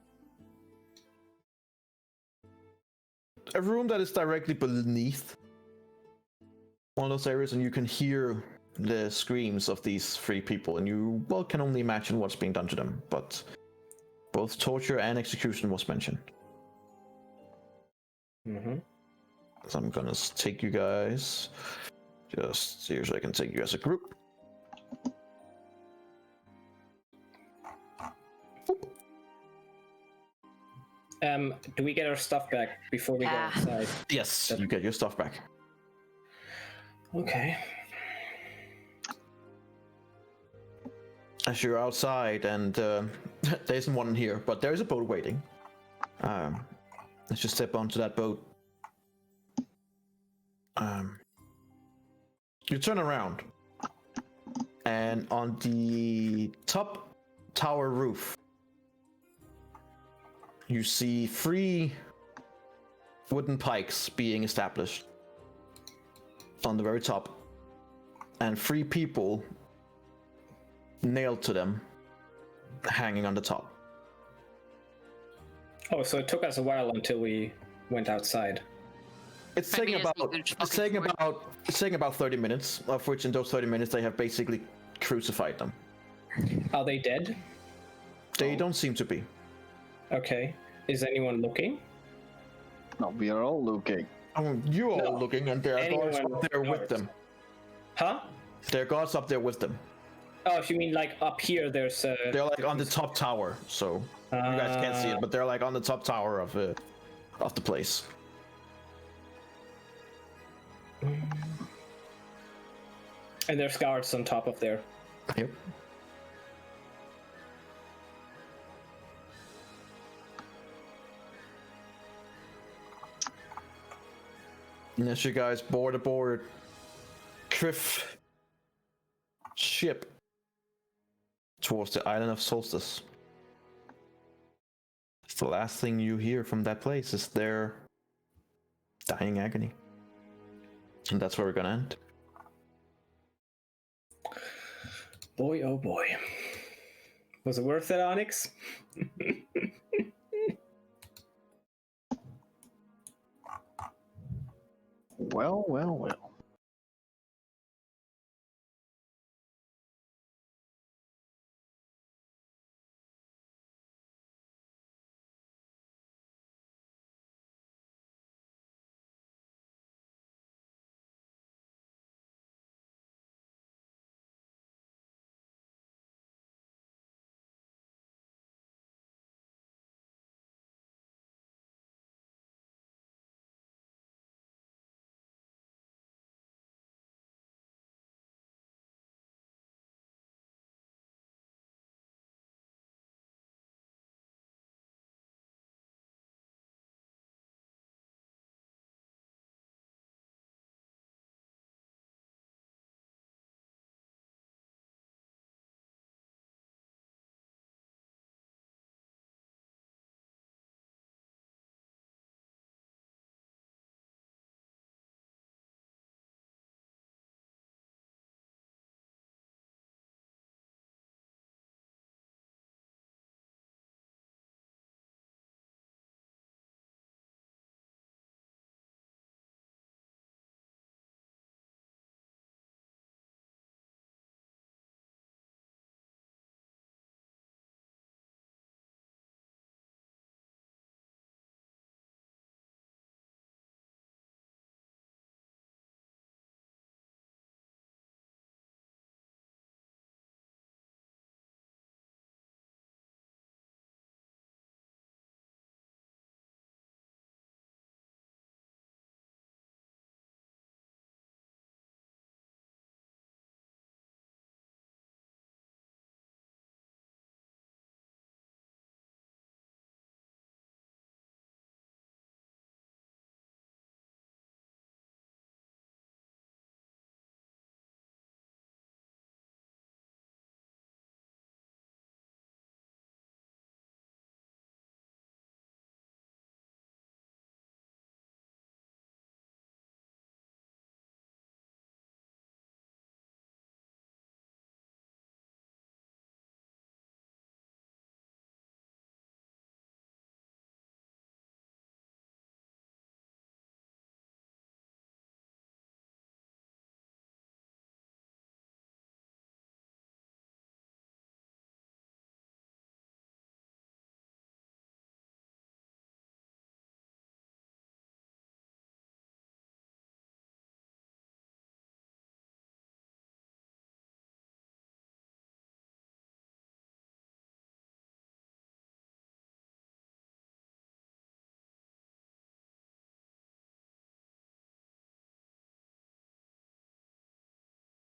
a room that is directly beneath one of those areas, and you can hear the screams of these three people, and you, well, can only imagine what's being done to them, but both torture and execution was mentioned. Mm-hmm. So I'm gonna take you guys, just here so I can take you as a group. Do we get our stuff back before we go outside? Yes, you get your stuff back. Okay. As you're outside, and there isn't one here, but there is a boat waiting. Let's just step onto that boat. You turn around, and on the top tower roof, you see 3 wooden pikes being established on the very top, and 3 people nailed to them, hanging on the top. Oh, so it took us a while until we went outside. It's taking about 30 minutes, of which in those 30 minutes they have basically crucified them. Are they dead? They don't seem to be. Okay. Is anyone looking? No, we are all looking. You're all looking, and there are guards Anyone up there with knows. them. Huh? There are guards up there with them. Oh, if you mean like up here, there's They're like on the top tower, so you guys can't see it, but they're like on the top tower of the place. And there's guards on top of there. Yep. And as you guys board aboard Cliff ship towards the island of Solstice, it's the last thing you hear from that place is their dying agony. And that's where we're gonna end. Boy, oh boy. Was it worth it, Onyx? Well, well, well.